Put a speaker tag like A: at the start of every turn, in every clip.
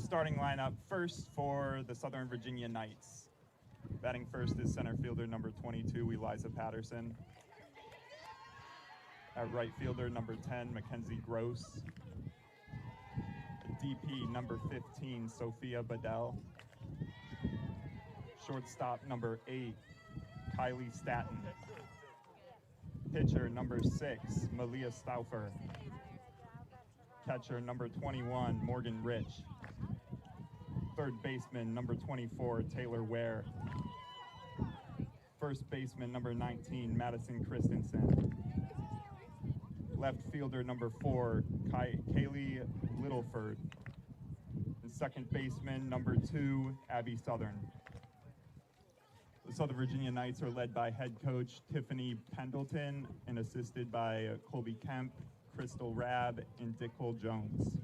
A: starting lineup. First for the Southern Virginia Knights. Batting first is center fielder number 22, Eliza Patterson. At right fielder number 10, Mackenzie Gross. At DP number 15, Sophia Bedell. Shortstop number 8, Kylie Staton. Pitcher number 6, Malia Stauffer. Catcher number 21, Morgan Rich. Third baseman number 24, Taylor Ware. First baseman number 19, Madison Christensen. Left fielder number 4, Kaylee Littleford. And second baseman number 2, Abby Southern. The Southern Virginia Knights are led by head coach Tiffany Pendleton and assisted by Colby Kemp, Crystal Rabb, and Dick Cole Jones.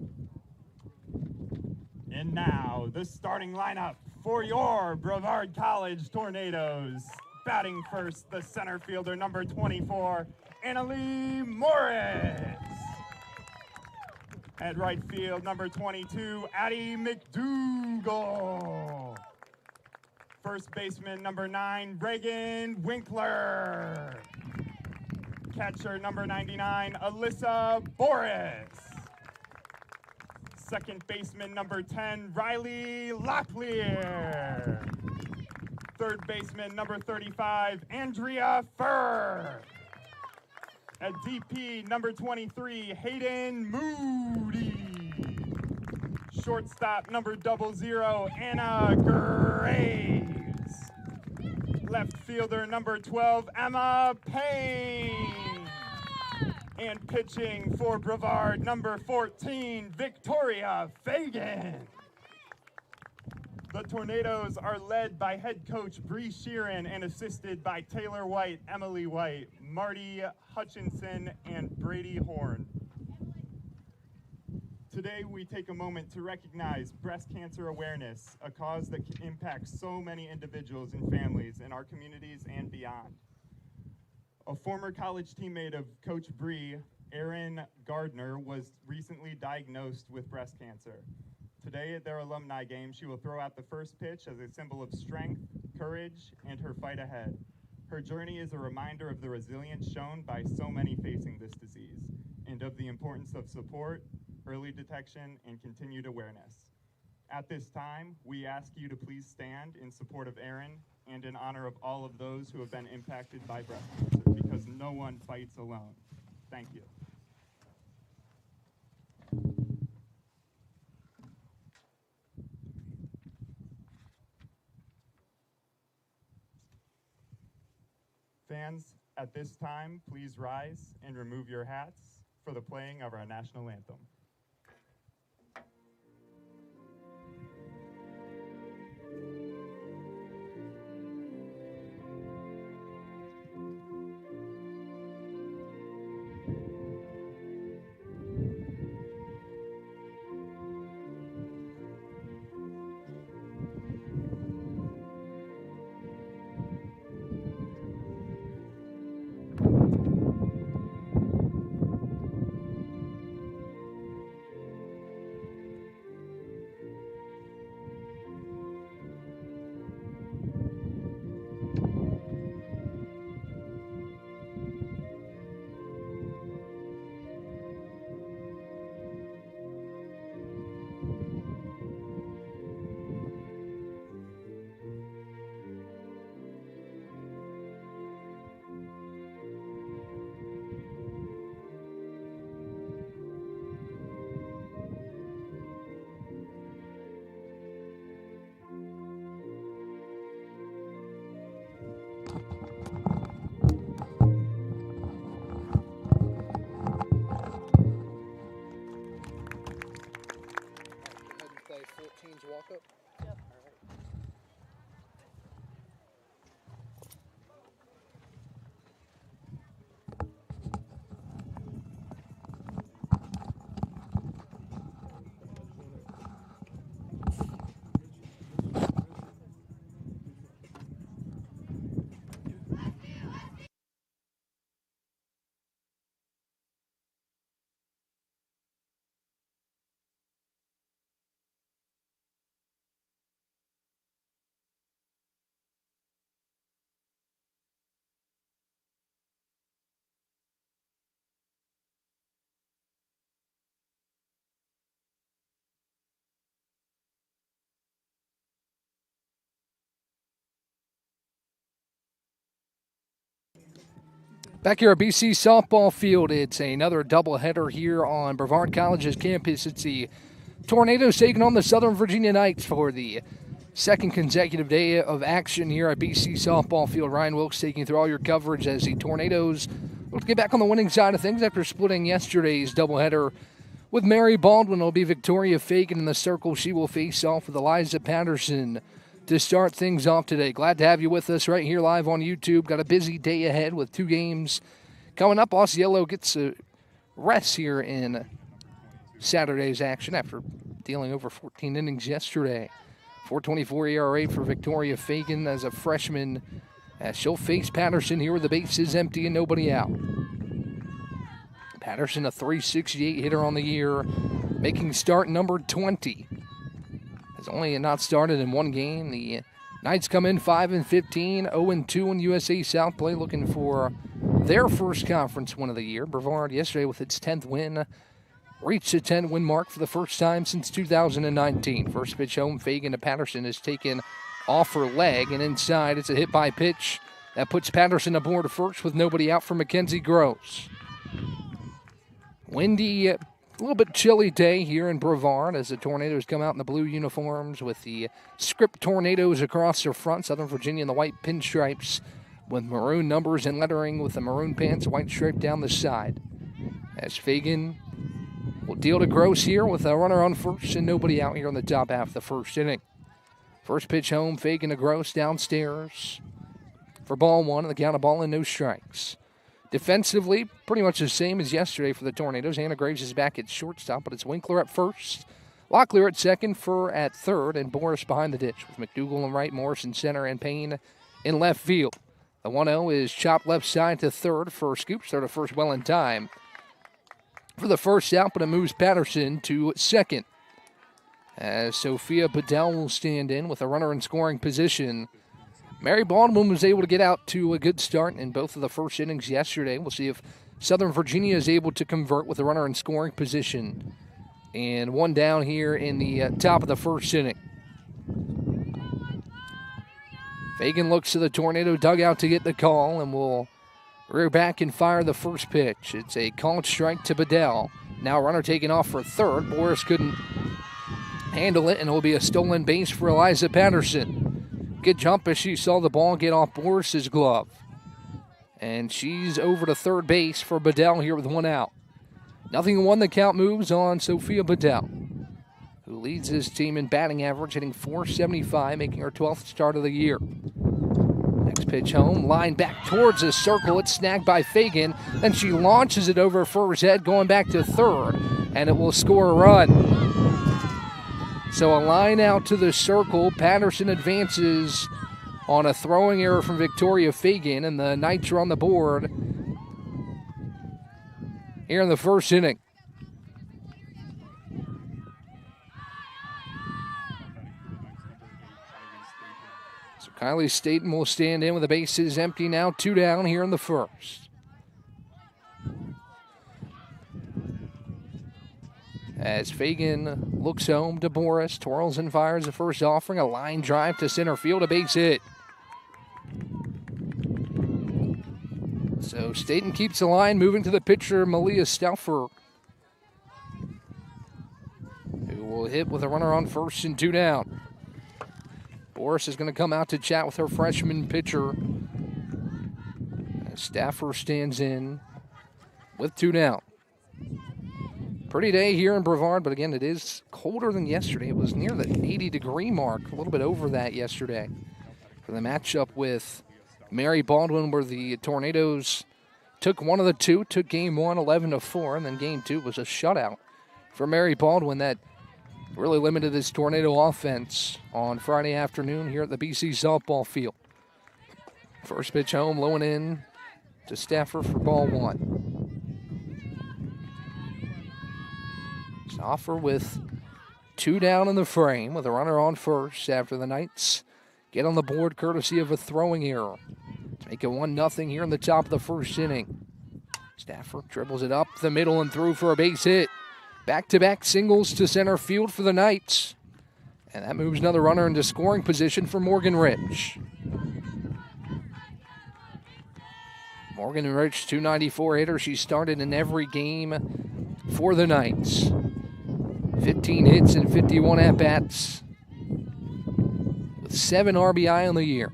A: And now, the starting lineup for your Brevard College Tornadoes. Batting first, the center fielder, number 24, Annalie Morris. At right field, number 22, Addie McDougall. First baseman, number 9, Reagan Winkler. Catcher, number 99, Alyssa Boris. Second baseman, number 10, Riley Locklear. Third baseman, number 35, Andrea Furr. At DP, number 23, Hayden Moody. Shortstop, number 00, Anna Graves. Left fielder, number 12, Emma Payne. And pitching for Brevard, number 14, Victoria Fagan. The Tornadoes are led by head coach Bree Sheeran and assisted by Taylor White, Emily White, Marty Hutchinson, and Brady Horn. Today, we take a moment to recognize breast cancer awareness, a cause that impacts so many individuals and families in our communities and beyond. A former college teammate of Coach Bree, Erin Gardner, was recently diagnosed with breast cancer. Today at their alumni game, she will throw out the first pitch as a symbol of strength, courage, and her fight ahead. Her journey is a reminder of the resilience shown by so many facing this disease, and of the importance of support, early detection, and continued awareness. At this time, we ask you to please stand in support of Erin and in honor of all of those who have been impacted by breast cancer, because no one fights alone. Thank you. Fans, at this time, please rise and remove your hats for the playing of our national anthem.
B: Back here at BC softball field, it's another doubleheader here on Brevard College's campus. It's the Tornadoes taking on the Southern Virginia Knights for the second consecutive day of action here at BC softball field. Ryan Wilkes taking you through all your coverage as the Tornadoes look to get back on the winning side of things after splitting yesterday's doubleheader with Mary Baldwin. It'll be Victoria Fagan in the circle. She will face off with Eliza Patterson to start things off today. Glad to have you with us right here live on YouTube. Got a busy day ahead with 2 games coming up. Osceola gets a rest here in Saturday's action after dealing over 14 innings yesterday. 4.24 ERA for Victoria Fagan as a freshman, as she'll face Patterson here with the bases empty and nobody out. Patterson, a .368 hitter on the year, making start number 20. Has only not started in 1 game. The Knights come in 5-15, 0-2 in USA South play, looking for their first conference win of the year. Brevard yesterday with its 10th win reached the 10-win mark for the first time since 2019. First pitch home, Fagan to Patterson is taken off her leg, and inside it's a hit by pitch that puts Patterson aboard first with nobody out for Mackenzie Gross. Windy, a little bit chilly day here in Brevard as the Tornadoes come out in the blue uniforms with the script Tornadoes across their front. Southern Virginia in the white pinstripes with maroon numbers and lettering with the maroon pants, white stripe down the side. As Fagan will deal to Gross here with a runner on first and nobody out here in the top half of the first inning. First pitch home, Fagan to Gross downstairs for ball 1, and the count of ball and no strikes. Defensively, pretty much the same as yesterday for the Tornadoes. Hannah Graves is back at shortstop, but it's Winkler at first, Locklear at second, Furr at third, and Boris behind the ditch with McDougal in right, Morris in center, and Payne in left field. The 1-0 is chopped left side to third for Scoops. They're to first well in time for the first out, but it moves Patterson to second. As Sophia Bedell will stand in with a runner in scoring position. Mary Baldwin was able to get out to a good start in both of the first innings yesterday. We'll see if Southern Virginia is able to convert with a runner in scoring position. And 1 down here in the top of the first inning. Fagan looks to the Tornado dugout to get the call and will rear back and fire the first pitch. It's a called strike to Bedell. Now runner taken off for third. Boris couldn't handle it, and it will be a stolen base for Eliza Patterson. Good jump as she saw the ball get off Boris's glove. And she's over to third base for Bedell here with 1 out. 0-1 the count moves on Sophia Bedell, who leads his team in batting average, hitting .475, making her 12th start of the year. Next pitch home, line back towards the circle. It's snagged by Fagan. Then she launches it over Furr's head, going back to third, and it will score a run. So a line out to the circle. Patterson advances on a throwing error from Victoria Fagan, and the Knights are on the board here in the first inning. So Kylie Staten will stand in with the bases empty now. 2 down here in the first. As Fagan looks home to Boris, twirls and fires the first offering. A line drive to center field, a base hit. So Staten keeps the line, moving to the pitcher, Malia Stauffer, who will hit with a runner on first and 2 down. Boris is going to come out to chat with her freshman pitcher. As Stauffer stands in with 2 down. Pretty day here in Brevard, but again, it is colder than yesterday. It was near the 80-degree mark, a little bit over that yesterday. For the matchup with Mary Baldwin, where the Tornadoes took one of the two, took game 1 11-4, and then game 2 was a shutout for Mary Baldwin that really limited this Tornado offense on Friday afternoon here at the BC softball field. First pitch home, low and in to Stauffer for ball 1. Stauffer with 2 down in the frame with a runner on first after the Knights get on the board courtesy of a throwing error to make it 1-0 here in the top of the first inning. Stauffer dribbles it up the middle and through for a base hit. Back-to-back singles to center field for the Knights. And that moves another runner into scoring position for Morgan Rich. Morgan Rich, 294 hitter. She started in every game for the Knights. 15 hits and 51 at-bats with 7 RBI on the year.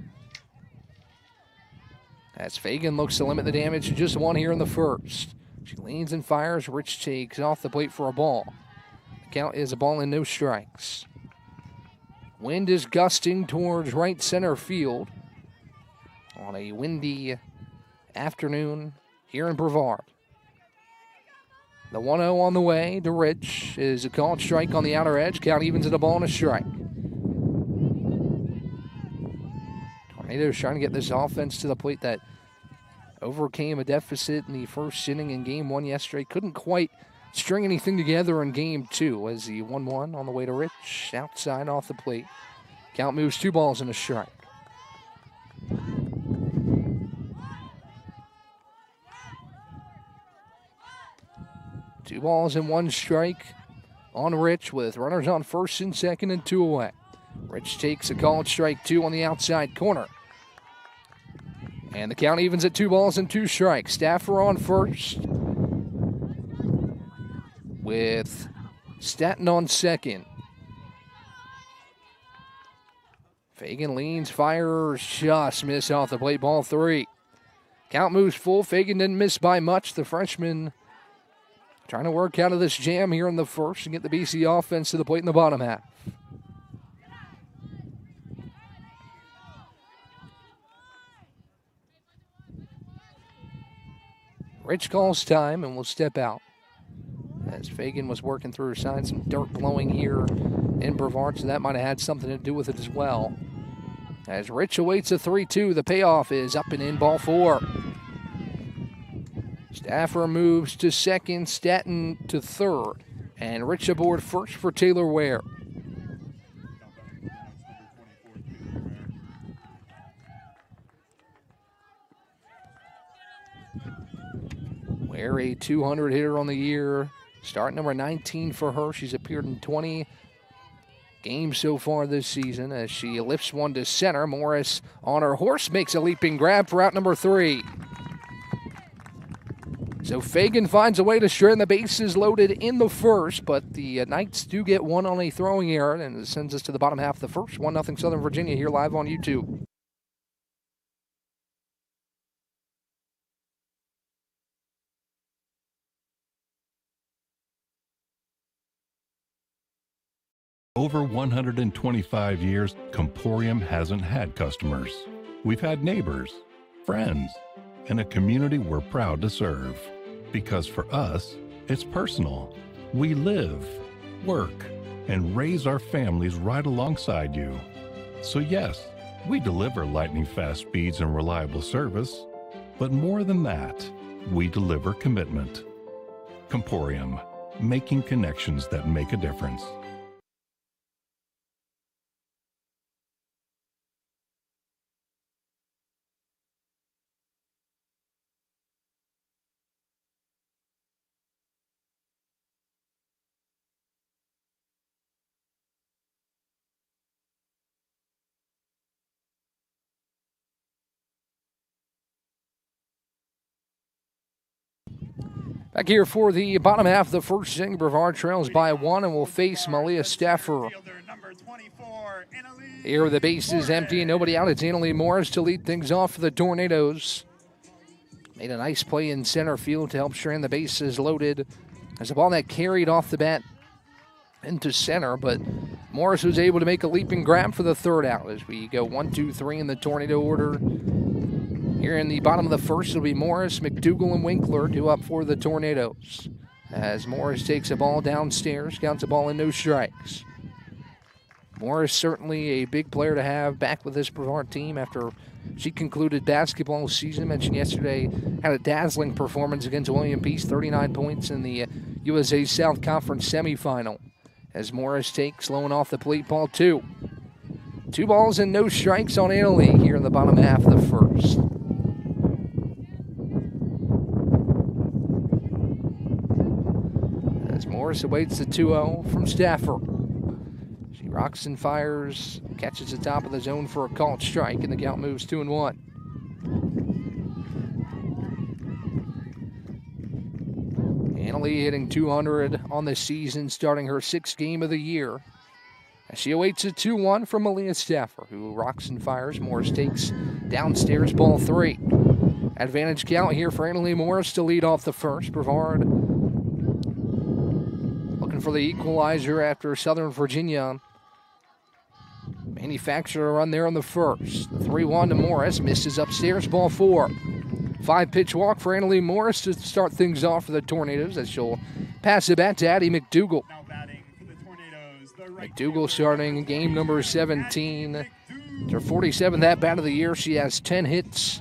B: As Fagan looks to limit the damage to just 1 here in the first. She leans and fires. Rich takes off the plate for a ball. The count is a ball and no strikes. Wind is gusting towards right center field on a windy afternoon here in Brevard. The 1-0 on the way to Rich is a called strike on the outer edge. Count evens at a ball and a strike. Tornadoes trying to get this offense to the plate that overcame a deficit in the first inning in Game 1 yesterday. Couldn't quite string anything together in Game 2 as the 1-1 on the way to Rich. Outside off the plate. Count moves 2 balls and a strike. Two balls and 1 strike on Rich with runners on first and second and 2 away. Rich takes a called strike 2 on the outside corner. And the count evens at 2 balls and 2 strikes. Staffer on first with Staton on second. Fagan leans, fires, just miss off the plate, ball 3. Count moves full. Fagan didn't miss by much. The freshman trying to work out of this jam here in the first and get the BC offense to the plate in the bottom half. Rich calls time and will step out as Fagan was working through her side. Some dirt blowing here in Brevard, so that might have had something to do with it as well. As Rich awaits a 3-2, the payoff is up and in, ball 4. Staffer moves to second, Staton to third, and Rich aboard first for Taylor Ware. Ware, a 200 hitter on the year. Start number 19 for her. She's appeared in 20 games so far this season as she lifts one to center. Morris on her horse makes a leaping grab for out number 3. So Fagan finds a way to strand the bases loaded in the first, but the Knights do get one on a throwing error, and it sends us to the bottom half of the first. 1-0 Southern Virginia here live on YouTube.
C: Over 125 years, Comporium hasn't had customers. We've had neighbors, friends, and a community we're proud to serve. Because for us, it's personal. We live, work, and raise our families right alongside you. So yes, we deliver lightning-fast speeds and reliable service, but more than that, we deliver commitment. Comporium, making connections that make a difference.
B: Back here for the bottom half of the first inning, Brevard trails by 1 and will face Malia Staffer. Here the base is empty and nobody out. It's Annalie Morris to lead things off for the Tornadoes. Made a nice play in center field to help strand the bases loaded. There's a ball that carried off the bat into center, but Morris was able to make a leaping grab for the third out as we go 1, 2, 3 in the Tornado order. Here in the bottom of the first, it'll be Morris, McDougal, and Winkler due up for the Tornadoes. As Morris takes a ball downstairs, counts a ball and no strikes. Morris certainly a big player to have back with this Brevard team after she concluded basketball season. Mentioned yesterday, had a dazzling performance against William Peace, 39 points in the USA South Conference semifinal. As Morris takes low and off the plate, ball 2. 2 balls and no strikes on Annalie here in the bottom half of the first. As Morris awaits the 2-0 from Staffer. She rocks and fires, catches the top of the zone for a called strike, and the count moves 2-1. currently hitting .200 on the season, starting her 6th game of the year. As she awaits a 2-1 from Malia Staffer, who rocks and fires. Morris takes downstairs, ball 3. Advantage count here for Annalee Morris to lead off the first. Brevard looking for the equalizer after Southern Virginia manufactured a run there on the first. The 3-1 to Morris, misses upstairs, ball 4. 5-pitch walk for Annalee Morris to start things off for the Tornadoes, as she'll pass it back to Addie McDougal.
A: Now batting for the Tornadoes, the right
B: McDougal starting game number 17. It's her 47th at-bat of the year. She has 10 hits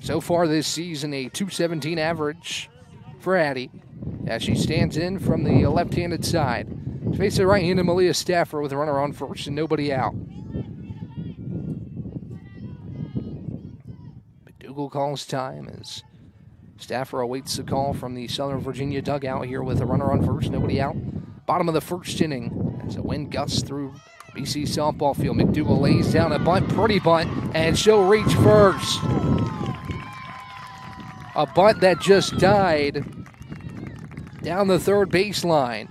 B: so far this season, a .217 average for Addie, as she stands in from the left-handed side. She faces the right-handed Malia Staffer with a runner on first and nobody out. McDougal calls time as Staffer awaits the call from the Southern Virginia dugout here with a runner on first, nobody out. Bottom of the first inning as a wind gusts through BC softball field. McDougal lays down a bunt, pretty bunt, and she'll reach first. A bunt that just died down the third baseline.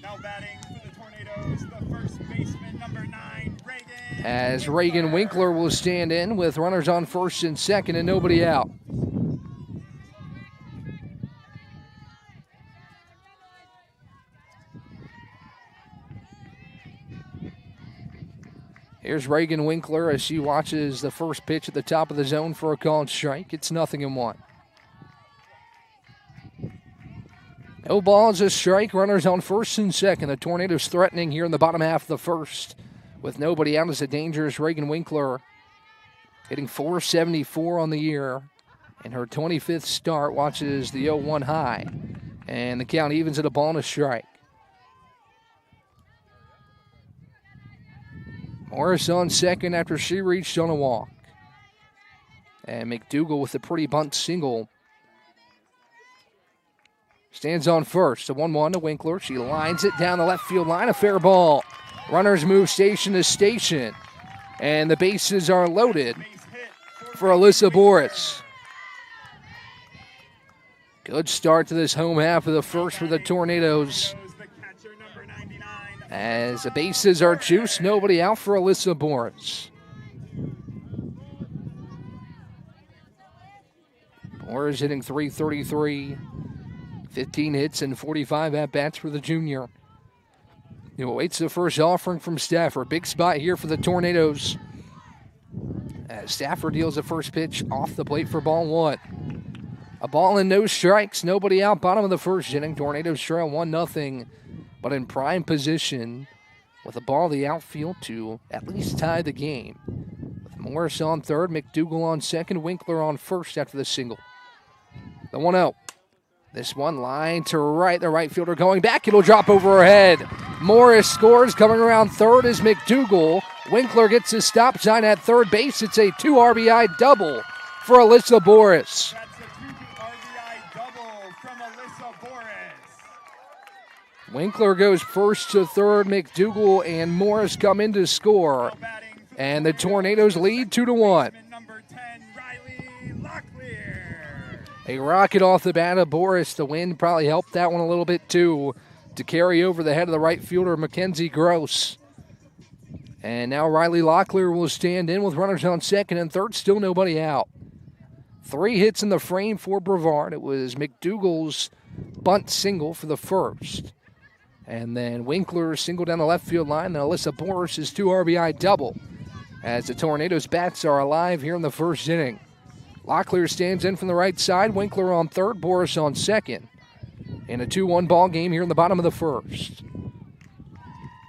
A: Now batting for the Tornadoes, the first baseman, number 9, Reagan.
B: As Reagan Winkler will stand in with runners on first and second and nobody out. Here's Reagan Winkler as she watches the first pitch at the top of the zone for a called strike. It's 0-1. No balls, a strike. Runners on first and second. The Tornadoes threatening here in the bottom half of the first with nobody out as a dangerous Reagan Winkler hitting .474 on the year. In her 25th start, watches the 0-1 high. And the count evens at a ball and a strike. Morris on second after she reached on a walk. And McDougal with a pretty bunt single. Stands on first. The 1-1 to Winkler. She lines it down the left field line. A fair ball. Runners move station to station. And the bases are loaded for Alyssa Boris. Good start to this home half of the first for the Tornadoes. As the bases are juiced, nobody out for Alyssa Boris. Boris hitting .333, 15 hits and 45 at-bats for the junior. He awaits the first offering from Staffer. Big spot here for the Tornadoes. As Staffer deals the first pitch off the plate for ball 1. A ball and no strikes, nobody out, bottom of the first inning. Tornadoes trail 1-0. But in prime position with a ball the outfield to at least tie the game. With Morris on third, McDougal on second, Winkler on first after the single. The 1-0. This one line to right, the right fielder going back. It'll drop over her head. Morris scores, coming around third is McDougal. Winkler gets his stop sign at third base. It's a 2 RBI double for Alyssa Boris.
A: That's a 2 RBI double from Alyssa Boris.
B: Winkler goes first to third. McDougal and Morris come in to score. And the Tornadoes lead 2-1.
A: Number 10, Riley Locklear.
B: A rocket off the bat of Boris. The wind probably helped that one a little bit too to carry over the head of the right fielder, Mackenzie Gross. And now Riley Locklear will stand in with runners on second and third. Still nobody out. 3 hits in the frame for Brevard. It was McDougal's bunt single for the first. And then Winkler single down the left field line. Then Alyssa Boris' 2 RBI double. As the Tornadoes' bats are alive here in the first inning. Locklear stands in from the right side. Winkler on third, Boris on second. In a 2-1 ball game here in the bottom of the first.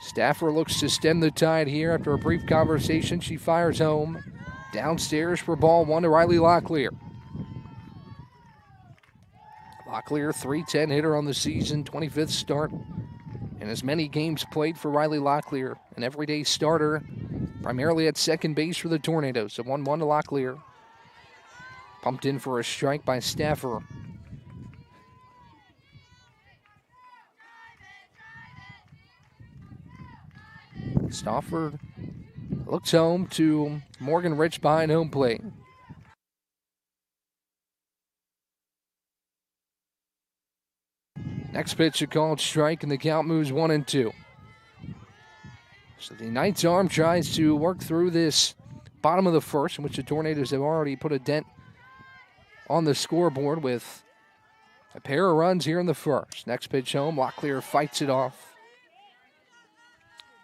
B: Staffer looks to stem the tide here after a brief conversation. She fires home. Downstairs for ball 1 to Riley Locklear. Locklear, .310 hitter on the season, 25th start. And as many games played for Riley Locklear, an everyday starter, primarily at second base for the Tornadoes. A 1-1 to Locklear. Pumped in for a strike by Staffer. Stafford looks home to Morgan Rich behind home plate. Next pitch, a called strike, and the count moves 1-2. So the Knights arm tries to work through this bottom of the first, in which the Tornadoes have already put a dent on the scoreboard with a pair of runs here in the first. Next pitch home, Locklear fights it off.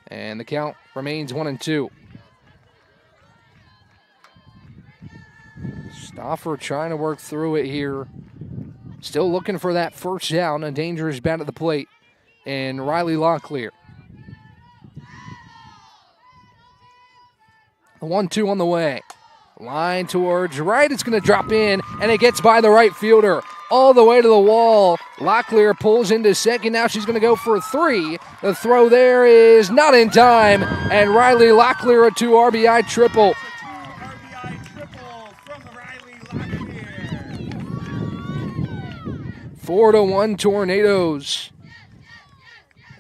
B: And the count remains 1-2. Stauffer trying to work through it here. Still looking for that first down. A dangerous bat at the plate. And Riley Locklear. The 1-2 on the way. Line towards right. It's going to drop in, and it gets by the right fielder all the way to the wall. Locklear pulls into second. Now she's going to go for 3. The throw there is not in time, and Riley Locklear a 2 RBI triple.
A: RBI triple from Riley Locklear.
B: 4-1 Tornadoes.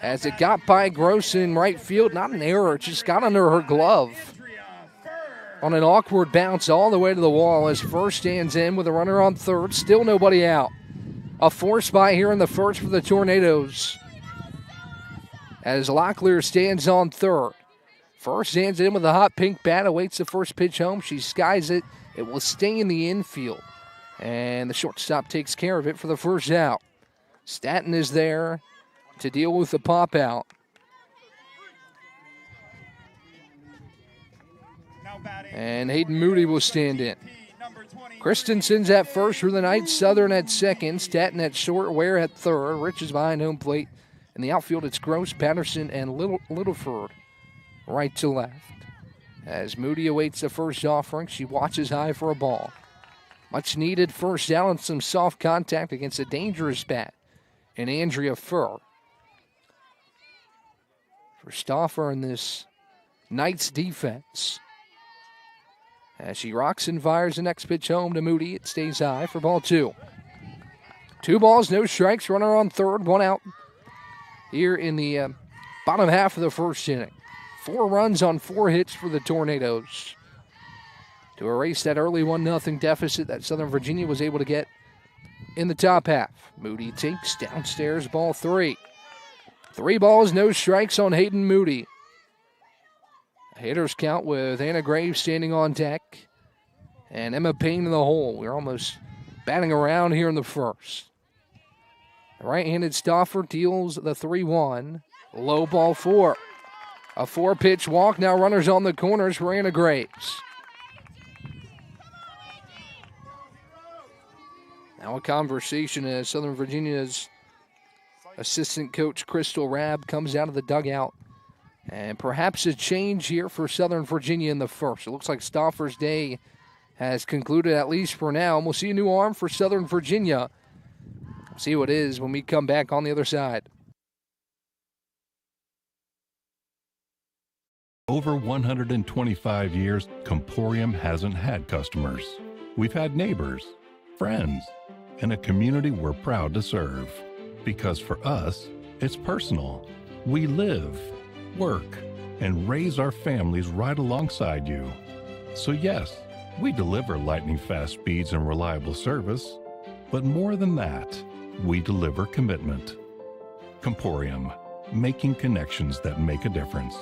B: As it got by Gross in right field, not an error, it just got under her glove. On an awkward bounce all the way to the wall as first stands in with a runner on third. Still nobody out. A force by here in the first for the Tornadoes. As Locklear stands on third. First stands in with a hot pink bat. Awaits the first pitch home. She skies it. It will stay in the infield. And the shortstop takes care of it for the first out. Stanton is there to deal with the pop out. And Hayden Moody will stand in. Christensen's at first for the Knights. Southern at second. Stanton at short. Ware at third. Rich is behind home plate. In the outfield, it's Gross, Patterson, and Littleford right to left. As Moody awaits the first offering, she watches high for a ball. Much needed first down and some soft contact against a dangerous bat in Andrea Furr. For Stauffer in this Knights defense. As she rocks and fires the next pitch home to Moody, it stays high for ball 2. 2 balls, no strikes, runner on third, 1 out here in the bottom half of the first inning. 4 runs on 4 hits for the Tornadoes to erase that early 1-0 deficit that Southern Virginia was able to get in the top half. Moody takes downstairs, ball 3. 3 balls, no strikes on Hayden Moody. Hitters count with Anna Graves standing on deck and Emma Payne in the hole. We're almost batting around here in the first. The right-handed Stauffer deals the 3-1. Low ball 4. A 4-pitch walk. Now runners on the corners for Anna Graves. Now a conversation as Southern Virginia's assistant coach Crystal Rabb comes out of the dugout. And perhaps a change here for Southern Virginia in the first. It looks like Stauffer's day has concluded, at least for now. And we'll see a new arm for Southern Virginia. We'll see what it is when we come back on the other side.
C: Over 125 years, Comporium hasn't had customers. We've had neighbors, friends, and a community we're proud to serve. Because for us, it's personal. We live, work, and raise our families right alongside you. So yes, we deliver lightning-fast speeds and reliable service, but more than that, we deliver commitment. Comporium, making connections that make a difference.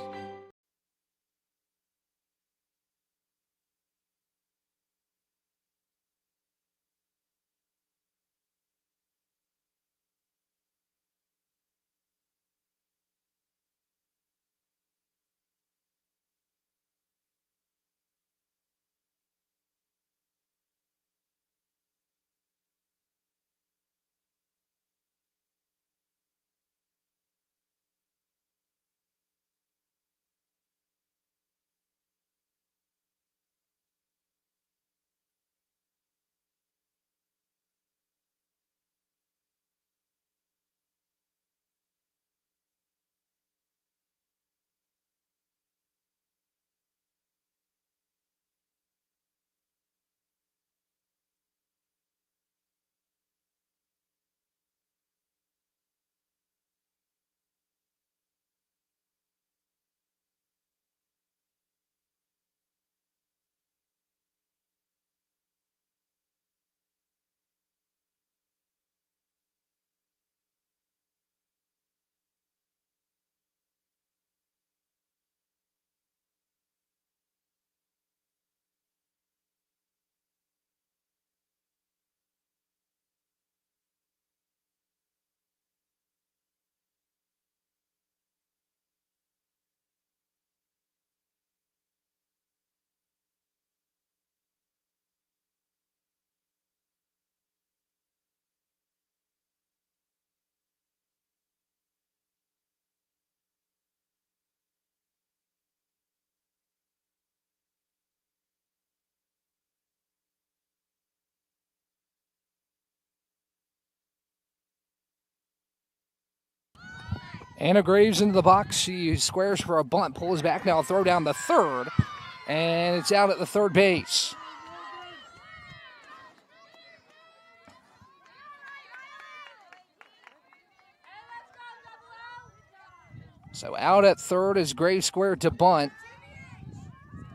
B: Anna Graves into the box. She squares for a bunt, pulls back now, throw down the third, and it's out at the third base. So out at third as Graves squared to bunt.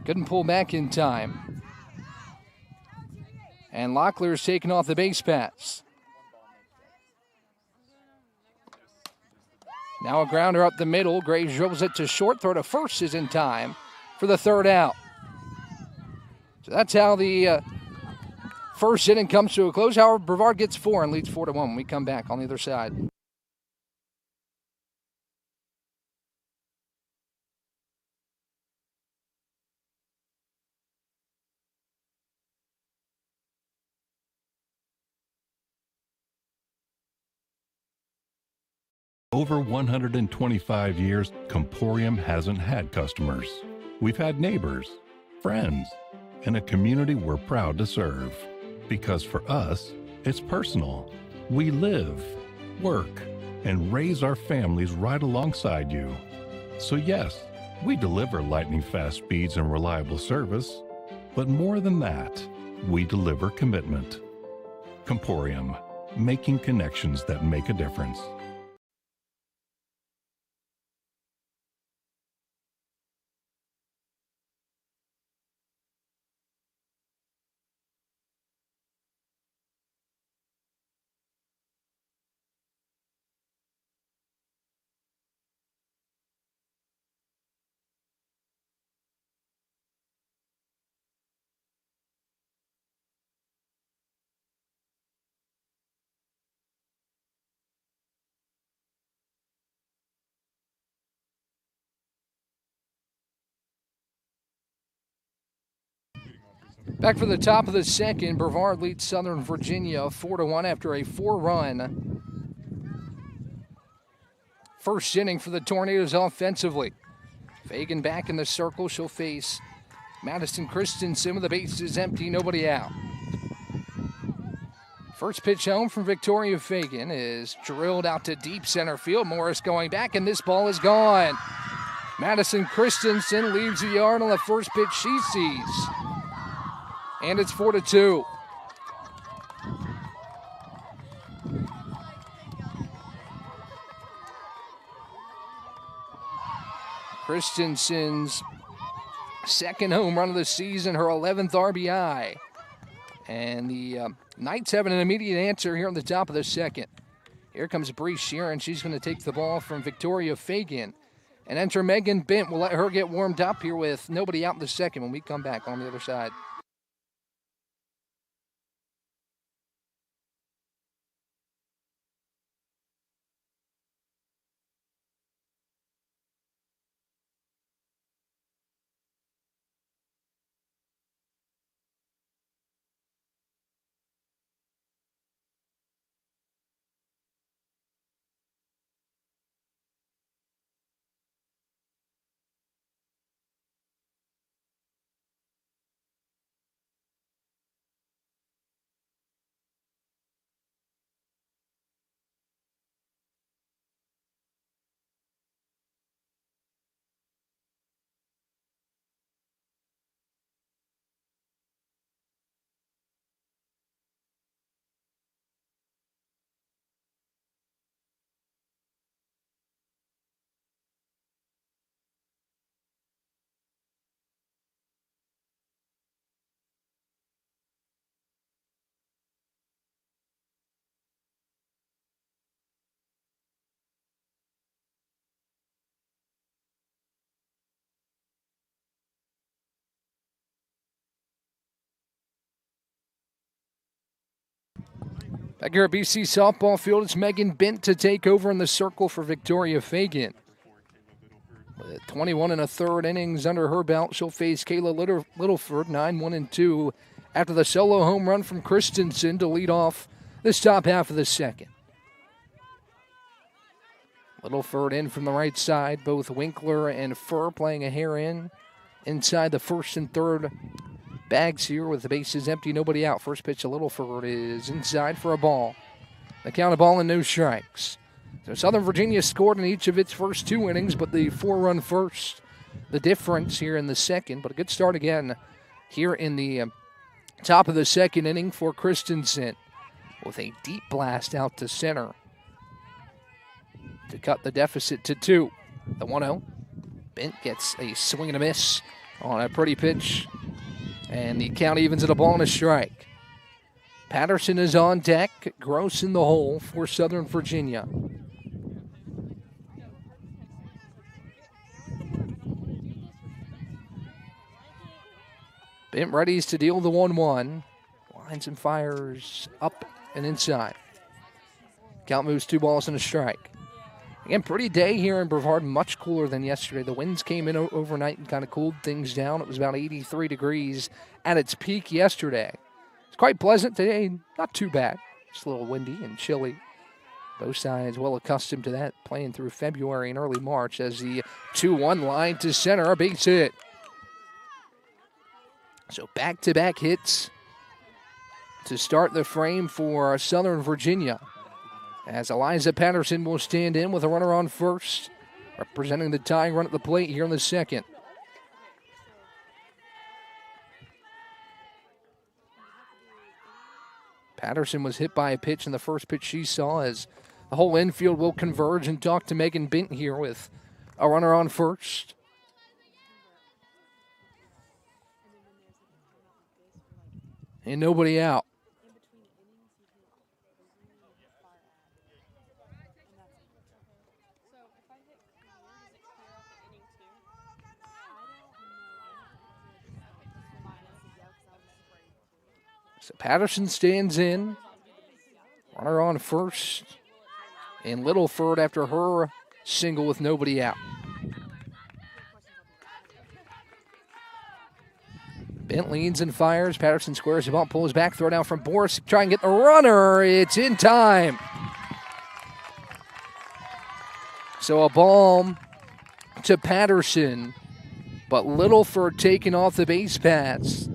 B: Couldn't pull back in time. And Locklear's taken off the base pass. Now a grounder up the middle. Graves dribbles it to short. Throw to first is in time for the third out. So that's how the first inning comes to a close. However, Brevard gets 4 and leads 4-1 when we come back on the other side.
C: Over 125 years, Comporium hasn't had customers. We've had neighbors, friends, and a community we're proud to serve. Because for us, it's personal. We live, work, and raise our families right alongside you. So yes, we deliver lightning-fast speeds and reliable service, but more than that, we deliver commitment. Comporium, making connections that make a difference.
B: Back for the top of the second, Brevard leads Southern Virginia 4-1 after a 4-run first inning for the Tornadoes offensively. Fagan back in the circle. She'll face Madison Christensen with the bases empty, nobody out. First pitch home from Victoria Fagan is drilled out to deep center field. Morris going back, and this ball is gone. Madison Christensen leaves the yard on the first pitch she sees. And it's 4-2. Christensen's second home run of the season, her 11th RBI. And the Knights have an immediate answer here on the top of the second. Here comes Bree Sheeran. She's going to take the ball from Victoria Fagan. And enter Megan Bent. We'll let her get warmed up here with nobody out in the second when we come back on the other side. Back here at BC softball field, it's Megan Bent to take over in the circle for Victoria Fagan. With 21 1/3 innings under her belt, she'll face Kayla Littleford, 9-1-2, after the solo home run from Christensen to lead off this top half of the second. Littleford in from the right side, both Winkler and Furr playing a hair inside the first and third bags here with the bases empty, nobody out. First pitch to Littleford is inside for a ball. The count of ball and no strikes. So Southern Virginia scored in each of its first 2 innings, but the 4-run first, the difference here in the second. But a good start again here in the top of the second inning for Christensen with a deep blast out to center to cut the deficit to 2. The 1-0. Bent gets a swing and a miss on a pretty pitch, and the count evens at a ball and a strike. Patterson is on deck. Gross in the hole for Southern Virginia. Bent readies to deal the 1-1. Lines and fires up and inside. Count moves 2 balls and a strike. Again, pretty day here in Brevard, much cooler than yesterday. The winds came in overnight and kind of cooled things down. It was about 83 degrees at its peak yesterday. It's quite pleasant today, not too bad. Just a little windy and chilly. Both sides well accustomed to that, playing through February and early March as the 2-1 line to center, a base hit. So back-to-back hits to start the frame for Southern Virginia, as Eliza Patterson will stand in with a runner on first, representing the tying run at the plate here in the second. Patterson was hit by a pitch in the first pitch she saw, as the whole infield will converge and talk to Megan Bent here with a runner on first. And nobody out. So Patterson stands in. Runner on first. And Littleford after her single with nobody out. Bent leans and fires. Patterson squares the bump, pulls back, throw down from Boris. Try and get the runner. It's in time. So a ball to Patterson, but Littleford taken off the base paths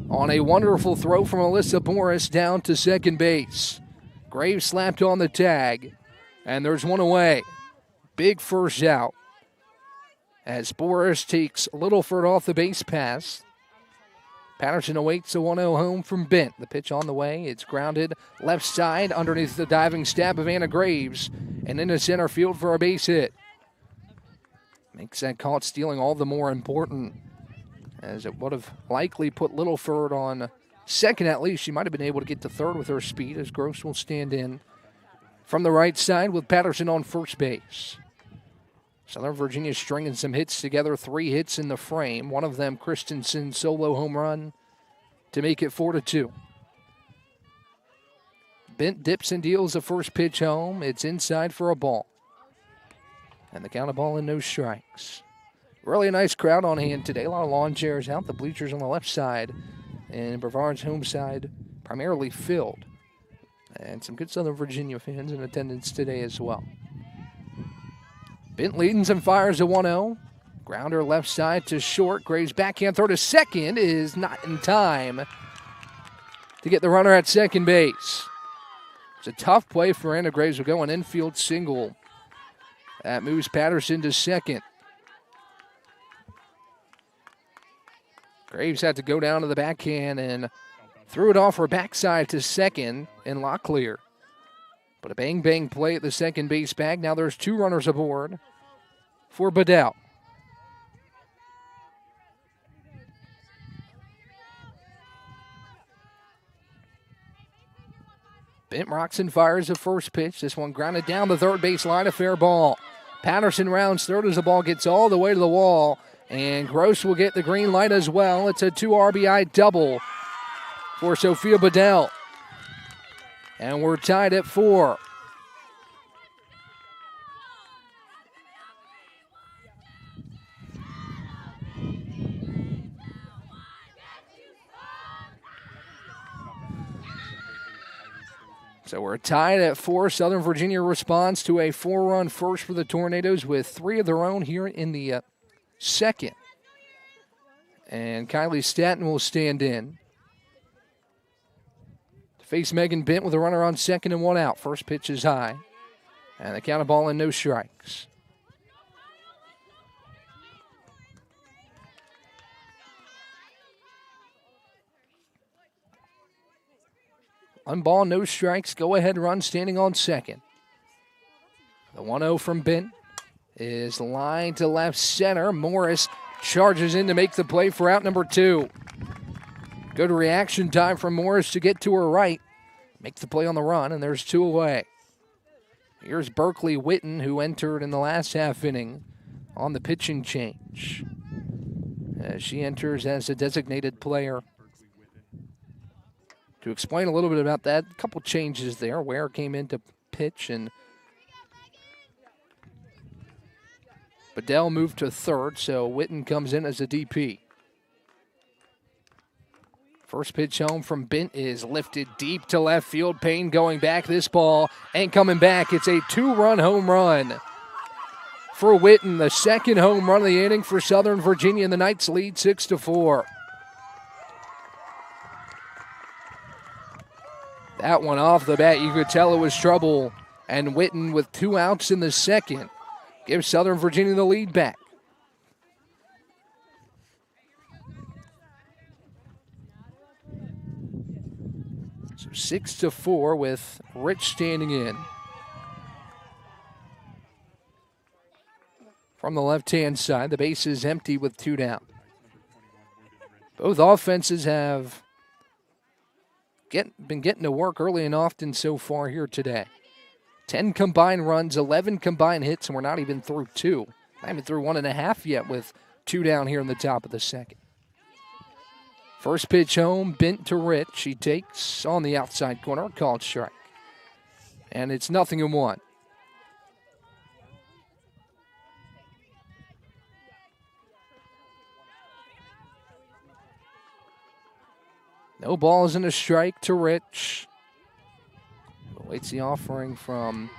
B: on a wonderful throw from Alyssa Boris down to second base. Graves slapped on the tag, and there's one away. Big first out as Boris takes Littleford off the base paths. Patterson awaits a 1-0 home from Bent. The pitch on the way. It's grounded left side underneath the diving stab of Anna Graves and into center field for a base hit. Makes that caught stealing all the more important, as it would have likely put Littleford on second at least. She might have been able to get to third with her speed, as Gross will stand in from the right side with Patterson on first base. Southern Virginia stringing some hits together, 3 hits in the frame. One of them, Christensen's solo home run to make it 4-2. Bent dips and deals the first pitch home. It's inside for a ball. And the count of ball and no strikes. Really a nice crowd on hand today. A lot of lawn chairs out. The bleachers on the left side and Brevard's home side primarily filled. And some good Southern Virginia fans in attendance today as well. Bent leads and fires a 1-0. Grounder left side to short. Graves backhand throw to second is not in time to get the runner at second base. It's a tough play for Anna Graves. Will go an infield single. That moves Patterson to second. Graves had to go down to the backhand and threw it off her backside to second in Locklear. But a bang-bang play at the second base bag. Now there's 2 runners aboard for Bedell. Bent rocks and fires the first pitch. This one grounded down the third base line, a fair ball. Patterson rounds third as the ball gets all the way to the wall. And Gross will get the green light as well. It's a 2 RBI double for Sophia Bedell. And we're tied at 4. So we're tied at 4. Southern Virginia responds to a 4-run first for the Tornadoes with 3 of their own here in the second. And Kylie Staton will stand in to face Megan Bent with a runner on second and 1 out. First pitch is high. And the count of ball and no strikes. One ball, no strikes. Go ahead run standing on second. The 1-0 from Bent is lined to left center. Morris charges in to make the play for out number 2. Good reaction time from Morris to get to her right. Make the play on the run, and there's 2 away. Here's Berkeley Witten, who entered in the last half inning on the pitching change. As she enters as a designated player. To explain a little bit about that, a couple changes there. Ware came in to pitch, and Bedell moved to third, so Witten comes in as a DP. First pitch home from Bent is lifted deep to left field. Payne going back. This ball ain't coming back. It's a 2-run home run for Witten, the second home run of the inning for Southern Virginia, and the Knights lead 6-4. That one off the bat, you could tell it was trouble. And Witten, with 2 outs in the second, gives Southern Virginia the lead back. So 6-4 with Rich standing in. From the left-hand side, the base is empty with 2 down. Both offenses have been getting to work early and often so far here today. 10 combined runs, 11 combined hits, and we're not even through 2. Not even through 1.5 yet with 2 down here in the top of the second. First pitch home, Bent to Rich. He takes on the outside corner, called strike. And it's 0-1. No balls and a strike to Rich. Waits the offering from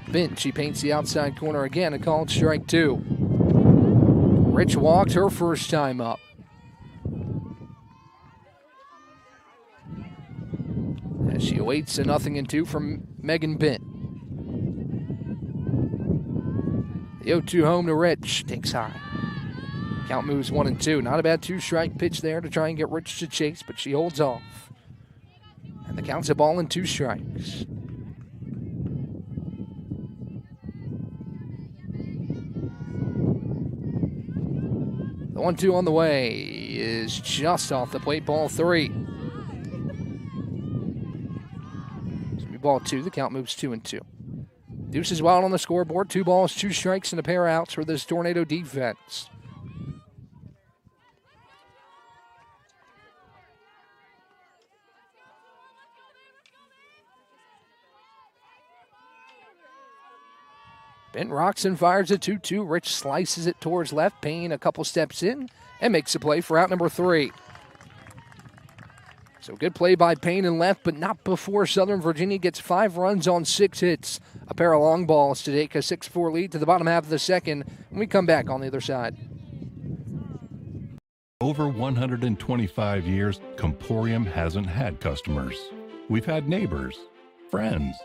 B: Bent. She paints the outside corner again. A called strike 2. Rich walked her first time up. As she awaits a 0-2 from Megan Bent. The 0-2 home to Rich. Takes high. Count moves 1-2. Not a bad 2-strike pitch there to try and get Rich to chase, but she holds off. And the count's a ball and 2 strikes. The 1-2 on the way is just off the plate, ball 3. So ball 2, the count moves 2-2. Deuce is wild on the scoreboard. 2 balls, 2 strikes, and a pair of outs for this Tornado defense. Bent rocks and fires a 2-2. Rich slices it towards left. Payne a couple steps in and makes a play for out number 3. So good play by Payne in left, but not before Southern Virginia gets 5 runs on 6 hits. A pair of long balls to take a 6-4 lead to the bottom half of the second when we come back on the other side.
C: Over 125 years, Comporium hasn't had customers. We've had neighbors, friends,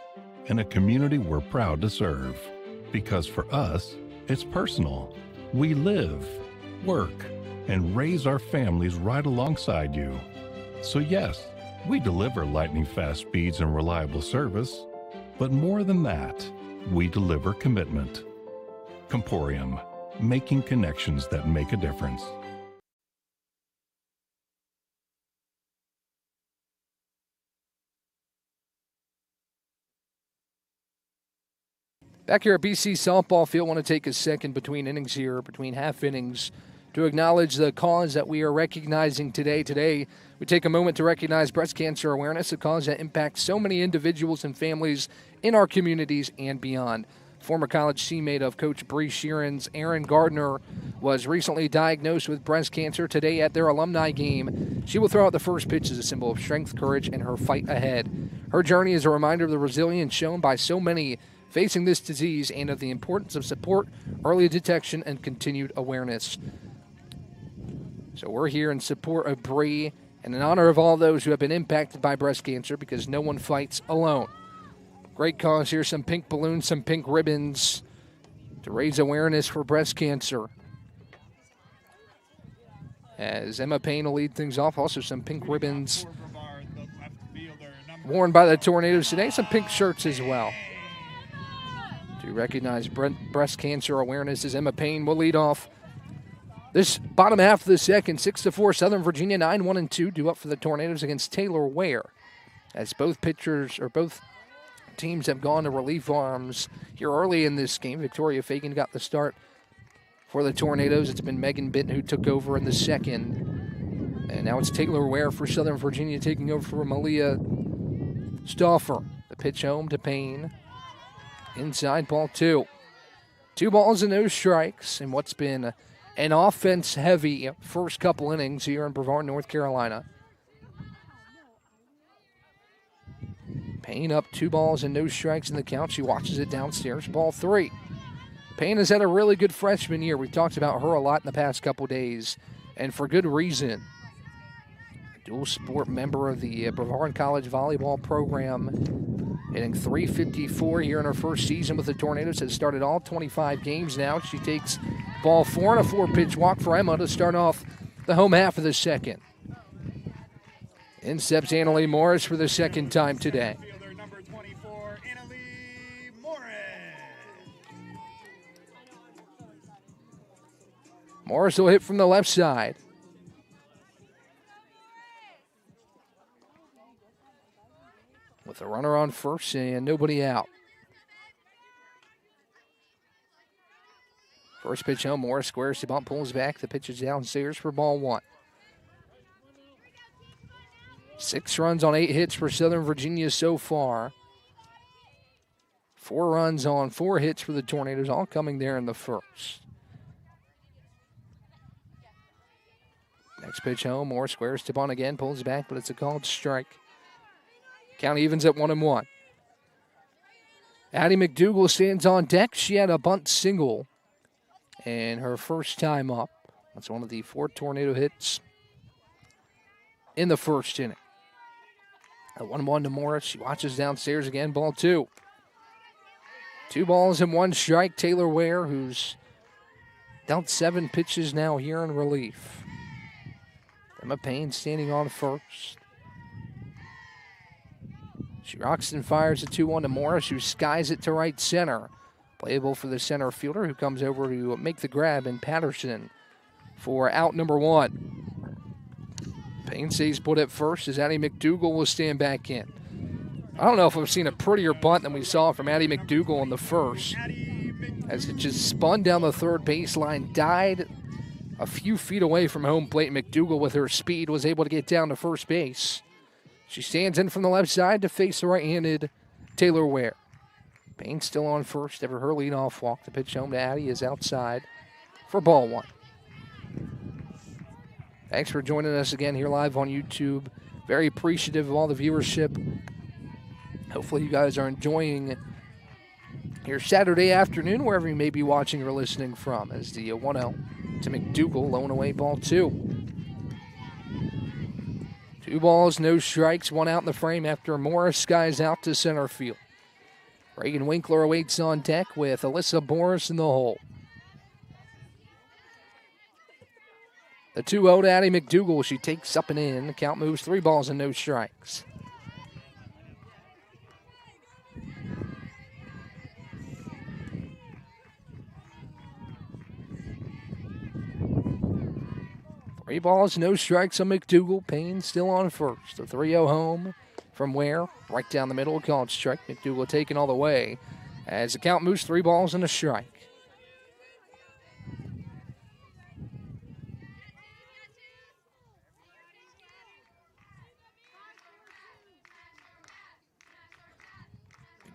C: and a community we're proud to serve. Because for us, it's personal. We live, work, and raise our families right alongside you. So yes, we deliver lightning-fast speeds and reliable service, but more than that, we deliver commitment. Comporium, making connections that make a difference.
B: Back here at BC Softball Field, want to take a second between innings here, between half innings, to acknowledge the cause that we are recognizing today. Today, we take a moment to recognize breast cancer awareness, a cause that impacts so many individuals and families in our communities and beyond. Former college teammate of Coach Bree Sheeran's, Erin Gardner, was recently diagnosed with breast cancer. Today at their alumni game, she will throw out the first pitch as a symbol of strength, courage, and her fight ahead. Her journey is a reminder of the resilience shown by so many facing this disease and of the importance of support, early detection, and continued awareness. So we're here in support of Bree and in honor of all those who have been impacted by breast cancer, because no one fights alone. Great cause here, some pink balloons, some pink ribbons to raise awareness for breast cancer. As Emma Payne will lead things off, also some pink ribbons worn by the Tornadoes today, some pink shirts as well. To recognize breast cancer awareness as Emma Payne will lead off this bottom half of the second. 6-4 Southern Virginia, 9-1-2 due up for the Tornadoes against Taylor Ware. As both teams have gone to relief arms here early in this game. Victoria Fagan got the start for the Tornadoes. It's been Megan Benton who took over in the second. And now it's Taylor Ware for Southern Virginia taking over for Malia Stauffer. The pitch home to Payne. Inside, ball 2. 2 balls and no strikes in what's been an offense-heavy first couple innings here in Brevard, North Carolina. Payne up 2 balls and no strikes in the count. She watches it downstairs. Ball 3. Payne has had a really good freshman year. We've talked about her a lot in the past couple days, and for good reason. Dual sport member of the Brevard College volleyball program, hitting .354 here in her first season with the Tornadoes. Has started all 25 games now. She takes ball 4 and a 4-pitch walk for Emma to start off the home half of the second. In steps Annalie Morris for the second time today.
A: Number 24, Annalie Morris.
B: Morris will hit from the left side. With a runner on first and nobody out. First pitch home, Morris squares the bump, pulls back. The pitch is downstairs for ball 1. 6 runs on 8 hits for Southern Virginia so far. 4 runs on 4 hits for the Tornadoes, all coming there in the first. Next pitch home, Morris squares tip on again, pulls back, but it's a called strike. Count evens at 1-1. Addie McDougal stands on deck. She had a bunt single and her first time up. That's one of the 4 tornado hits in the first inning. At 1-1 to Morris. She watches downstairs again. Ball 2. 2 balls and 1 strike. Taylor Ware, who's dealt 7 pitches now here in relief. Emma Payne standing on first. She rocks and fires a 2-1 to Morris, who skies it to right center. Playable for the center fielder, who comes over to make the grab in Patterson for out number 1. Payne stays put at first as Addie McDougal will stand back in. I don't know if I've seen a prettier bunt than we saw from Addie McDougal in the first. As it just spun down the third baseline, died a few feet away from home plate. McDougal, with her speed, was able to get down to first base. She stands in from the left side to face the right-handed Taylor Ware. Payne still on first after her leadoff walk. The pitch home to Addie is outside for ball 1. Thanks for joining us again here live on YouTube. Very appreciative of all the viewership. Hopefully you guys are enjoying your Saturday afternoon, wherever you may be watching or listening from, as the 1-0 to McDougal, lone away ball 2. 2 balls, no strikes, 1 out in the frame after Morris skies out to center field. Reagan Winkler awaits on deck with Alyssa Boris in the hole. The 2-0 to Addie McDougal. She takes up and in. The count moves 3 balls and no strikes. Three balls, no strikes on McDougal. Payne still on first. The 3-0 home from Ware. Right down the middle, called strike. McDougal taken all the way as the count moves 3 balls and a strike.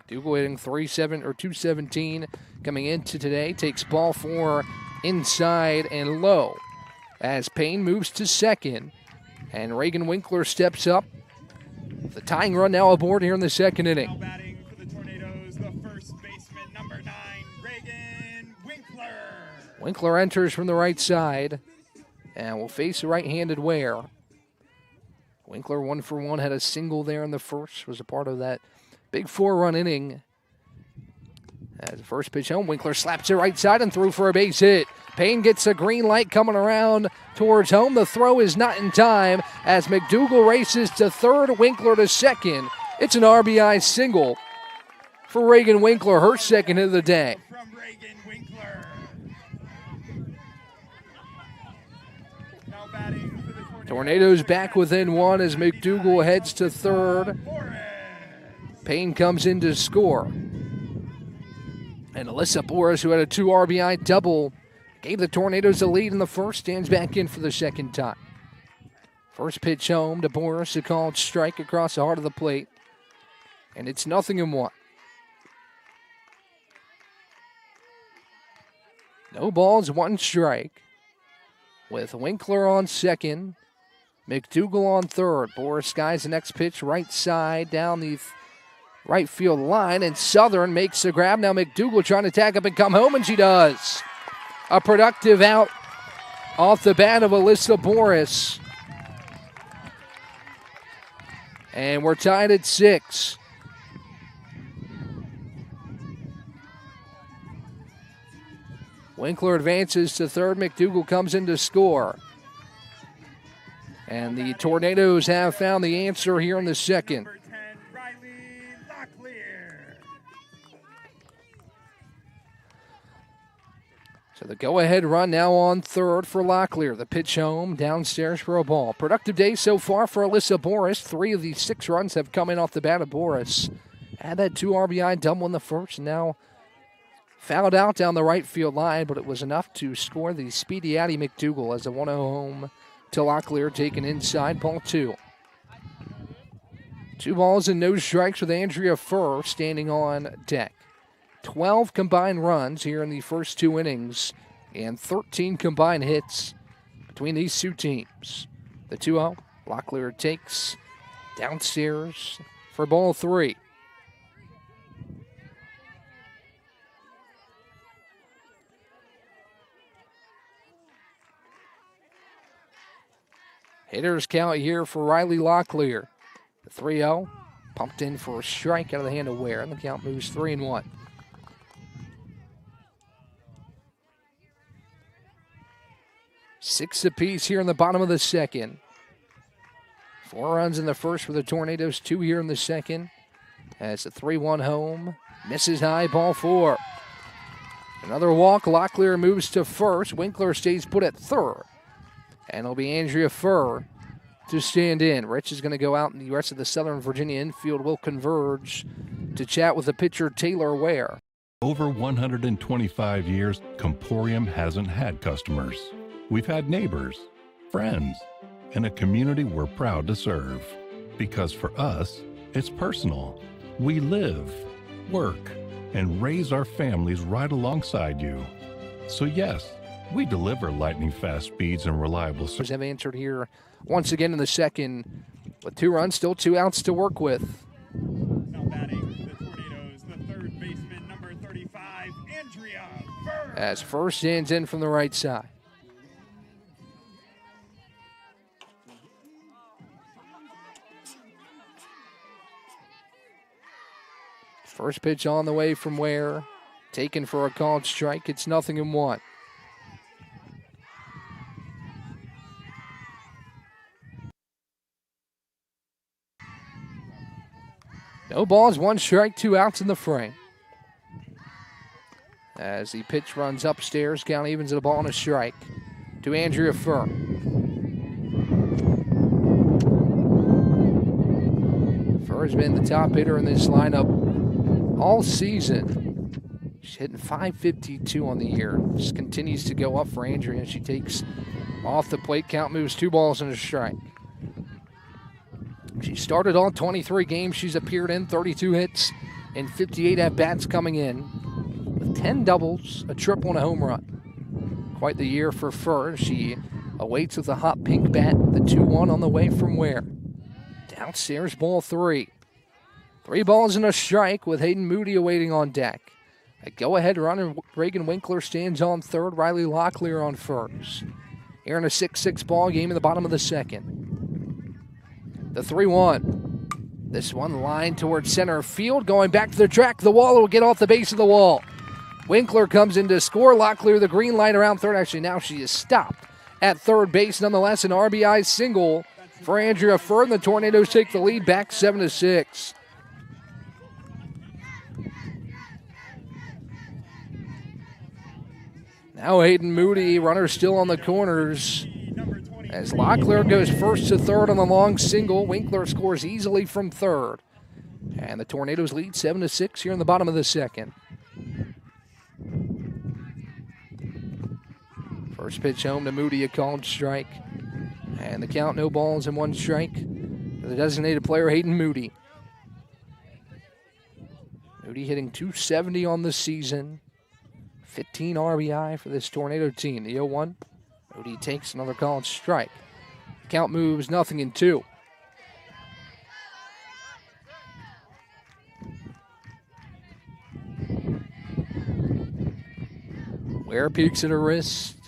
B: McDougal hitting 217 coming into today. Takes ball 4 inside and low. As Payne moves to second, and Reagan Winkler steps up. The tying run now aboard here in the second inning.
A: Now batting for the Tornadoes, the first baseman, number 9, Reagan Winkler.
B: Winkler enters from the right side and will face the right-handed Ware. Winkler 1 for 1, had a single there in the first, was a part of that Big 4-run inning. As the first pitch home, Winkler slaps it right side and through for a base hit. Payne gets a green light coming around towards home. The throw is not in time as McDougal races to third, Winkler to second. It's an RBI single for Reagan Winkler, her second hit of the day.
A: From Reagan Winkler. Now batting for the
B: Tornadoes back within one as McDougal heads to third. Payne comes in to score. And Alyssa Boris, who had a 2 RBI double, gave the Tornadoes a lead in the first, stands back in for the second time. First pitch home to Boris, a called strike across the heart of the plate. And it's 0-1. No balls, 1 strike. With Winkler on second, McDougal on third. Boris skies the next pitch right side down the right field line, and Southern makes the grab. Now McDougal trying to tag up and come home, and she does. A productive out off the bat of Alyssa Boris. And we're tied at 6. Winkler advances to third. McDougal comes in to score. And the Tornadoes have found the answer here in the second. So the go-ahead run now on third for Locklear. The pitch home, downstairs for a ball. Productive day so far for Alyssa Boris. 3 of the 6 runs have come in off the bat of Boris. Had that 2 RBI double in the first, and now fouled out down the right field line, but it was enough to score the speedy Addie McDougal as a 1-0 home to Locklear, taken inside, ball 2. 2 balls and no strikes with Andrea Furr standing on deck. 12 combined runs here in the first 2 innings and 13 combined hits between these 2 teams. The 2-0, Locklear takes downstairs for ball 3. Hitters count here for Riley Locklear. The 3-0, pumped in for a strike out of the hand of Ware, and the count moves 3-1. 6 apiece here in the bottom of the second. 4 runs in the first for the Tornadoes, 2 here in the second. As the 3-1 home, misses high, ball 4. Another walk, Locklear moves to first. Winkler stays put at third. And it'll be Andrea Furr to stand in. Rich is going to go out, and the rest of the Southern Virginia infield will converge to chat with the pitcher Taylor Ware.
C: Over 125 years, Comporium hasn't had customers. We've had neighbors, friends, and a community we're proud to serve. Because for us, it's personal. We live, work, and raise our families right alongside you. So yes, we deliver lightning-fast speeds and reliable service.
B: Have answered here once again in the second with 2 runs, still 2 outs to work with.
A: Now batting the Tornadoes, the third baseman, number 35, Andrea Furr.
B: As Furr stands in from the right side. First pitch on the way from Ware. Taken for a called strike. It's 0-1. No balls, 1 strike, 2 outs in the frame. As the pitch runs upstairs, count evens at a ball and a strike to Andrea Furr. Furr has been the top hitter in this lineup all season. She's hitting .552 on the year. Just continues to go up for Andrea. She takes off the plate. Count moves 2 balls and a strike. She started all 23 games she's appeared in, 32 hits and 58 at-bats coming in with 10 doubles, a triple, and a home run. Quite the year for Furr. She awaits with a hot pink bat, the 2-1 on the way from Ware. Downstairs, ball 3. 3 balls and a strike with Hayden Moody awaiting on deck. A go-ahead runner, Reagan Winkler stands on third, Riley Locklear on first. Here in a 6-6 ball game in the bottom of the second. The 3-1. This one line towards center field, going back to the track. The wall will get off the base of the wall. Winkler comes in to score. Locklear, the green light around third. Actually, now she is stopped at third base. Nonetheless, an RBI single for Andrea Ferd. The Tornadoes take the lead back 7-6. Now Hayden Moody, runner still on the corners. As Locklear goes first to third on the long single, Winkler scores easily from third. And the Tornadoes lead 7-6 here in the bottom of the second. First pitch home to Moody, a called strike. And the count, no balls and one strike. The designated player, Hayden Moody. Moody hitting .270 on the season. 15 RBI for this Tornado team. The 0-1. Moody takes another called strike. Count moves 0-2. Ware peeks at her wrist.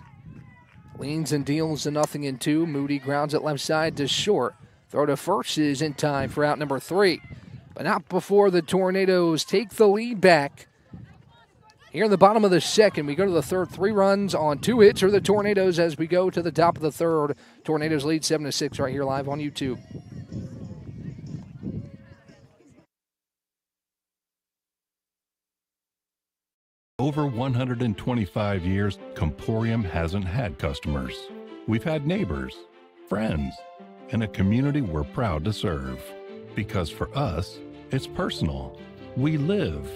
B: Leans and deals to 0-2. Moody grounds it left side to short. Throw to first is in time for out number 3. But not before the Tornadoes take the lead back. Here in the bottom of the second, we go to the third. 3 runs on 2 hits for the Tornadoes as we go to the top of the third. Tornadoes lead 7-6 right here live on YouTube.
C: Over 125 years, Comporium hasn't had customers. We've had neighbors, friends, and a community we're proud to serve. Because for us, it's personal. We live,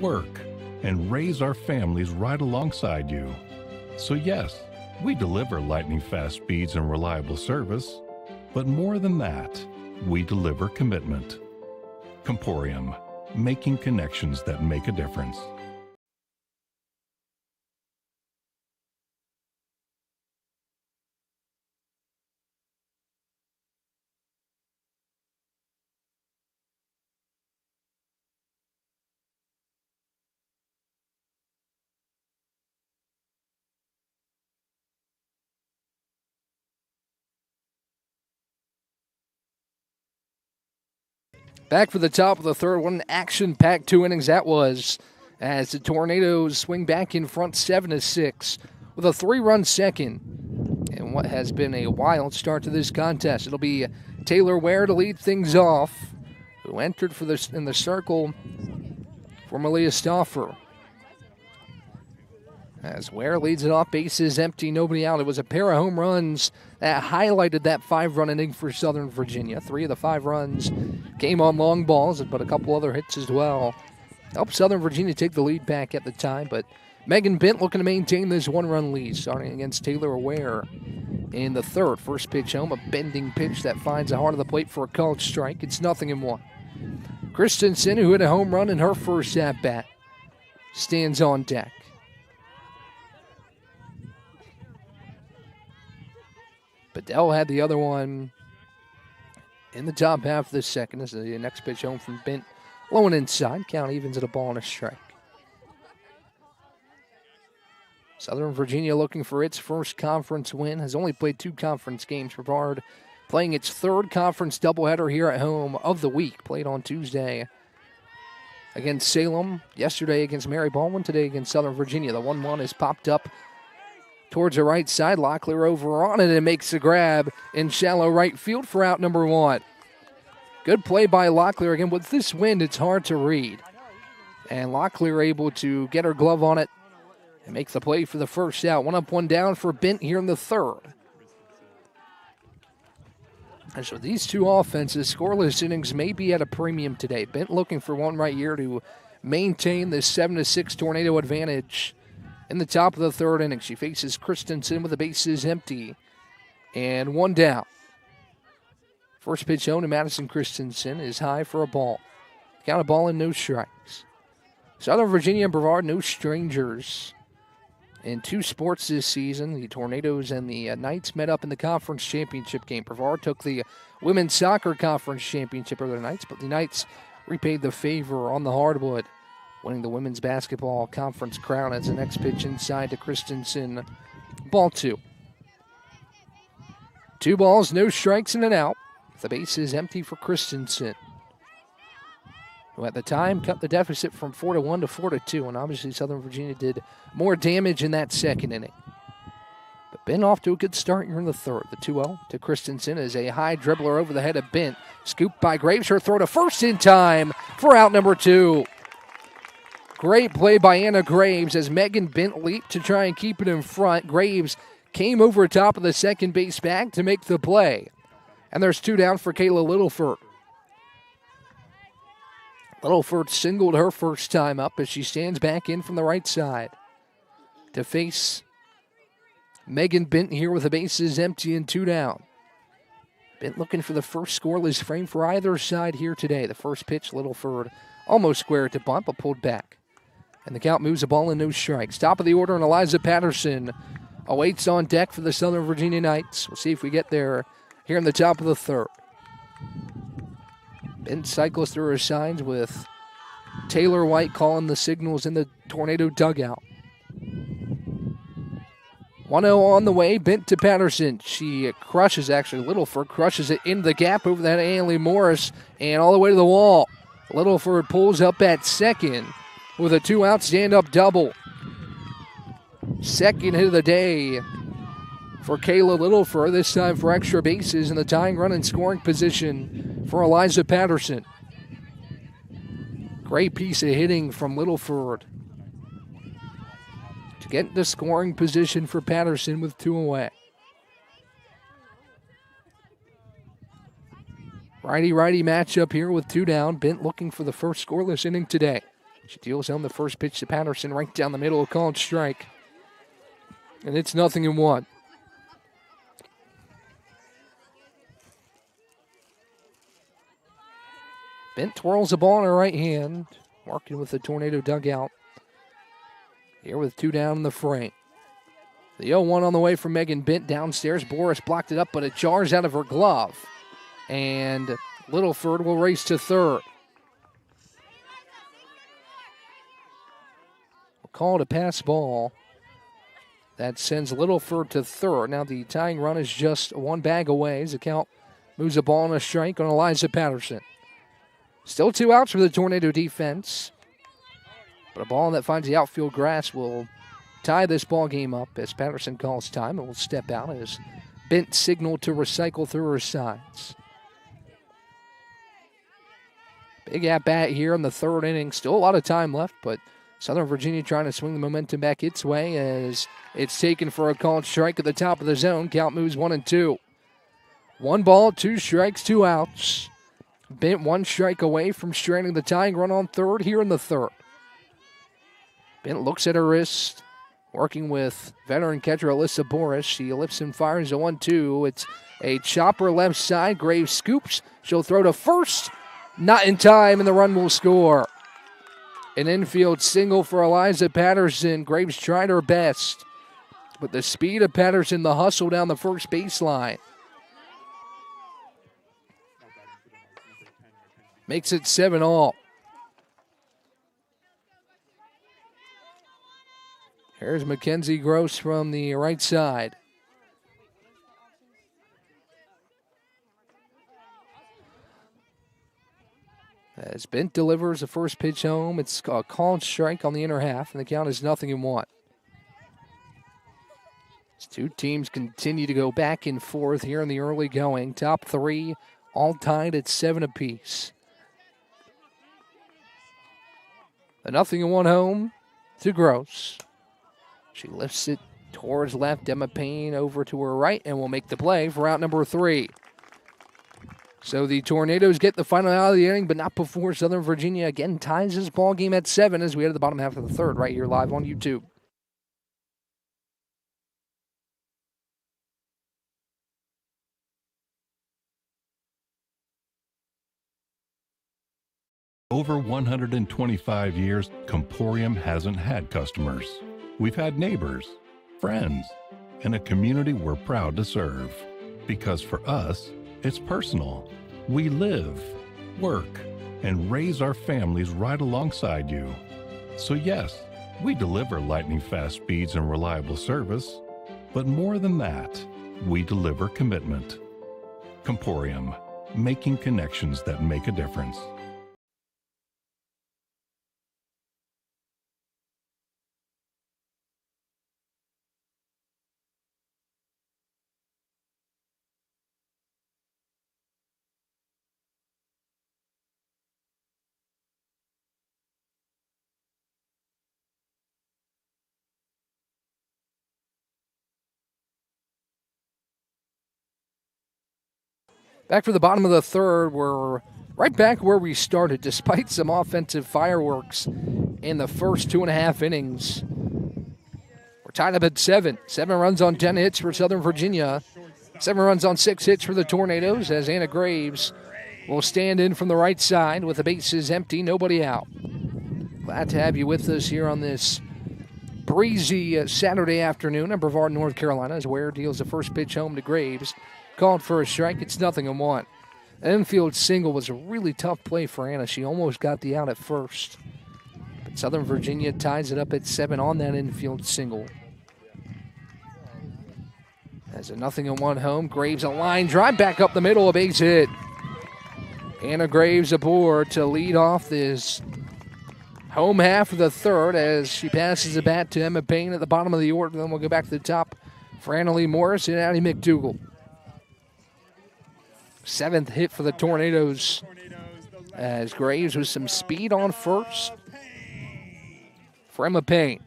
C: work, and raise our families right alongside you. So yes, we deliver lightning-fast speeds and reliable service, but more than that, we deliver commitment. Comporium, making connections that make a difference.
B: Back for the top of the third. What an action-packed 2 innings that was, as the Tornadoes swing back in front 7-6 with a 3-run second. And what has been a wild start to this contest. It'll be Taylor Ware to lead things off, who entered for this in the circle for Malia Stauffer. As Ware leads it off, bases empty, nobody out. It was a pair of home runs that highlighted that 5-run inning for Southern Virginia. 3 of the 5 runs came on long balls, but a couple other hits as well. Helped Southern Virginia take the lead back at the time, but Megan Bent looking to maintain this 1-run lead, starting against Taylor Ware in the third. First pitch home, a bending pitch that finds the heart of the plate for a called strike. It's 0-1. Christensen, who hit a home run in her first at-bat, stands on deck. Bedell had the other one in the top half of the second. This is the next pitch home from Bent. Low and inside. Count evens at a ball and a strike. Southern Virginia looking for its first conference win. Has only played 2 conference games. Brevard playing its 3rd conference doubleheader here at home of the week. Played on Tuesday against Salem. Yesterday against Mary Baldwin. Today against Southern Virginia. The 1-1 is popped up towards the right side. Locklear over on it and makes the grab in shallow right field for out number 1. Good play by Locklear. Again, with this wind, it's hard to read. And Locklear able to get her glove on it and make the play for the first out. 1 up, 1 down for Bent here in the third. And so these 2 offenses, scoreless innings may be at a premium today. Bent looking for one right here to maintain this 7-6 Tornado advantage. In the top of the third inning, she faces Christensen with the bases empty and 1 down. First pitch home to Madison Christensen is high for a ball. Count a ball and no strikes. Southern Virginia and Brevard, no strangers in 2 sports this season. The Tornadoes and the Knights met up in the conference championship game. Brevard took the women's soccer conference championship over the Knights, but the Knights repaid the favor on the hardwood, winning the women's basketball conference crown as the next pitch inside to Christensen. Ball 2. 2 balls, no strikes, and an out. The base is empty for Christensen. who at the time cut the deficit from 4-1 to 4-2, and obviously Southern Virginia did more damage in that second inning. But Bent off to a good start here in the third. The 2-0 to Christensen is a high dribbler over the head of Bent. Scooped by Graves, her throw to first in time for out number 2. Great play by Anna Graves as Megan Bent leaped to try and keep it in front. Graves came over top of the second base bag to make the play. And there's 2 down for Kayla Littleford. Littleford singled her first time up as she stands back in from the right side to face Megan Bent here with the bases empty and 2 down. Bent looking for the first scoreless frame for either side here today. The first pitch, Littleford almost squared to bunt, but pulled back. And the count moves a ball and no strikes. Top of the order, and Eliza Patterson awaits on deck for the Southern Virginia Knights. We'll see if we get there here in the top of the third. Bent cycles through her signs with Taylor White calling the signals in the Tornado dugout. 1-0 on the way, Bent to Patterson. She crushes, Littleford crushes it into the gap over that Annalie Morris and all the way to the wall. Littleford pulls up at second with a 2-out stand-up double. Second hit of the day for Kayla Littleford, this time for extra bases, and the tying run in scoring position for Eliza Patterson. Great piece of hitting from Littleford to get into scoring position for Patterson with 2 away. Righty-righty matchup here with 2 down. Bent looking for the first scoreless inning today. She deals home the first pitch to Patterson right down the middle, a called strike. And it's 0-1. Bent twirls the ball in her right hand, working with the Tornado dugout. Here with 2 down in the frame. The 0-1 on the way from Megan Bent downstairs. Boris blocked it up, but it jars out of her glove. And Littleford will race to third. We'll call it a pass ball. That sends Littleford to third. Now the tying run is just 1 bag away as the count moves a ball and a strike on Eliza Patterson. Still 2 outs for the Tornado defense. But a ball that finds the outfield grass will tie this ball game up as Patterson calls time and will step out as Bent signaled to recycle through her sides. Big at-bat here in the third inning. Still a lot of time left, but Southern Virginia trying to swing the momentum back its way as it's taken for a called strike at the top of the zone. Count moves 1-2. 1 ball, 2 strikes, 2 outs. Bent 1 strike away from stranding the tying run on third here in the third. Bent looks at her wrist, working with veteran catcher Alyssa Boris. She lifts and fires a 1-2. It's a chopper left side. Graves scoops. She'll throw to first. Not in time, and the run will score. An infield single for Eliza Patterson. Graves tried her best. But the speed of Patterson, the hustle down the first baseline, makes it 7-all. Here's Mackenzie Gross from the right side. As Bent delivers the first pitch home, it's a called strike on the inner half, and the count is 0-1. As 2 teams continue to go back and forth here in the early going. Top 3 all tied at 7 apiece. The 0-1 home to Gross. She lifts it towards left. Emma Payne over to her right and will make the play for out number 3. So the Tornadoes get the final out of the inning, but not before Southern Virginia again ties this ball game at 7 as we head to the bottom half of the third right here live on YouTube.
C: Over 125 years, Comporium hasn't had customers. We've had neighbors, friends, and a community we're proud to serve. Because for us, it's personal. We live, work, and raise our families right alongside you. So yes, we deliver lightning-fast speeds and reliable service. But more than that, we deliver commitment. Comporium, making connections that make a difference.
B: Back for the bottom of the third, we're right back where we started, despite some offensive fireworks in the first 2.5 innings. We're tied up at 7. 7 runs on 10 hits for Southern Virginia. 7 runs on 6 hits for the Tornadoes as Anna Graves will stand in from the right side with the bases empty, nobody out. Glad to have you with us here on this breezy Saturday afternoon in Brevard, North Carolina, as Ware deals the first pitch home to Graves. Called for a strike. It's 0-1. An infield single was a really tough play for Anna. She almost got the out at first. But Southern Virginia ties it up at 7 on that infield single. As a 0-1 home, Graves a line drive back up the middle, a base hit. Anna Graves aboard to lead off this home half of the third as she passes the bat to Emma Payne at the bottom of the order. Then we'll go back to the top for Annalee Morris and Addie McDougal. 7th hit for the Tornadoes as Graves with some speed on first for Emma Payne.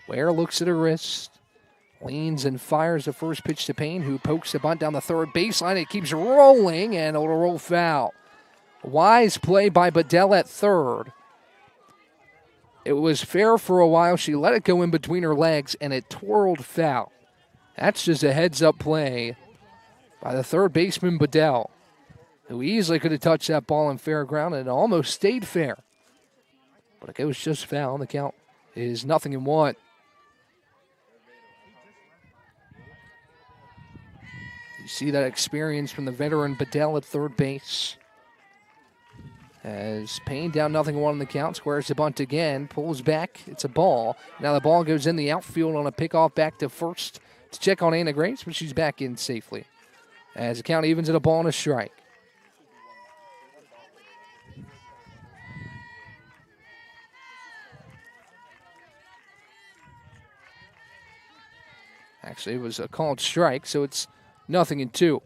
B: Ware looks at her wrist, leans and fires the first pitch to Payne, who pokes the bunt down the third baseline. It keeps rolling, and it'll roll foul. Wise play by Bedell at third. It was fair for a while. She let it go in between her legs, and it twirled foul. That's just a heads-up play by the third baseman, Bedell, who easily could have touched that ball in fair ground, and it almost stayed fair. But it goes just foul, and the count is 0-1. You see that experience from the veteran Bedell at third base. As Payne down 0-1 in the count, squares the bunt again, pulls back, it's a ball. Now the ball goes in the outfield on a pickoff back to first to check on Anna Graves, but she's back in safely. As the count evens at a ball and a strike. Actually, it was a called strike, so it's 0-2.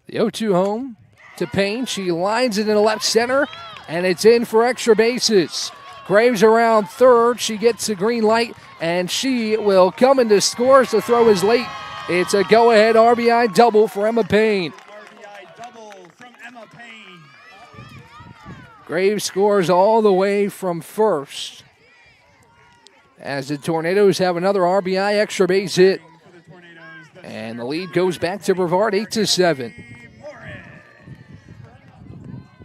B: The 0-2 home to Payne. She lines it in the left center, and it's in for extra bases. Graves around third. She gets the green light, and she will come into scores. The throw is late. It's a go-ahead RBI double for Emma Payne.
A: RBI double from Emma Payne.
B: Graves scores all the way from first, as the Tornadoes have another RBI extra base hit. And the lead goes back to Brevard, 8-7.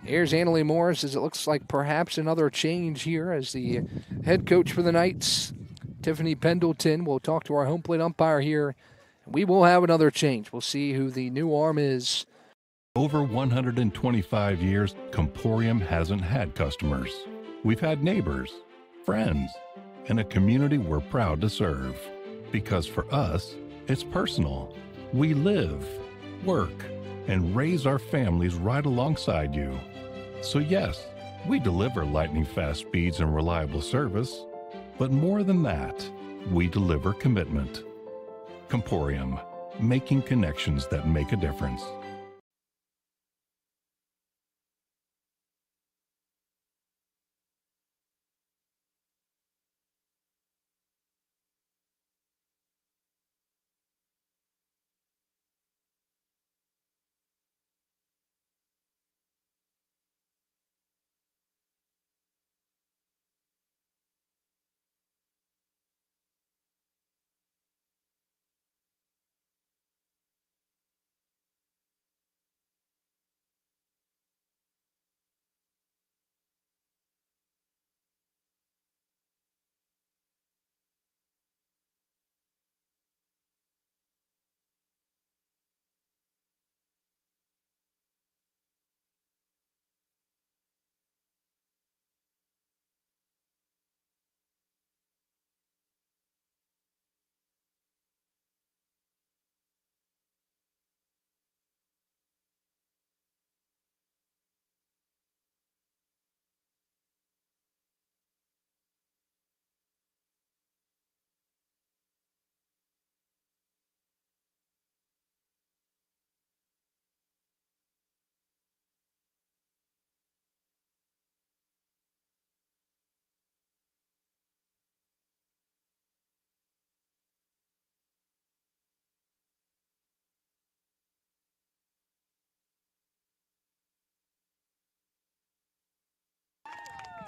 B: Here's Annalee Morris as it looks like perhaps another change here as the head coach for the Knights, Tiffany Pendleton, will talk to our home plate umpire here. We will have another change. We'll see who the new arm is.
C: Over 125 years, Comporium hasn't had customers. We've had neighbors, friends, and a community we're proud to serve. Because for us, it's personal. We live, work, and raise our families right alongside you. So yes, we deliver lightning-fast speeds and reliable service, but more than that, we deliver commitment. Comporium, making connections that make a difference.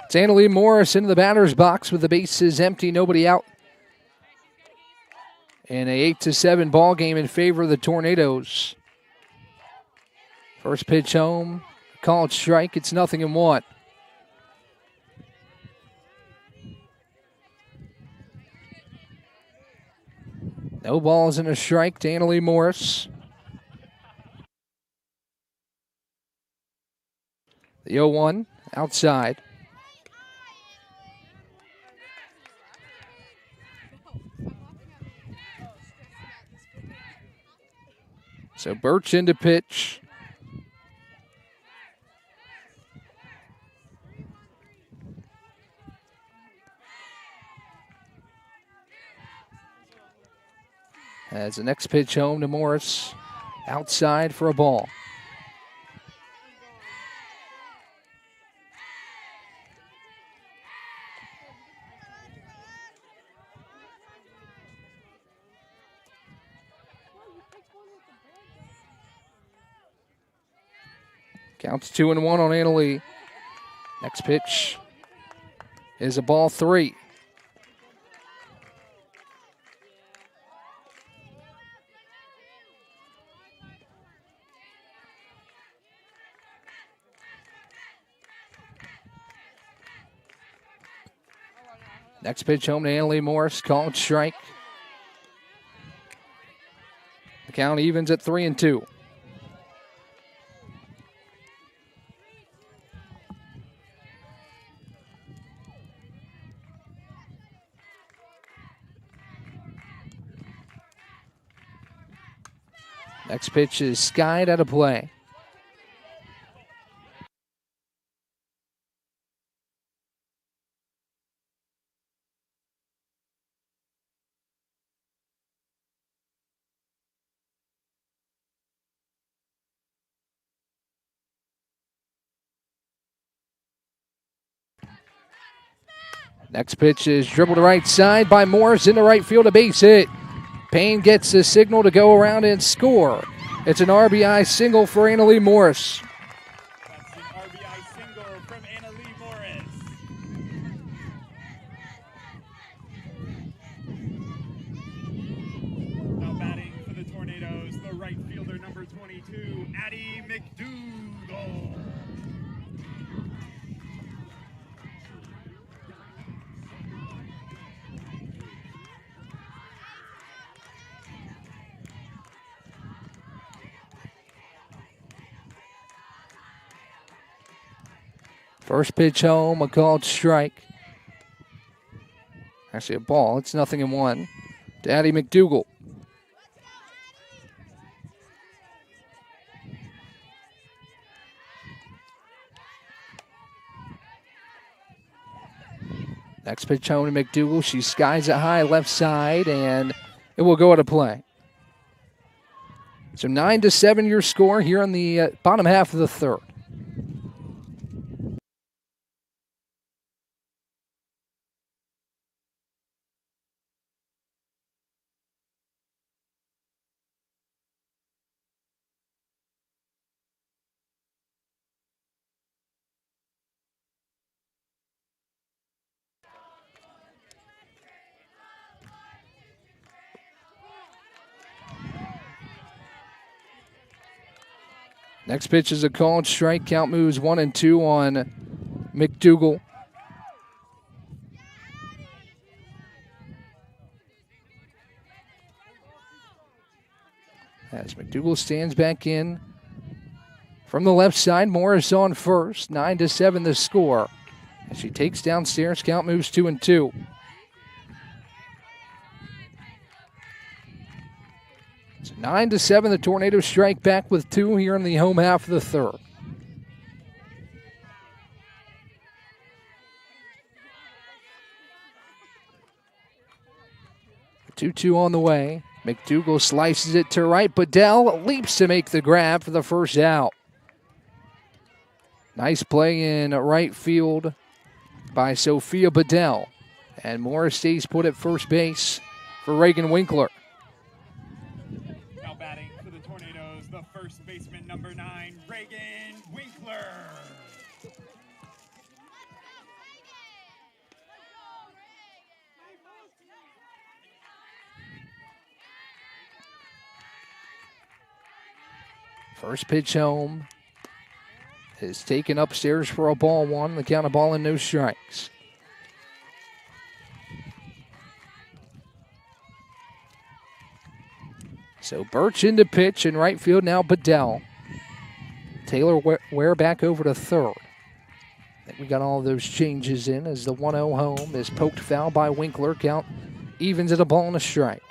B: It's Annalie Morris into the batter's box with the bases empty, nobody out. In a 8-7 ball game in favor of the Tornadoes. First pitch home, called strike. It's 0-1. No balls and a strike to Annalie Morris. The 0-1 outside. So Birch into pitch. As the next pitch home to Morris. Outside for a ball. Counts 2-1 on Annalie. Next pitch is a ball 3. Next pitch home to Annalie Morris, called strike. The count evens at 3-2. Next pitch is skied out of play. Next pitch is dribbled to right side by Morris into right field, a base hit. Payne gets the signal to go around and score. It's an RBI single for Annalie Morris.
A: That's an RBI single from Annalie Morris. Now batting for the Tornadoes, the right fielder, number 22, Addie McDougall.
B: First pitch home, a called strike. Actually a ball, it's 0-1 to Addie McDougall. Next pitch home to McDougall. She skies it high left side, and it will go out of play. So 9-7 your score here in the bottom half of the third. Next pitch is a called strike. Count moves 1-2 on McDougall. As McDougall stands back in from the left side, Morris on first. 9-7 the score. As she takes downstairs, count moves 2-2. So 9-7, the Tornadoes strike back with 2 here in the home half of the third. The 2-2 on the way. McDougall slices it to right. Bedell leaps to make the grab for the first out. Nice play in right field by Sophia Bedell. And Morris stays put at first base for Reagan Winkler.
A: The first baseman, number 9, Reagan Winkler.
B: First pitch home is taken upstairs for a ball one. The count of ball and no strikes. So Birch into pitch in right field now. Bedell. Taylor Ware back over to third. I think we got all of those changes in as the 1-0 home is poked foul by Winkler. Count evens at a ball and a strike.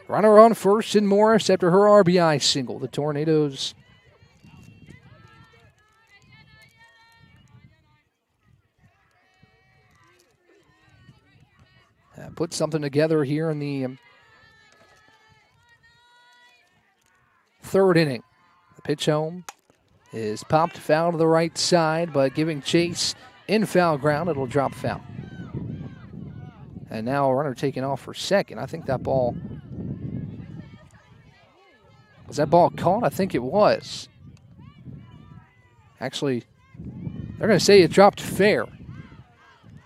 B: Runner on first in Morris after her RBI single. The Tornadoes put something together here in the third inning. The pitch home is popped foul to the right side, but giving chase in foul ground, it'll drop foul. And now a runner taking off for second. I think that ball... Was that ball caught? I think it was. Actually, they're going to say it dropped fair.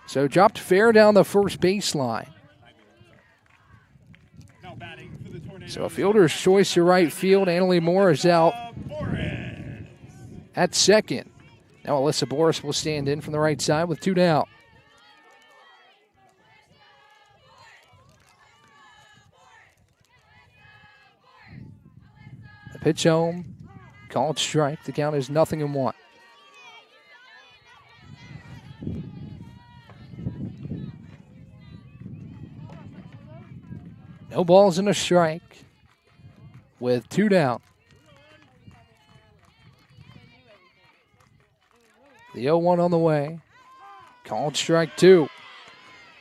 B: So dropped fair down the first baseline. So a fielder's choice to right field. Annalie Moore is out at second. Now Alyssa Boris will stand in from the right side with two down. The pitch home, called strike. The count is 0-1. No balls and a strike with two down. The 0-1 on the way. Called strike two.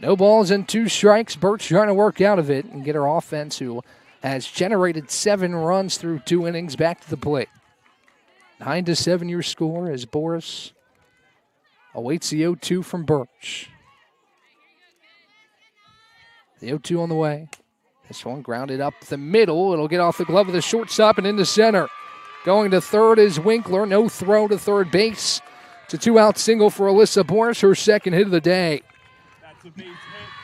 B: No balls and two strikes. Birch trying to work out of it and get her offense, who has generated 7 runs through 2 innings, back to the plate. 9-7 your score as Boris awaits the 0-2 from Birch. The 0-2 on the way. This one grounded up the middle. It'll get off the glove of the shortstop and into center. Going to third is Winkler. No throw to third base. It's a 2-out single for Alyssa Boris, her second hit of the day.
A: That's a base hit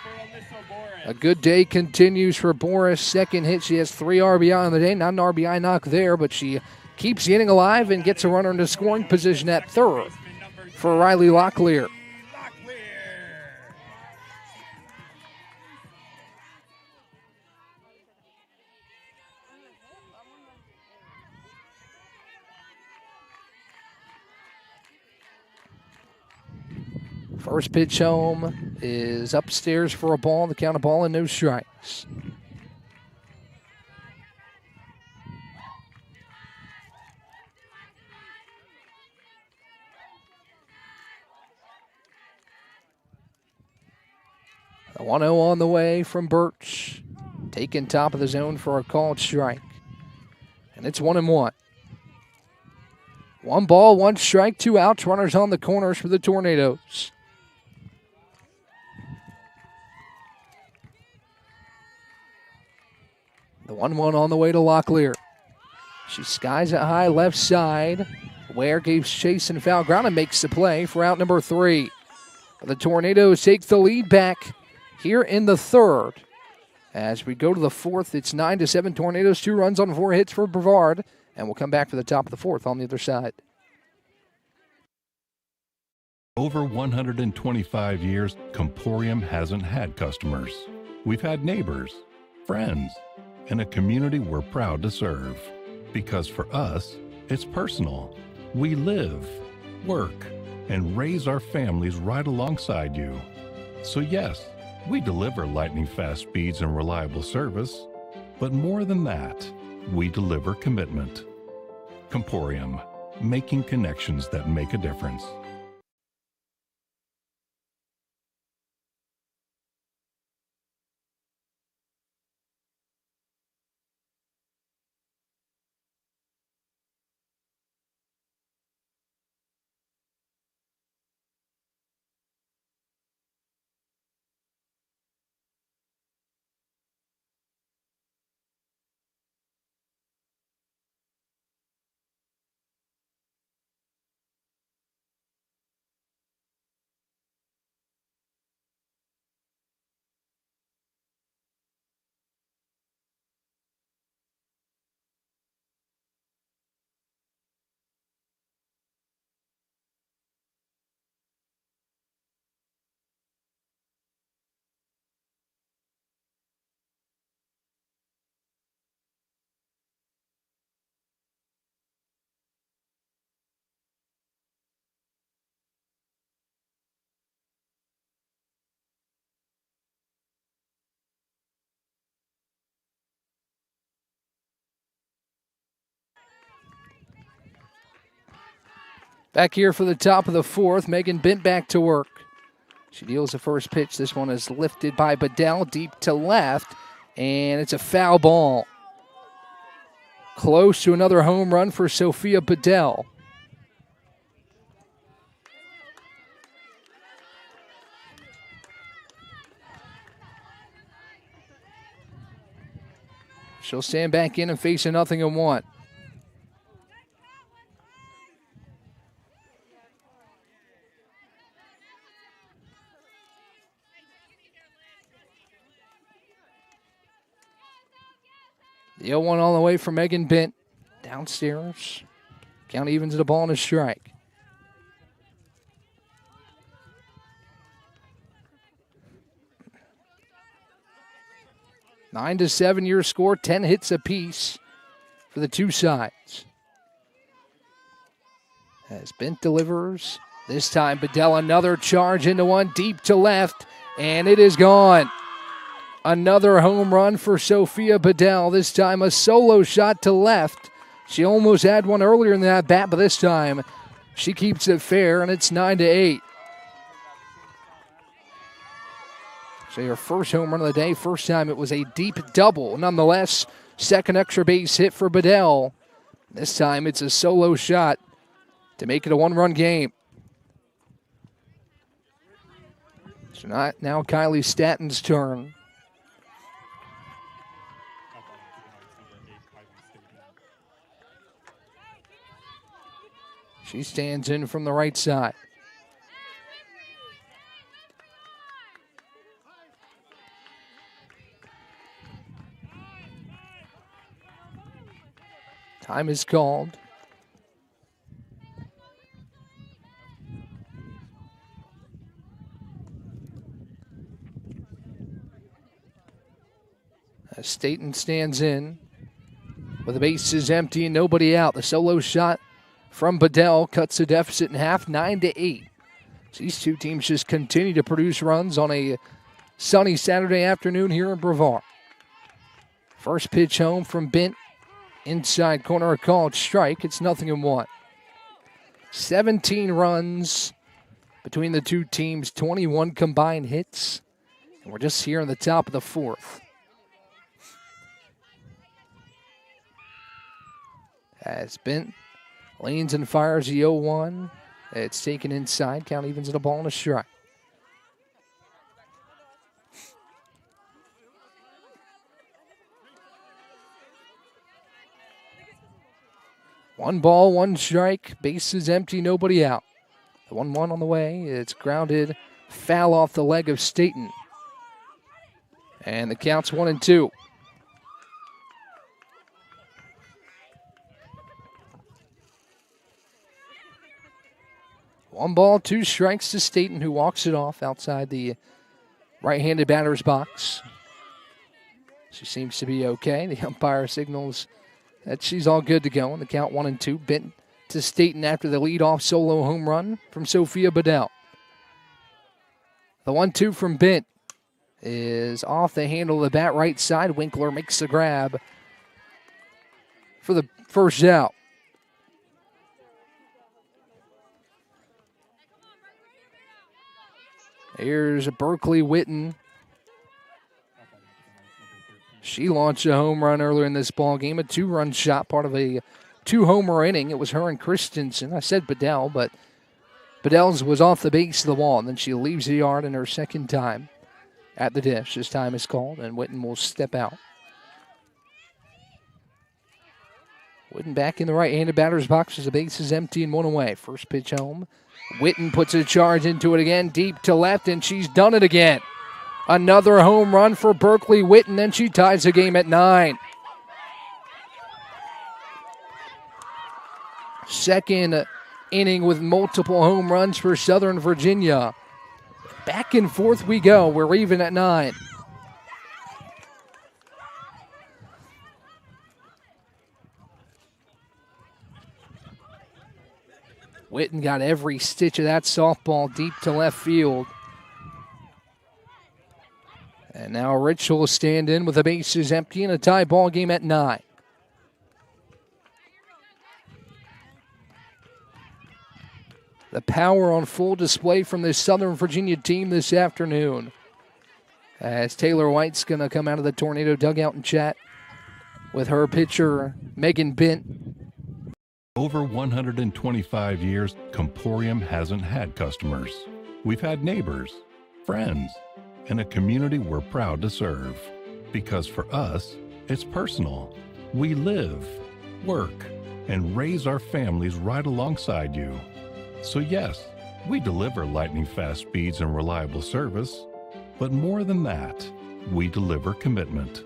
A: for Alyssa Boris.
B: A good day continues for Boris. Second hit, she has 3 RBI on the day. Not an RBI knock there, but she keeps the inning alive and gets a runner into scoring position at third for Riley Locklear. First pitch home is upstairs for a ball. The count of ball and no strikes. The 1-0 on the way from Birch. Taking top of the zone for a called strike. And it's 1-1. 1 ball, 1 strike, 2 outs. Runners on the corners for the Tornadoes. The 1-1 on the way to Locklear. She skies it high left side. Ware gives chase in foul ground and makes the play for out number 3. The Tornadoes take the lead back here in the third. As we go to the fourth, it's 9-7 Tornadoes. 2 runs on 4 hits for Brevard. And we'll come back for the top of the fourth on the other side.
C: Over 125 years, Comporium hasn't had customers. We've had neighbors, friends, and a community we're proud to serve. Because for us, it's personal. We live, work, and raise our families right alongside you. So yes, we deliver lightning-fast speeds and reliable service. But more than that, we deliver commitment. Comporium, making connections that make a difference.
B: Back here for the top of the fourth, Megan Bent back to work. She deals the first pitch. This one is lifted by Bedell deep to left, and it's a foul ball. Close to another home run for Sophia Bedell. She'll stand back in and face a 0-1. The 0-1 all the way from Megan Bent. Downstairs. Count evens the ball and a strike. Nine to 7 your score, 10 hits apiece for the two sides. As Bent delivers, this time Bedell another charge into one deep to left, and it is gone. Another home run for Sophia Bedell, this time a solo shot to left. She almost had one earlier in that bat, but this time she keeps it fair, and it's 9-8. So her first home run of the day. First time it was a deep double. Nonetheless, second extra base hit for Bedell. This time it's a solo shot to make it a one-run game. So now Kylie Statton's turn. She stands in from the right side. Time is called. As Staten stands in with the bases empty and nobody out. The solo shot from Bedell cuts the deficit in half, 9-8. So these two teams just continue to produce runs on a sunny Saturday afternoon here in Brevard. First pitch home from Bent. Inside corner, a called strike. It's 0-1. 17 runs between the two teams, 21 combined hits. And we're just here in the top of the fourth. As Bent leans and fires the 0-1. It's taken inside. Count evens at a ball and a strike. One ball, one strike. Bases empty, nobody out. The 1-1 on the way. It's grounded foul off the leg of Staten. And the count's 1-2. One ball, two strikes to Staten, who walks it off outside the right-handed batter's box. She seems to be okay. The umpire signals that she's all good to go. And the count 1-2. Bent to Staten after the leadoff solo home run from Sophia Bedell. The 1-2 from Bent is off the handle of the bat, right side. Winkler makes the grab for the first out. Here's Berkeley Witten. She launched a home run earlier in this ball game, a two-run shot, part of a two-homer inning. It was her and Christensen. I said Bedell, but Bedell's was off the base of the wall, and then she leaves the yard in her second time at the dish. This time is called, and Witten will step out. Witten back in the right-handed batter's box as the base is empty and one away. First pitch home. Witten puts a charge into it again, deep to left, and she's done it again. Another home run for Berkeley Witten, and she ties the game at 9. Second inning with multiple home runs for Southern Virginia. Back and forth we go. We're even at 9. Witten got every stitch of that softball deep to left field. And now Rich will stand in with the bases empty and a tie ball game at 9. The power on full display from this Southern Virginia team this afternoon. As Taylor White's going to come out of the Tornado dugout and chat with her pitcher, Megan Bent.
C: Over 125 years, Comporium hasn't had customers. We've had neighbors, friends, and a community we're proud to serve. Because for us, it's personal. We live, work, and raise our families right alongside you. So yes, we deliver lightning-fast speeds and reliable service, but more than that, we deliver commitment.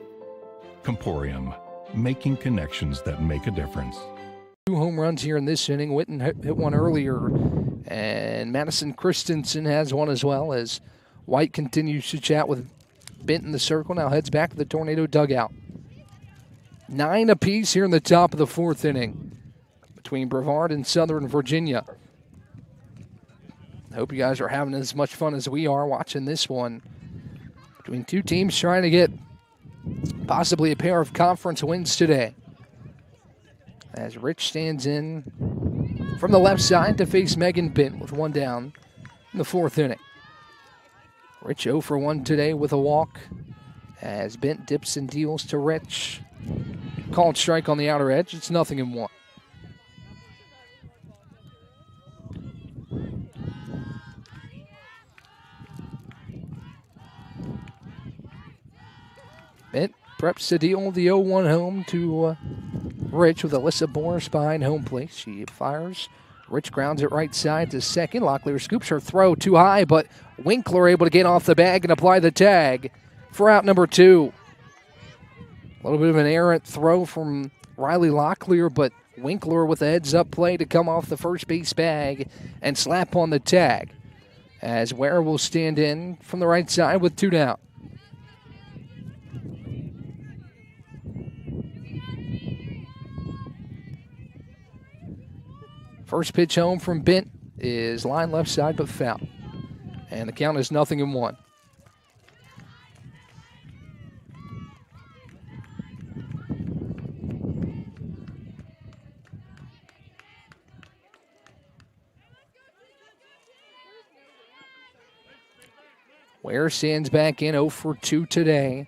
C: Comporium, making connections that make a difference.
B: 2 home runs here in this inning. Witten hit one earlier, and Madison Christensen has one as well, as White continues to chat with Bent in the circle. Now heads back to the Tornado dugout. 9 apiece here in the top of the 4th inning between Brevard and Southern Virginia. I hope you guys are having as much fun as we are watching this one between 2 teams trying to get possibly a pair of conference wins today. As Rich stands in from the left side to face Megan Bent with 1 down in the 4th inning. Rich 0 for 1 today with a walk as Bent dips and deals to Rich. Called strike on the outer edge. It's 0-1. Bent preps to deal the 0-1 home to Rich with Alyssa Boris behind home plate. She fires. Rich grounds it right side to second. Locklear scoops her throw too high, but Winkler able to get off the bag and apply the tag for out number 2. A little bit of an errant throw from Riley Locklear, but Winkler with a heads-up play to come off the first base bag and slap on the tag. As Ware will stand in from the right side with 2 down. First pitch home from Bent is line left side but foul. And the count is 0-1. Ware stands back in 0 for 2 today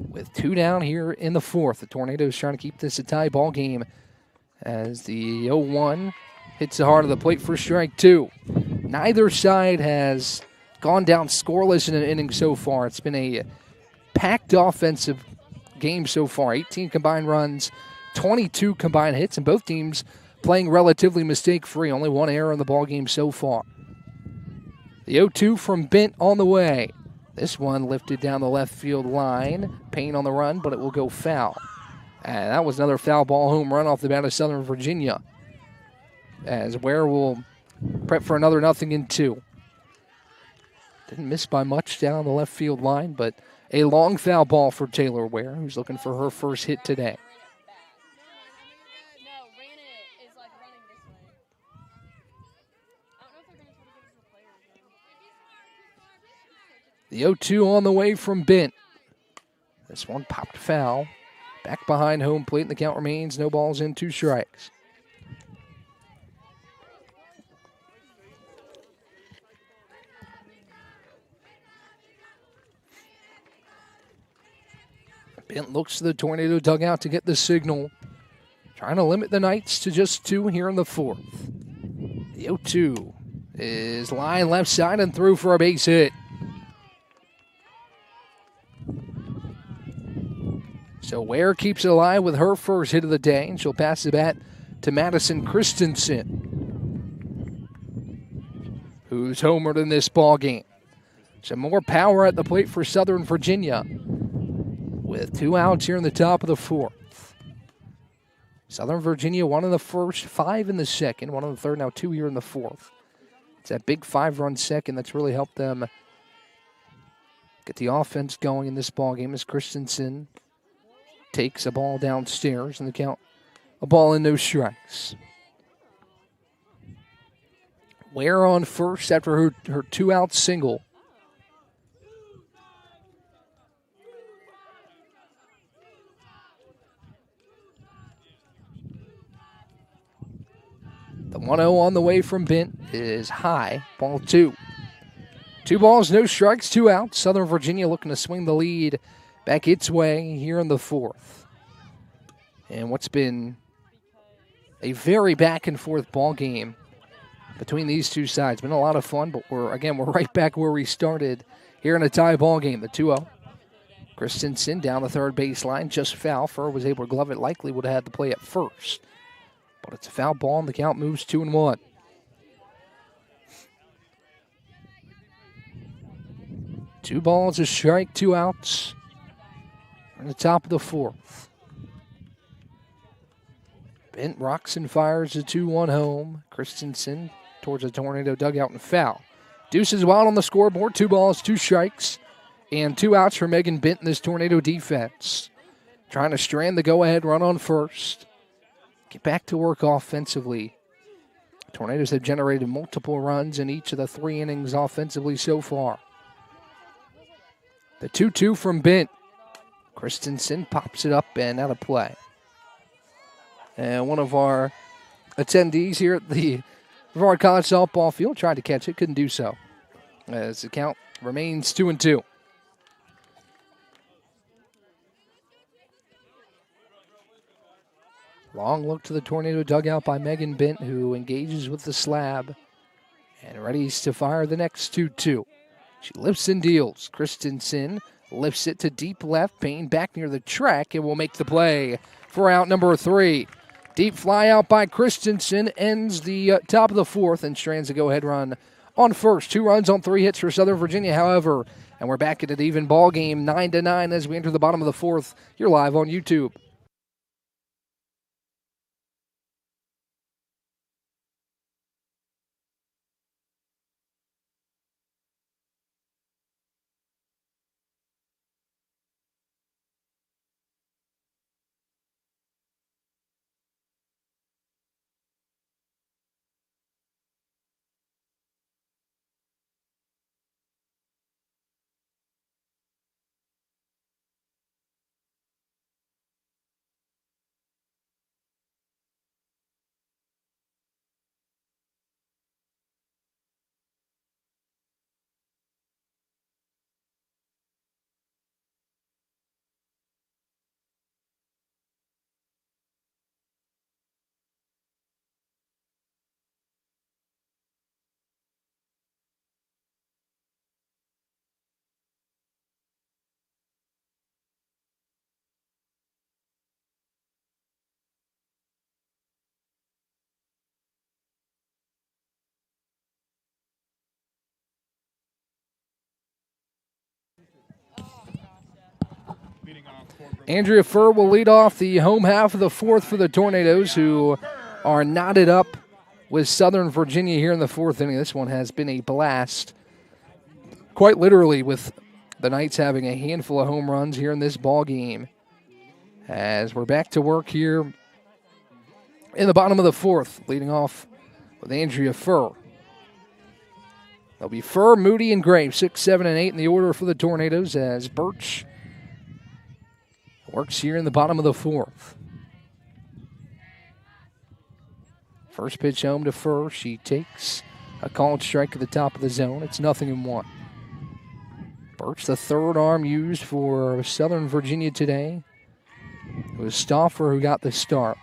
B: with 2 down here in the 4th. The Tornadoes trying to keep this a tie ball game as the 0-1 hits the heart of the plate for strike 2. Neither side has gone down scoreless in an inning so far. It's been a packed offensive game so far. 18 combined runs, 22 combined hits, and both teams playing relatively mistake-free. Only 1 error in the ball game so far. The 0-2 from Bent on the way. This one lifted down the left field line. Payne on the run, but it will go foul. And that was another foul ball home run off the bat of Southern Virginia. As Ware will prep for another 0-2. Didn't miss by much down the left field line, but a long foul ball for Taylor Ware, who's looking for her first hit today. The 0-2 on the way from Bent. This one popped foul. Back behind home plate, and the count remains no balls in, 2 strikes. Bent looks to the Tornado dugout to get the signal. Trying to limit the Knights to just 2 here in the 4th. The 0-2 is line left side and through for a base hit. So Ware keeps it alive with her first hit of the day, and she'll pass the bat to Madison Christensen, who's homered in this ball game. Some more power at the plate for Southern Virginia with 2 outs here in the top of the 4th. Southern Virginia 1 in the first, 5 in the second, 1 in the third, now 2 here in the 4th. It's that big 5-run second that's really helped them get the offense going in this ball game as Christensen takes a ball downstairs and the count a ball and no strikes. Ware on first after her 2-out single. The 1-0 on the way from Bent is high, ball 2. 2 balls, no strikes, 2 outs. Southern Virginia looking to swing the lead back its way here in the 4th. And what's been a very back-and-forth ball game between these two sides. Been a lot of fun, but we're right back where we started here in a tie ball game, the 2-0. Christensen down the third baseline, just foul. Furr was able to glove it, likely would have had to play at first. But it's a foul ball, and the count moves 2-1. Two balls, a strike, 2 outs. On the top of the 4th. Bent rocks and fires a 2-1 home. Christensen towards the Tornado dugout and foul. Deuce is wild on the scoreboard. 2 balls, 2 strikes, and 2 outs for Megan Bent in this Tornado defense. Trying to strand the go-ahead run on first. Get back to work offensively. Tornadoes have generated multiple runs in each of the 3 innings offensively so far. The 2-2 from Bent. Christensen pops it up and out of play. And one of our attendees here at the Brevard College softball field tried to catch it, couldn't do so. As the count remains 2-2. Long look to the Tornado dugout by Megan Bent, who engages with the slab and readies to fire the next 2-2. She lifts and deals. Christensen lifts it to deep left. Payne back near the track and will make the play for out number 3. Deep fly out by Christensen ends the top of the 4th and strands a go-ahead run on first. 2 runs on 3 hits for Southern Virginia, however. And we're back at an even ball game, 9-9 as we enter the bottom of the 4th. You're live on YouTube. Andrea Furr will lead off the home half of the 4th for the Tornadoes, who are knotted up with Southern Virginia here in the 4th inning. This one has been a blast, quite literally, with the Knights having a handful of home runs here in this ball game. As we're back to work here in the bottom of the 4th, leading off with Andrea Furr. There'll be Furr, Moody, and Graves, 6, 7, and 8 in the order for the Tornadoes, as Birch works here in the bottom of the 4th. First pitch home to Furr. She takes a called strike at the top of the zone. It's 0-1. Birch, the third arm used for Southern Virginia today. It was Stauffer who got the start.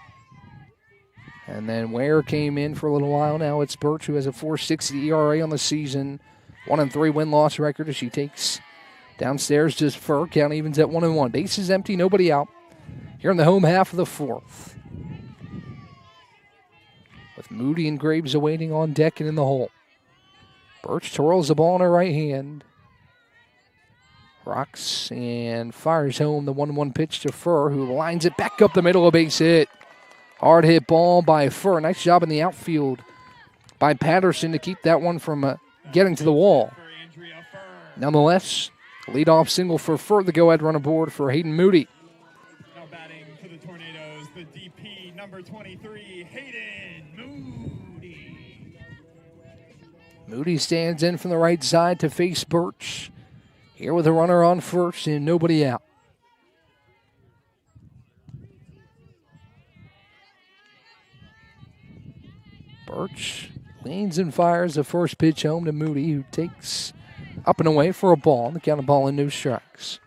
B: And then Ware came in for a little while. Now it's Birch, who has a 4.60 ERA on the season. 1-3 win-loss record as she takes downstairs to Furr. Count evens at 1-1. Bases empty, nobody out. Here in the home half of the 4th. With Moody and Graves awaiting on deck and in the hole. Birch twirls the ball in her right hand. Rocks and fires home the 1-1 pitch to Furr, who lines it back up the middle, a base hit. Hard hit ball by Furr. Nice job in the outfield by Patterson to keep that one from getting to the wall. Nonetheless, leadoff single for Furr. The go-ahead run aboard for Hayden Moody.
A: Now batting for the Tornadoes, the DP number 23, Hayden Moody.
B: Moody stands in from the right side to face Birch. Here with a runner on first and nobody out. Birch leans and fires the first pitch home to Moody, who takes up and away for a ball. The count of ball and no strikes.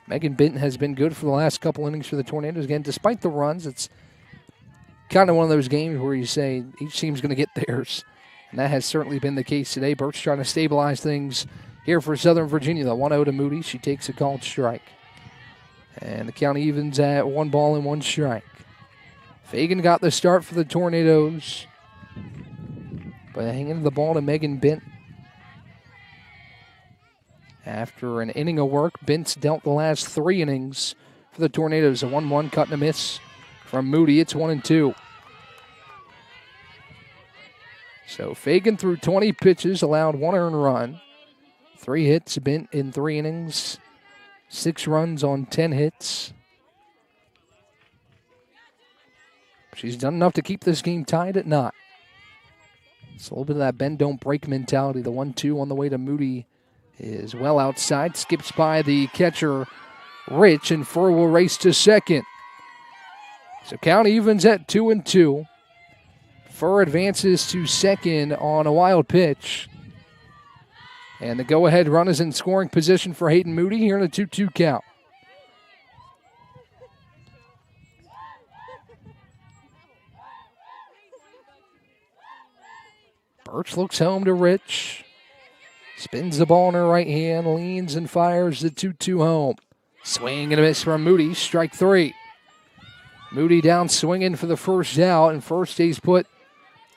B: Megan Benton has been good for the last couple innings for the Tornadoes. Again, despite the runs, it's kind of one of those games where you say each team's going to get theirs. And that has certainly been the case today. Birch trying to stabilize things here for Southern Virginia. The 1-0 to Moody. She takes a called strike. And the count evens at 1 ball and 1 strike. Fagan got the start for the Tornadoes. But hanging the ball to Megan Bent. After an inning of work, Bent's dealt the last 3 innings for the Tornadoes. A 1-1 cut and a miss from Moody. It's 1-2. So Fagan threw 20 pitches, allowed 1 earned run. 3 hits, Bent in 3 innings. 6 runs on 10 hits. She's done enough to keep this game tied at 9. It's a little bit of that bend, don't break mentality. The 1-2 on the way to Moody is well outside. Skips by the catcher, Rich, and Furr will race to second. So count evens at 2-2. Furr advances to second on a wild pitch. And the go-ahead run is in scoring position for Hayden Moody here in a 2-2 count. Birch looks home to Rich. Spins the ball in her right hand, leans and fires the 2-2 home. Swing and a miss from Moody, strike 3. Moody down swinging for the first out, and first stays put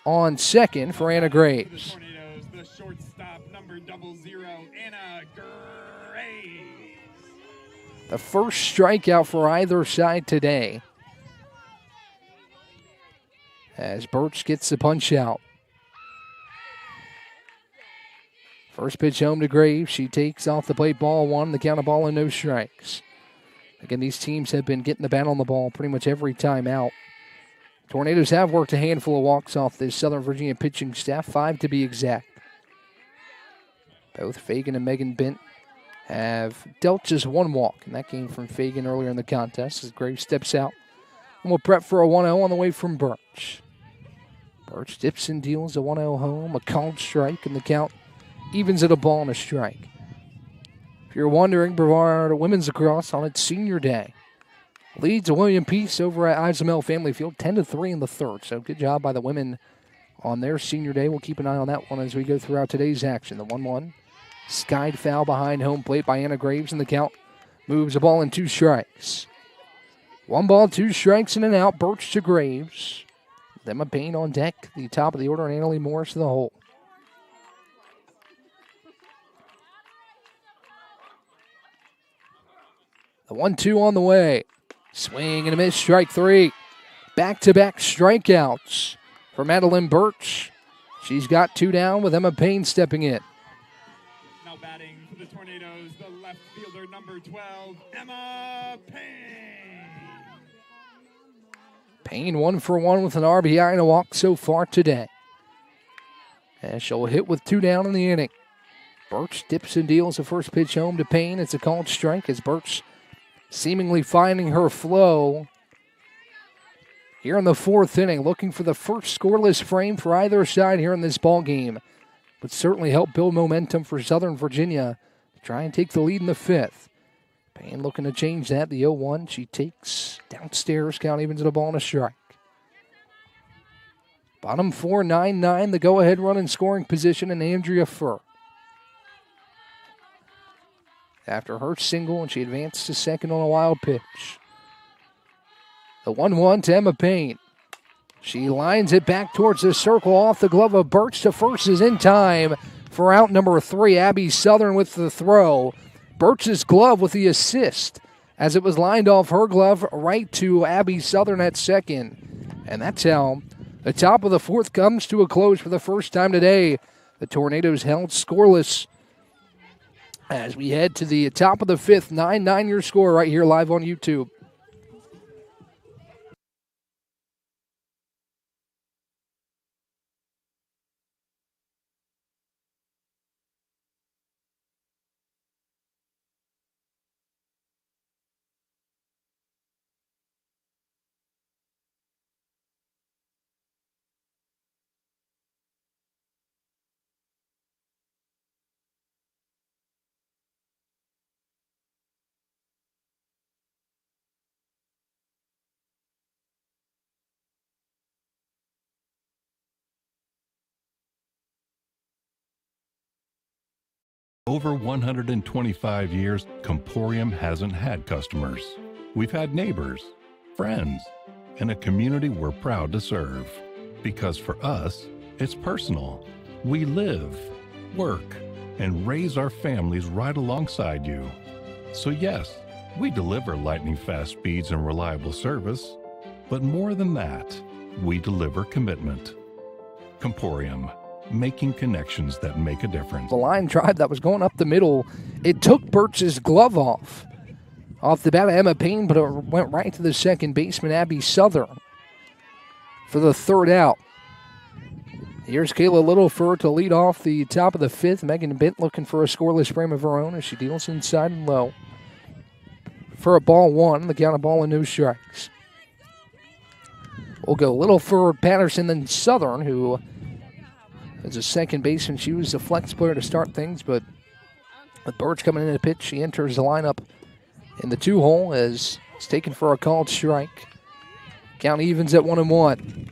B: on second for Anna Graves.
A: For the Tornadoes, the shortstop, number 00, Anna Graves.
B: The first strikeout for either side today. As Birch gets the punch out. First pitch home to Graves. She takes off the plate, ball 1, the count of ball and no strikes. Again, these teams have been getting the bat on the ball pretty much every time out. Tornadoes have worked a handful of walks off this Southern Virginia pitching staff, 5 to be exact. Both Fagan and Megan Bent have dealt just 1 walk, and that came from Fagan earlier in the contest as Graves steps out. And we'll prep for a 1-0 on the way from Birch. Birch dips and deals a 1-0 home, a called strike, and the count evens at a ball and a strike. If you're wondering, Brevard women's lacrosse on its senior day leads William Peace over at Izamel Family Field 10-3 in the third. So good job by the women on their senior day. We'll keep an eye on that one as we go throughout today's action. The 1-1 skied foul behind home plate by Anna Graves, and the count moves a ball and 2 strikes. 1 ball, 2 strikes and an out. Birch to Graves. Emma Payne on deck, the top of the order, and Annalie Morris to the hole. The 1-2 on the way. Swing and a miss, strike 3. Back-to-back strikeouts for Madeline Birch. She's got 2 down with Emma Payne stepping in.
A: Now batting for the Tornadoes, the left fielder, number 12, Emma Payne.
B: Payne 1 for 1 with an RBI and a walk so far today. And she'll hit with 2 down in the inning. Birch dips and deals the first pitch home to Payne. It's a called strike as Birch seemingly finding her flow here in the 4th inning, looking for the first scoreless frame for either side here in this ball game. Would certainly help build momentum for Southern Virginia to try and take the lead in the 5th. Payne looking to change that. The 0-1 she takes downstairs, count evens at a ball and a strike. Bottom 4, 9-9, the go-ahead run in scoring position, and Andrea Furr. After her single, and she advanced to second on a wild pitch. The 1-1 to Emma Payne. She lines it back towards the circle off the glove of Birch. To first is in time for out number 3. Abby Southern with the throw. Birch's glove with the assist as it was lined off her glove right to Abby Southern at second. And that's how the top of the 4th comes to a close for the first time today. The Tornadoes held scoreless as we head to the top of the 5th. 9-9 your score right here live on YouTube.
C: Over 125 years, Comporium hasn't had customers. We've had neighbors, friends, and a community we're proud to serve. Because for us, it's personal. We live, work, and raise our families right alongside you. So yes, we deliver lightning-fast speeds and reliable service, but more than that, we deliver commitment. Comporium, making connections that make a difference.
B: The line drive that was going up the middle, it took Birch's glove off the bat of Emma Payne, but it went right to the second baseman, Abby Southern, for the third out. Here's Kayla Littleford to lead off the top of the fifth. Megan Bent looking for a scoreless frame of her own as she deals inside and low. For a ball one, the count of ball and no strikes. We'll go Littleford, Patterson, then Southern, who is a second baseman. She was a flex player to start things, but with Birch coming in to pitch, she enters the lineup in the 2-hole as it's taken for a called strike. Count evens at 1-1.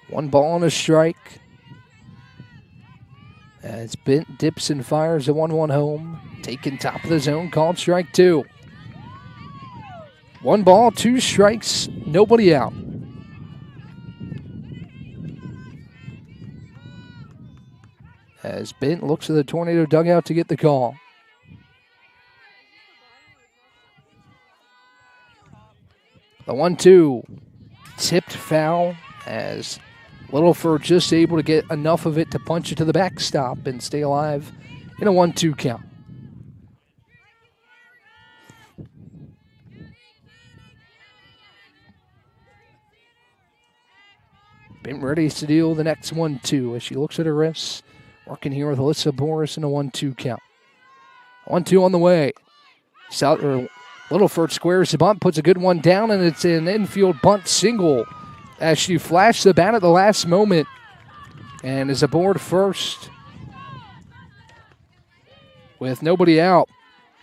B: One ball and a strike. As Bent dips and fires a 1-1 home. Taken top of the zone, called strike 2. 1 ball, 2 strikes, nobody out. As Bent looks to the Tornado dugout to get the call. The 1-2 tipped foul as Littleford just able to get enough of it to punch it to the backstop and stay alive in a 1-2 count. Been ready to deal the next 1-2 as she looks at her wrists. Working here with Alyssa Boris in a 1-2 count. 1-2 on the way. Littleford squares the bunt, puts a good one down, and it's an infield bunt single as she flashed the bat at the last moment and is aboard first with nobody out.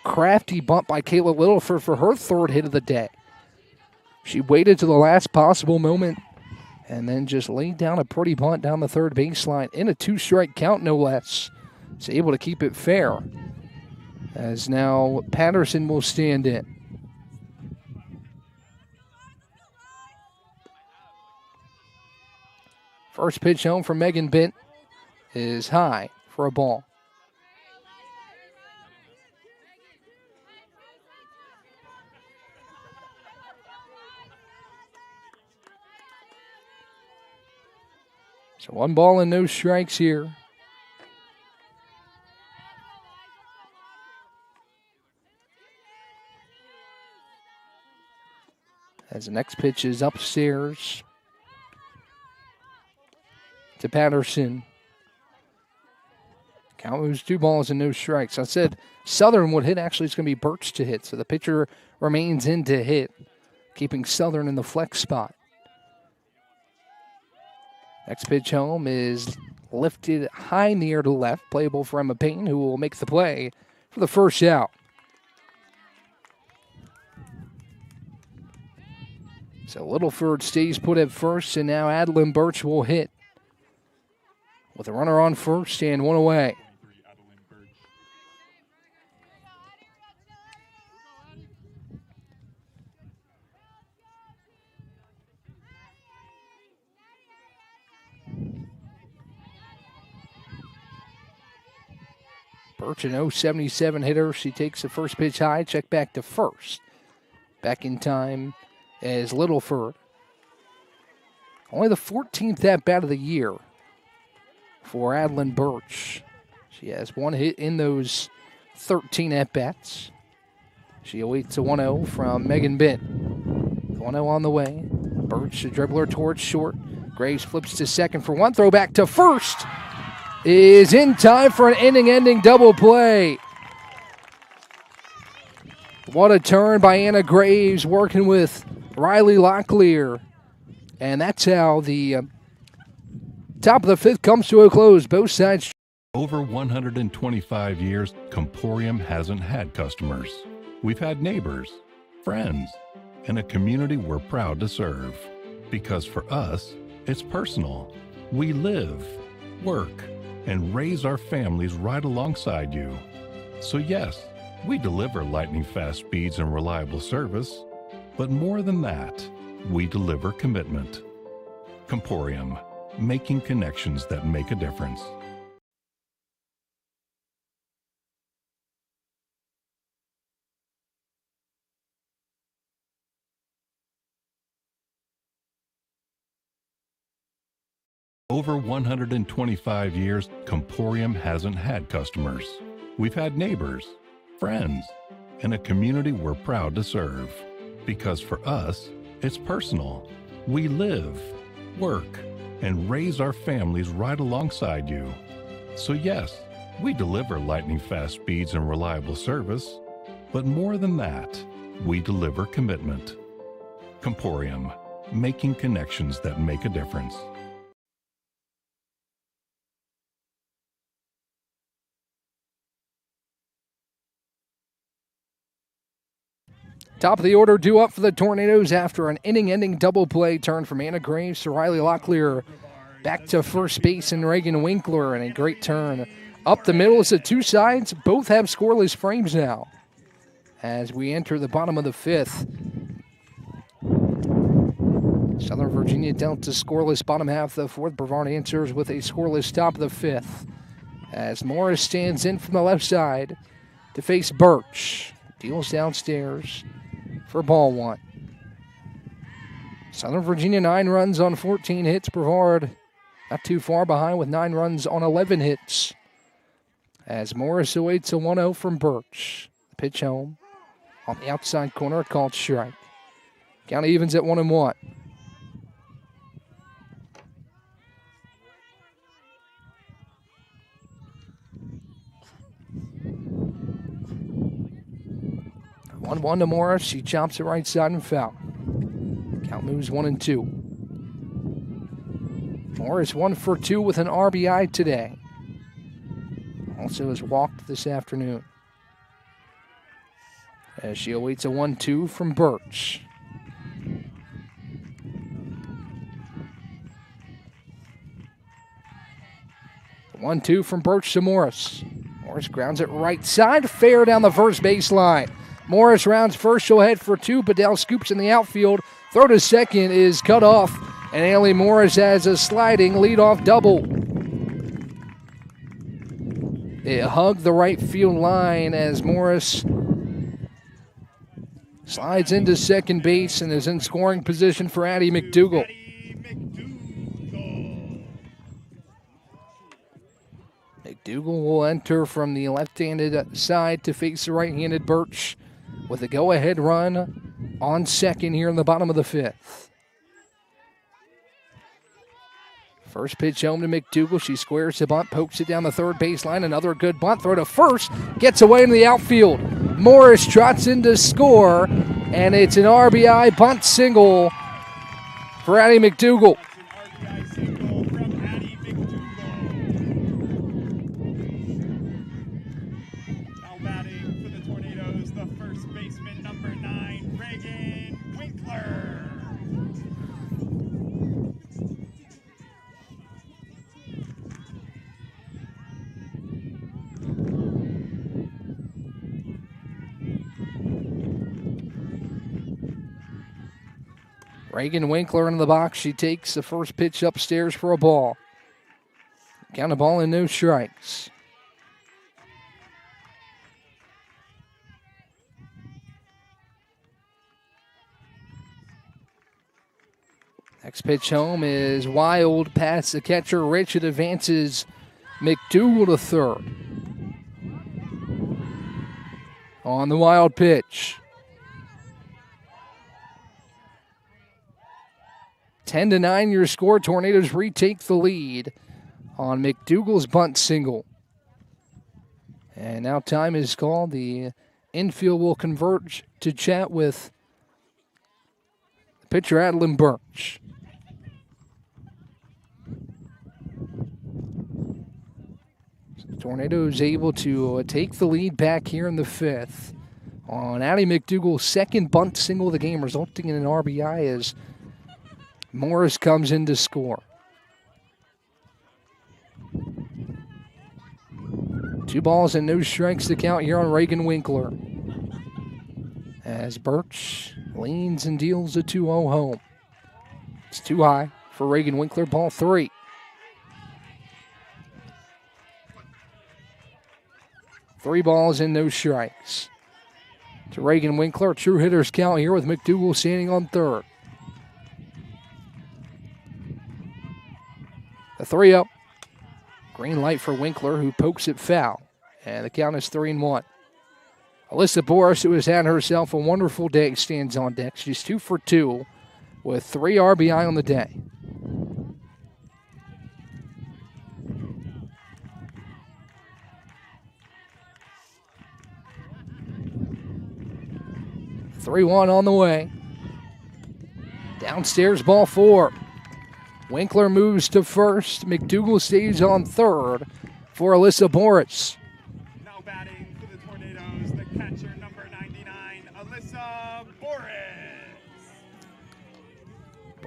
B: Crafty bunt by Kayla Littleford for her third hit of the day. She waited to the last possible moment and then just laid down a pretty bunt down the third baseline in a 2-strike count, no less. It's able to keep it fair as now Patterson will stand in. First pitch home from Megan Bent is high for a ball. So 1 ball and no strikes here. As the next pitch is upstairs to Patterson. Count moves 2 balls and no strikes. I said Southern would hit. Actually, it's going to be Birch to hit. So the pitcher remains in to hit, keeping Southern in the flex spot. Next pitch home is lifted high near to left. Playable for Emma Payne, who will make the play for the first out. So Littleford stays put at first, and now Adeline Birch will hit with a runner on first and 1 away. Birch, an 0.77 hitter. She takes the first pitch high, check back to first. Back in time as Littleford. Only the 14th at-bat of the year for Adeline Birch. She has 1 hit in those 13 at-bats. She awaits a 1-0 from Megan Bent. 1-0 on the way. Birch, a dribbler towards short. Graves flips to second for 1. Throw back to first is in time for an inning-ending double play. What a turn by Anna Graves working with Riley Locklear. And that's how the top of the 5th comes to a close. Both sides.
C: Over 125 years, Comporium hasn't had customers. We've had neighbors, friends, and a community we're proud to serve. Because for us, it's personal. We live, work, and raise our families right alongside you. So yes, we deliver lightning-fast speeds and reliable service, but more than that, we deliver commitment. Comporium, making connections that make a difference. Over 125 years, Comporium hasn't had customers. We've had neighbors, friends, and a community we're proud to serve. Because for us, it's personal. We live, work, and raise our families right alongside you. So yes, we deliver lightning-fast speeds and reliable service, but more than that, we deliver commitment. Comporium, making connections that make a difference.
B: Top of the order due up for the Tornadoes after an inning-ending double play turn from Anna Graves to Riley Locklear. Back to first base and Reagan Winkler, and a great turn up the middle as the two sides both have scoreless frames now. As we enter the bottom of the fifth, Southern Virginia dealt to scoreless bottom half of the fourth. Brevard answers with a scoreless top of the fifth. As Morris stands in from the left side to face Birch. Deals downstairs for ball one. Southern Virginia 9 runs on 14 hits. Brevard not too far behind with 9 runs on 11 hits. As Morris awaits a 1-0 from Birch. Pitch home on the outside corner, called strike. Count evens at 1-1. One to Morris. She chops it right side and foul. Count moves 1-2. Morris 1 for 2 with an RBI today. Also has walked this afternoon. As she awaits a 1-2 from Birch. The 1-2 from Birch to Morris. Morris grounds it right side, fair down the first baseline. Morris rounds first, she'll head for 2. Bedell scoops in the outfield. Throw to second is cut off, and Allie Morris has a sliding leadoff double. It hugged the right field line as Morris slides into second base and is in scoring position for Addie McDougal. McDougal will enter from the left-handed side to face the right-handed Birch with a go-ahead run on second here in the bottom of the fifth. First pitch home to McDougal. She squares the bunt, pokes it down the third baseline. Another good bunt throw to first. Gets away into the outfield. Morris trots in to score, and it's an RBI bunt single for Addie McDougal. Reagan Winkler in the box. She takes the first pitch upstairs for a ball. Count a ball and no strikes. Next pitch home is wild past the catcher. Rich. It advances McDougal to third. On the wild pitch. 10-9 your score. Tornadoes retake the lead on McDougal's bunt single. And now time is called. The infield will converge to chat with pitcher Adeline Birch. So the Tornadoes able to take the lead back here in the fifth. on Addie McDougal's second bunt single of the game, resulting in an RBI as Morris comes in to score. 2 balls and no strikes to count here on Reagan Winkler, as Birch leans and deals a 2-0 home. It's too high for Reagan Winkler, ball 3. Three balls and no strikes to Reagan Winkler. True hitters count here with McDougal standing on third. The 3-0. Green light for Winkler, who pokes it foul. And the count is 3-1. Alyssa Boris, who has had herself a wonderful day, stands on deck. She's 2 for 2 with 3 RBI on the day. Three-one on the way. Downstairs, ball 4. Winkler moves to first. McDougal stays on third for Alyssa Boris.
A: Now batting for the Tornadoes, the catcher, number 99, Alyssa Boris.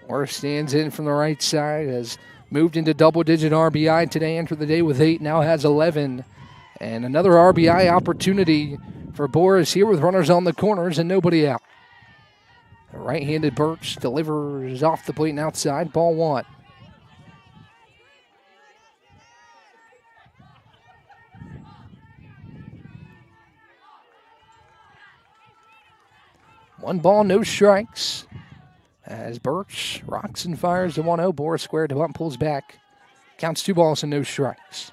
B: Boris stands in from the right side, has moved into double-digit RBI today, entered the day with 8, now has 11. And another RBI opportunity for Boris here with runners on the corners and nobody out. The right-handed Birch delivers off the plate and outside, ball 1. One ball, no strikes. As Birch rocks and fires the 1-0. Boris squared to bunt, pulls back. Counts 2 balls and no strikes.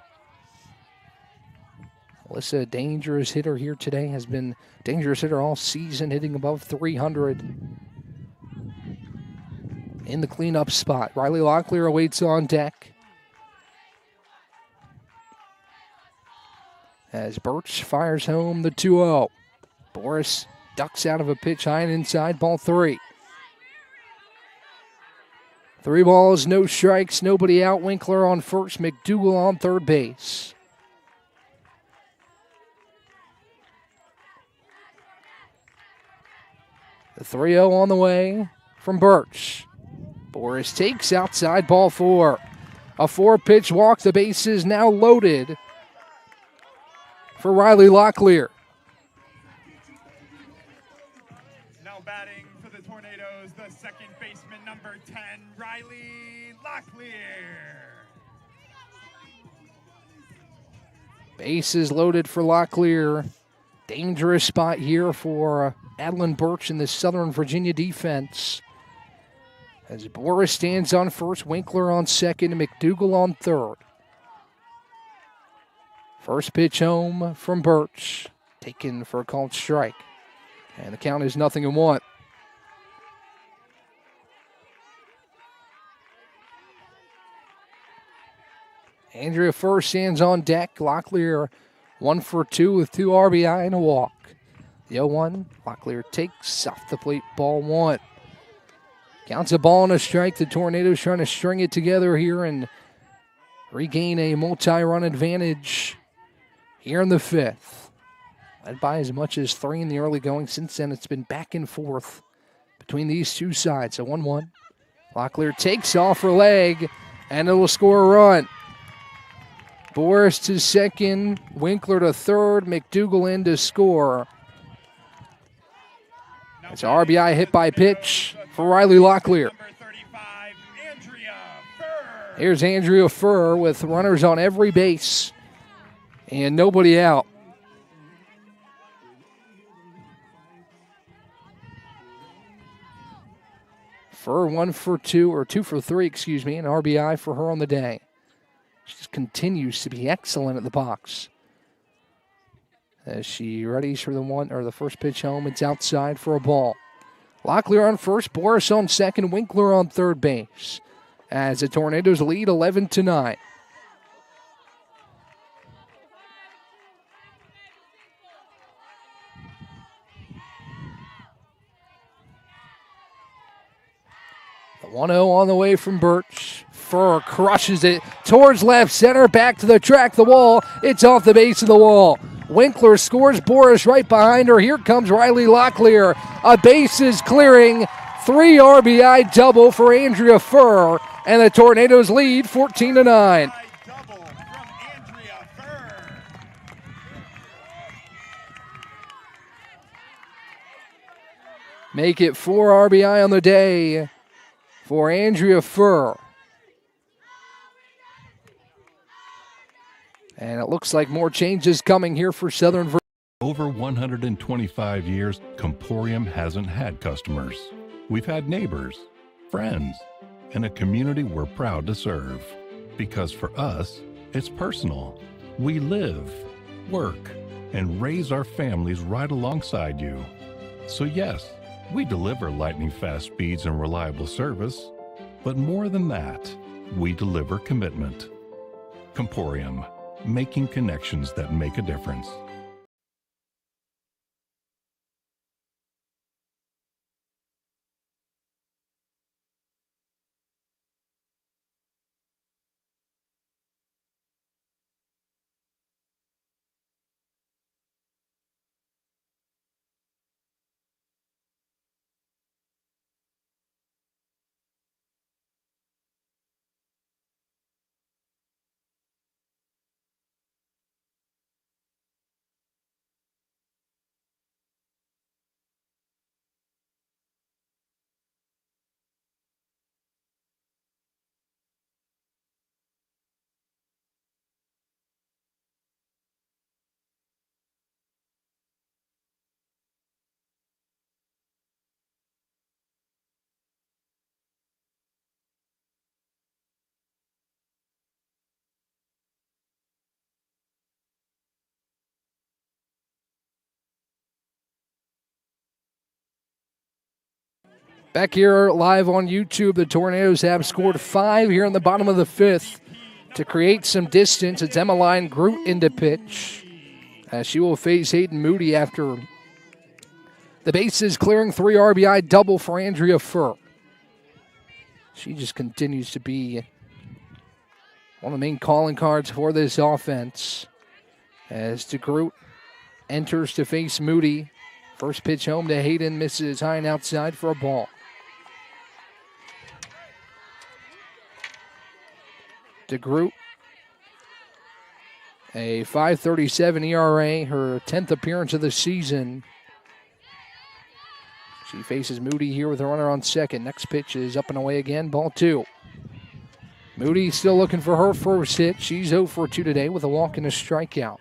B: Alyssa, a dangerous hitter here today, has been a dangerous hitter all season, hitting above 300 in the cleanup spot. Riley Locklear awaits on deck as Birch fires home the 2-0. Boris ducks out of a pitch high and inside, ball 3. 3 balls, no strikes, nobody out. Winkler on first, McDougal on third base. The 3-0 on the way from Birch. Boris takes outside, ball 4. A 4-pitch walk. The base is now loaded for Riley Locklear.
A: Now batting for the Tornadoes, the second baseman, number 10, Riley Locklear.
B: Base is loaded for Locklear. Dangerous spot here for Adeline Birch in the Southern Virginia defense. As Boris stands on first, Winkler on second, and McDougal on third. First pitch home from Birch, taken for a called strike. And the count is 0-1. Andrea Furr stands on deck. Locklear 1 for 2 with 2 RBI and a walk. The 0-1, Locklear takes off the plate, ball 1. Counts a ball and a strike. The Tornadoes trying to string it together here and regain a multi-run advantage here in the 5th. Led by as much as 3 in the early going. Since then, it's been back and forth between these two sides. So 1-1. Locklear takes off her leg, and it'll score a run. Boris to second, Winkler to third, McDougal in to score. It's an RBI hit by pitch for Riley Locklear. Here's Andrea Furr with runners on every base and nobody out. Furr 1 for 2, or 2 for 3, excuse me, an RBI for her on the day. She just continues to be excellent at the box. As she readies for the first pitch home, it's outside for a ball. Locklear on first, Boris on second, Winkler on third base. As the Tornadoes lead 11-9. The 1-0 on the way from Birch. Furr crushes it towards left center, back to the track, the wall. It's off the base of the wall. Winkler scores. Boris right behind her. Here comes Riley Locklear. A base is clearing. 3 RBI double for Andrea Furr. And the Tornadoes lead 14-9.
A: Double from Andrea Furr.
B: Make it 4 RBI on the day for Andrea Furr. And it looks like more changes coming here for Southern Virginia.
C: Over 125 years, Comporium hasn't had customers. We've had neighbors, friends, and a community we're proud to serve. Because for us, it's personal. We live, work, and raise our families right alongside you. So yes, we deliver lightning-fast speeds and reliable service, but more than that, we deliver commitment. Comporium, making connections that make a difference.
B: Back here live on YouTube, the Tornadoes have scored 5 here in the bottom of the 5th to create some distance. It's Emmeline Groot into pitch, as she will face Hayden Moody after the bases clearing. 3 RBI double for Andrea Furr. She just continues to be one of the main calling cards for this offense, as DeGroot enters to face Moody. First pitch home to Hayden, misses high and outside for a ball. DeGroot, a 5.37 ERA, her 10th appearance of the season. She faces Moody here with a runner on second. Next pitch is up and away again, ball 2. Moody still looking for her first hit. She's 0 for 2 today with a walk and a strikeout.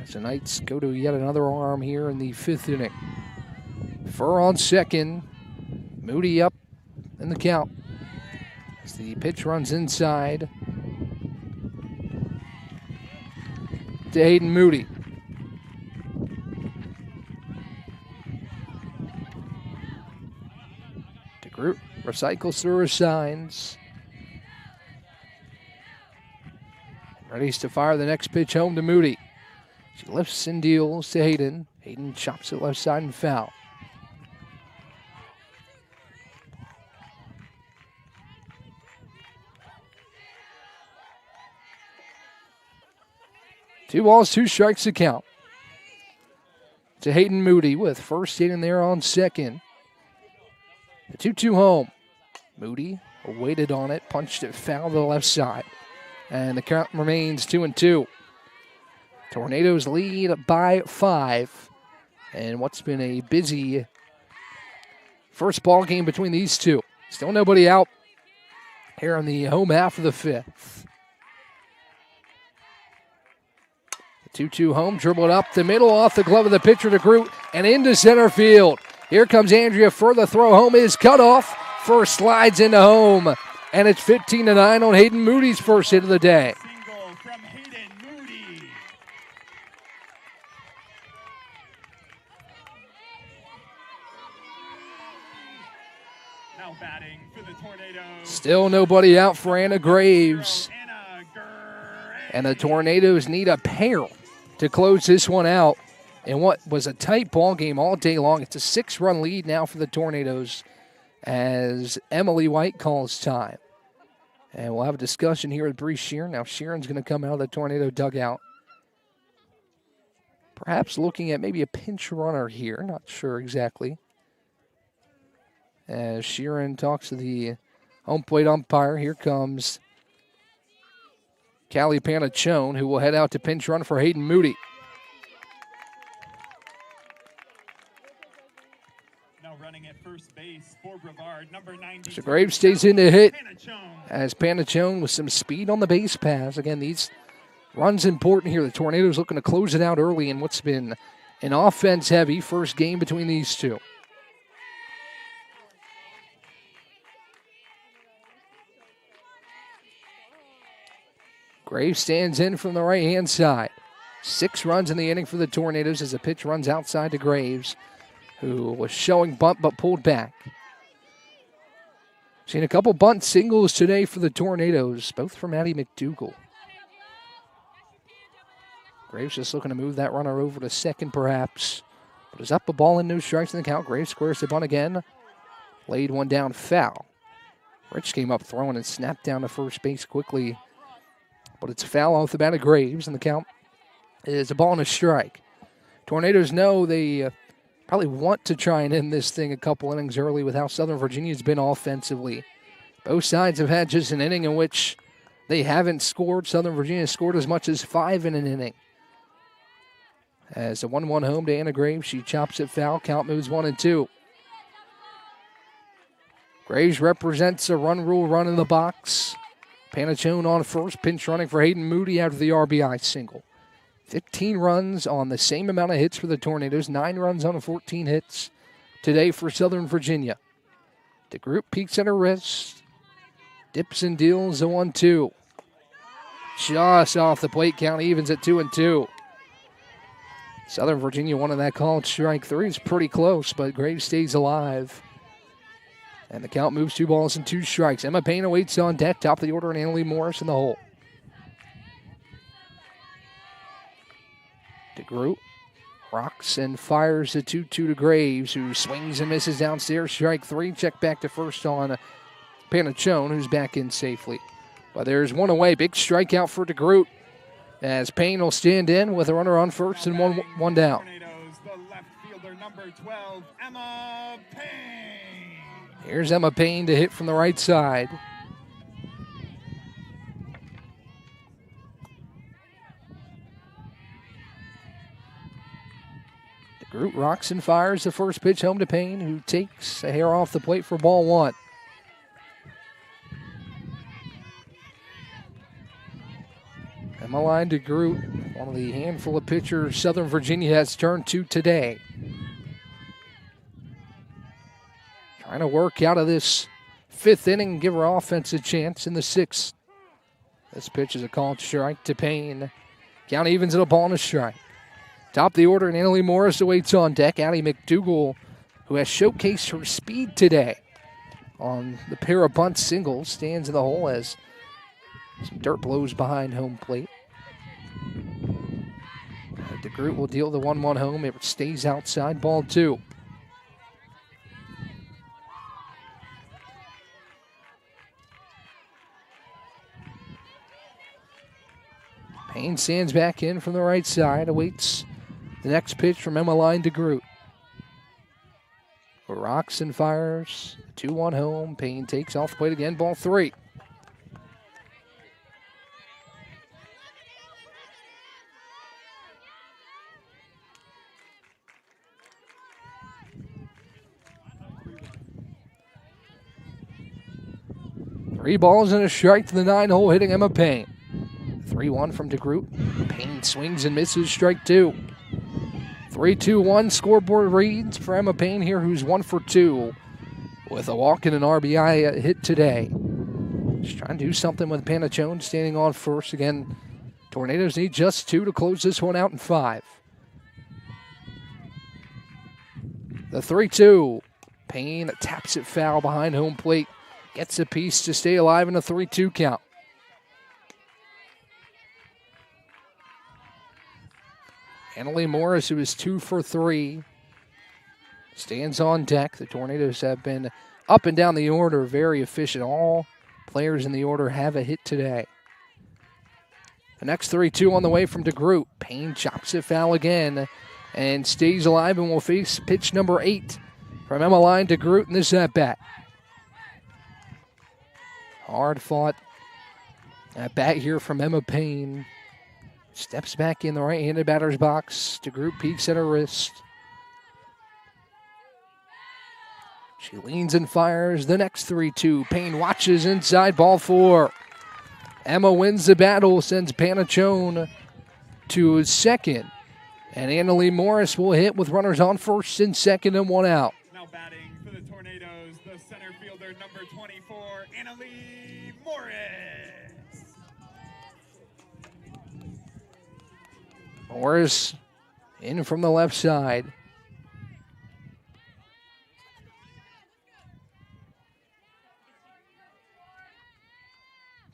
B: As the Knights go to yet another arm here in the 5th inning. Furr on second. Moody up in the count. As the pitch runs inside to Hayden Moody. DeGroot recycles through her signs. Readies to fire the next pitch home to Moody. She lifts and deals to Hayden. Hayden chops it left side and foul. Two balls, 2 strikes to count. To Hayden Moody with first in there on second. The 2-2 home. Moody waited on it, punched it foul to the left side. And the count remains 2-2. Tornadoes lead by 5. And what's been a busy first ball game between these two. Still nobody out here in the home half of the 5th. The 2-2 home, dribbled up the middle off the glove of the pitcher to Groot and into center field. Here comes Andrea Furr. The throw home is cut off. Furr slides into home. And it's 15-9 on Hayden Moody's first hit of the day.
A: Single from Hayden Moody. Now batting for the Tornadoes.
B: Still nobody out for Anna Graves. And the Tornadoes need a pair to close this one out in what was a tight ball game all day long. It's a 6-run lead now for the Tornadoes as Emily White calls time. And we'll have a discussion here with Bree Sheeran. Now Sheeran's going to come out of the Tornado dugout Perhaps looking at maybe a pinch runner here. Not sure exactly. As Sheeran talks to the home plate umpire, here comes Callie Panachone, who will head out to pinch run for Hayden Moody.
A: Now running at first base for Brevard, number 90.
B: So Graves stays in to hit as Panachone with some speed on the base pass. Again, these runs important here. The Tornadoes looking to close it out early in what's been an offense-heavy first game between these two. Graves stands in from the right-hand side. 6 runs in the inning for the Tornadoes as the pitch runs outside to Graves, who was showing bunt but pulled back. Seen a couple bunt singles today for the Tornadoes, both from Addie McDougal. Graves just looking to move that runner over to second perhaps. But is up a ball and no strikes in the count. Graves squares the bunt again. Laid one down foul. Rich came up throwing and snapped down to first base quickly. But it's a foul off the bat of Graves, and the count is a ball and a strike. Tornadoes know they probably want to try and end this thing a couple innings early with how Southern Virginia's been offensively. Both sides have had just an inning in which they haven't scored. Southern Virginia scored as much as 5 in an inning. As a 1-1 home to Anna Graves, she chops it foul. Count moves 1-2. Graves represents a run rule run in the box. Panachone on first, pinch running for Hayden Moody after the RBI single. 15 runs on the same amount of hits for the Tornadoes. 9 runs on 14 hits today for Southern Virginia. DeGroot peeks at her wrist. Dips and deals a 1-2. Just off the plate, count evens at 2-2. Southern Virginia wanted that called strike 3. It's pretty close, but Graves stays alive. And the count moves 2 balls and 2 strikes. Emma Payne awaits on deck. Top of the order, and Annalie Morris in the hole. DeGroot rocks and fires a 2-2 to Graves, who swings and misses downstairs. Strike 3. Check back to first on Panachone, who's back in safely. But there's one away. Big strikeout for DeGroot, as Payne will stand in with a runner on first and one down.
A: Tornadoes, the left fielder, number 12, Emma Payne.
B: Here's Emma Payne to hit from the right side. DeGroot rocks and fires the first pitch home to Payne, who takes a hair off the plate for ball 1. Emmeline DeGroot, one of the handful of pitchers Southern Virginia has turned to today. Trying to work out of this 5th inning and give her offense a chance in the 6th. This pitch is a called strike to Payne. Count evens at a ball and a strike. Top of the order, and Annalie Morris awaits on deck. Addie McDougal, who has showcased her speed today on the pair of bunt singles, stands in the hole as some dirt blows behind home plate. DeGroot will deal the 1-1 home. It stays outside, ball 2. Payne stands back in from the right side, awaits the next pitch from Emmeline DeGroot. Rocks and fires, 2-1 home. Payne takes off the plate again, ball 3. Three balls and a strike to the 9-hole hitting Emma Payne. 3-1 from DeGroot. Payne swings and misses, strike 2. 3-2-1 scoreboard reads for Emma Payne here, who's 1 for 2 with a walk and an RBI hit today. Just trying to do something with Panachone standing on first. Again, Tornadoes need just 2 to close this one out in 5. The 3-2. Payne taps it foul behind home plate. Gets a piece to stay alive in a 3-2 count. Annalie Morris, who is 2 for 3, stands on deck. The Tornadoes have been up and down the order, very efficient. All players in the order have a hit today. The next 3-2 on the way from DeGroot. Payne chops it foul again and stays alive and will face pitch number 8 from Emmeline DeGroot in this at-bat. Hard fought at-bat here from Emma Payne. Steps back in the right-handed batter's box. DeGroot peeks at her wrist. She leans and fires the next 3-2. Payne watches inside, ball 4. Emma wins the battle, sends Panachone to second. And Annalie Morris will hit with runners on first and second and 1 out.
A: Now batting for the Tornadoes, the center fielder, number 24, Annalie Morris.
B: Morris in from the left side.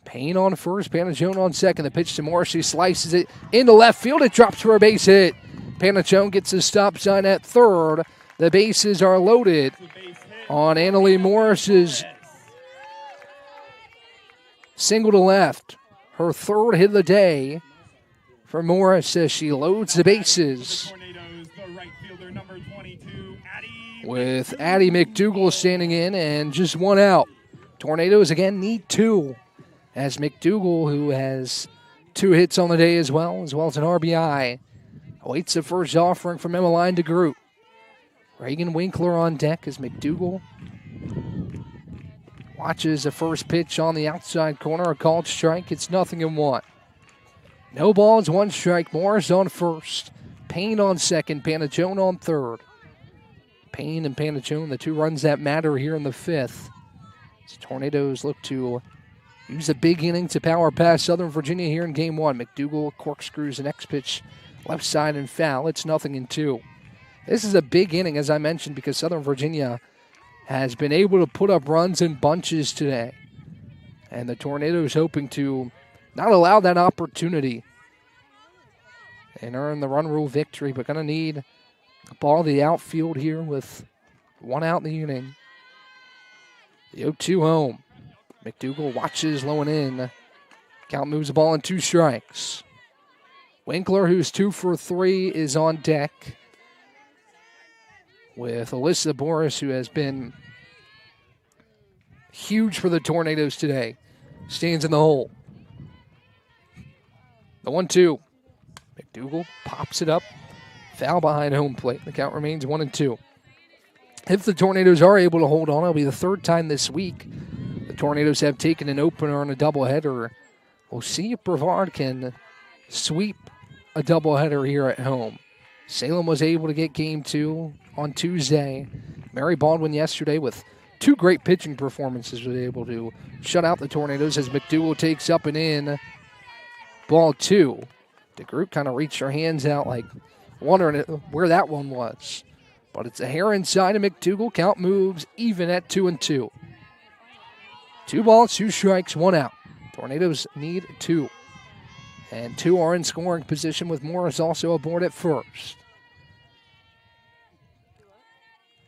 B: Payne on first, Panachone on second. The pitch to Morris, she slices it into left field. It drops for a base hit. Panachone gets the stop sign at third. The bases are loaded on Annalie Morris's single to left. Her third hit of the day for Morris as she loads the bases. With Addie McDougal standing in and just 1 out. Tornadoes again need 2. As McDougal, who has 2 hits on the day as well as an RBI, awaits the first offering from Emmeline DeGroot. Reagan Winkler on deck as McDougal watches the first pitch on the outside corner, a called strike. It's 0-1. No balls, 1 strike. Morris on first. Payne on second. Panachone on third. Payne and Panachone, the 2 runs that matter here in the 5th. As Tornadoes look to use a big inning to power past Southern Virginia here in Game 1. McDougal corkscrews the next pitch left side and foul. It's 0-2. This is a big inning, as I mentioned, because Southern Virginia has been able to put up runs in bunches today. And the Tornadoes hoping to not allow that opportunity and earn the run rule victory, but going to need a ball to the outfield here with 1 out in the inning. The 0-2 home. McDougal watches low and in. Count moves the ball in 2 strikes. Winkler, who's 2 for 3, is on deck. With Alyssa Boris, who has been huge for the Tornadoes today, stands in the hole. The 1-2. McDougal pops it up. Foul behind home plate. The count remains 1-2. If the Tornadoes are able to hold on, it'll be the 3rd time this week the Tornadoes have taken an opener on a doubleheader. We'll see if Brevard can sweep a doubleheader here at home. Salem was able to get Game 2 on Tuesday. Mary Baldwin yesterday with 2 great pitching performances was able to shut out the Tornadoes as McDougal takes up and in. Ball 2. DeGroot kind of reached her hands out like wondering where that one was. But it's a hair inside of McDougal. Count moves even at 2-2. 2 balls, 2 strikes, 1 out. Tornadoes need 2. And 2 are in scoring position with Morris also aboard at first.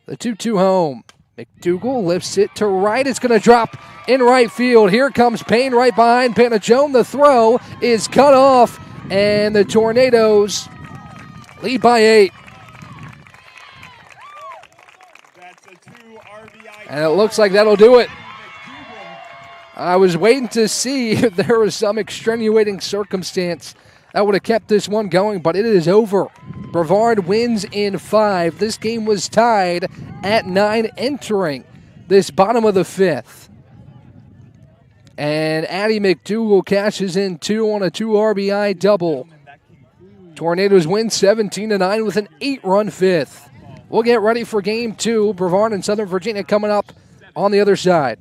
B: The 2-2 home. McDougal lifts it to right. It's going to drop in right field. Here comes Payne right behind Panachone. The throw is cut off, and the Tornadoes lead by 8. And it looks like that'll do it. I was waiting to see if there was some extenuating circumstance that would have kept this one going, but it is over. Brevard wins in 5. This game was tied at 9 entering this bottom of the 5th. And Addie McDougal cashes in 2 on a 2 RBI double. Tornadoes win 17-9 with an 8-run 5th. We'll get ready for Game 2. Brevard and Southern Virginia coming up on the other side.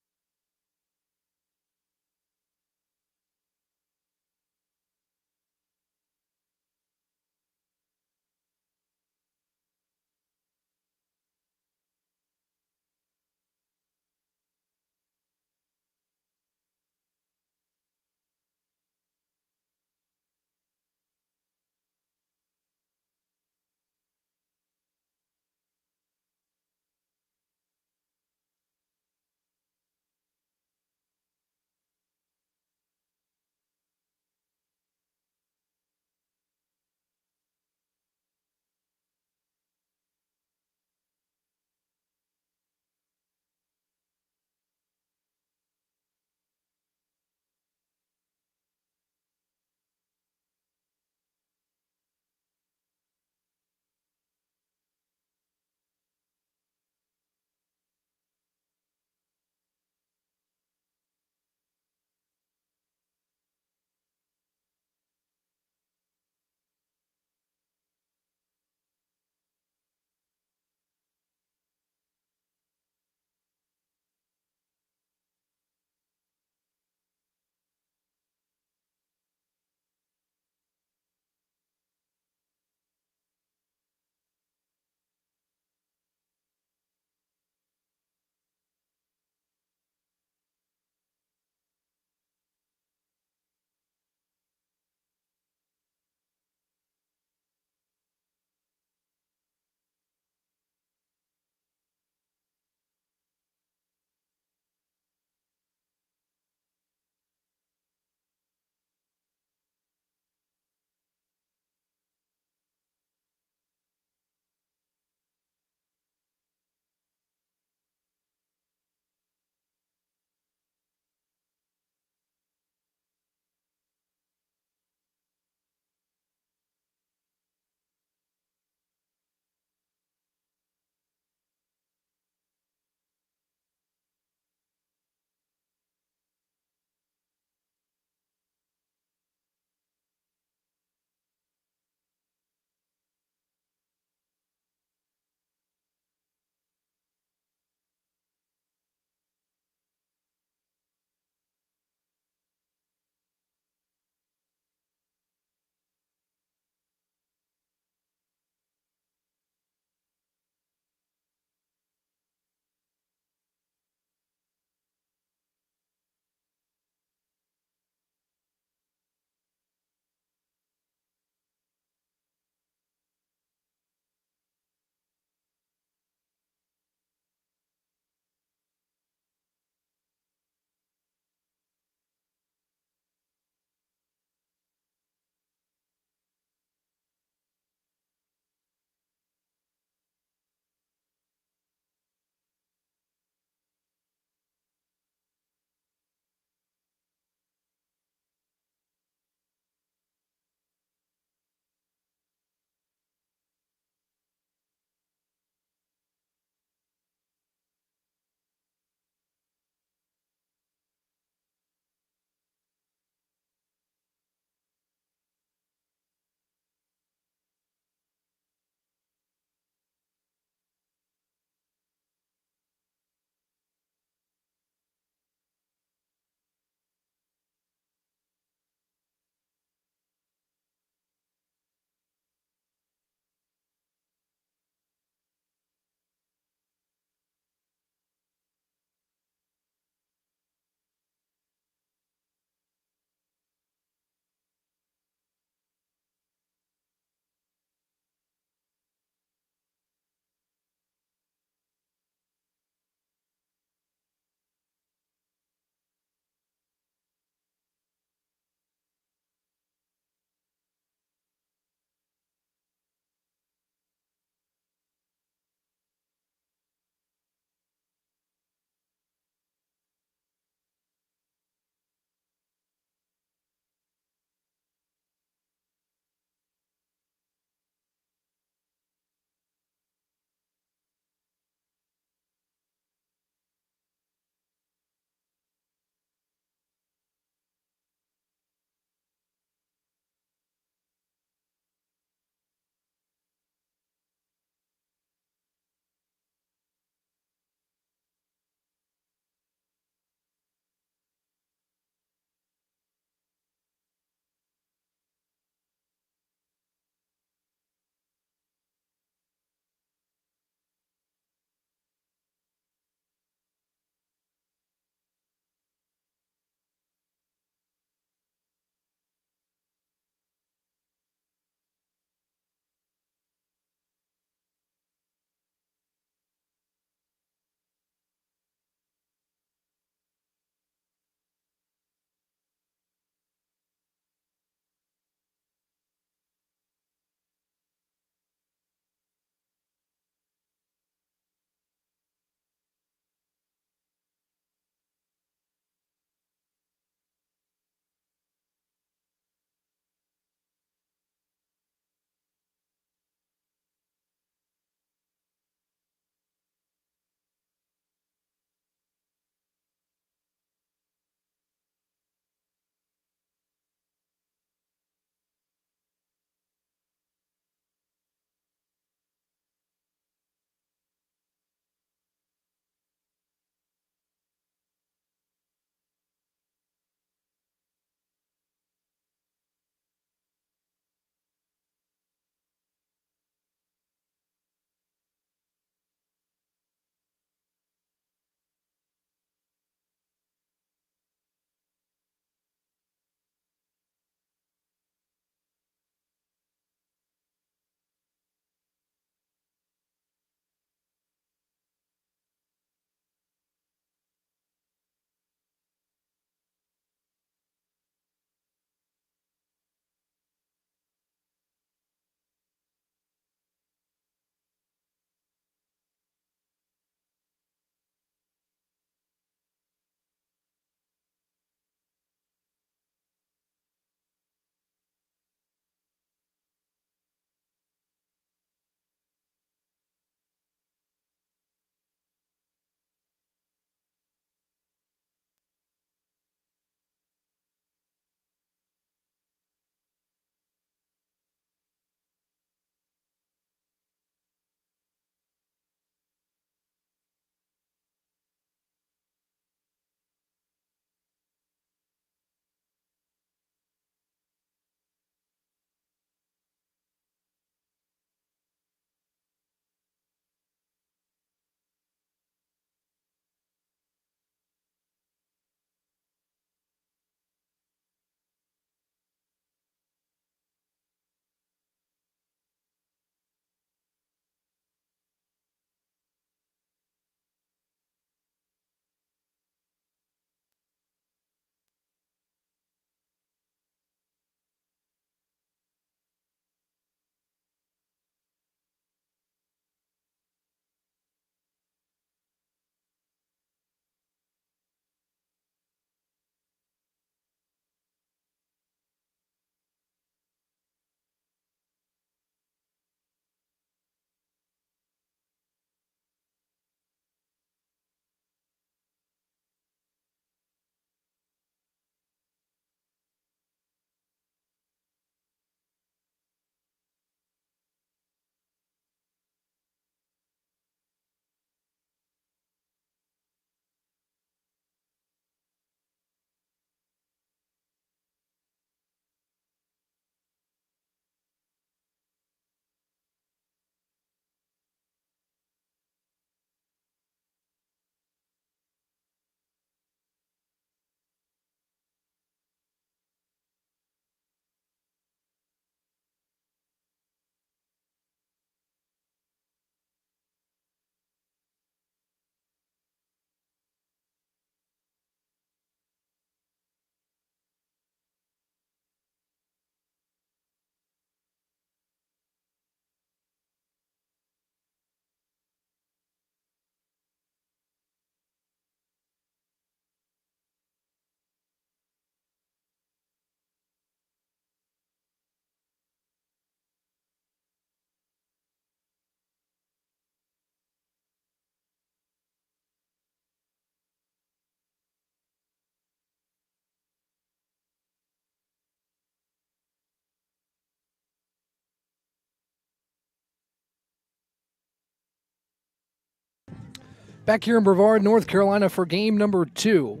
B: Back here in Brevard, North Carolina for game number 2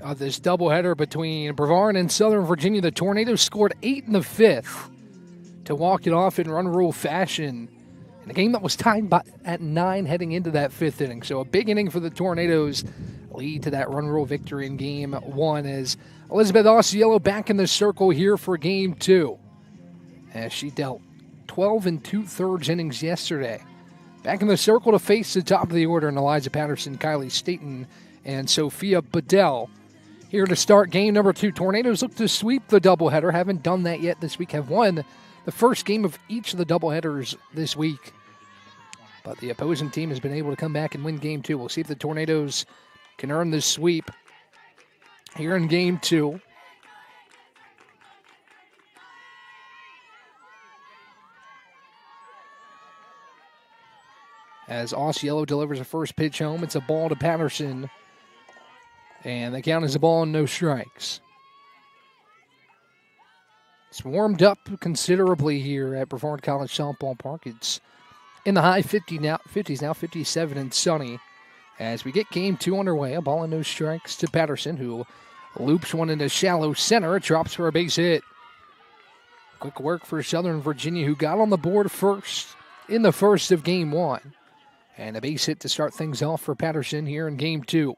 B: of this doubleheader between Brevard and Southern Virginia. The Tornadoes scored 8 in the 5th to walk it off in run rule fashion in a game that was tied at 9 heading into that 5th inning. So a big inning for the Tornadoes, lead to that run rule victory in game 1 as Elizabeth Osceola back in the circle here for game 2 as she dealt 12 2/3 innings yesterday. Back in the circle to face the top of the order in Eliza Patterson, Kylie Staten, and Sophia Bedell. Here to start game number 2. Tornadoes look to sweep the doubleheader. Haven't done that yet this week. Have won the first game of each of the doubleheaders this week. But the opposing team has been able to come back and win game 2. We'll see if the Tornadoes can earn this sweep here in game 2. As Osceola delivers a first pitch home, it's a ball to Patterson. And the count is a ball and no strikes. It's warmed up considerably here at Brevard College Softball Park. It's in the high 50s now, 57 and sunny. As we get game 2 underway, a ball and no strikes to Patterson, who loops one into shallow center. It drops for a base hit. Quick work for Southern Virginia, who got on the board first in the first of game 1. And a base hit to start things off for Patterson here in game 2.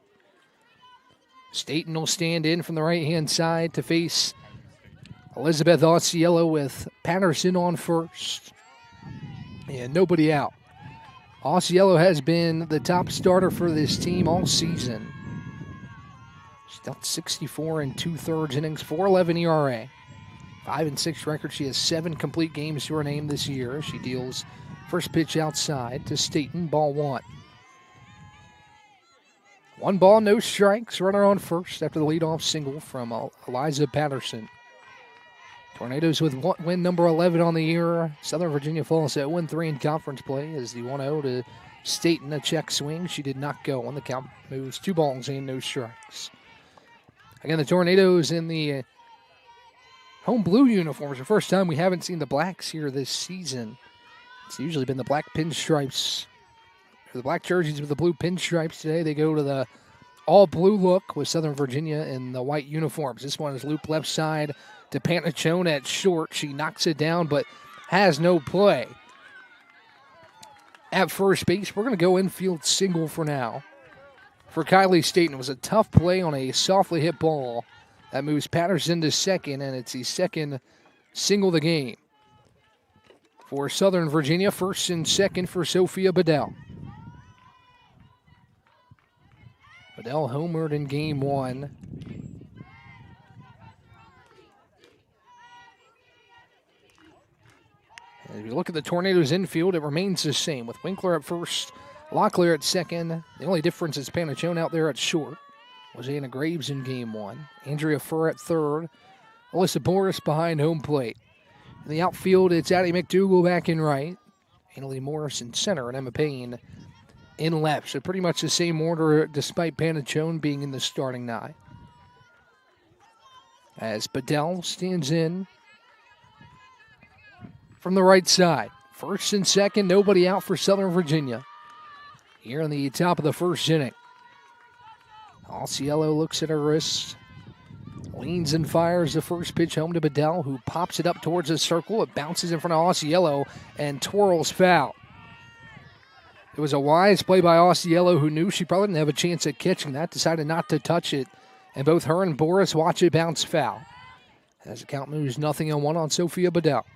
B: Staten will stand in from the right-hand side to face Elizabeth Osceola with Patterson on first. And nobody out. Osceola has been the top starter for this team all season. She's dealt 64 2/3 innings, 4.11 ERA. 5-6 record. She has 7 complete games to her name this year. She deals first pitch outside to Staten, ball 1. 1 ball, no strikes. Runner on first after the leadoff single from Eliza Patterson. Tornadoes with win number 11 on the year. Southern Virginia falls at 1-3 in conference play as the 1-0 to Staten, a check swing. She did not go on the count. Moves 2 balls and no strikes. Again, the Tornadoes in the home blue uniforms. The first time we haven't seen the blacks here this season. It's usually been the black pinstripes, or the black jerseys with the blue pinstripes. Today they go to the all-blue look with Southern Virginia in the white uniforms. This one is loop left side to Panachone at short. She knocks it down but has no play. At first base, we're going to go infield single for now. For Kylie Staten, it was a tough play on a softly hit ball. That moves Patterson to second, and it's the second single of the game. For Southern Virginia, first and second for Sophia Bedell. Bedell homered in game 1. As we look at the Tornadoes infield, it remains the same with Winkler at first, Locklear at second. The only difference is Panachone out there at short. Was Anna Graves in game 1. Andrea Furr at third. Alyssa Boris behind home plate. In the outfield, it's Addie McDougal back in right. Annalie Morris in center and Emma Payne in left. So pretty much the same order despite Panachone being in the starting 9. As Bedell stands in from the right side. First and second, nobody out for Southern Virginia. Here in the top of the first inning. Osceola looks at her wrist. Leans and fires the first pitch home to Bedell, who pops it up towards the circle. It bounces in front of Osceola and twirls foul. It was a wise play by Osceola, who knew she probably didn't have a chance at catching that, decided not to touch it, and both her and Boris watch it bounce foul. As the count moves 0-1 on Sophia Bedell.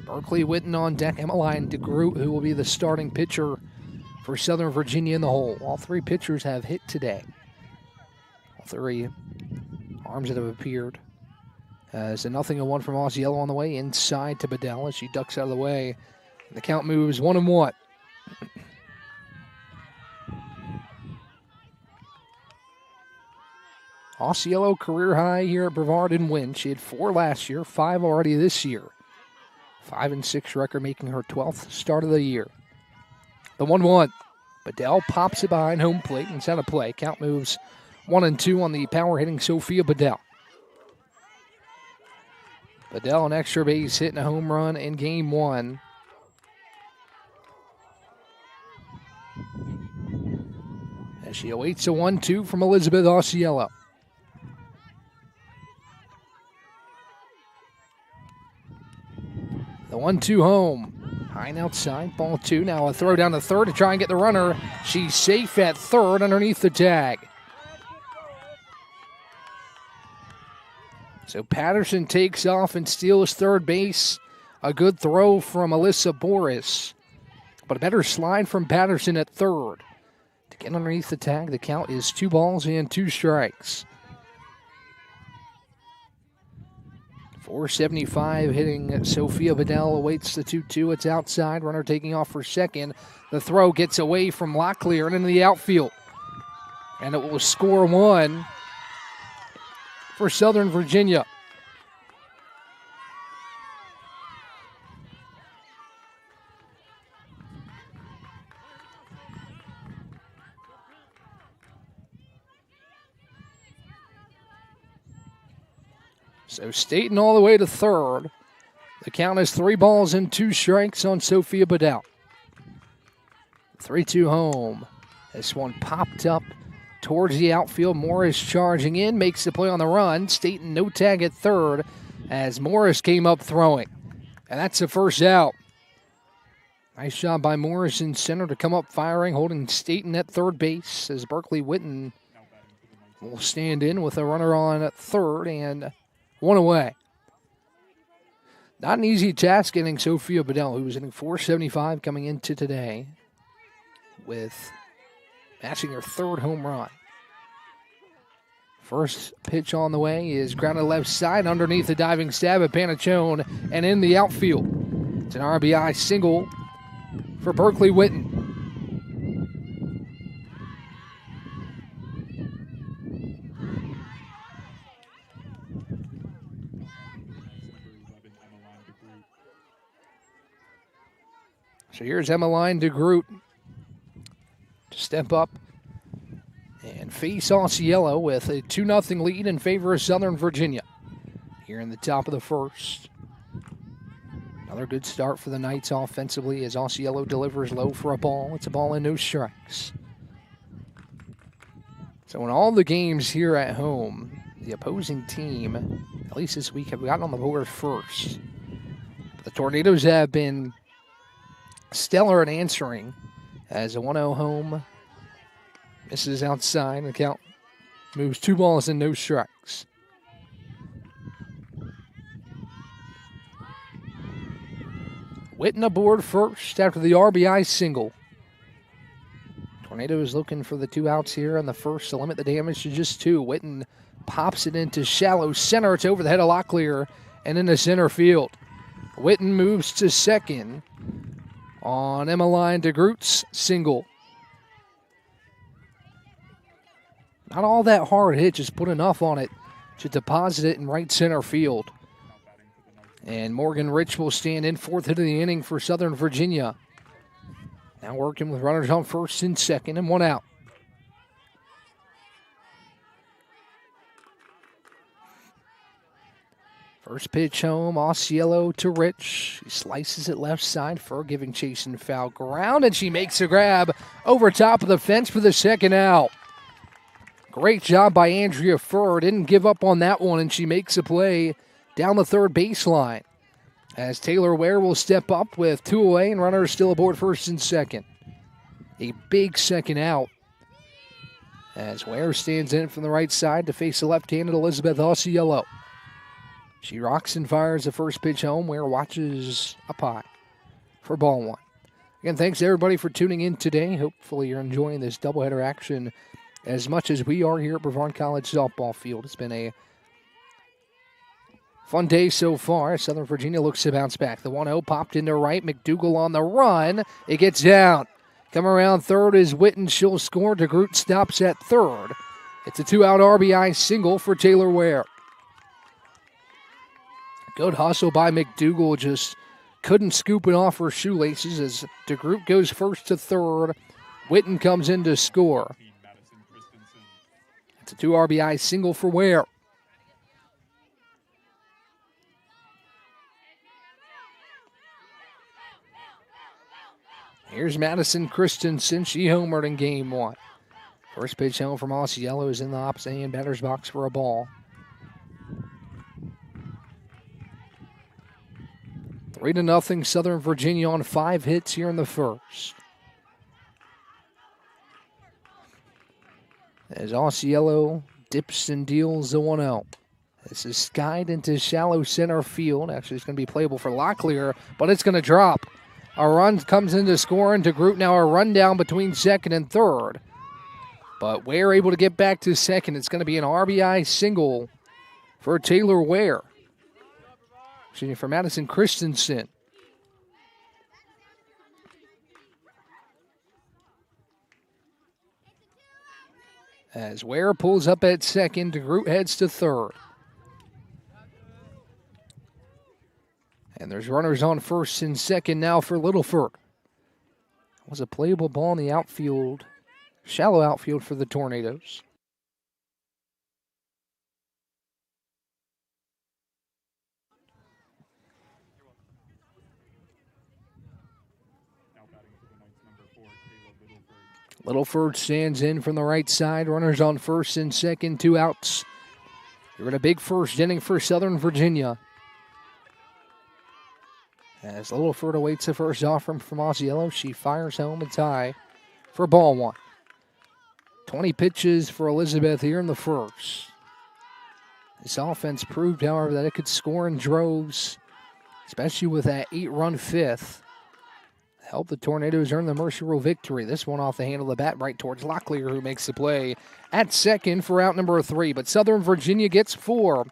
B: Berkeley Witten on deck. Emmeline DeGroot, who will be the starting pitcher for Southern Virginia in the hole. All 3 pitchers have hit today. All 3 arms that have appeared. As a 0-1 from Osceola on the way inside to Bedell as she ducks out of the way. And the count moves 1-1. Osceola career high here at Brevard in wins. She had 4 last year, 5 already this year. 5-6 record, making her 12th start of the year. The 1-1. Bedell pops it behind home plate and it's out of play. Count moves 1-2 on the power hitting Sophia Bedell. Bedell an extra base hit and a home run in game 1. as she awaits a 1-2 from Elizabeth Osceola. The 1-2 home. High and outside, ball 2. Now a throw down to third to try and get the runner. She's safe at third underneath the tag. So Patterson takes off and steals third base. A good throw from Alyssa Boris, but a better slide from Patterson at third. To get underneath the tag, the count is 2 balls and 2 strikes. 475 hitting Sophia Bedell awaits the 2-2. It's outside. Runner taking off for second. The throw gets away from Locklear and into the outfield. And it will score 1 for Southern Virginia. So Staten all the way to third. The count is 3 balls and 2 strikes on Sophia Bedell. 3-2 home. This one popped up towards the outfield. Morris charging in, makes the play on the run. Staten no tag at third as Morris came up throwing. And that's the first out. Nice job by Morris in center to come up firing, holding Staten at third base as Berkeley Witten will stand in with a runner on at third and 1 away. Not an easy task getting Sophia Bedell, who was hitting .475 coming into today, with matching her 3rd home run. First pitch on the way is grounded left side underneath the diving stab at Panachone and in the outfield. It's an RBI single for Berkeley Witten. So here's Emmeline DeGroot to step up and face Osceola with a 2-0 lead in favor of Southern Virginia here in the top of the first. Another good start for the Knights offensively as Osceola delivers low for a ball. It's a ball and no strikes. So in all the games here at home, the opposing team, at least this week, have gotten on the board first. The Tornadoes have been stellar at answering as a 1-0 home misses outside. The count moves 2 balls and no strikes. Witten aboard first after the RBI single. Tornadoes looking for the 2 outs here in the first to limit the damage to just 2. Witten pops it into shallow center. It's over the head of Locklear and into center field. Witten moves to second on Emmeline DeGroot's single. Not all that hard hit, just put enough on it to deposit it in right center field. And Morgan Rich will stand in, 4th hit of the inning for Southern Virginia. Now working with runners on first and second and 1 out. First pitch home, Osceola to Rich. She slices it left side for giving chase and foul ground, and she makes a grab over top of the fence for the second out. Great job by Andrea Furr. Didn't give up on that one, and she makes a play down the third baseline as Taylor Ware will step up with 2 away and runners still aboard first and second. A big second out as Ware stands in from the right side to face the left-handed Elizabeth Osceola. She rocks and fires the first pitch home. Ware watches up high for ball 1. Again, thanks to everybody for tuning in today. Hopefully you're enjoying this doubleheader action as much as we are here at Brevard College softball field. It's been a fun day so far. Southern Virginia looks to bounce back. The 1-0 popped into right. McDougal on the run. It gets down. Come around third is Witten. She'll score. DeGroot stops at third. It's a 2-out RBI single for Taylor Ware. Good hustle by McDougal. Just couldn't scoop it off her shoelaces as DeGroot goes first to third. Witten comes in to score. It's a 2 RBI single for Ware. Here's Madison Christensen. She homered in game 1. First pitch home from Osceola is in the opposite hand batter's box for a ball. 3-0 Southern Virginia on 5 hits here in the first. As Osceola dips and deals the 1-0. This is skied into shallow center field. Actually, it's going to be playable for Locklear, but it's going to drop. A run comes into scoring. DeGroot now a run down between second and third. But Ware able to get back to second. It's going to be an RBI single for Taylor Ware. Excuse me, for Madison Christensen. As Ware pulls up at second, DeGroot heads to third. And there's runners on first and second now for Littleford. It was a playable ball in the outfield, shallow outfield for the Tornadoes. Littleford stands in from the right side. Runners on first and second, 2 outs. You're in a big first inning for Southern Virginia. As Littleford awaits the first offering from Osceola, she fires home and tie for ball 1. 20 pitches for Elizabeth here in the first. This offense proved, however, that it could score in droves, especially with that 8-run fifth. Help the Tornadoes earn the Mercy Rule victory. This one off the handle of the bat right towards Locklear, who makes the play at second for out number 3. But Southern Virginia gets 4.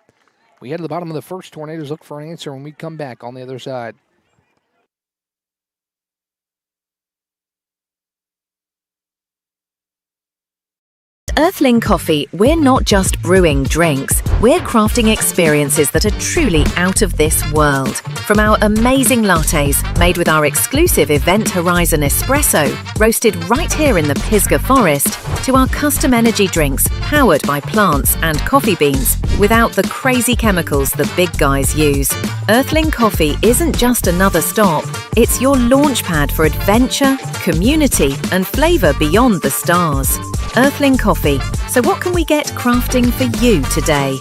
B: We head to the bottom of the first. Tornadoes look for an answer when we come back on the other side.
D: Earthling Coffee, we're not just brewing drinks, we're crafting experiences that are truly out of this world. From our amazing lattes, made with our exclusive Event Horizon Espresso, roasted right here in the Pisgah Forest, to our custom energy drinks, powered by plants and coffee beans, without the crazy chemicals the big guys use. Earthling Coffee isn't just another stop, it's your launchpad for adventure, community, and flavour beyond the stars. Earthling Coffee. So what can we get crafting for you today?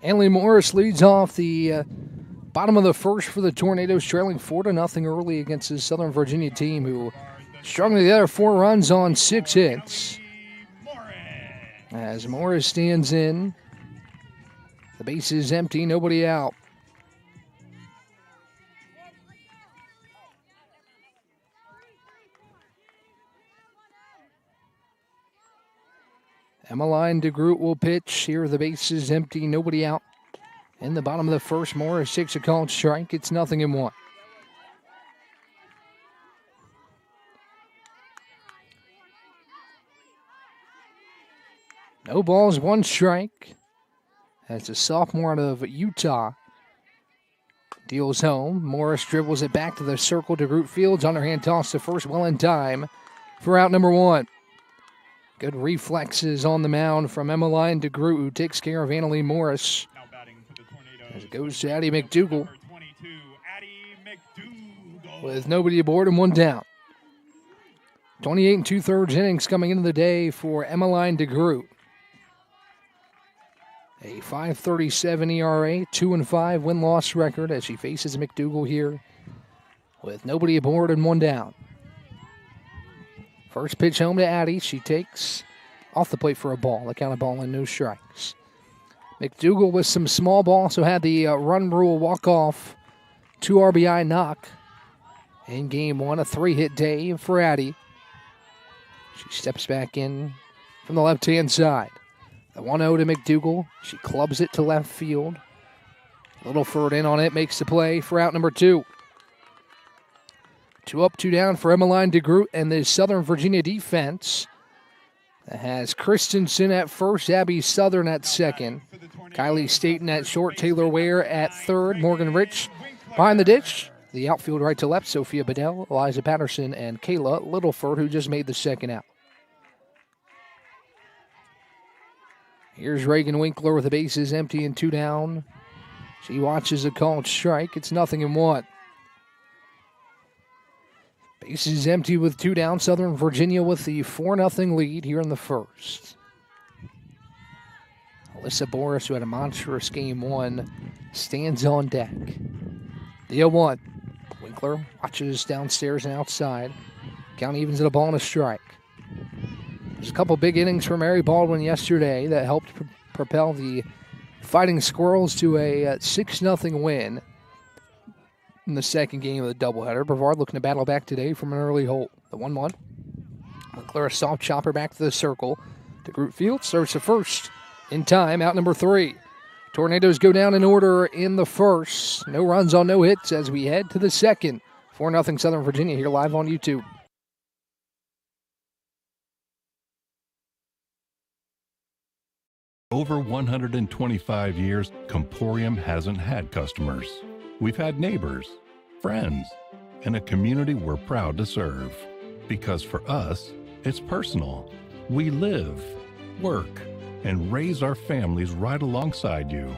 B: Anley Morris leads off the bottom of the first for the Tornadoes, trailing 4-0 early against the Southern Virginia team, who strung together 4 runs on 6 hits. As Morris stands in, the base is empty, nobody out. Emmeline DeGroot will pitch. Here the base is empty, nobody out. In the bottom of the first, Morris takes a called strike. It's 0-1. No balls, 1 strike. That's a sophomore out of Utah. Deals home. Morris dribbles it back to the circle. DeGroot fields. Underhand toss to first, well in time for out number 1. Good reflexes on the mound from Emmeline DeGroot, who takes care of Annalie Morris. As it goes to Addie McDougal. With nobody aboard and 1 down. 28 2/3 innings coming into the day for Emmeline DeGroot. A 5.37 ERA, 2-5 win-loss record as she faces McDougal here with nobody aboard and 1 down. First pitch home to Addie. She takes off the plate for a ball. The count of ball and no strikes. McDougal with some small ball, so had the run rule walk-off 2 RBI knock in game 1. A 3-hit day for Addie. She steps back in from the left-hand side. The 1-0 to McDougal. She clubs it to left field. Littleford in on it, makes the play for out number 2. 2 up, 2 down for Emmeline DeGroot and the Southern Virginia defense. That has Christensen at first, Abby Southern at second, Kylie Staten at short, Taylor Ware at third, Morgan Rich behind the ditch. The outfield right to left, Sophia Bedell, Eliza Patterson, and Kayla Littleford, who just made the second out. Here's Reagan Winkler with the bases empty and 2 down. She watches a called strike. It's 0-1. Bases empty with 2 down. Southern Virginia with the 4-0 lead here in the first. Alyssa Boris, who had a monstrous game 1, stands on deck. The 0-1. Winkler watches downstairs and outside. Count evens at a ball and a strike. There's a couple big innings for Mary Baldwin yesterday that helped propel the Fighting Squirrels to a 6-0 win in the second game of the doubleheader. Brevard looking to battle back today from an early hole. The 1-1. Winkler, a soft chopper back to the circle. DeGroot Field serves to first in time, out number 3. Tornadoes go down in order in the first. No runs on no hits as we head to the second. 4-0 Southern Virginia here live on YouTube.
C: Over 125 years, Comporium hasn't had customers. We've had neighbors, friends, and a community we're proud to serve. Because for us, it's personal. We live, work, and raise our families right alongside you.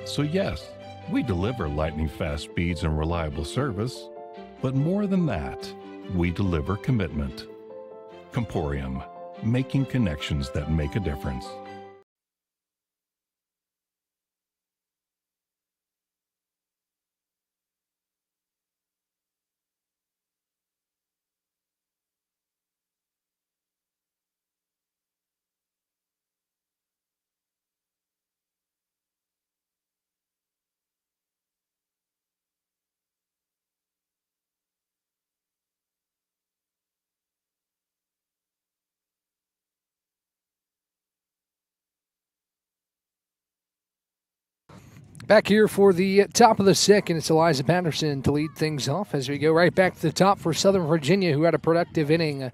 C: So yes, we deliver lightning-fast speeds and reliable service, but more than that, we deliver commitment. Comporium, making connections that make a difference.
B: Back here for the top of the second, it's Eliza Patterson to lead things off as we go right back to the top for Southern Virginia, who had a productive inning,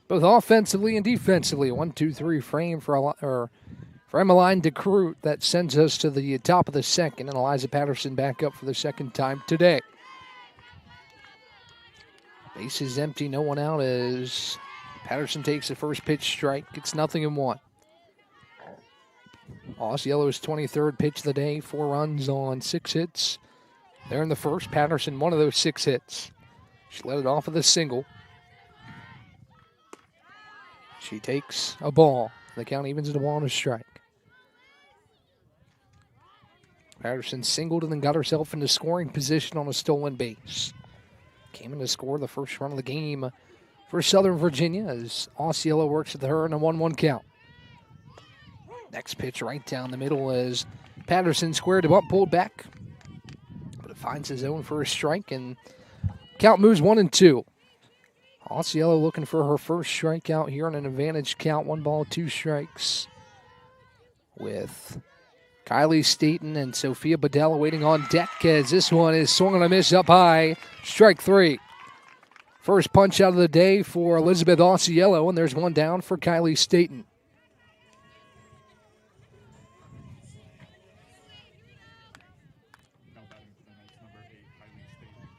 B: both offensively and defensively. 1-2-3 frame for Emmeline DeGroot that sends us to the top of the second, and Eliza Patterson back up for the second time today. Bases empty, no one out as Patterson takes the first pitch strike. It's 0-1. Osceola's 23rd pitch of the day, 4 runs on 6 hits. There in the first, Patterson, one of those 6 hits. She let it off with a single. She takes a ball. The count evens at a ball and a strike. Patterson singled and then got herself into scoring position on a stolen base. Came in to score the first run of the game for Southern Virginia as Osceola works with her in a 1-1 count. Next pitch right down the middle as Patterson squared him up, pulled back. But it finds his own for a strike, and count moves 1-2. Osceola looking for her first strikeout here on an advantage count. 1 ball, 2 strikes. With Kylie Staten and Sophia Bedell waiting on deck as this one is swung on a miss up high. Strike 3. First punch out of the day for Elizabeth Osceola, and there's one down for Kylie Staten.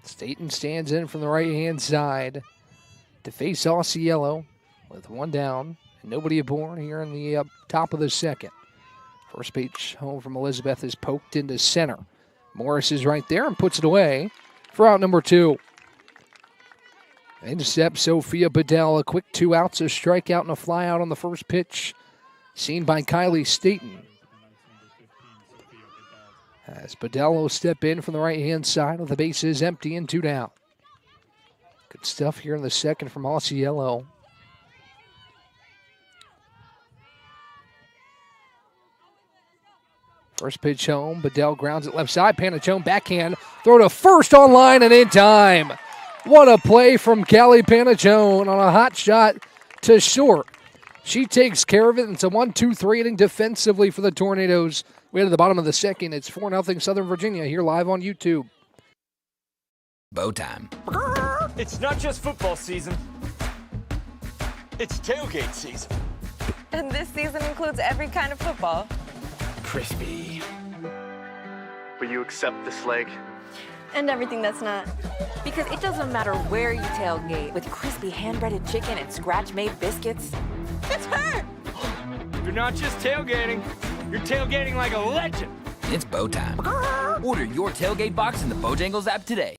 B: Staten stands in from the right-hand side to face Osceola with 1 down and nobody aboard here in the top of the second. First pitch home from Elizabeth is poked into center. Morris is right there and puts it away for out number 2. Intercept Sophia Bedell, a quick 2 outs, a strikeout and a flyout on the first pitch, seen by Kylie Staten. As Bedell will step in from the right-hand side with the bases empty and 2 down. Good stuff here in the second from Osceola. First pitch home, Bedell grounds it left side, Panachone backhand, throw to first on line and in time. What a play from Callie Panachone on a hot shot to short. She takes care of it. It's a 1-2-3 inning defensively for the Tornadoes. Way to the bottom of the second. It's 4-0 Southern Virginia here live on YouTube.
E: Bow time.
F: It's not just football season. It's tailgate season.
G: And this season includes every kind of football.
F: Crispy.
H: Will you accept this leg?
G: And everything that's not.
I: Because it doesn't matter where you tailgate, with crispy hand-breaded chicken and scratch-made biscuits.
G: It's her!
F: You're not just tailgating. You're tailgating like a legend.
E: It's bow time. Order your tailgate box in the Bojangles app today.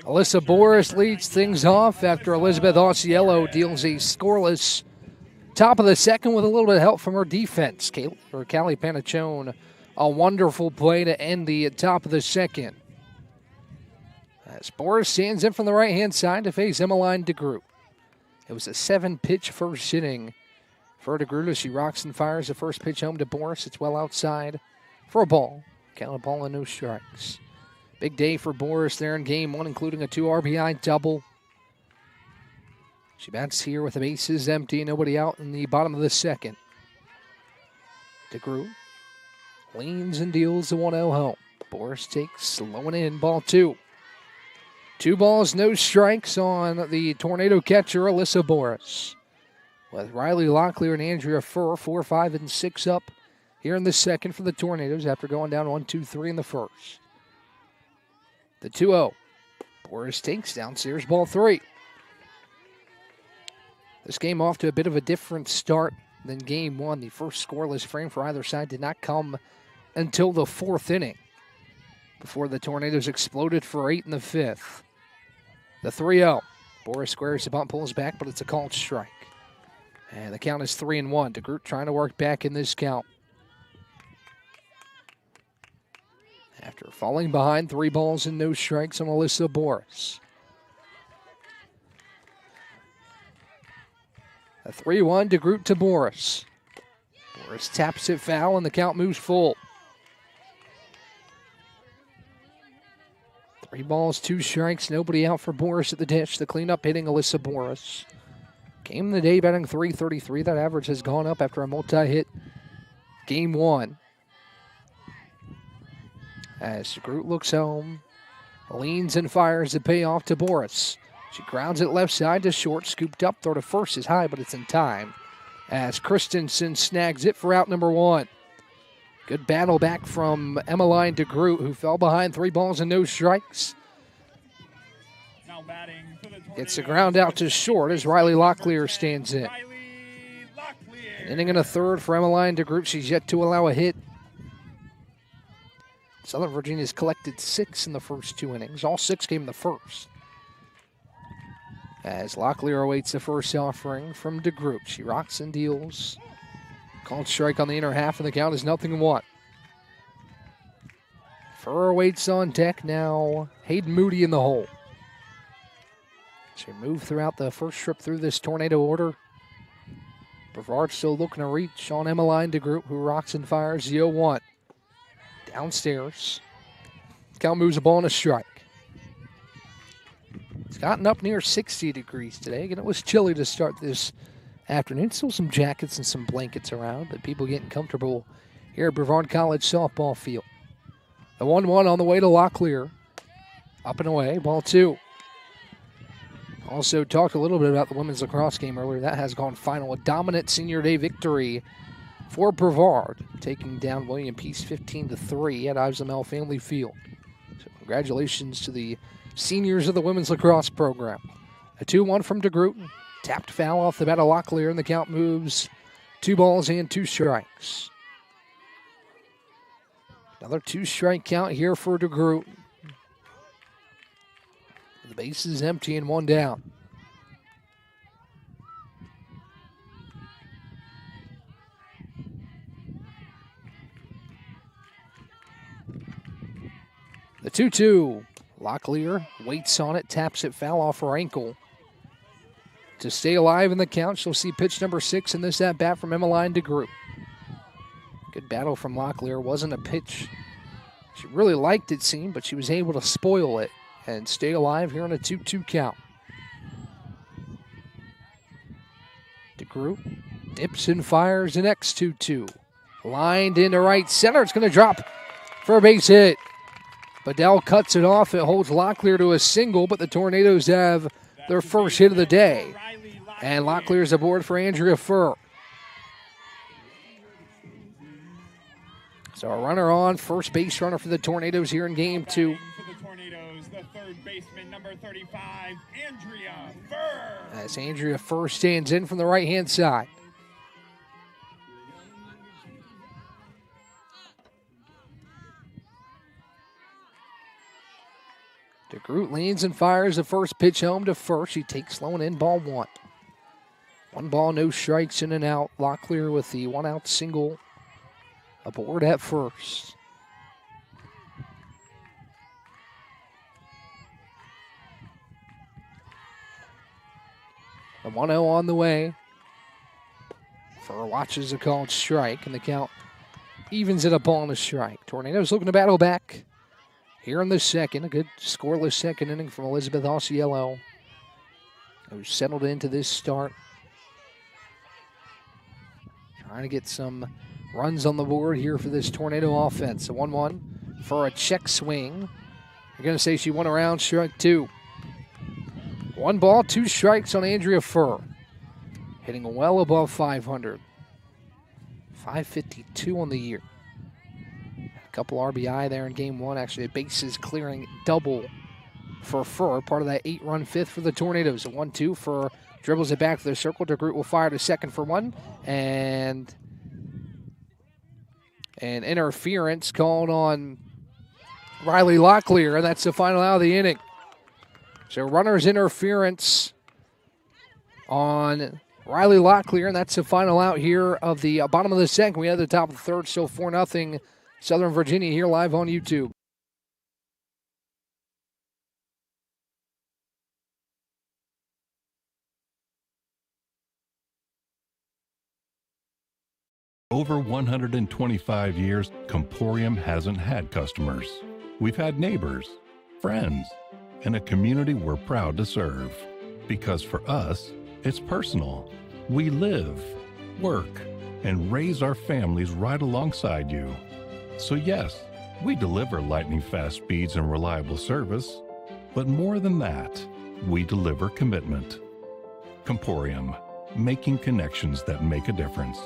B: Alyssa Boris leads things off after Elizabeth Osceola deals a scoreless top of the second with a little bit of help from her defense. Callie Panachone, a wonderful play to end the top of the second. As Boris stands in from the right-hand side to face Emmeline DeGroot. It was a 7-pitch first inning for DeGroot as she rocks and fires the first pitch home to Boris. It's well outside for a ball. Count a ball and no strikes. Big day for Boris there in game one, including a 2 RBI double. She bats here with the bases empty, nobody out in the bottom of the second. DeGroot leans and deals the 1-0 home. Boris takes low and in, ball 2. 2 balls, no strikes on the Tornado catcher, Alyssa Boris. With Riley Locklear and Andrea Furr, 4, 5, and 6 up here in the second for the Tornadoes after going down 1-2-3 in the first. The 2-0. Boris takes downstairs, ball 3. This game off to a bit of a different start than game one. The first scoreless frame for either side did not come until the 4th inning before the Tornadoes exploded for 8 in the 5th. The 3-0. Boris squares the bunt, pulls back, but it's a called strike. And the count is 3-1. DeGroot trying to work back in this count. After falling behind, 3 balls and no strikes on Alyssa Boris. A 3-1 DeGroot to Boris. Boris taps it foul and the count moves full. 3 balls, 2 strikes, nobody out for Boris at the dish. The cleanup hitting Alyssa Boris. Game of the day batting .333. That average has gone up after a multi-hit game one. As DeGroot looks home, leans and fires the payoff to Boris. She grounds it left side to short, scooped up, throw to first is high, but it's in time. As Christensen snags it for out number 1. Good battle back from Emmeline DeGroot, who fell behind 3 balls and no strikes. Gets the ground out to short as Riley Locklear stands in. An inning and a third for Emmeline DeGroot. She's yet to allow a hit. Southern Virginia's collected 6 in the first 2 innings. All 6 came in the first. As Locklear awaits the first offering from DeGroot. She rocks and deals. Called strike on the inner half, and the count is 0-1. Furr awaits on deck now. Hayden Moody in the hole. So we move throughout the first trip through this Tornado order. Brevard still looking to reach on Emmeline DeGroot, who rocks and fires the 0-1. Downstairs. Count moves a ball and a strike. It's gotten up near 60 degrees today. Again, it was chilly to start this afternoon. Still some jackets and some blankets around, but people getting comfortable here at Brevard College softball field. The 1-1 on the way to Locklear. Up and away, ball 2. Also talked a little bit about the women's lacrosse game earlier. That has gone final. A dominant senior day victory for Brevard, taking down William Peace 15-3 at Ives-Lamel Family Field. So congratulations to the seniors of the women's lacrosse program. A 2-1 from DeGroot. Tapped foul off the bat of Locklear, and the count moves 2 balls and 2 strikes. Another 2-strike count here for DeGroot. The base is empty and 1 down. The 2-2. Locklear waits on it, taps it foul off her ankle. To stay alive in the count, she'll see pitch number 6 in this at-bat from Emmeline DeGroot. Good battle from Locklear. Wasn't a pitch she really liked, it seemed, but she was able to spoil it and stay alive here on a 2-2 count. DeGroot dips and fires the next 2-2. Lined into right center. It's going to drop for a base hit. Bedell cuts it off. It holds Locklear to a single, but the Tornadoes have their first hit of the day. And Locklear's aboard for Andrea Furr. So a runner on, first base runner for the Tornadoes here in game 2.
A: For the Tornadoes, the third baseman, number 35, Andrea Furr.
B: As Andrea Furr stands in from the right-hand side. DeGroot leans and fires the first pitch home to Furr. She takes low and in, ball 1. 1 ball, no strikes, in and out. Locklear with the 1-out single aboard at first. The 1-0 on the way. Furr watches the called strike, and the count evens it up on a strike. Tornadoes looking to battle back here in the second. A good scoreless second inning from Elizabeth Osceola, who's settled into this start. Trying to get some runs on the board here for this Tornado offense. A 1-1 for a check swing. You're going to say she went around, strike 2. 1 ball, 2 strikes on Andrea Furr. Hitting well above 500. 552 on the year. A couple RBI there in game 1. Actually, a bases clearing double for Furr. Part of that 8-run fifth for the Tornadoes. A 1-2 for dribbles it back to the circle. DeGroot will fire to second for 1. And an interference called on Riley Locklear. And that's the final out of the inning. So runner's interference on Riley Locklear. And that's the final out here of the bottom of the second. We had the top of the third. Still 4-0 Southern Virginia here live on YouTube.
C: Over 125 years, Comporium hasn't had customers. We've had neighbors, friends, and a community we're proud to serve. Because for us, it's personal. We live, work, and raise our families right alongside you. So yes, we deliver lightning-fast speeds and reliable service, but more than that, we deliver commitment. Comporium, making connections that make a difference.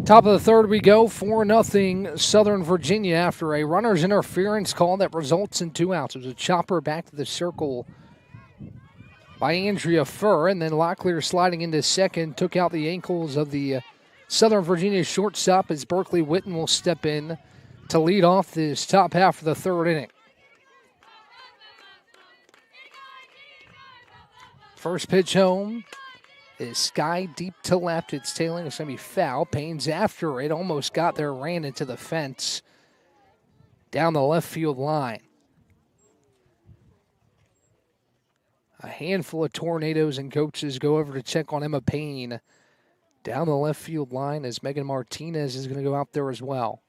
B: Top of the third we go, 4-0 Southern Virginia after a runner's interference call that results in 2 outs. It was a chopper back to the circle by Andrea Furr, and then Locklear sliding into second took out the ankles of the Southern Virginia shortstop as Berkeley Witten will step in to lead off this top half of the third inning. First pitch home is sky deep to left. It's tailing. It's going to be foul. Payne's after it. Almost got there. Ran into the fence down the left field line. A handful of Tornadoes and coaches go over to check on Emma Payne down the left field line as Megan Martinez is going to go out there as well.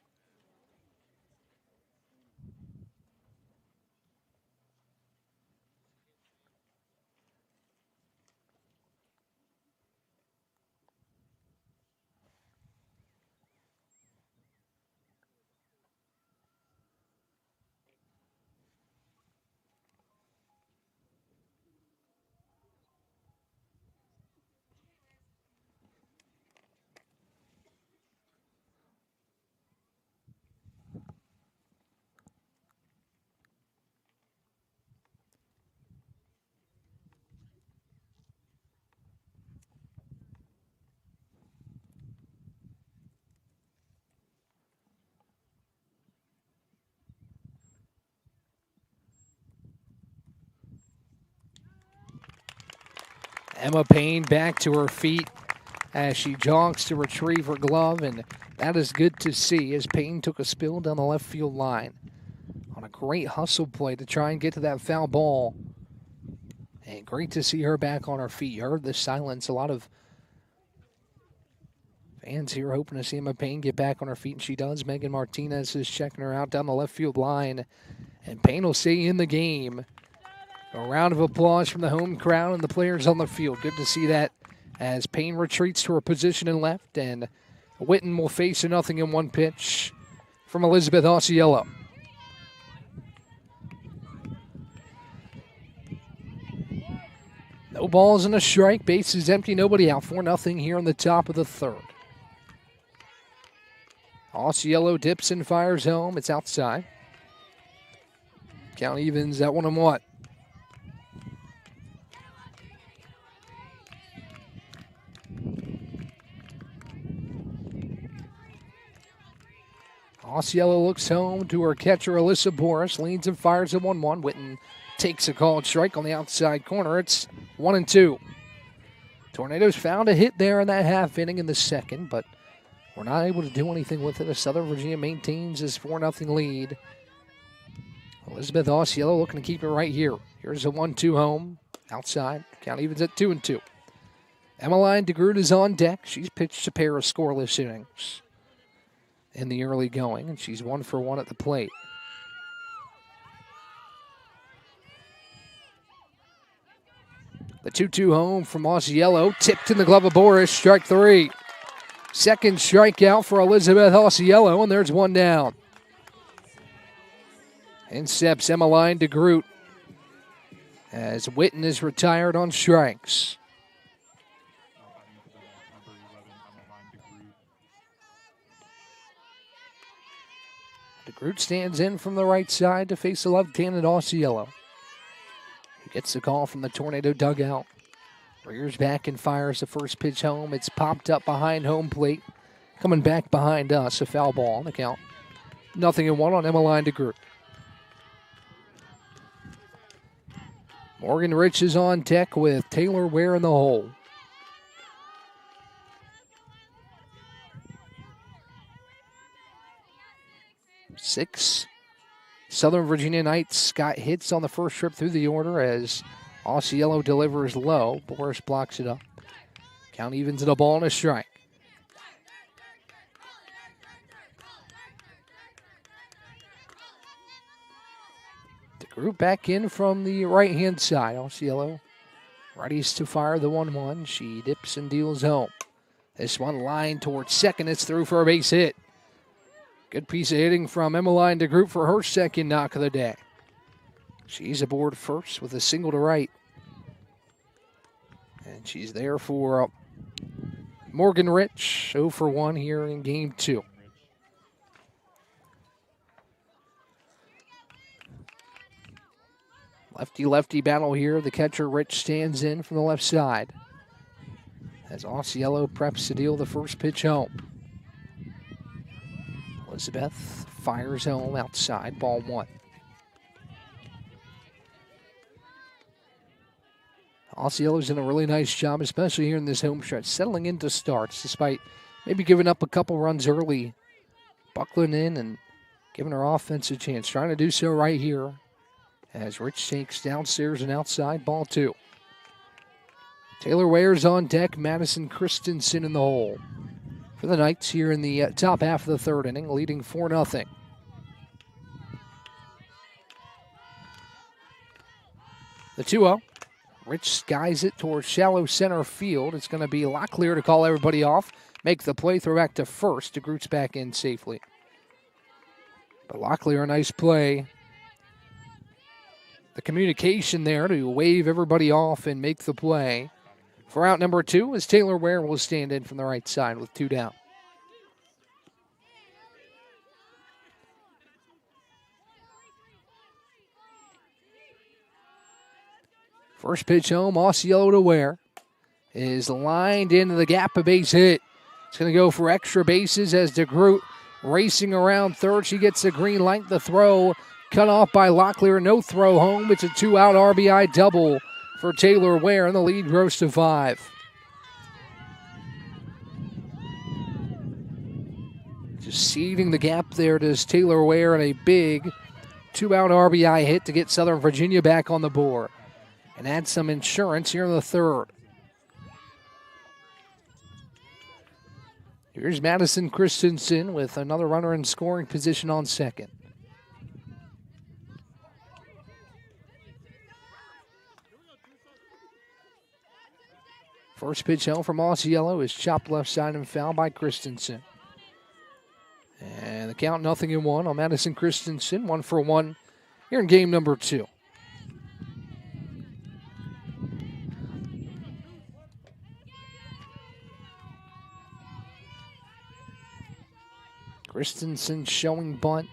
B: Emma Payne back to her feet as she jogs to retrieve her glove, and that is good to see as Payne took a spill down the left field line on a great hustle play to try and get to that foul ball. And great to see her back on her feet. You heard the silence. A lot of fans here hoping to see Emma Payne get back on her feet, and she does. Megan Martinez is checking her out down the left field line, and Payne will stay in the game. A round of applause from the home crowd and the players on the field. Good to see that as Payne retreats to her position in left, and Witten will face a 0-1 pitch from Elizabeth Osceola. No balls and a strike. Base is empty. Nobody out. 4-0 here in the top of the third. Osceola dips and fires home. It's outside. Count evens at 1-1. Osceola looks home to her catcher, Alyssa Boris. Leans and fires at 1-1. Witten takes a called strike on the outside corner. It's 1-2. Tornadoes found a hit there in that half inning in the second, but we're not able to do anything with it as Southern Virginia maintains this 4-0 lead. Elizabeth Osceola looking to keep it right here. Here's a 1-2 home. Outside. Count evens at 2-2. Emmeline DeGroot is on deck. She's pitched a pair of scoreless innings in the early going, and she's 1 for 1 at the plate. The 2-2 home from Osceola, tipped in the glove of Boris, strike 3. Second strikeout for Elizabeth Osceola, and there's one down. In steps Emmeline DeGroot as Witten is retired on strikes. DeGroot stands in from the right side to face the left-handed Osceola. He gets the call from the Tornado dugout. Rears back and fires the first pitch home. It's popped up behind home plate. Coming back behind us, a foul ball on the count. 0-1 on Emmeline DeGroot. Morgan Rich is on deck with Taylor Ware in the hole. Six Southern Virginia Knights got hits on the first trip through the order as Osceola delivers low. Boris blocks it up. Count evens at a ball and a strike. DeGroot back in from the right-hand side. Osceola readies to fire the 1-1. She dips and deals home. This one lined towards second. It's through for a base hit. Good piece of hitting from Emmeline DeGroot for her second knock of the day. She's aboard first with a single to right. And she's there for Morgan Rich, 0 for 1 here in game 2. Lefty-lefty battle here. The catcher Rich stands in from the left side as Osceola preps to deal the first pitch home. Elizabeth fires home outside, ball 1. Osceola's done a really nice job, especially here in this home stretch, settling into starts despite maybe giving up a couple runs early, buckling in and giving her offense a chance. Trying to do so right here as Rich takes downstairs and outside, ball 2. Taylor Ware's on deck, Madison Christensen in the hole for the Knights here in the top half of the third inning, leading 4-0. The 2-0. Rich skies it towards shallow center field. It's going to be Locklear to call everybody off, make the play, throw back to first. DeGroot's back in safely. But Locklear, a nice play. The communication there to wave everybody off and make the play. For out number 2, as Taylor Ware will stand in from the right side with 2 down. First pitch home, Osceola to Ware. Is lined into the gap, a base hit. It's going to go for extra bases as DeGroot racing around third. She gets the green light. The throw cut off by Locklear. No throw home. It's a 2-out RBI double for Taylor Ware, and the lead grows to 5. Just seeding the gap there does Taylor Ware, and a big 2-out RBI hit to get Southern Virginia back on the board and add some insurance here in the third. Here's Madison Christensen with another runner in scoring position on second. First pitch home from Osceola is chopped left side and fouled by Christensen. And the count 0-1 on Madison Christensen, 1 for 1 here in game number 2. Christensen showing bunt.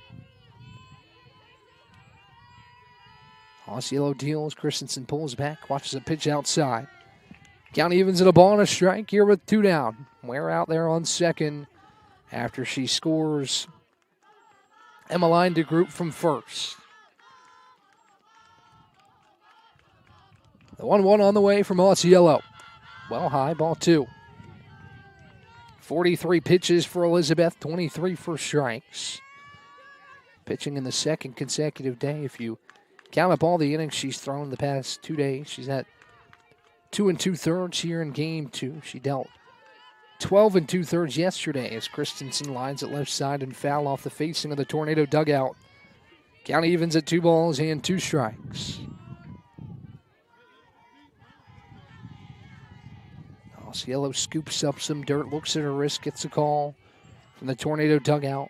B: Osceola deals. Christensen pulls back, watches a pitch outside. Count evens at a ball and a strike here with 2 down. Ware out there on second after she scores Emmeline DeGroot from first. The 1-1 on the way from Osceola. Well high, ball 2. 43 pitches for Elizabeth, 23 for strikes. Pitching in the second consecutive day. If you count up all the innings she's thrown the past 2 days, she's at 2 2/3 here in game 2. She dealt 12 2/3 yesterday as Christensen lines at left side and foul off the facing of the Tornado dugout. Count evens at 2 balls and 2 strikes. Osceola scoops up some dirt, looks at her wrist, gets a call from the Tornado dugout.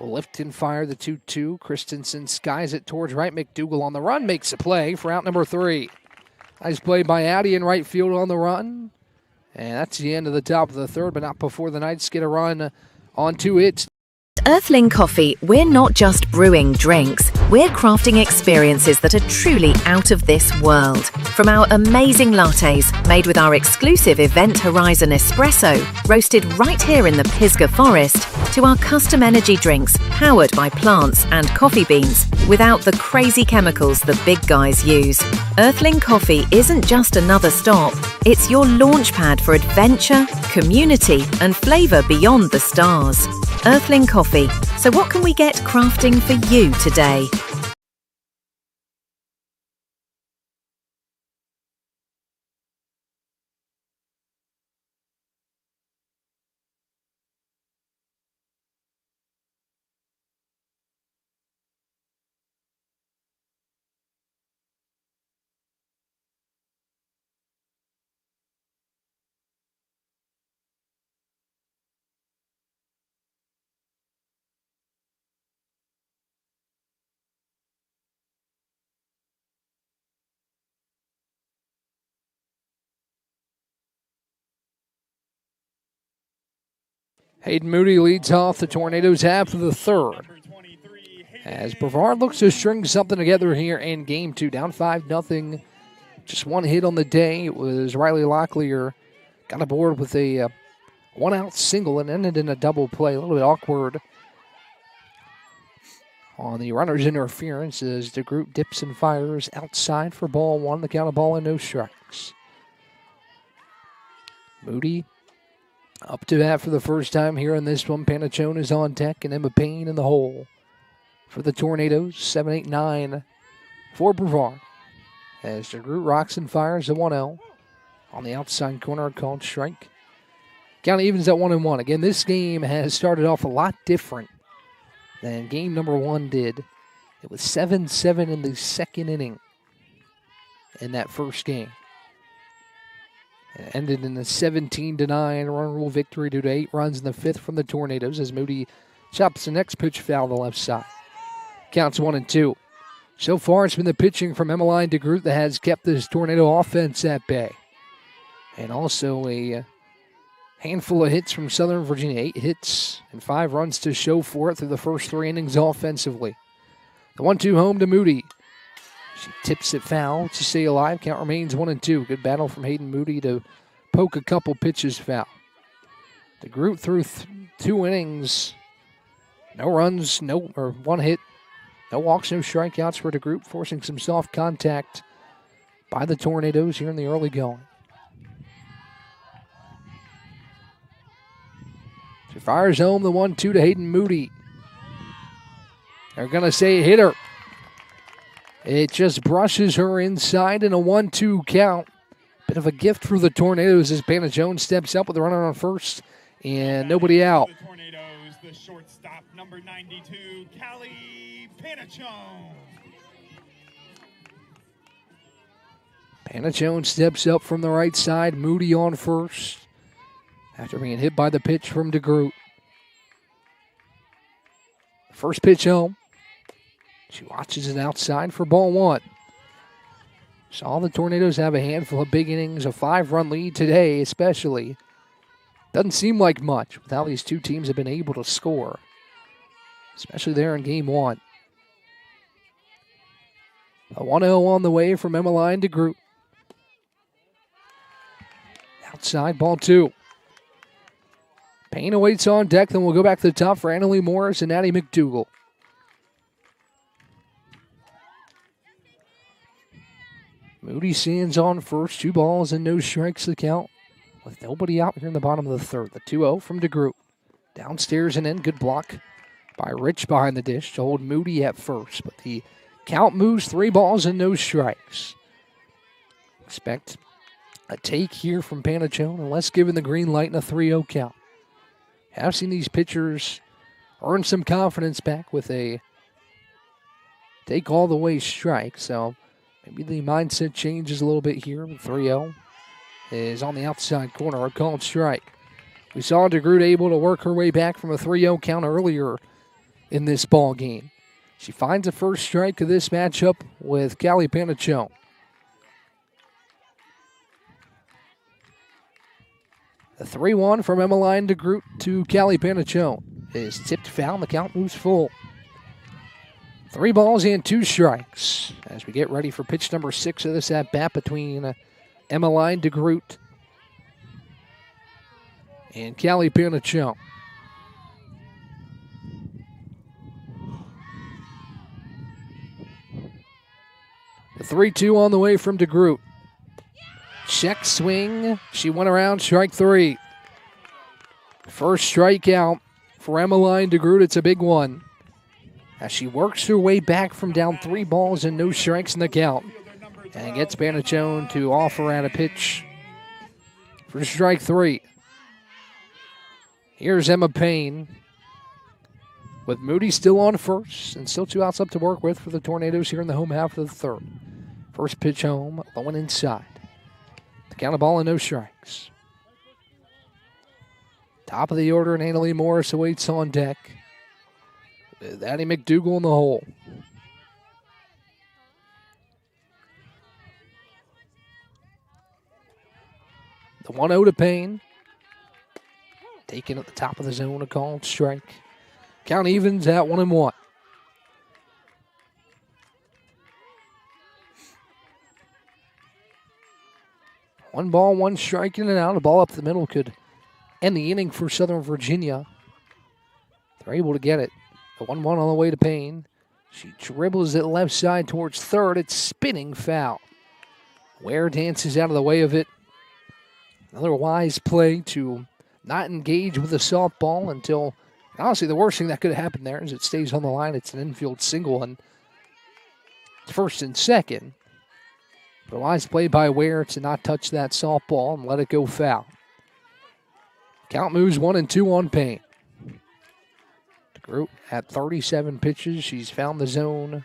B: Will lift and fire the 2-2. Christensen skies it towards right. McDougal on the run, makes a play for out number 3. Nice play by Addie in right field on the run. And that's the end of the top of the third, but not before the Knights get a run on 2 hits.
D: Earthling Coffee, we're not just brewing drinks, we're crafting experiences that are truly out of this world. From our amazing lattes, made with our exclusive Event Horizon espresso, roasted right here in the Pisgah Forest, to our custom energy drinks, powered by plants and coffee beans, without the crazy chemicals the big guys use. Earthling Coffee isn't just another stop, it's your launchpad for adventure, community, and flavour beyond the stars. Earthling Coffee. So what can we get crafting for you today?
B: Hayden Moody leads off the Tornadoes half of the third, as Brevard looks to string something together here in game 2. Down 5-0. Just 1 hit on the day. It was Riley Locklear. Got aboard with a 1-out single and ended in a double play. A little bit awkward on the runner's interference as DeGroot dips and fires outside for ball 1. The count of ball and no strikes. Moody up to bat for the first time here in this one. Panachone is on deck, and Emma Payne in the hole for the Tornadoes. 7-8-9 for Brevard. As DeGroot rocks and fires a 1-0 on the outside corner, called strike. Count evens at 1-1. Again, this game has started off a lot different than game number 1 did. It was 7-7 in the second inning in that first game. It ended in a 17-9 run rule victory due to 8 runs in the 5th from the Tornadoes as Moody chops the next pitch foul to the left side. Counts 1-2. So far, it's been the pitching from Emmeline DeGroot that has kept this Tornado offense at bay. And also a handful of hits from Southern Virginia. 8 hits and 5 runs to show for it through the first 3 innings offensively. The 1-2 home to Moody. She tips it foul to stay alive. Count remains 1-2. Good battle from Hayden Moody to poke a couple pitches foul. DeGroot through 2 innings. No runs, 1 hit. No walks, no strikeouts for DeGroot, forcing some soft contact by the Tornadoes here in the early going. She fires home the 1-2 to Hayden Moody. They're going to say hit her. It just brushes her inside in a 1-2 count. Bit of a gift for the Tornadoes as Panachone steps up with a runner on first and nobody out.
A: The Tornadoes, the shortstop, number 92, Callie Panachone.
B: Panachone steps up from the right side. Moody on first after being hit by the pitch from DeGroot. First pitch home. She watches it outside for ball 1. Saw the Tornadoes have a handful of big innings, a 5-run lead today especially. Doesn't seem like much with how these two teams have been able to score, especially there in game 1. A 1-0 on the way from Emmeline DeGroot. Outside, ball 2. Payne awaits on deck, then we'll go back to the top for Annalie Morris and Addie McDougal. Moody stands on first, 2 balls and no strikes to count, with nobody out here in the bottom of the 3rd. The 2-0 from DeGroot. Downstairs and in, good block by Rich behind the dish to hold Moody at first, but the count moves 3 balls and no strikes. Expect a take here from Panachone, unless given the green light in a 3-0 count. Have seen these pitchers earn some confidence back with a take all the way strike, so maybe the mindset changes a little bit here. 3-0 is on the outside corner, a called strike. We saw DeGroot able to work her way back from a 3-0 count earlier in this ball game. She finds a first strike of this matchup with Callie Panachone. The 3-1 from Emmeline DeGroot to Callie Panachone is tipped foul, and the count moves full. 3 balls and 2 strikes as we get ready for pitch number 6 of this at-bat between Emmeline DeGroot and Callie Panachone. The 3-2 on the way from DeGroot. Check swing. She went around, strike 3. First strikeout for Emmeline DeGroot. It's a big one as she works her way back from down 3 balls and no strikes in the count, and gets Panachone to offer at a pitch for strike 3. Here's Emma Payne with Moody still on first and still 2 outs up to work with for the Tornadoes here in the home half of the 3rd. First pitch home, low and inside. The count of ball and no strikes. Top of the order, and Annalie Morris awaits on deck. With Addie McDougal in the hole. The 1-0 to Payne. Taken at the top of the zone, a called strike. Count evens at 1-1. One ball, 1 strike in and out. A ball up the middle could end the inning for Southern Virginia. They're able to get it. The 1-1 on the way to Payne. She dribbles it left side towards 3rd. It's spinning foul. Ware dances out of the way of it. Another wise play to not engage with the softball until, honestly, the worst thing that could have happened there is it stays on the line. It's an infield single and first and second. But a wise play by Ware to not touch that softball and let it go foul. Count moves 1-2 on Payne. DeGroot at 37 pitches. She's found the zone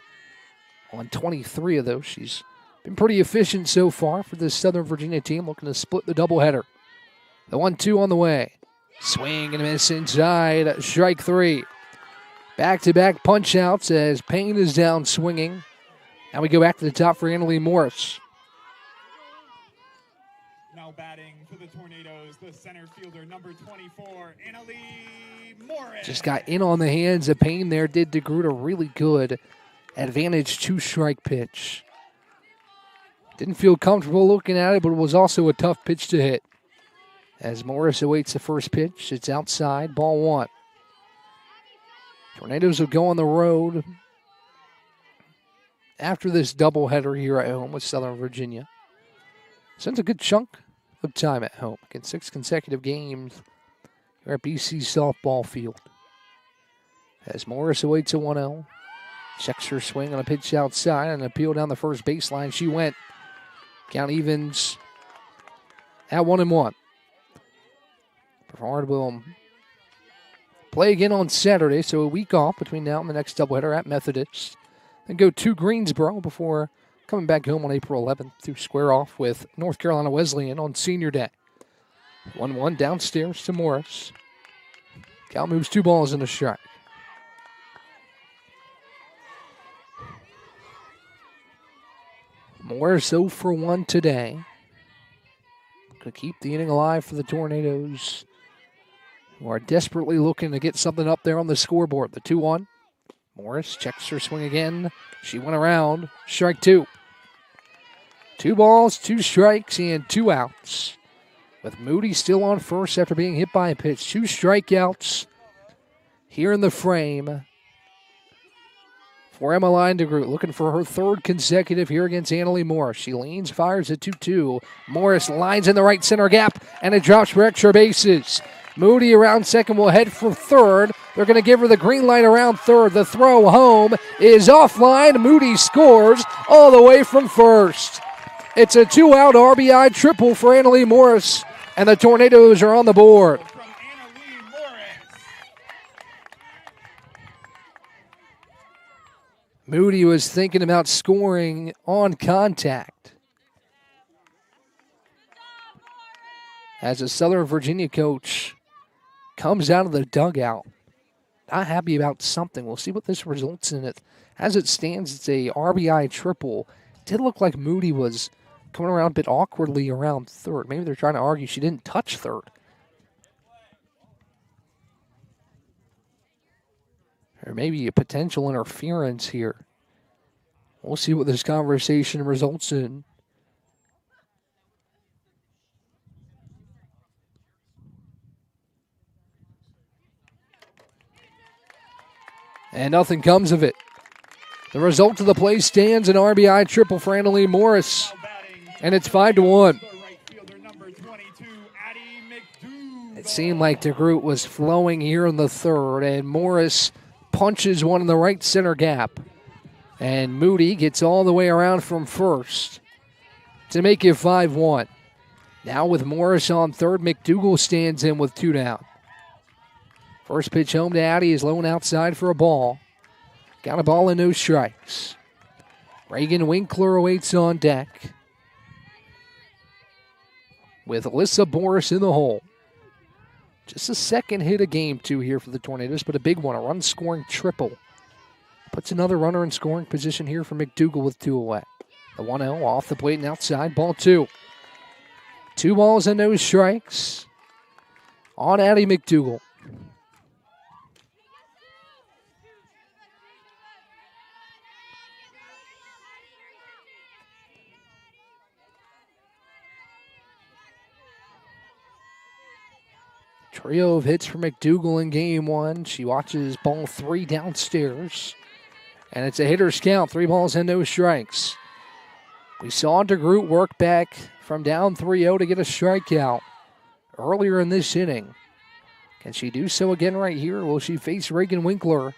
B: on 23 of those. She's been pretty efficient so far for this Southern Virginia team, looking to split the doubleheader. The 1-2 on the way. Swing and a miss inside. Strike three. Back-to-back punch-outs as Payne is down swinging. Now we go back to the top for Annalee Morris.
A: Now batting for the Tornadoes, the center fielder, number 24, Annalee Morris.
B: Just got in on the hands of Payne there. Did DeGroot a really good advantage two-strike pitch. Didn't feel comfortable looking at it, but it was also a tough pitch to hit. As Morris awaits the first pitch, it's outside, ball one. Tornadoes will go on the road after this doubleheader here at home with Southern Virginia. Spends a good chunk of time at home. Against 6 consecutive games here at BC softball field. As Morris awaits a 1-0. Checks her swing on a pitch outside and an appeal down the first baseline. She went. Count evens at 1-1. Brevard will play again on Saturday, so a week off between now and the next doubleheader at Methodist. Then go to Greensboro before coming back home on April 11th to square off with North Carolina Wesleyan on Senior Day. 1-1 downstairs to Morris. Cal moves 2 balls in a strike. Morris 0 for 1 today. Going to keep the inning alive for the Tornadoes, who are desperately looking to get something up there on the scoreboard. The 2-1. Morris checks her swing again. She went around. Strike 2. 2 balls, 2 strikes, and 2 outs. With Moody still on first after being hit by a pitch. 2 strikeouts here in the frame for Emmeline DeGroot, looking for her 3rd consecutive here against Annalee Morris. She leans, fires at 2-2. Morris lines in the right center gap, and it drops for extra bases. Moody around second will head for third. They're going to give her the green light around third. The throw home is offline. Moody scores all the way from first. It's a 2-out RBI triple for Annalee Morris, and the Tornadoes are on the board. Moody was thinking about scoring on contact. As a Southern Virginia coach comes out of the dugout, not happy about something. We'll see what this results in. It as it stands, it's a RBI triple. It did look like Moody was coming around a bit awkwardly around third. Maybe they're trying to argue she didn't touch third. Or maybe a potential interference here. We'll see what this conversation results in. And nothing comes of it. The result of the play stands, an RBI triple for Annalee Morris. And it's 5-1. It seemed like DeGroot was flowing here in the third, and Morris punches one in the right center gap. And Moody gets all the way around from first to make it 5-1. Now with Morris on third, McDougal stands in with 2 down. First pitch home to Addie is low and outside for a ball. Got a ball and no strikes. Reagan Winkler awaits on deck, with Alyssa Boris in the hole. Just a second hit of game 2 here for the Tornadoes, but a big one, a run-scoring triple. Puts another runner in scoring position here for McDougal with 2 away. The 1-0 off the plate and outside, ball 2. 2 balls and no strikes on Addie McDougal. Trio of hits for McDougal in game 1. She watches ball 3 downstairs. And it's a hitter's count, 3 balls and no strikes. We saw DeGroot work back from down 3-0 to get a strikeout. earlier in this inning. Can she do so again right here? Will she face Reagan Winkler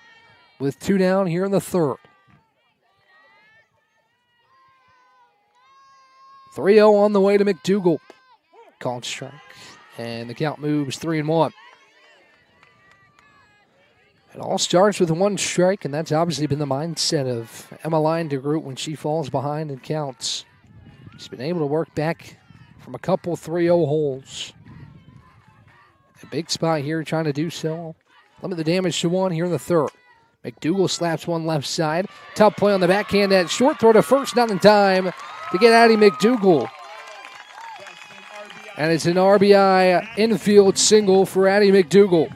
B: with 2 down here in the third? 3-0 on the way to McDougal. Called strike. And the count moves 3-1. It all starts with 1 strike, and that's obviously been the mindset of Emmeline DeGroot when she falls behind and counts. She's been able to work back from a couple 3-0 holes. A big spot here trying to do so. Limit the damage to 1 here in the third. McDougal slaps one left side. Tough play on the backhand. That short throw to first, not in time to get Addie McDougal. And it's an RBI infield single for Addie McDougal.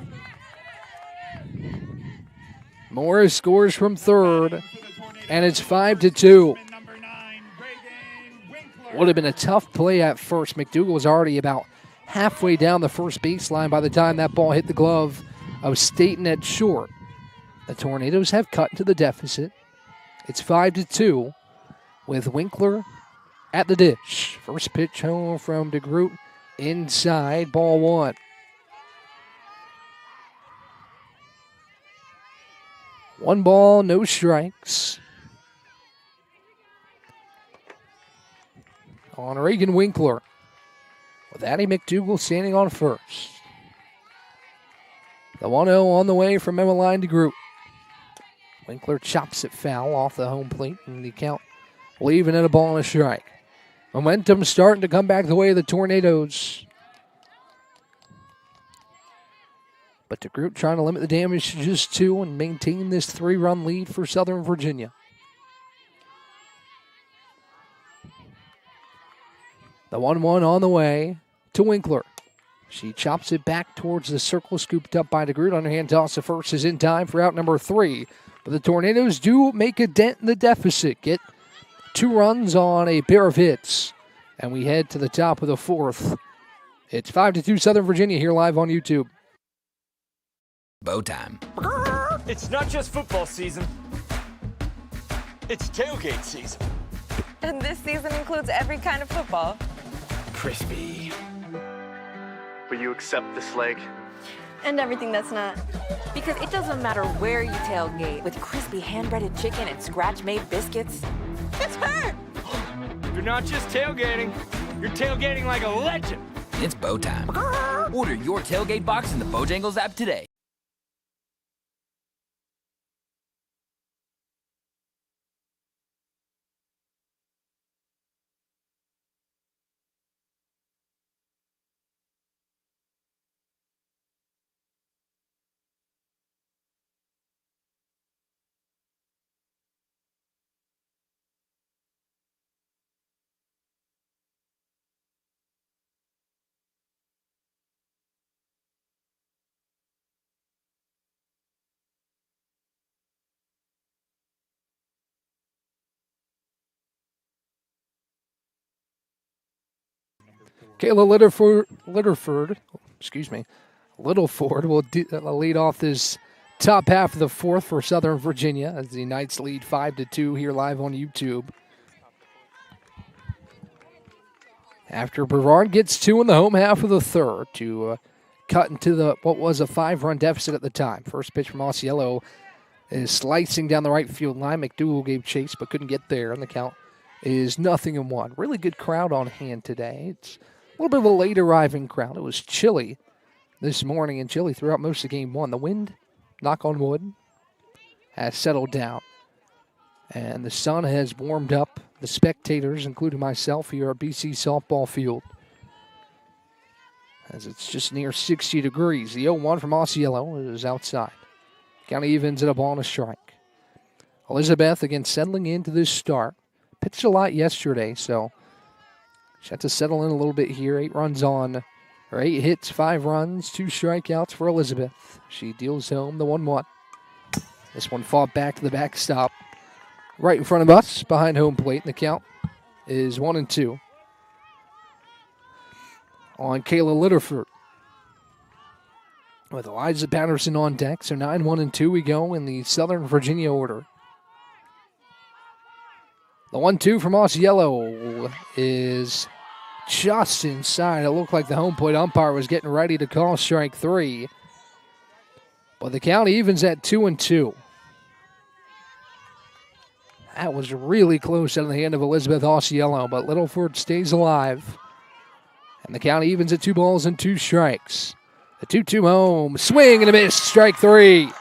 B: Morris scores from third, and it's 5-2. Would have been a tough play at first. McDougal was already about halfway down the first baseline by the time that ball hit the glove of Staten at short. The Tornadoes have cut to the deficit. It's 5-2 with Winkler at the dish. First pitch home from DeGroot inside, ball 1. One ball, no strikes. On Reagan Winkler, with Addie McDougal standing on first. The 1-0 on the way from Emmeline DeGroot. Winkler chops it foul off the home plate, and the count leaving it a ball and a strike. Momentum starting to come back the way of the Tornadoes. But DeGroot trying to limit the damage to just 2 and maintain this 3-run lead for Southern Virginia. The 1-1 on the way to Winkler. She chops it back towards the circle, scooped up by DeGroot. Underhand toss to first is in time for out number 3. But the Tornadoes do make a dent in the deficit. Get 2 runs on a pair of hits. And we head to the top of the 4th. It's 5-2 Southern Virginia here live on YouTube.
E: Bow time.
F: It's not just football season. It's tailgate season.
G: And this season includes every kind of football.
F: Crispy.
H: Will you accept this leg?
I: And everything that's not. Because it doesn't matter where you tailgate. With crispy hand-breaded chicken and scratch-made biscuits. It's her!
F: You're not just tailgating. You're tailgating like a legend.
E: It's bow time. Order your tailgate box in the Bojangles app today.
B: Kayla Littleford will lead off this top half of the 4th for Southern Virginia as the Knights lead 5-2 here live on YouTube. After Brevard gets 2 in the home half of the 3rd to cut into what was a 5-run deficit at the time. First pitch from Osceola is slicing down the right field line. McDougal gave chase but couldn't get there, and the count is 0-1. Really good crowd on hand today. It's a little bit of a late arriving crowd. It was chilly this morning and chilly throughout most of game 1. The wind, knock on wood, has settled down. And the sun has warmed up the spectators, including myself, here at BC softball field. As it's just near 60 degrees. The 0-1 from Osceola is outside. Count evens at a ball and a strike. Elizabeth, again, settling into this start. Pitched a lot yesterday, so she had to settle in a little bit here. 8 runs on, or 8 hits, 5 runs, 2 strikeouts for Elizabeth. She deals home the 1-1. This one fought back to the backstop. Right in front of us, behind home plate, and the count is 1-2. On Kayla Littleford. With Eliza Patterson on deck, so 9-1-2 we go in the Southern Virginia order. The 1-2 from Osceola is just inside. It looked like the home plate umpire was getting ready to call strike 3. But the count evens at 2-2. That was really close out of the hand of Elizabeth Osceola, but Littleford stays alive. And the count evens at 2 balls and 2 strikes. The 2-2 home. Swing and a miss. Strike 3.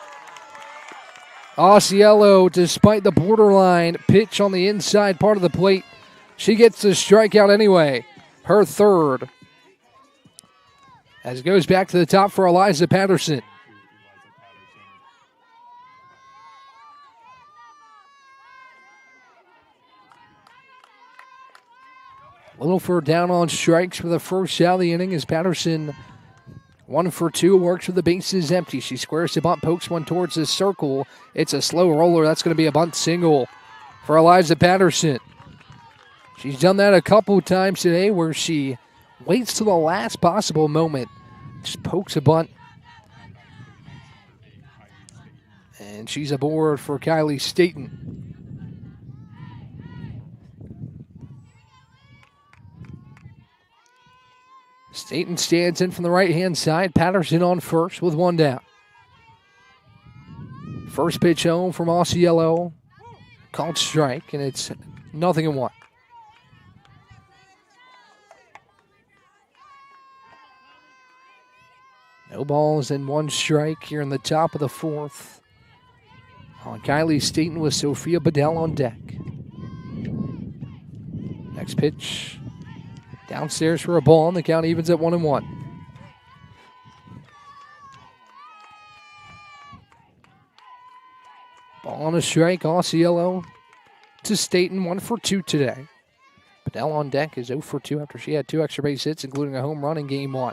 B: Osceola, despite the borderline pitch on the inside part of the plate, she gets the strikeout anyway. Her third. As it goes back to the top for Eliza Patterson. Littleford down on strikes for the first out of the inning as Patterson 1 for 2, works with the bases empty. She squares the bunt, pokes one towards the circle. It's a slow roller. That's going to be a bunt single for Eliza Patterson. She's done that a couple times today where she waits till the last possible moment, just pokes a bunt. And she's aboard for Kylie Staten. Staten stands in from the right-hand side. Patterson on first with 1 down. First pitch home from Osceola. Called strike, and it's 0-1. No balls and 1 strike here in the top of the 4th. On Kylie Staten with Sophia Bedell on deck. Next pitch. Downstairs for a ball, and the count evens at 1-1. Ball on a strike, Osceola to Staten, 1 for 2 today. Bedell on deck is 0 for 2 after she had 2 extra base hits, including a home run in game 1.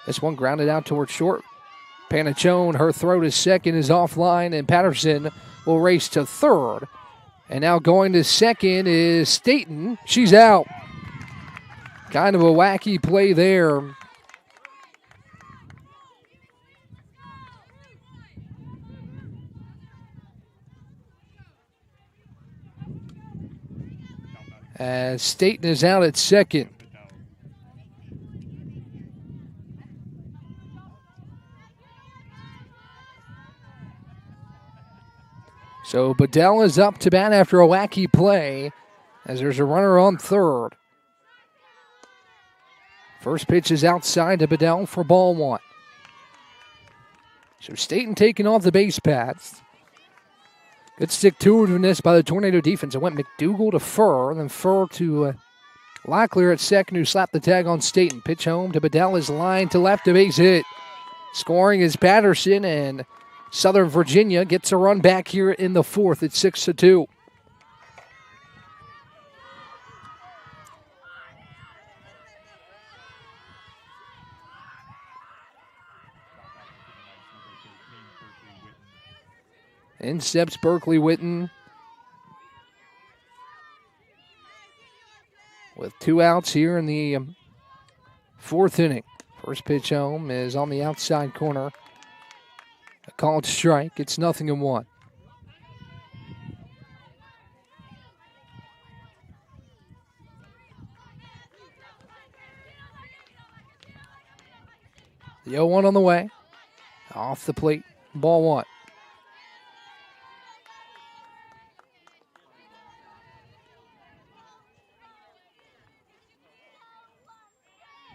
B: This one grounded out towards short. Panachone, her throw to second is offline, and Patterson will race to third. And now going to second is Staten. She's out. Kind of a wacky play there. As Staten is out at second. So Bedell is up to bat after a wacky play as there's a runner on third. First pitch is outside to Bedell for ball 1. So Staten taking off the base paths. Good stick-to-itiveness by the Tornado defense. It went McDougal to Furr, then Furr to Locklear at second, who slapped the tag on Staten. Pitch home to Bedell is line to left, a base hit. Scoring is Patterson, and Southern Virginia gets a run back here in the 4th. It's 6-2. In steps Berkeley Witten with 2 outs here in the 4th inning. First pitch home is on the outside corner. A called strike. It's 0-1. The 0-1 on the way. Off the plate. Ball 1.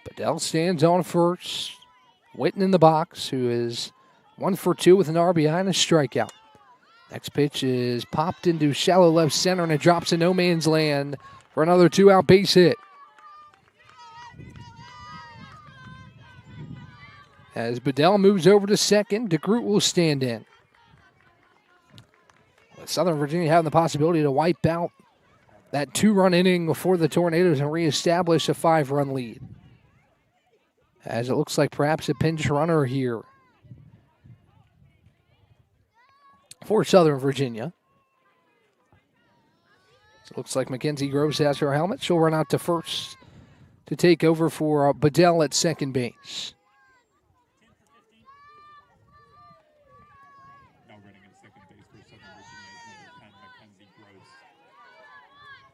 B: Bedell stands on first. Witten in the box, who is 1 for 2 with an RBI and a strikeout. Next pitch is popped into shallow left center, and it drops in no man's land for another 2-out base hit. As Bedell moves over to second, DeGroot will stand in. With Southern Virginia having the possibility to wipe out that 2-run inning for the Tornadoes and reestablish a 5-run lead. As it looks like perhaps a pinch runner here for Southern Virginia. So it looks like Mackenzie Groves has her helmet. She'll run out to first to take over for Bedell at second base.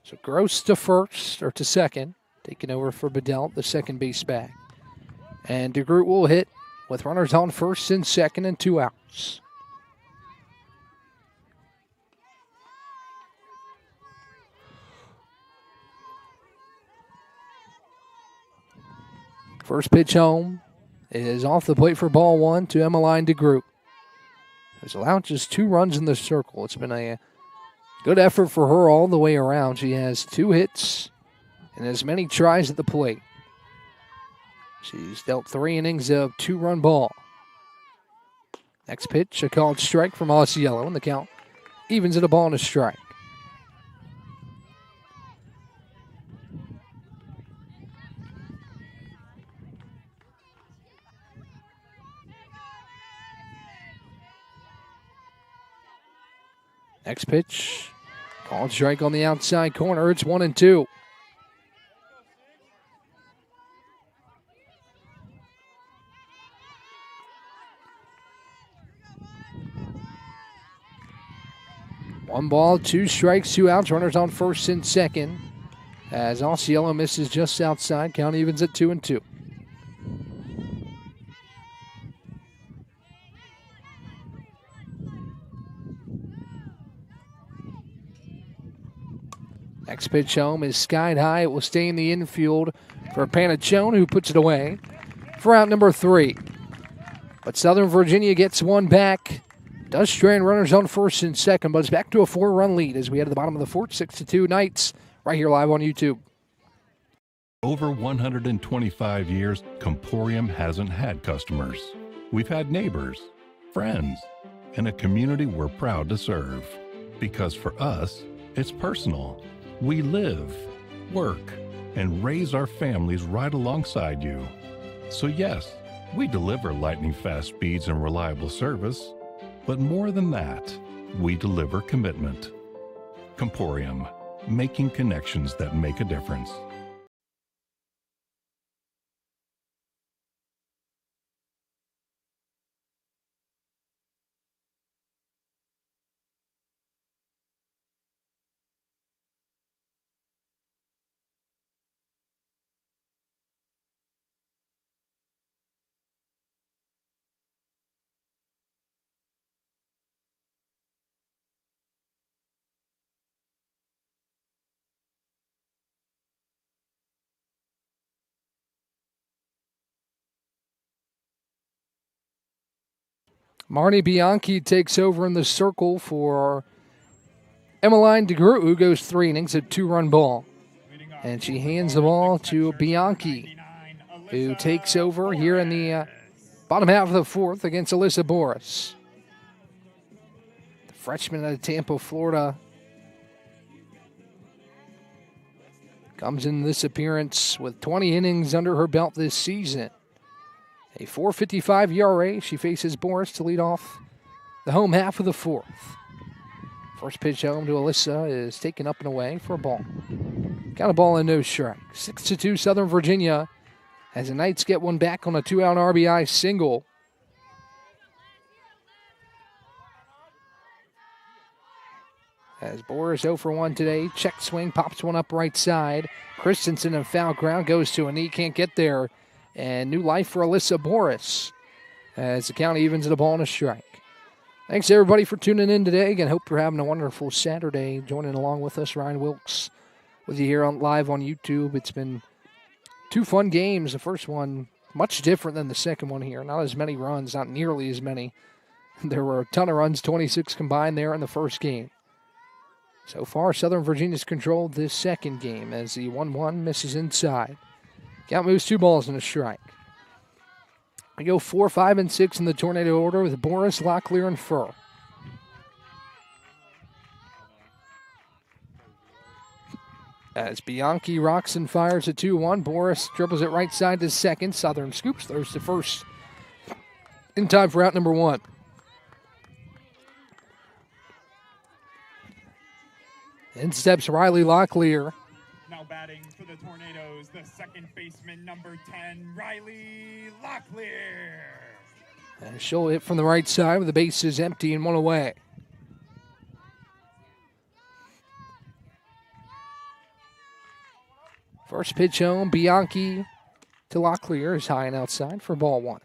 B: So Gross to first, or to second. taking over for Bedell, the second base back. And DeGroot will hit with runners on first and second and 2 outs. First pitch home is off the plate for ball 1 to Emmeline DeGroot. Has allowed just 2 runs in the circle. It's been a good effort for her all the way around. She has 2 hits and as many tries at the plate. She's dealt 3 innings of 2-run ball. Next pitch, a called strike from Osceola, and the count evens at a ball and a strike. Next pitch, called strike on the outside corner. It's 1-2. One ball, 2 strikes, 2 outs. Runners on first and second. As Osceola misses just outside, count evens at 2-2. Next pitch home is skied high. It will stay in the infield for Panachone, who puts it away for out number 3. But Southern Virginia gets one back. Does strand runners on first and second, but it's back to a 4-run lead as we head to the bottom of the 4th, 6-2 Knights, right here live on YouTube.
C: Over 125 years, Comporium hasn't had customers. We've had neighbors, friends, and a community we're proud to serve. Because for us, it's personal. We live, work, and raise our families right alongside you. So yes, we deliver lightning-fast speeds and reliable service, but more than that, we deliver commitment. Comporium, making connections that make a difference.
B: Marnie Bianchi takes over in the circle for Emmeline DeGroot, who goes 3 innings, a 2-run ball. And she hands the ball to Bianchi, who takes over here in the bottom half of the 4th against Alyssa Boris. The freshman out of Tampa, Florida, comes in this appearance with 20 innings under her belt this season. A 4.55 ERA. She faces Boris to lead off the home half of the 4th. First pitch home to Alyssa is taken up and away for a ball. Got a ball and no strike. 6-2 Southern Virginia as the Knights get one back on a 2-out RBI single. As Boris 0 for 1 today. Check swing, pops one up right side. Christensen in foul ground, goes to a knee, can't get there. And new life for Alyssa Boris as the count evens at a ball and a strike. Thanks, everybody, for tuning in today. Again, hope you're having a wonderful Saturday. Joining along with us, Ryan Wilkes, with you here live on YouTube. It's been 2 fun games. The first one, much different than the second one here. Not as many runs, not nearly as many. There were a ton of runs, 26 combined there in the first game. So far, Southern Virginia's controlled this second game as the 1-1 misses inside. Count moves 2 balls and a strike. We go 4, 5, and 6 in the tornado order with Boris, Locklear, and Furr. As Bianchi rocks and fires a 2-1, Boris dribbles it right side to second. Southern scoops, throws to first in time for out number 1. In steps Riley Locklear.
A: Now batting for the Tornadoes, the second baseman, number 10, Riley Locklear.
B: And she'll hit from the right side with the bases empty and 1 away. First pitch home, Bianchi to Locklear is high and outside for ball one.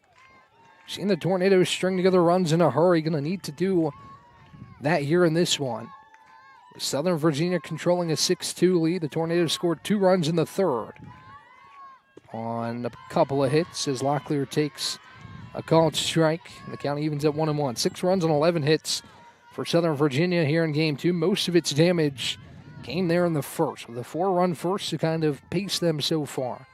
B: Seeing the Tornadoes string together runs in a hurry, going to need to do that here in this one. With Southern Virginia controlling a 6-2 lead, the Tornadoes scored 2 runs in the third on a couple of hits as Locklear takes a called strike. The count evens at 1-1. 6 runs on 11 hits for Southern Virginia here in game 2. Most of its damage came there in the first, with a 4-run first to kind of pace them so far.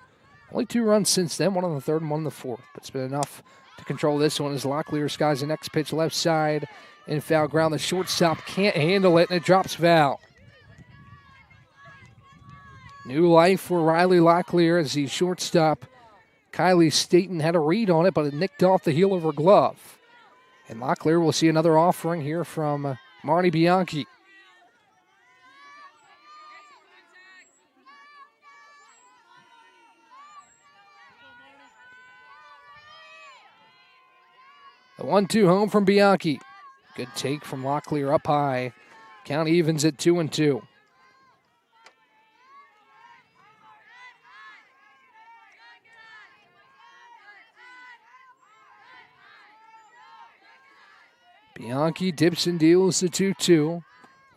B: Only 2 runs since then, 1 on the third and 1 on the fourth. But it's been enough to control this one as Locklear skies the next pitch left side in foul ground. The shortstop can't handle it, and it drops foul. New life for Riley Locklear as the shortstop, Kylie Staten, had a read on it, but it nicked off the heel of her glove. And Locklear will see another offering here from Marnie Bianchi. The 1-2 home from Bianchi. Good take from Locklear up high. Count evens at 2-2. Bianchi dips and deals the 2-2.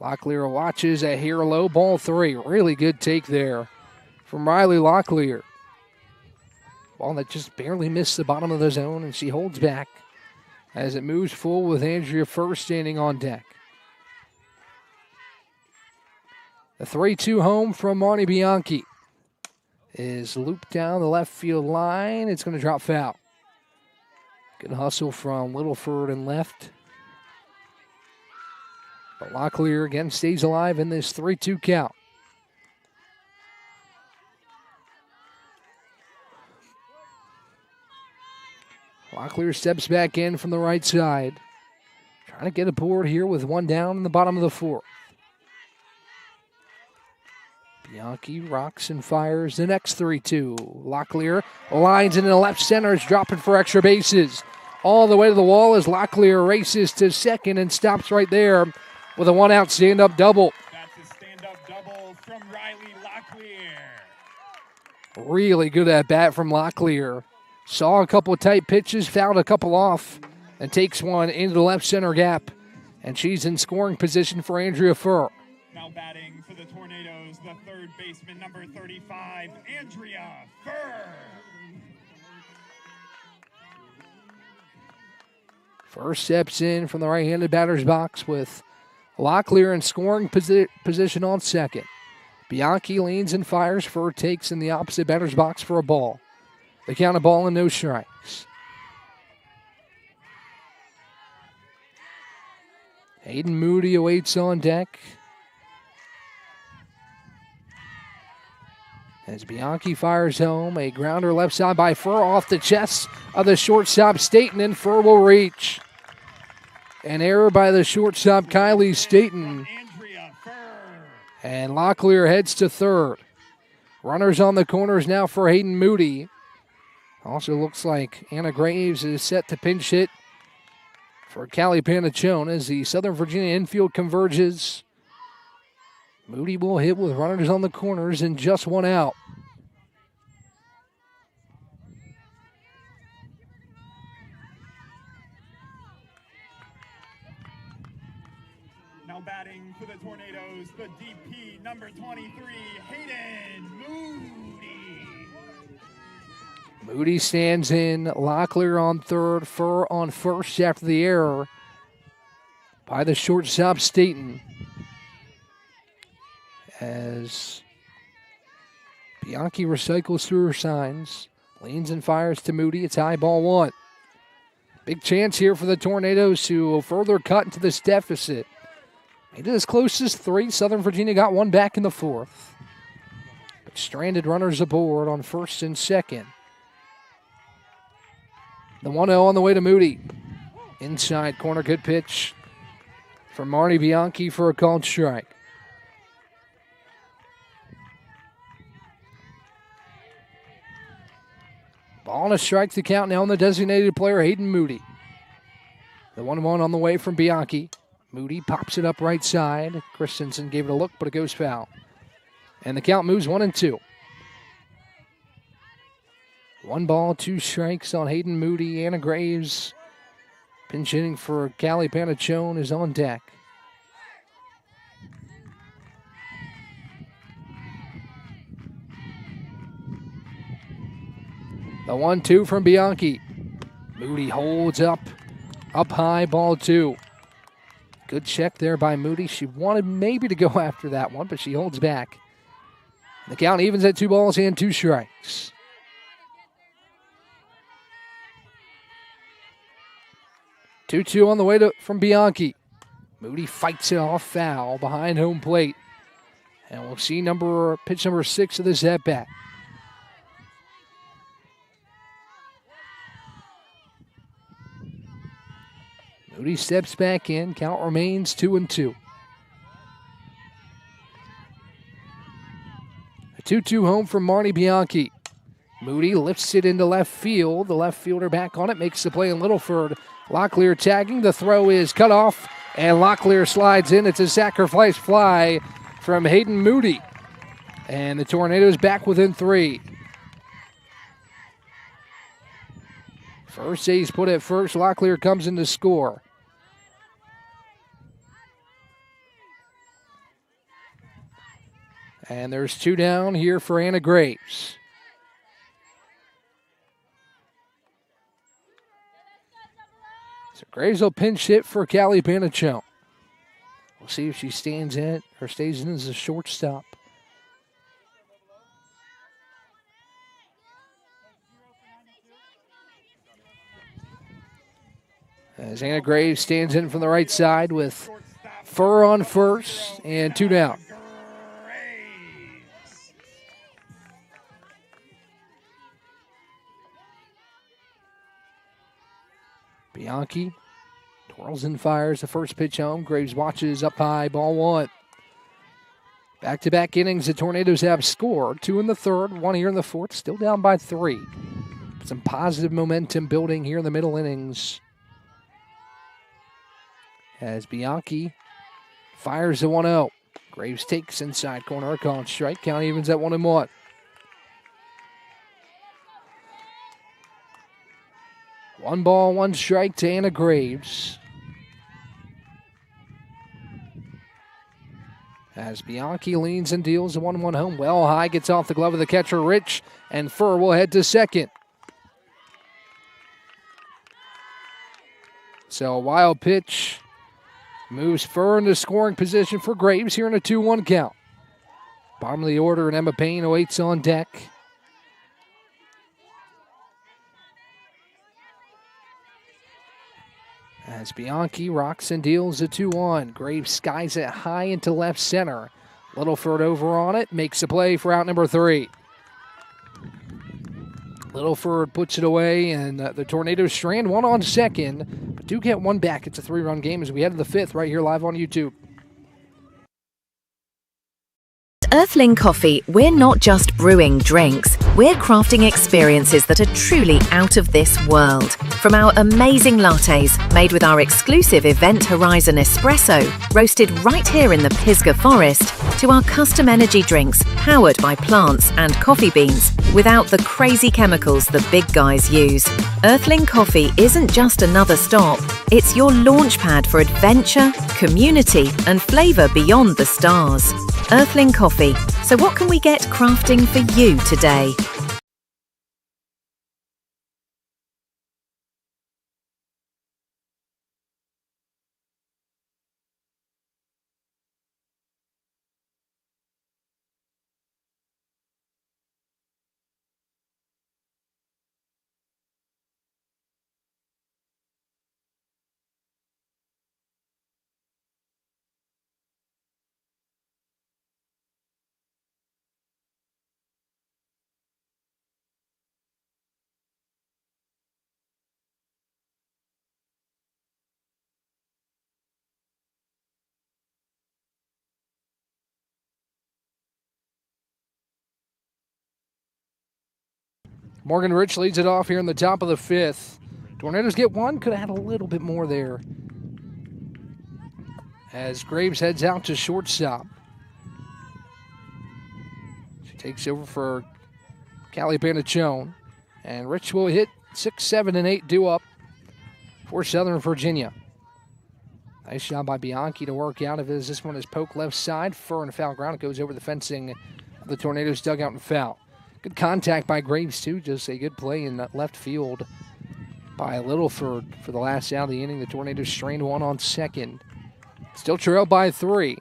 B: Locklear watches a hair low, ball 3. Really good take there from Riley Locklear. Ball that just barely missed the bottom of the zone, and she holds back as it moves full with Andrea first standing on deck. The 3-2 home from Marnie Bianchi is looped down the left field line. It's going to drop foul. Good hustle from Littleford and left. But Locklear again stays alive in this 3-2 count. Locklear steps back in from the right side. Trying to get a board here with 1 down in the bottom of the 4th. Bianchi rocks and fires the next 3-2. Locklear lines into the left center, is dropping for extra bases. All the way to the wall as Locklear races to second and stops right there with a 1-out stand-up double.
A: That's a stand-up double from Riley Locklear.
B: Really good at bat from Locklear. Saw a couple of tight pitches, fouled a couple off, and takes one into the left center gap. And she's in scoring position for Andrea Furr.
A: Now batting for the Tornadoes, the third baseman, number 35, Andrea Furr.
B: Furr steps in from the right-handed batter's box with Locklear in scoring position on second. Bianchi leans and fires. Furr takes in the opposite batter's box for a ball. The count of ball and no strikes. Hayden Moody awaits on deck as Bianchi fires home. A grounder left side by Furr off the chest of the shortstop Staten, and Furr will reach. An error by the shortstop Kylie Staten. And Locklear heads to third. Runners on the corners now for Hayden Moody. Also looks like Anna Graves is set to pinch hit for Callie Panachone as the Southern Virginia infield converges. Moody will hit with runners on the corners and just 1 out.
A: Now batting for the Tornadoes, the DP, number 23, Hayden Moody.
B: Moody stands in, Locklear on third, Furr on first after the error by the shortstop Staten. As Bianchi recycles through her signs, leans and fires to Moody. It's high, ball 1. Big chance here for the Tornadoes to further cut into this deficit. Made it as close as 3. Southern Virginia got 1 back in the 4th. But stranded runners aboard on first and second. The 1-0 on the way to Moody. Inside corner, good pitch from Marnie Bianchi for a called strike. Ball and a strike to count now on the designated player, Hayden Moody. The 1-1 on the way from Bianchi. Moody pops it up right side. Christensen gave it a look, but it goes foul. And the count moves 1-2. 1 ball, 2 strikes on Hayden Moody. Anna Graves, pinch hitting for Callie Panachone, is on deck. The 1-2 from Bianchi. Moody holds up high, ball 2. Good check there by Moody. She wanted maybe to go after that one, but she holds back. The count evens at 2 balls and 2 strikes. 2-2 on the way from Bianchi. Moody fights it off, foul behind home plate. And we'll see pitch number 6 of this at bat. Moody steps back in. Count remains 2-2. A 2-2 home from Marnie Bianchi. Moody lifts it into left field. The left fielder back on it, makes the play in Littleford. Locklear tagging. The throw is cut off, and Locklear slides in. It's a sacrifice fly from Hayden Moody. And the Tornadoes back within 3. First ace put at first. Locklear comes in to score. And there's 2 down here for Anna Graves. So Graves will pinch hit for Callie Panachone. We'll see if she stands in it or stays in as a shortstop. As Anna Graves stands in from the right side with Furr on first and 2 down. Bianchi twirls and fires the first pitch home. Graves watches up high, ball 1. Back-to-back innings, the Tornadoes have scored. 2 in the third, 1 here in the fourth, still down by 3. Some positive momentum building here in the middle innings. As Bianchi fires the 1-0. Graves takes inside corner, a call strike. Count evens at 1-1. One ball, 1 strike to Anna Graves. As Bianchi leans and deals a 1-1 home. Well high, gets off the glove of the catcher, Rich, and Furr will head to second. So a wild pitch moves Furr into scoring position for Graves here in a 2-1 count. Bottom of the order, and Emma Payne awaits on deck. As Bianchi rocks and deals a 2-1. Graves skies it high into left center. Littleford over on it, makes a play for out number 3. Littleford puts it away, and the Tornadoes strand 1 on second, but do get 1 back. It's a 3-run game as we head to the 5th right here live on YouTube.
D: Earthling Coffee, we're not just brewing drinks, we're crafting experiences that are truly out of this world. From our amazing lattes, made with our exclusive Event Horizon espresso, roasted right here in the Pisgah Forest, to our custom energy drinks powered by plants and coffee beans, without the crazy chemicals the big guys use. Earthling Coffee isn't just another stop, it's your launch pad for adventure, community, and flavour beyond the stars. Earthling Coffee. So what can we get crafting for you today?
B: Morgan Rich leads it off here in the top of the 5th. Tornadoes get 1, could have had a little bit more there. As Graves heads out to shortstop. She takes over for Callie Panachone. And Rich will hit 6, 7, and 8 due up for Southern Virginia. Nice job by Bianchi to work out of his. This one is poke left side. Fur and foul ground. It goes over the fencing of the Tornadoes dugout and foul. Good contact by Graves, too. Just a good play in that left field by Littleford for the last out of the inning. The Tornadoes strained one on second. Still trailed by 3.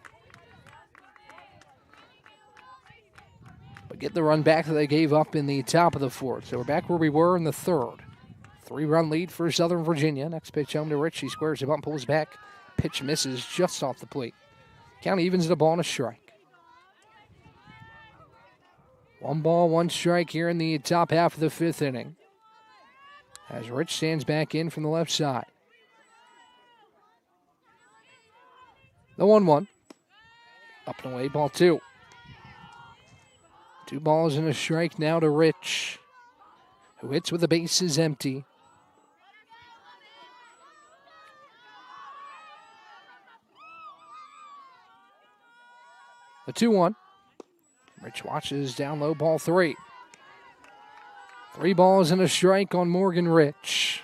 B: But get the run back that they gave up in the top of the 4th. So we're back where we were in the 3rd. 3-run lead for Southern Virginia. Next pitch home to Rich. He squares the bunt, pulls back. Pitch misses just off the plate. Count evens the ball and a strike. 1 ball, 1 strike here in the top half of the 5th inning. As Rich stands back in from the left side. The 1-1. Up and away, ball 2. 2 balls and a strike now to Rich, who hits with the bases empty. The 2-1. Rich watches down low, ball 3. 3 balls and a strike on Morgan Rich.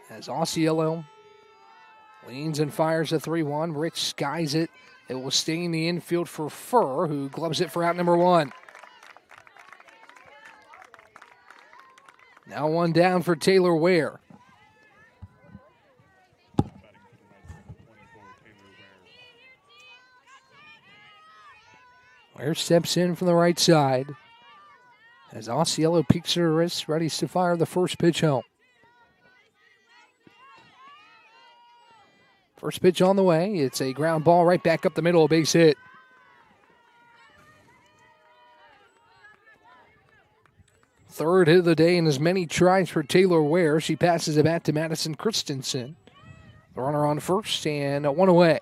B: As Osceola leans and fires a 3-1. Rich skies it. It will stay in the infield for Furr, who gloves it for out number 1. Now 1 down for Taylor Ware. Ware steps in from the right side. As Osceola peeks her wrist, ready to fire the first pitch home. First pitch on the way. It's a ground ball right back up the middle, a base hit. Third hit of the day and as many tries for Taylor Ware. She passes it back to Madison Christensen. The runner on first and 1 away.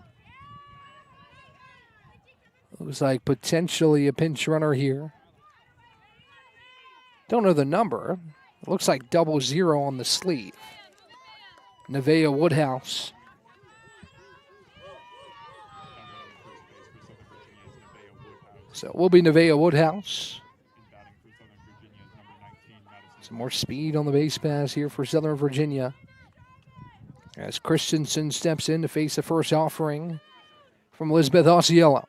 B: Looks like potentially a pinch runner here. Don't know the number. It looks like 00 on the sleeve. Nevaeh Woodhouse. So it will be Nevaeh Woodhouse. Some more speed on the base pass here for Southern Virginia. As Christensen steps in to face the first offering from Elizabeth Osceola.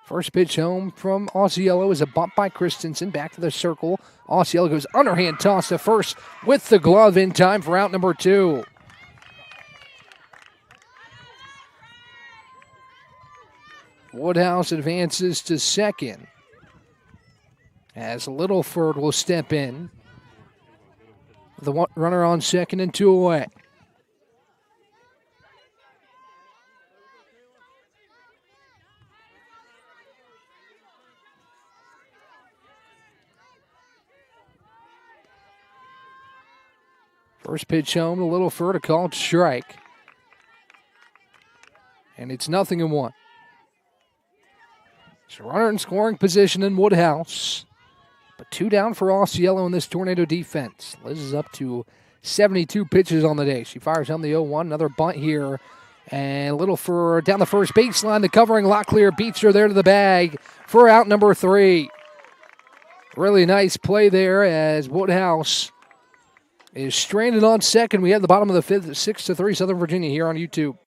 B: First pitch home from Osceola is a bump by Christensen. Back to the circle. Osceola goes underhand toss to first with the glove in time for out number 2. Woodhouse advances to second. As Littleford will step in. The runner on second and 2 away. First pitch home to Littleford, a called strike. And it's 0-1. So runner in scoring position in Woodhouse. But 2 down for Osceola in this Tornado defense. Liz is up to 72 pitches on the day. She fires home the 0-1. Another bunt here. And Littleford down the first baseline. The covering Locklear beats her there to the bag for out number 3. Really nice play there as Woodhouse is stranded on second. We have the bottom of the 5th, 6-3 Southern Virginia here on YouTube.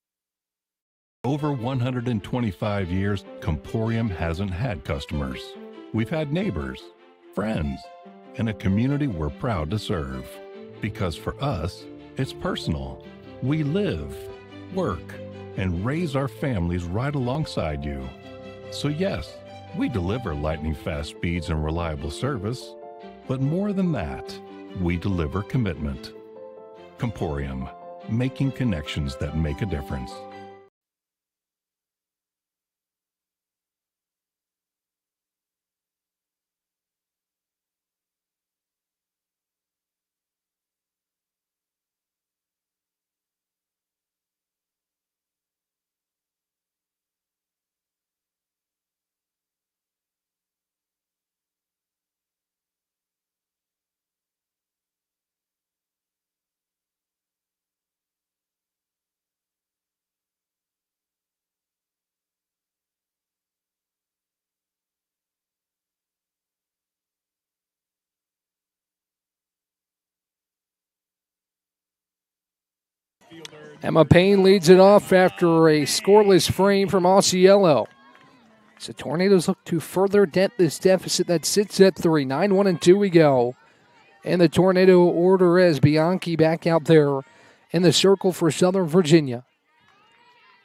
C: Over 125 years, Comporium hasn't had customers. We've had neighbors, friends, and a community we're proud to serve. Because for us, it's personal. We live, work, and raise our families right alongside you. So yes, we deliver lightning-fast speeds and reliable service. But more than that, we deliver commitment. Comporium, making connections that make a difference.
B: Emma Payne leads it off after a scoreless frame from Osceola. So Tornadoes look to further dent this deficit that sits at 3. 9-1-2 we go. And the Tornado order as Bianchi back out there in the circle for Southern Virginia.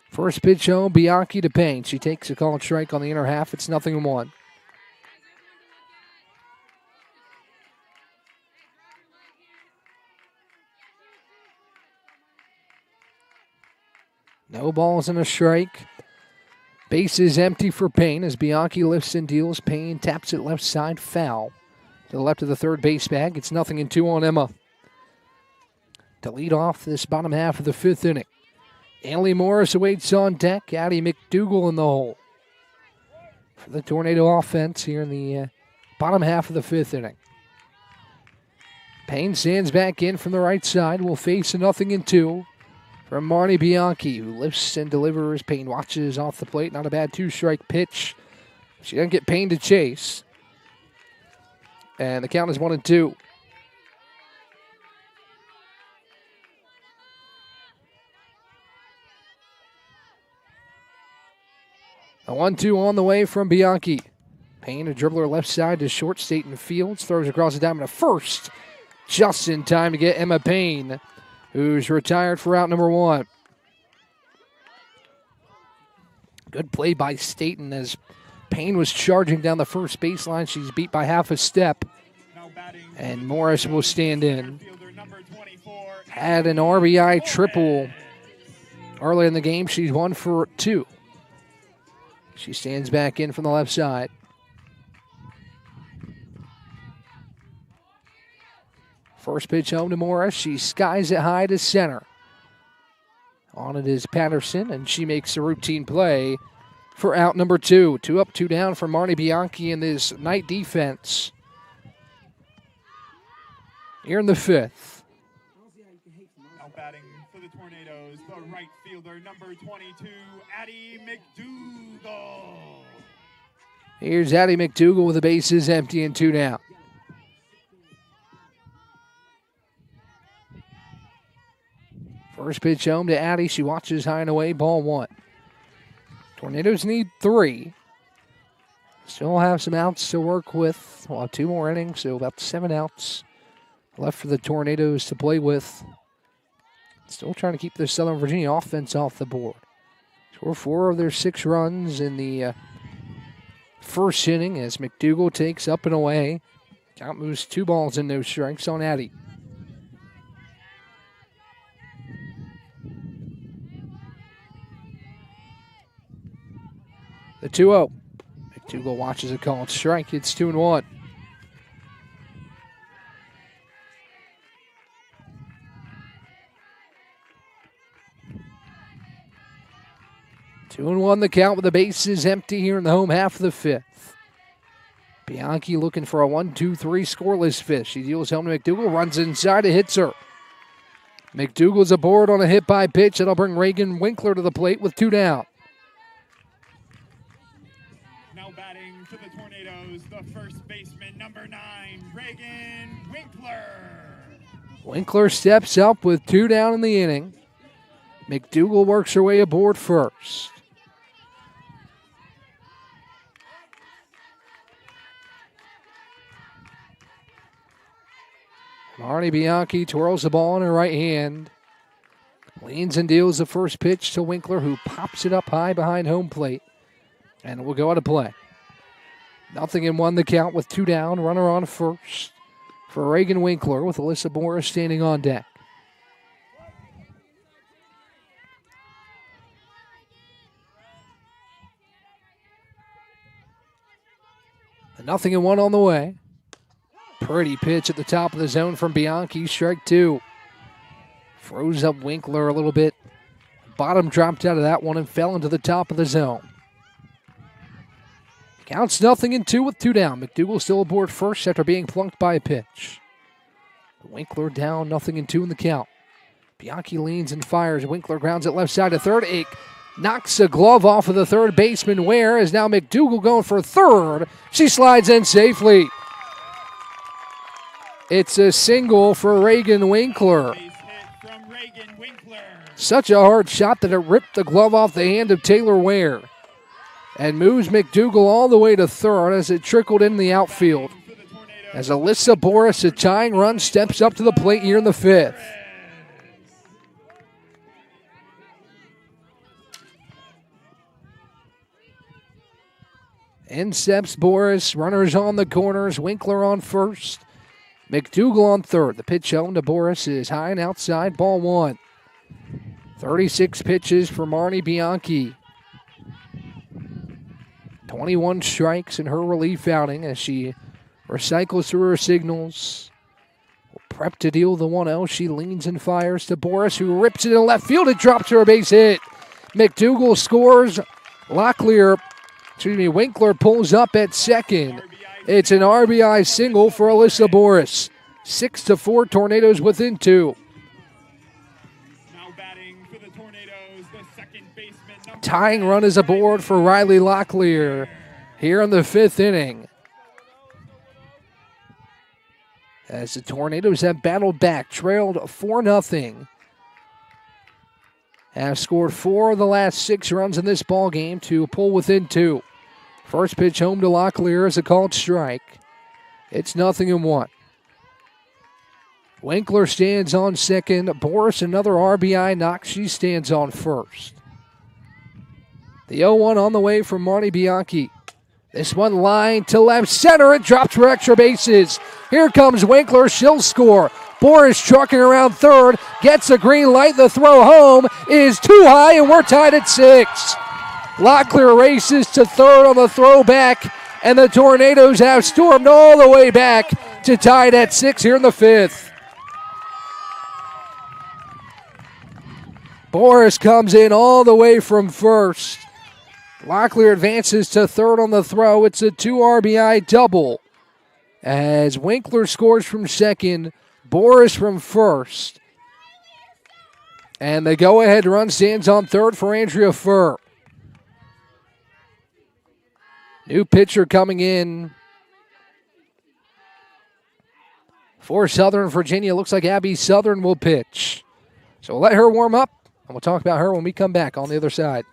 B: First pitch home, Bianchi to Payne. She takes a called strike on the inner half. It's 0-1. No balls and a strike. Base is empty for Payne as Bianchi lifts and deals. Payne taps it left side, foul. To the left of the third base bag. It's 0-2 on Emma. To lead off this bottom half of the fifth inning. Annalie Morris awaits on deck. Addie McDougal in the hole. For the Tornado offense here in the bottom half of the fifth inning. Payne stands back in from the right side. Will face a 0-2 from Marnie Bianchi, who lifts and delivers. Payne watches off the plate. Not a bad two-strike pitch. She doesn't get Payne to chase. And the count is 1-2. A 1-2 on the way from Bianchi. Payne, a dribbler left side to short. Staten Fields throws across the diamond to first. Just in time to get Emma Payne, who's retired for out number 1. Good play by Staten as Payne was charging down the first baseline. She's beat by half a step. And Morris will stand in. Had an RBI triple early in the game. She's 1 for 2. She stands back in from the left side. First pitch home to Morris. She skies it high to center. On it is Patterson, and she makes a routine play for out number 2. 2 up, 2 down for Marnie Bianchi in this night defense. Here in the fifth.
A: Now batting for the Tornadoes, the right fielder, number 22, Addie McDougal.
B: Here's Addie McDougal with the bases empty and 2 down. First pitch home to Addie. She watches high and away. Ball 1. Tornadoes need 3. Still have some outs to work with. We'll have 2 more innings, so about 7 outs left for the Tornadoes to play with. Still trying to keep the Southern Virginia offense off the board. Score 4 of their 6 runs in the first inning as McDougal takes up and away. Count moves 2 balls and no strikes on Addie. The 2-0. McDougal watches a called strike. It's 2-1. Two and 1 the count with the bases empty here in the home half of the fifth. Bianchi looking for a 1-2-3 scoreless fifth. She deals home to McDougal, runs inside, it hits her. McDougal's aboard on a hit by pitch. That'll bring Reagan Winkler to the plate with 2 down.
A: Now batting for the Tornadoes, the first baseman, number 9, Reagan Winkler.
B: Winkler steps up with 2 down in the inning. McDougal works her way aboard first. Marnie Bianchi twirls the ball in her right hand. Leans and deals the first pitch to Winkler, who pops it up high behind home plate. And it will go out of play. 0-1 the count with 2 down. Runner on first for Reagan Winkler with Alyssa Morris standing on deck. The 0-1 on the way. Pretty pitch at the top of the zone from Bianchi. Strike 2. Froze up Winkler a little bit. Bottom dropped out of that one and fell into the top of the zone. Counts 0-2 with 2 down. McDougal still aboard first after being plunked by a pitch. Winkler down 0-2 in the count. Bianchi leans and fires. Winkler grounds it left side to third. It knocks a glove off of the third baseman. Where is now McDougal going for third. She slides in safely. It's a single for Reagan Winkler.
A: Base hit from Reagan Winkler.
B: Such a hard shot that it ripped the glove off the hand of Taylor Ware and moves McDougal all the way to third as it trickled in the outfield. As Alyssa Boris, a tying run, steps up to the plate here in the fifth. In steps Boris, runners on the corners, Winkler on first, McDougal on third. The pitch home to Boris is high and outside, ball one. 36 pitches for Marnie Bianchi. 21 strikes in her relief outing as she recycles through her signals. Prep to deal the 1-0. She leans and fires to Boris, who rips it in left field. It drops her a base hit. McDougal scores. Winkler pulls up at second. It's an RBI single for Alyssa Boris. 6-4, Tornadoes within two. Tying run is aboard for Riley Locklear here in the fifth inning. As the Tornadoes have battled back, trailed 4-0. Have scored 4 of the last 6 runs in this ball game to pull within 2. First pitch home to Locklear is a called strike. It's 0-1. Winkler stands on second. Boris, another RBI knock. She stands on first. The 0-1 on the way from Marnie Bianchi. This one line to left center. It drops for extra bases. Here comes Winkler. She'll score. Boris trucking around third. Gets a green light. The throw home is too high, and we're tied at 6. Locklear races to third on the throwback, and the Tornadoes have stormed all the way back to tied at 6 here in the fifth. Boris comes in all the way from first. Locklear advances to third on the throw. It's a 2 RBI double. As Winkler scores from second, Boris from first. And the go-ahead run stands on third for Andrea Furr. New pitcher coming in for Southern Virginia. Looks like Abby Southern will pitch. So we'll let her warm up, and we'll talk about her when we come back on the other side.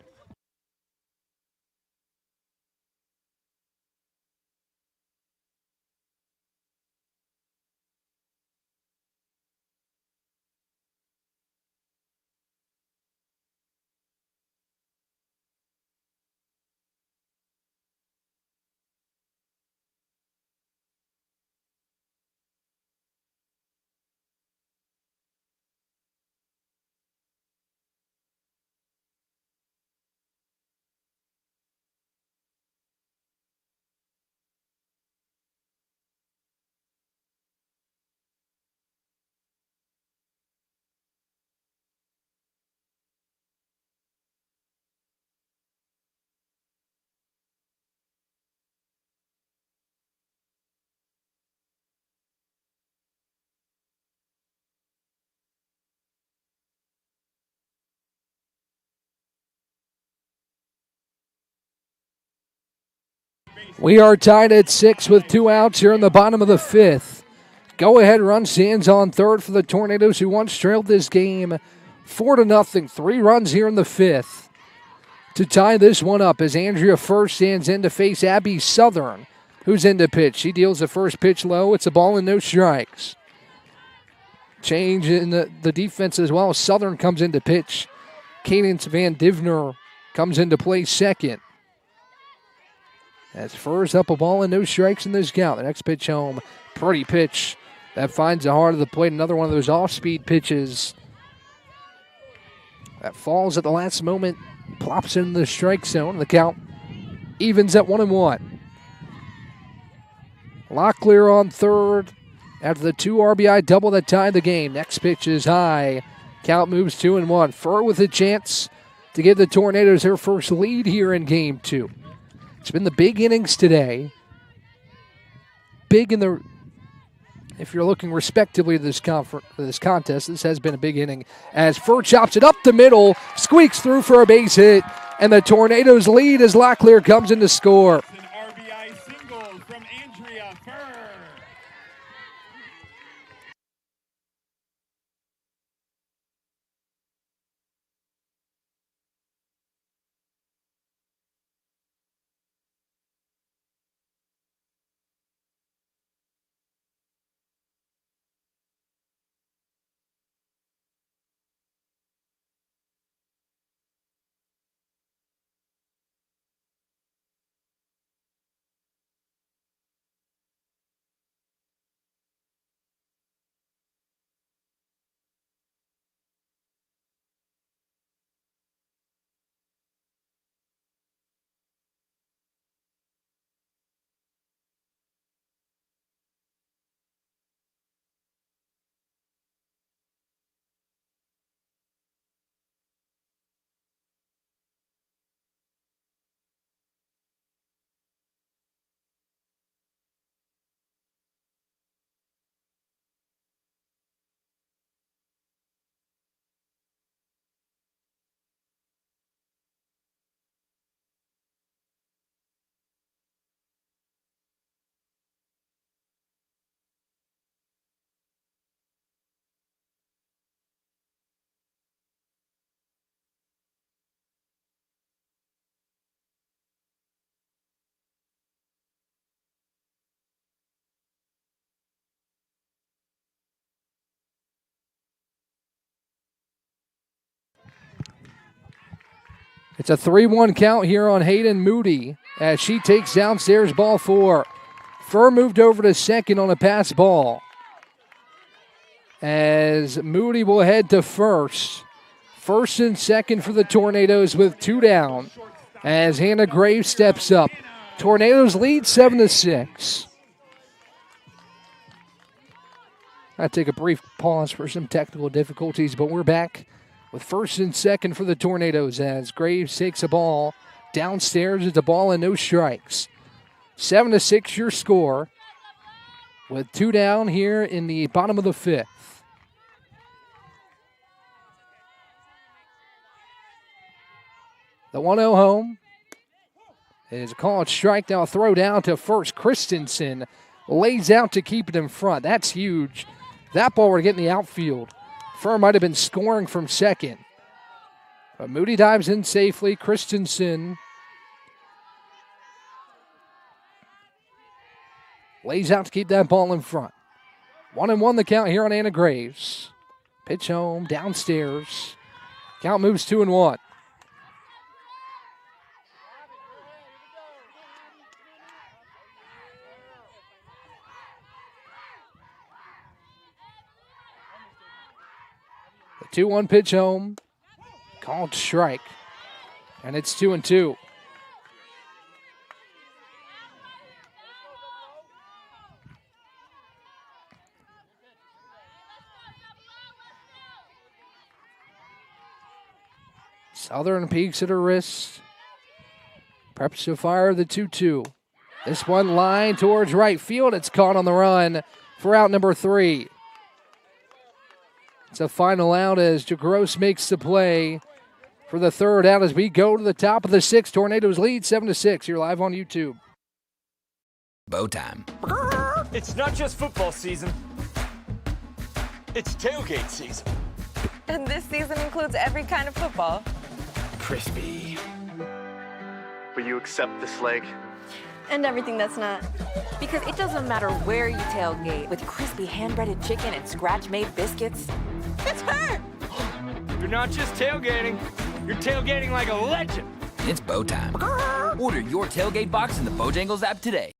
B: We are tied at 6 with 2 outs here in the bottom of the fifth. Go-ahead run stands on third for the Tornadoes, who once trailed this game 4-0. 3 runs here in the fifth to tie this one up as Andrea first stands in to face Abby Southern, who's in to pitch. She deals the first pitch low. It's a ball and no strikes. Change in the defense as well. Southern comes in to pitch. Cadence Van Divner comes into play second. As Furr's up a ball and no strikes in this count. The next pitch home, pretty pitch that finds the heart of the plate. Another one of those off-speed pitches that falls at the last moment, plops into the strike zone. The count evens at 1-1. Locklear on third after the 2 RBI double that tied the game. Next pitch is high. Count moves 2-1. Furr with a chance to give the Tornadoes their first lead here in Game 2. It's been the big innings today. Big in the, if you're looking respectively at this contest, this has been a big inning. As Furr chops it up the middle, squeaks through for a base hit, and the Tornadoes lead as Locklear comes in to score. It's a 3-1 count here on Hayden Moody as she takes downstairs ball 4. Fur moved over to second on a pass ball. As Moody will head to first. First and second for the Tornadoes with 2 down. As Hannah Graves steps up. Tornadoes lead 7-6. I take a brief pause for some technical difficulties, but we're back with first and second for the Tornadoes as Graves takes a ball downstairs. It's a ball and no strikes. 7-6 your score with 2 down here in the bottom of the 5th. The 1-0 home is a called strike. Now throw down to first. Christensen lays out to keep it in front. That's huge. That ball would get in the outfield. Fur might have been scoring from second. But Moody dives in safely. Christensen lays out to keep that ball in front. 1-1 the count here on Anna Graves. Pitch home, downstairs. Count moves 2-1. The 2-1 pitch home. Called strike. And it's 2-2. Southern peeks at her wrist. Preps to fire the 2-2. This one line towards right field. It's caught on the run for out number 3. It's a final out as DeGrosse makes the play for the 3rd out as we go to the top of the 6th. Tornadoes lead 7-6. You're live on YouTube.
E: Bow time.
F: It's not just football season. It's tailgate season.
G: And this season includes every kind of football.
F: Crispy.
H: Will you accept this leg?
I: And everything that's not. Because it doesn't matter where you tailgate. With crispy hand-breaded chicken and scratch-made biscuits. It's her!
F: You're not just tailgating. You're tailgating like a legend.
E: It's bow time. Order your tailgate box in the Bojangles app today.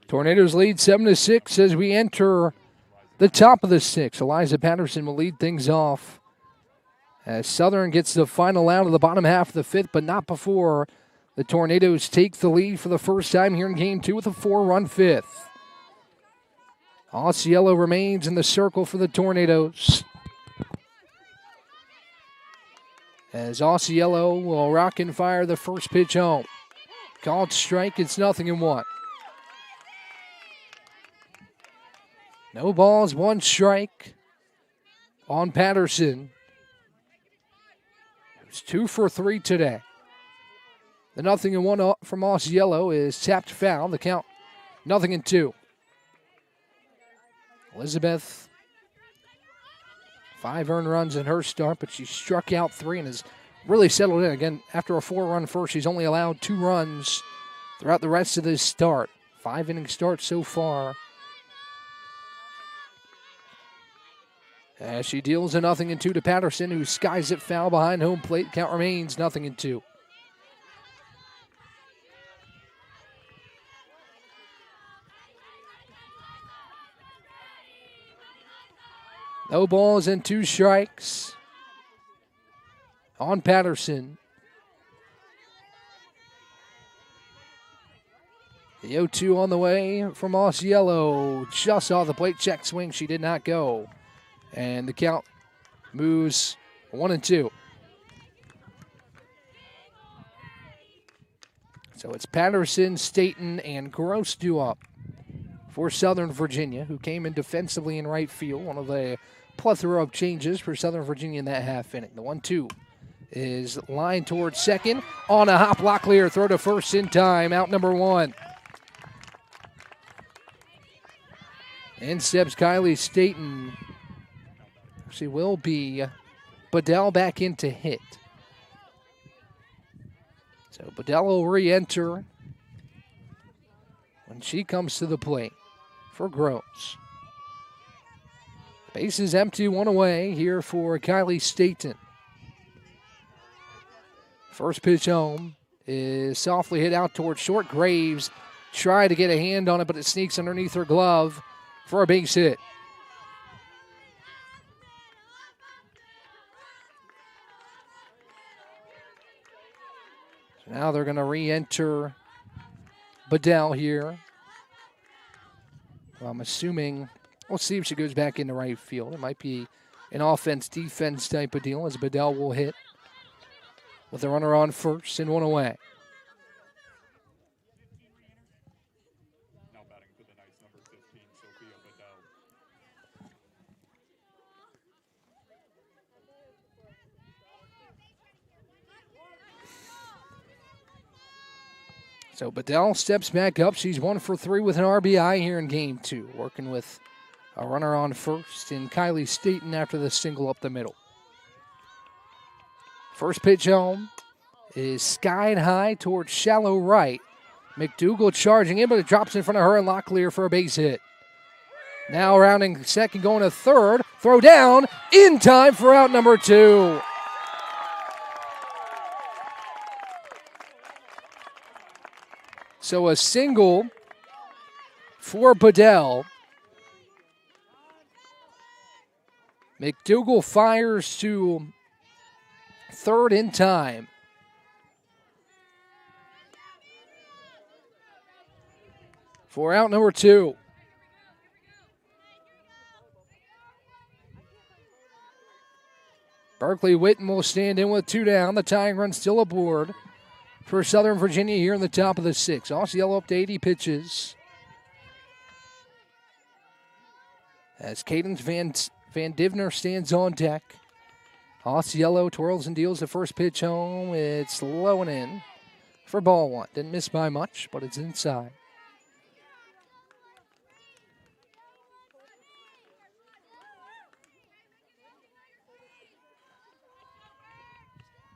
B: Tornadoes lead 7-6 as we enter the top of the 6th. Eliza Patterson will lead things off as Southern gets the final out of the bottom half of the 5th, but not before the Tornadoes take the lead for the first time here in Game 2 with a 4-run 5th. Osceola remains in the circle for the Tornadoes. As Osceola will rock and fire the first pitch home. Called strike, it's 0-1. No balls, 1 strike on Patterson. It was 2 for 3 today. The 0-1 from Osceola is tapped foul. The count 0-2. Elizabeth, 5 earned runs in her start, but she struck out 3 and has really settled in. Again, after a 4-run first, she's only allowed 2 runs throughout the rest of this start. 5-inning start so far. As she deals a 0-2 to Patterson, who skies it foul behind home plate. Count remains 0-2. No balls and 2 strikes on Patterson. The 0-2 on the way from Osceola. Just off the plate, check swing. She did not go. And the count moves 1-2. So it's Patterson, Staten, and Gross due up for Southern Virginia, who came in defensively in right field. One of the plethora of changes for Southern Virginia in that half inning. The 1-2 is lined towards second. On a hop, Locklear, throw to first in time. Out number 1. In steps Kylie Staten. She will be Bedell back in to hit. So Bedell will re-enter when she comes to the plate for Gross. Base is empty, 1 away here for Kylie Staten. First pitch home is softly hit out towards short. Graves tried to get a hand on it, but it sneaks underneath her glove for a base hit. So now they're going to re-enter Bedell here. Well, I'm assuming, we'll see if she goes back into right field. It might be an offense-defense type of deal as Bedell will hit with a runner on first and 1 away.
A: Now batting for the Knights, number 15, Sophia Bedell.
B: So Bedell steps back up. She's 1 for 3 with an RBI here in game 2, working with a runner on first and Kylie Staten after the single up the middle. First pitch home is skied high towards shallow right. McDougal charging in, but it drops in front of her and Locklear for a base hit. Now rounding second, going to third. Throw down in time for out number 2. So a single for Bedell. McDougal fires to third in time. For out number 2. Berkeley Witten will stand in with 2 down. The tying run still aboard for Southern Virginia here in the top of the 6th. Osceola up to 80 pitches. As Cadence Van Divner stands on deck. Osceola twirls and deals the first pitch home. It's low and in for ball 1. Didn't miss by much, but it's inside.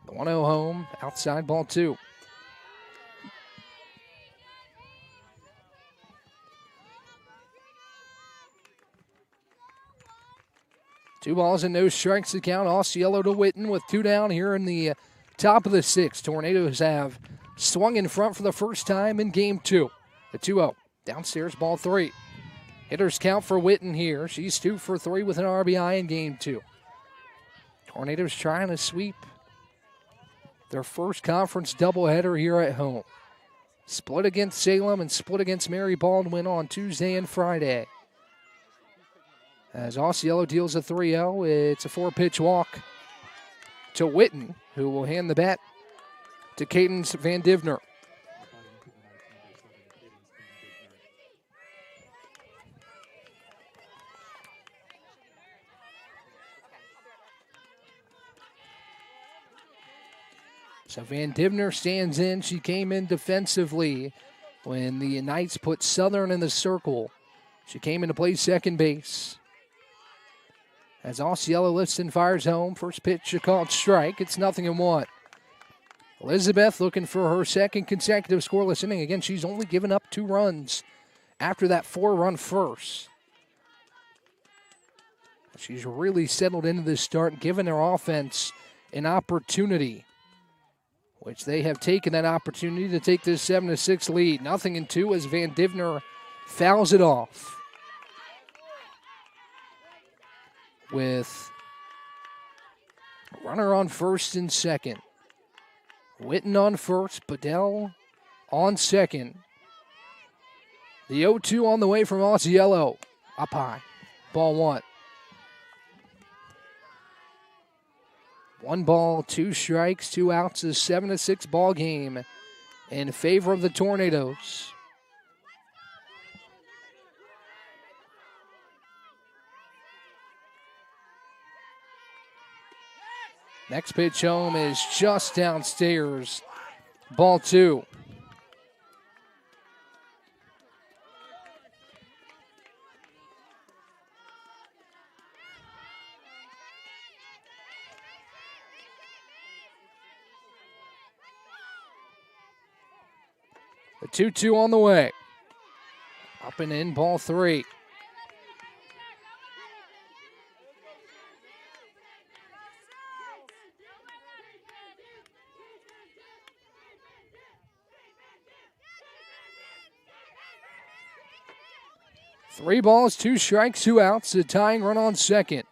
B: The 1-0 home, outside ball 2. Two balls and no strikes to count. Osceola to Witten with 2 down here in the top of the 6th. Tornadoes have swung in front for the first time in game 2. The 2-0. Downstairs, ball 3. Hitters count for Witten here. She's 2 for 3 with an RBI in game 2. Tornadoes trying to sweep their first conference doubleheader here at home. Split against Salem and split against Mary Baldwin on Tuesday and Friday. As Osceola deals a 3-0, it's a 4-pitch walk to Witten, who will hand the bat to Cadence Van Divner. So Van Divner stands in. She came in defensively when the Knights put Southern in the circle. She came in to play second base. As Osceola lifts and fires home. First pitch, a called strike. It's 0-1. Elizabeth looking for her second consecutive scoreless inning. Again, she's only given up 2 runs after that 4-run first. She's really settled into this start, given their offense an opportunity, which they have taken that opportunity to take this 7-6 lead. 0-2 as Van Divner fouls it off. With runner on first and second. Witten on first, Bedell on second. The 0-2 on the way from Osceola. Up high. Ball 1. 1 ball, 2 strikes, 2 outs. A 7-6 ball game in favor of the Tornadoes. Next pitch home is just downstairs. Ball 2. The 2-2 on the way. Up and in, ball 3. Three balls, 2 strikes, 2 outs, a tying run on second.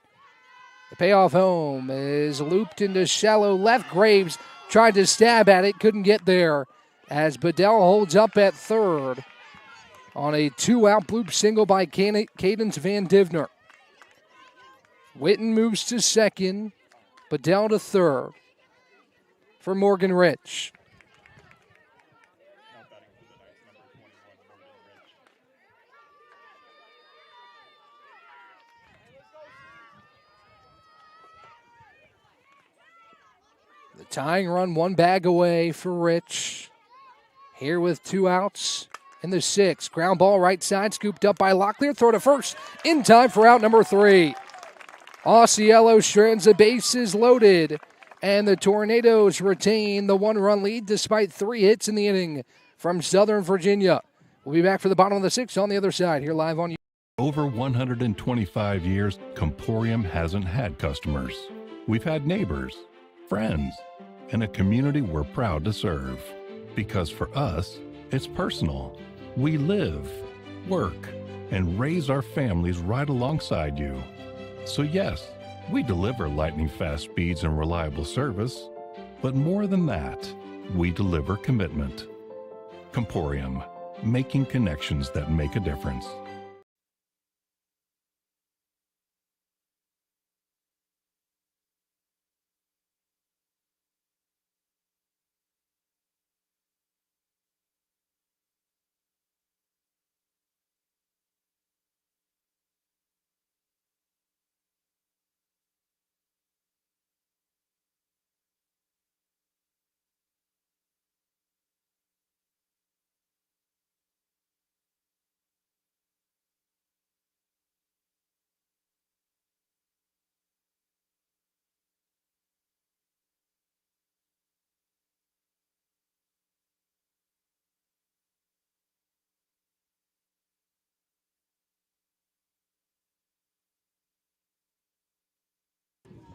B: The payoff home is looped into shallow left. Graves tried to stab at it, couldn't get there, as Bedell holds up at third on a 2-out bloop single by Cadence Van Divner. Witten moves to second, Bedell to third for Morgan Rich. The tying run, 1 bag away for Rich. Here with 2 outs in the 6th. Ground ball right side, scooped up by Locklear. Throw to first in time for out number 3. Ausiello strands the bases loaded, and the Tornadoes retain the 1-run lead despite 3 hits in the inning from Southern Virginia. We'll be back for the bottom of the 6th on the other side here live on.
C: Over 125 years, Comporium hasn't had customers. We've had neighbors, friends, and a community we're proud to serve. Because for us, it's personal. We live, work, and raise our families right alongside you. So yes, we deliver lightning-fast speeds and reliable service, but more than that, we deliver commitment. Comporium, making connections that make a difference.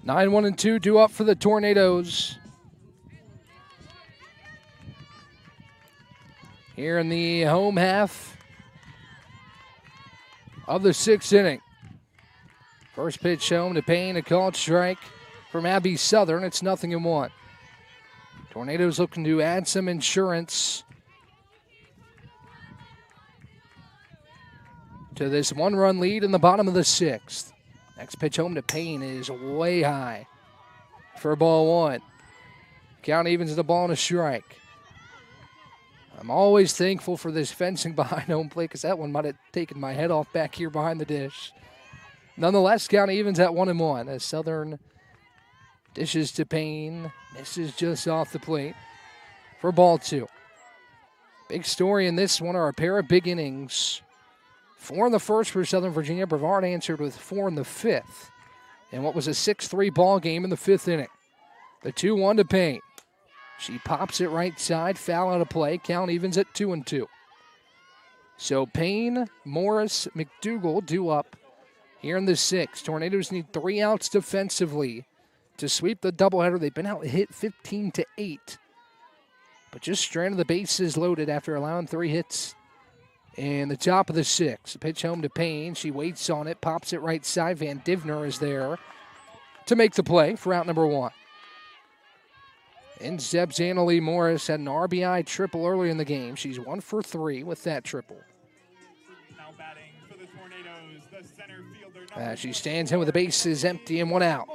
B: Nine, 1, and 2 due up for the Tornadoes. Here in the home half of the 6th inning. First pitch home to Payne, a called strike from Abbey Southern. It's 0-1. Tornadoes looking to add some insurance to this 1-run lead in the bottom of the 6th. Next pitch home to Payne is way high for ball 1. Count evens the ball and a strike. I'm always thankful for this fencing behind home plate because that one might have taken my head off back here behind the dish. Nonetheless, count evens at 1-1 as Southern dishes to Payne. Misses just off the plate for ball 2. Big story in this one are a pair of big innings. 4 in the first for Southern Virginia. Brevard answered with 4 in the 5th. And what was a 6-3 ball game in the 5th inning. The 2-1 to Payne. She pops it right side, foul out of play. Count evens at 2-2. So Payne, Morris, McDougal due up here in the 6th. Tornadoes need 3 outs defensively to sweep the doubleheader. They've been out hit 15-8. But just stranded the bases loaded after allowing 3 hits in the top of the 6th. A pitch home to Payne. She waits on it, pops it right side. Van Divner is there to make the play for out number 1. And Zeb's Annalie Morris had an RBI triple early in the game. She's 1 for 3 with that triple.
A: Now batting for the Tornadoes, the center fielder.
B: She stands in with the bases empty and 1 out.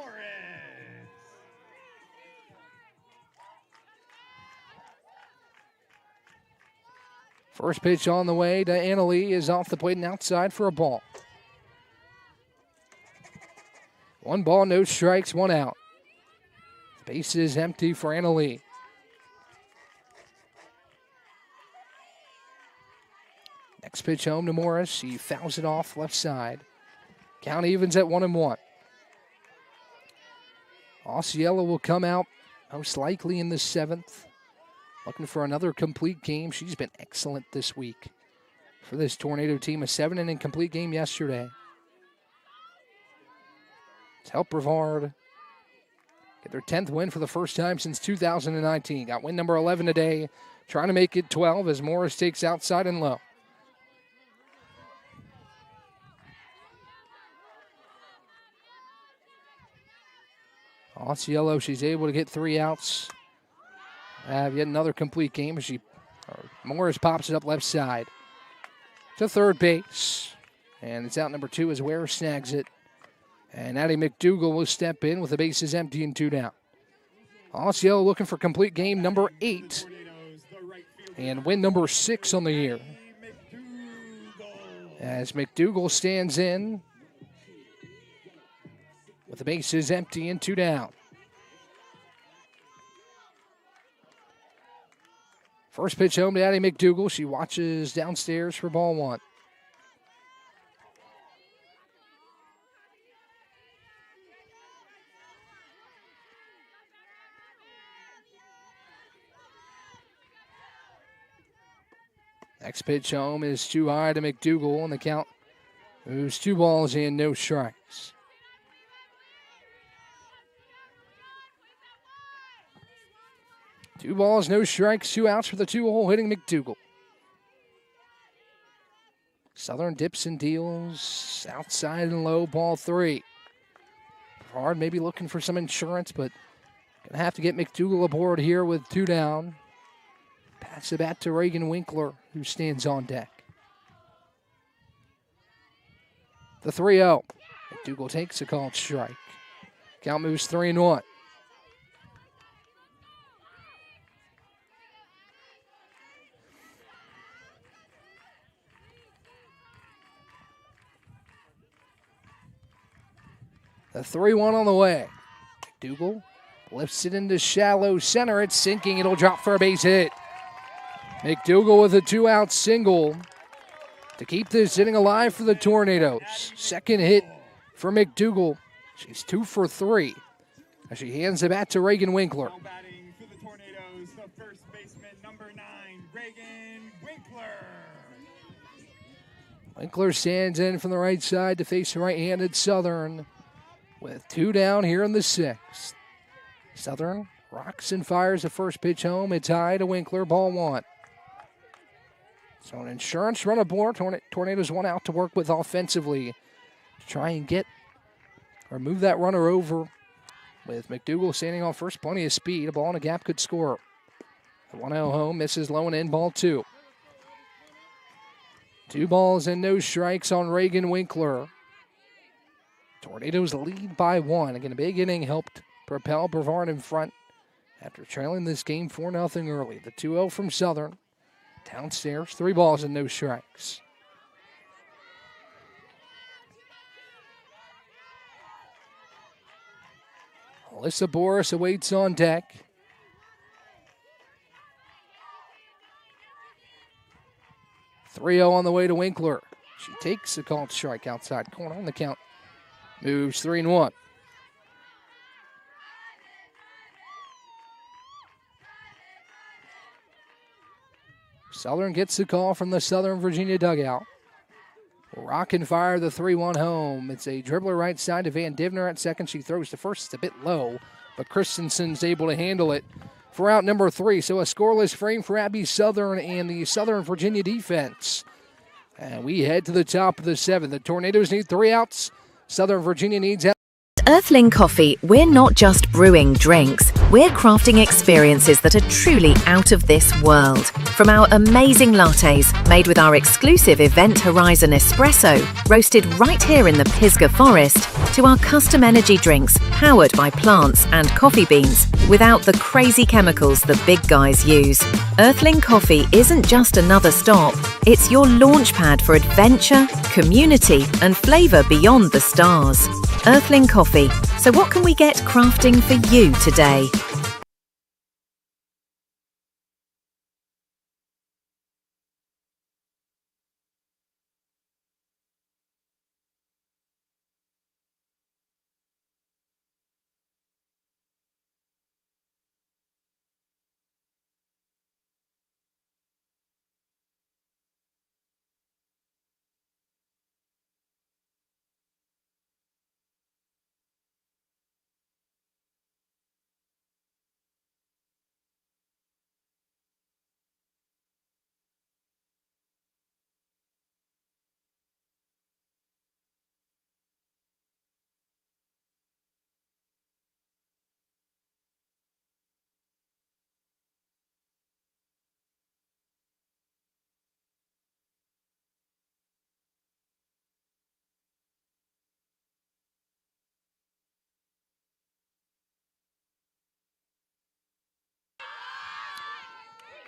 B: First pitch on the way to Annalee is off the plate and outside for a ball. 1 ball, no strikes, 1 out. Base is empty for Annalee. Next pitch home to Morris. He fouls it off left side. Count evens at 1-1. Osceola will come out most likely in the 7th. Looking for another complete game. She's been excellent this week for this Tornado team. A 7-inning complete game yesterday. To help Brevard get their 10th win for the first time since 2019. Got win number 11 today. Trying to make it 12 as Morris takes outside and low. Osceola, she's able to get 3 outs. Have yet another complete game as Morris pops it up left side to third base. And it's out number 2 as Ware snags it. And Addie McDougal will step in with the bases empty and 2 down. Osceola looking for complete game number 8 and win number 6 on the year. As McDougal stands in with the bases empty and 2 down. First pitch home to Addie McDougal. She watches downstairs for ball 1. Next pitch home is too high to McDougal, and the count moves 2 balls and no strikes. Two balls, no strikes, 2 outs for the 2-hole hitting McDougal. Southern dips and deals, outside and low, ball 3. Brevard maybe looking for some insurance, but going to have to get McDougal aboard here with 2 down. Pass the bat to Reagan Winkler, who stands on deck. The 3-0. McDougal takes a called strike. Count moves 3-1. The 3-1 on the way. McDougal lifts it into shallow center. It's sinking. It'll drop for a base hit. McDougal with a 2-out single to keep this inning alive for the Tornadoes. Second hit for McDougal. She's 2 for 3 as she hands the bat to Reagan Winkler.
A: Now batting for the Tornadoes, the first baseman, number 9, Reagan Winkler.
B: Winkler stands in from the right side to face the right-handed Southern with 2 down here in the 6th. Southern rocks and fires the first pitch home. It's high to Winkler, ball 1. So an insurance run aboard. Tornadoes 1 out to work with offensively to try and get or move that runner over with McDougal standing on first. Plenty of speed. A ball in a gap could score. The 1-0 home misses low and in, ball 2. 2 balls and no strikes on Reagan Winkler. Tornadoes lead by 1. Again, a big inning helped propel Brevard in front after trailing this game 4-0 early. The 2-0 from Southern. Downstairs, 3 balls and no strikes. Alyssa Boris awaits on deck. .3-0 on the way to Winkler. She takes a called strike outside corner, and the count moves 3-1. Southern gets the call from the Southern Virginia dugout. Rock and fire the 3-1 home. It's a dribbler right side to Van Divner at second. She throws to first. It's a bit low, but Christensen's able to handle it for out number 3. So a scoreless frame for Abby Southern and the Southern Virginia defense. And we head to the top of the 7th. The Tornadoes need 3 outs. Southern Virginia needs out.
D: Earthling Coffee, we're not just brewing drinks, we're crafting experiences that are truly out of this world. From our amazing lattes, made with our exclusive Event Horizon espresso, roasted right here in the Pisgah Forest, to our custom energy drinks, powered by plants and coffee beans, without the crazy chemicals the big guys use. Earthling Coffee isn't just another stop. It's your launchpad for adventure, community, and flavour beyond the stars. Earthling Coffee. So what can we get crafting for you today?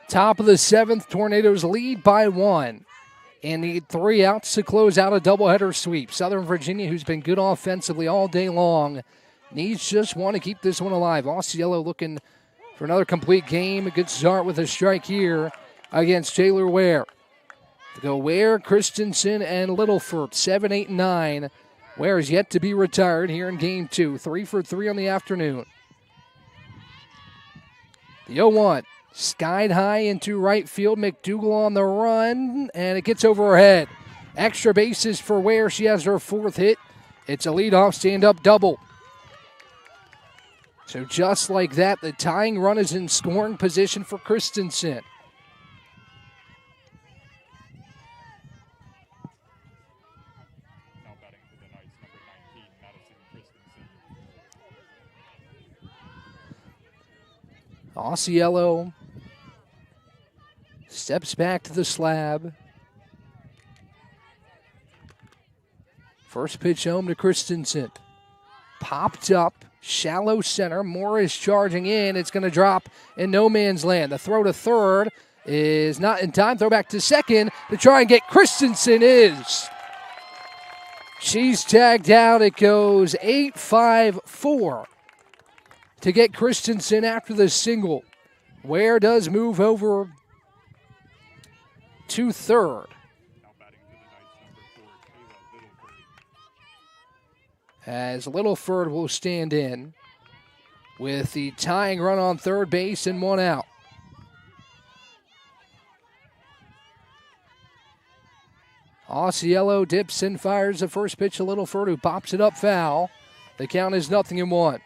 B: Top of the 7th, Tornadoes lead by 1 and need 3 outs to close out a doubleheader sweep. Southern Virginia, who's been good offensively all day long, needs just 1 to keep this one alive. Osceola looking for another complete game. A good start with a strike here against Taylor Ware. To go Ware, Christensen, and Littleford, 7, 8, and 9. Ware is yet to be retired here in game 2. 3 for 3 on the afternoon. The 0-1. Skied high into right field. McDougal on the run, and it gets over her head. Extra bases for Ware. She has her 4th hit. It's a leadoff stand-up double. So just like that, the tying run is in scoring position for Christensen.
A: Now batting for the Knights, number 19, Madison Christensen.
B: Osceola steps back to the slab. First pitch home to Christensen. Popped up, shallow center. Morris charging in. It's going to drop in no man's land. The throw to third is not in time. Throw back to second to try and get Christensen is. She's tagged out. It goes 8-5-4 to get Christensen after the single. Ware does move over to third.
A: Now batting for the Knights, number 4, Kayla Littleford.
B: As Littleford will stand in with the tying run on third base and 1 out. Osceola dips and fires the first pitch to Littleford, who pops it up foul. The count is 0-1.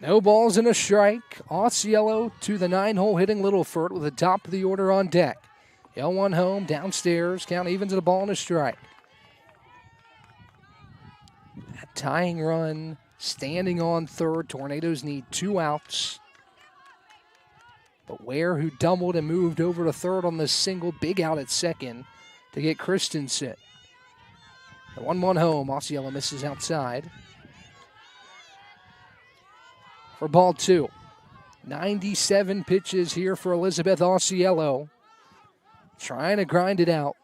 B: No balls and a strike. Osceola to the 9-hole hitting Littleford with the top of the order on deck. L1 home, downstairs. Count evens at a ball and a strike. A tying run, standing on third. Tornadoes need 2 outs. But Ware, who doubled and moved over to third on the single, big out at second to get Christensen. The 1-1 home. Osceola misses outside. For ball 2. 97 pitches here for Elizabeth Osceola. Trying to grind it out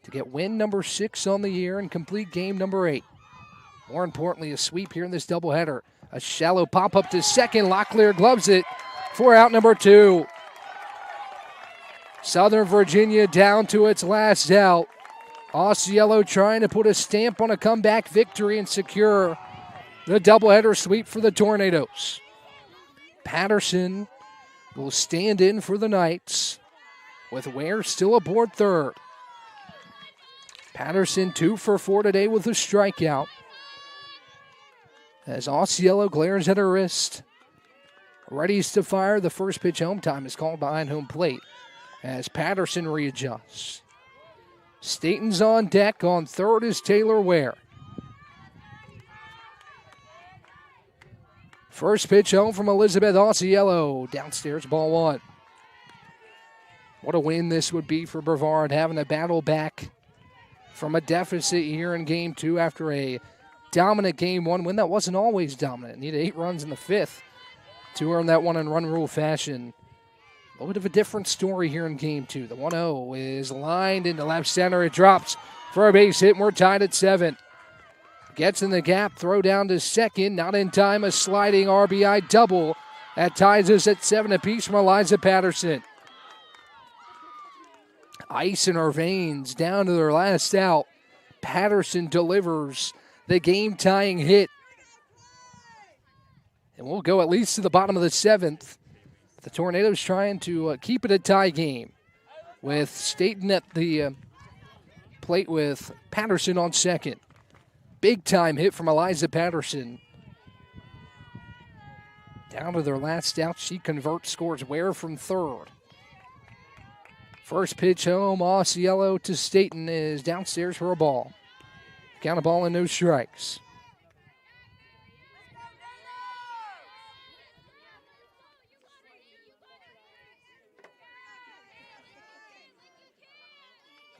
B: to get win number 6 on the year and complete game number 8. More importantly, a sweep here in this doubleheader. A shallow pop-up to second. Locklear gloves it for out number 2. Southern Virginia down to its last out. Osceola trying to put a stamp on a comeback victory and secure the doubleheader sweep for the Tornadoes. Patterson will stand in for the Knights with Ware still aboard third. Patterson 2 for 4 today with a strikeout. As Osceola glares at her wrist, readies to fire. The first pitch home time is called behind home plate as Patterson readjusts. Staten's on deck. On third is Taylor Ware. First pitch home from Elizabeth Osceola. Downstairs, ball 1. What a win this would be for Brevard, having to battle back from a deficit here in Game 2 after a dominant Game 1 win that wasn't always dominant. Needed 8 runs in the 5th to earn that one in run rule fashion. A little bit of a different story here in Game 2. The 1-0 is lined into left center. It drops for a base hit, and we're tied at 7. Gets in the gap, throw down to second. Not in time, a sliding RBI double. That ties us at 7 apiece from Eliza Patterson. Ice in her veins, down to their last out. Patterson delivers the game-tying hit. And we'll go at least to the bottom of the 7th. The Tornadoes trying to keep it a tie game with Staten at the plate with Patterson on second. Big-time hit from Eliza Patterson. Down to their last out, she converts, scores Ware from third. First pitch home, Osceola to Staten is downstairs for a ball. Count a ball and no strikes.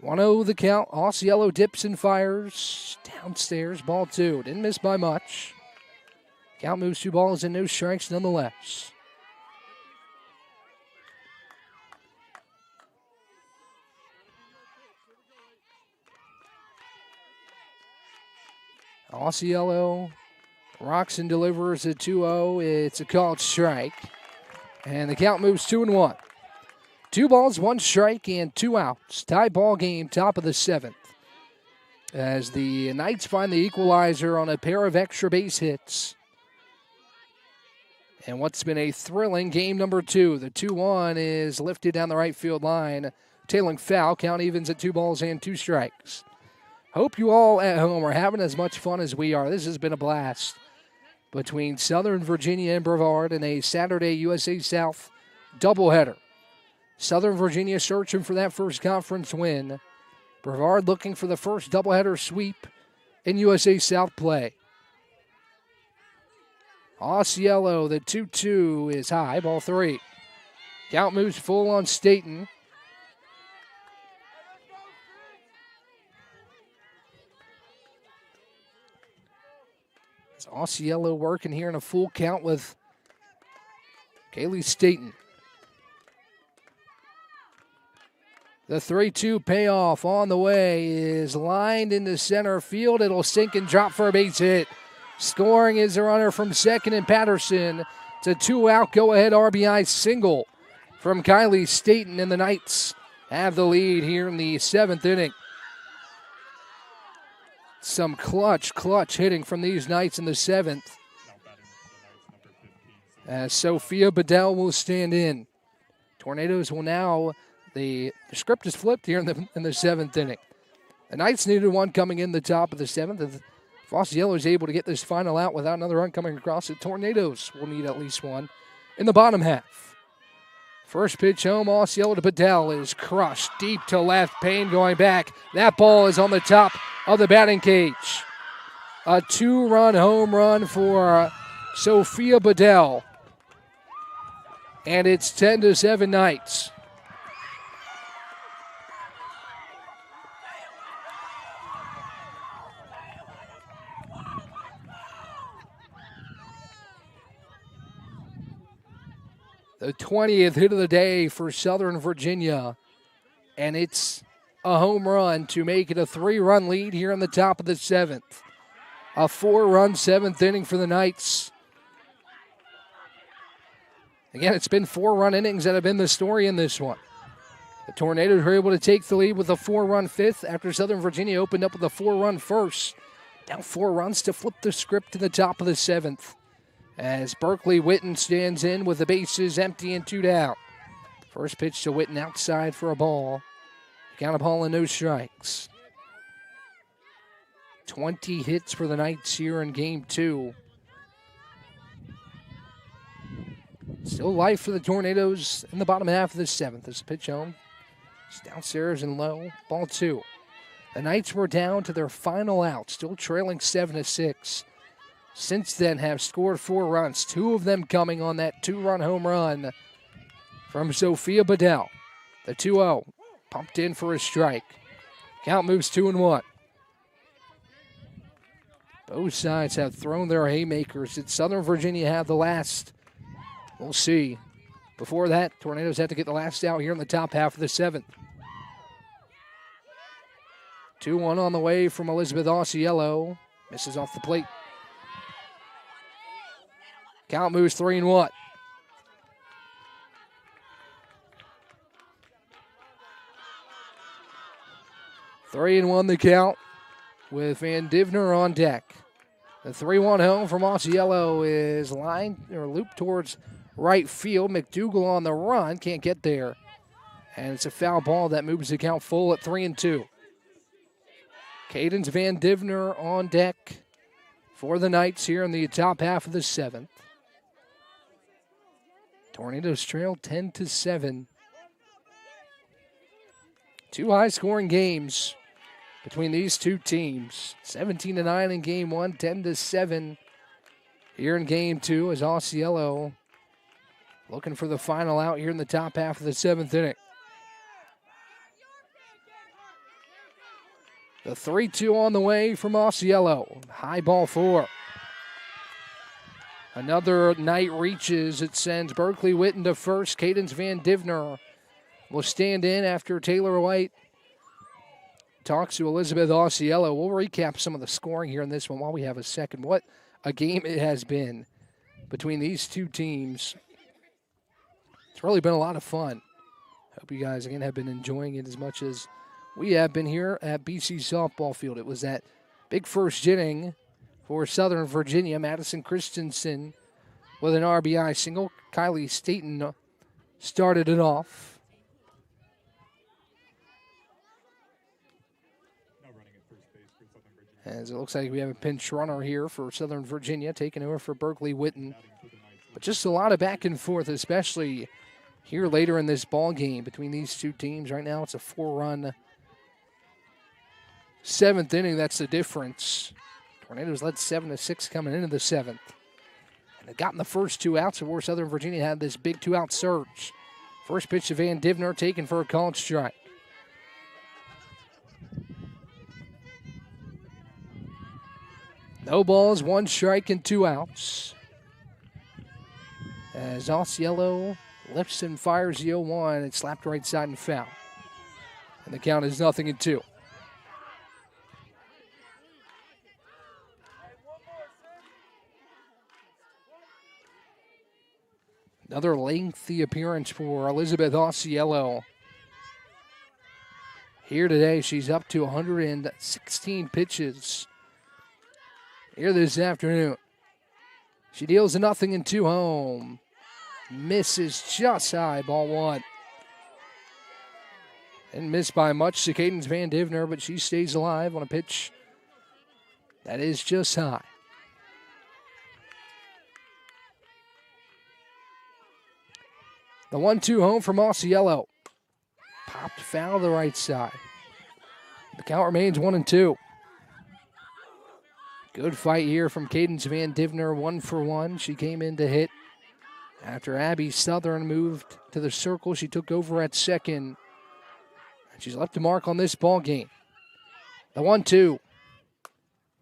B: One-0 the count. Osceola dips and fires. Downstairs, ball 2. Didn't miss by much. Count moves 2 balls and no strikes nonetheless. Osceola rocks and delivers a 2-0. It's a called strike. And the count moves 2-1. 2 balls, 1 strike, and 2 outs. Tie ball game, top of the 7th. As the Knights find the equalizer on a pair of extra base hits. And what's been a thrilling game number 2. The 2-1 is lifted down the right field line. Tailing foul. Count evens at 2 balls and 2 strikes. Hope you all at home are having as much fun as we are. This has been a blast between Southern Virginia and Brevard in a Saturday USA South doubleheader. Southern Virginia searching for that first conference win. Brevard looking for the first doubleheader sweep in USA South play. Osceola, the 2-2 is high, ball 3. Count moves full on Staten. It's Osceola working here in a full count with Kaylee Staten. The 3-2 payoff on the way is lined into center field. It'll sink and drop for a base hit. Scoring is a runner from second and Patterson. It's a 2-out go-ahead RBI single from Kylie Staten, and the Knights have the lead here in the 7th inning. Some clutch hitting from these Knights in the 7th. As Sophia Bedell will stand in. Tornadoes will now, the script is flipped here in the 7th inning. The Knights needed one coming in the top of the 7th. If Osceola is able to get this final out without another run coming across, the Tornadoes will need at least one in the bottom half. First pitch home, Osceola to Bedell is crushed deep to left. Payne going back. That ball is on the top of the batting cage. A 2-run home run for Sophia Bedell. And it's 10-7 Knights. The 20th hit of the day for Southern Virginia. And it's a home run to make it a 3-run lead here in the top of the 7th. A 4-run 7th inning for the Knights. Again, it's been 4-run innings that have been the story in this one. The Tornadoes were able to take the lead with a 4-run 5th after Southern Virginia opened up with a 4-run 1st. Down 4 runs to flip the script to the top of the 7th. As Berkeley Witten stands in with the bases empty and 2 down. First pitch to Witten outside for a ball. Count a ball and no strikes. 20 hits for the Knights here in Game 2. Still life for the Tornadoes in the bottom half of the 7th. This pitch home. It's downstairs and low. Ball 2. The Knights were down to their final out, still trailing 7-6. Since then have scored 4 runs, 2 of them coming on that 2-run home run from Sophia Bedell. The 2-0. Pumped in for a strike. Count moves 2-1. Both sides have thrown their haymakers. Did Southern Virginia have the last? We'll see. Before that, Tornadoes had to get the last out here in the top half of the 7th. 2-1 on the way from Elizabeth Osceola. Misses off the plate. Count moves 3-1. Three and 1 the count with Van Divner on deck. The 3-1 home from Osceola is looped towards right field. McDougal on the run, can't get there. And it's a foul ball that moves the count full at 3-2. Cadence Van Divner on deck for the Knights here in the top half of the 7th. Tornadoes trail 10-7. Two high-scoring games between these two teams. 17-9 in game 1, 10-7 here in game 2 as Osceola looking for the final out here in the top half of the 7th inning. The 3-2 on the way from Osceola. High ball 4. Another Knight reaches. It sends Berkeley Witten to first. Cadence Van Divner will stand in after Taylor White talks to Elizabeth Osceola. We'll recap some of the scoring here in this one while we have a second. What a game it has been between these two teams. It's really been a lot of fun. Hope you guys, again, have been enjoying it as much as we have been here at BC Softball Field. It was that big first inning for Southern Virginia. Madison Christensen with an RBI single. Kylie Staten started it off. As it looks like we have a pinch runner here for Southern Virginia, taking over for Berkeley Witten. But just a lot of back and forth, especially here later in this ball game between these two teams. Right now it's a 4-run 7th inning. That's the difference. Tornadoes led 7-6 coming into the 7th. And they've gotten the first 2 outs before Southern Virginia had this big 2-out surge. First pitch to Van Divner, taken for a called strike. No balls, 1 strike, and 2 outs. As Osceola lifts and fires the 0-1, it's slapped right side and foul. And the count is 0-2. Another lengthy appearance for Elizabeth Osceola. Here today, she's up to 116 pitches here this afternoon. She deals a 0-2 home. Misses just high, ball 1. And missed by much to Cadence Van Divner, but she stays alive on a pitch that is just high. The 1-2 home from Osceola. Popped foul to the right side. The count remains 1-2. Good fight here from Cadence Van Divner, 1 for 1. She came in to hit. After Abby Southern moved to the circle, she took over at second. And she's left a mark on this ball game. The 1-2.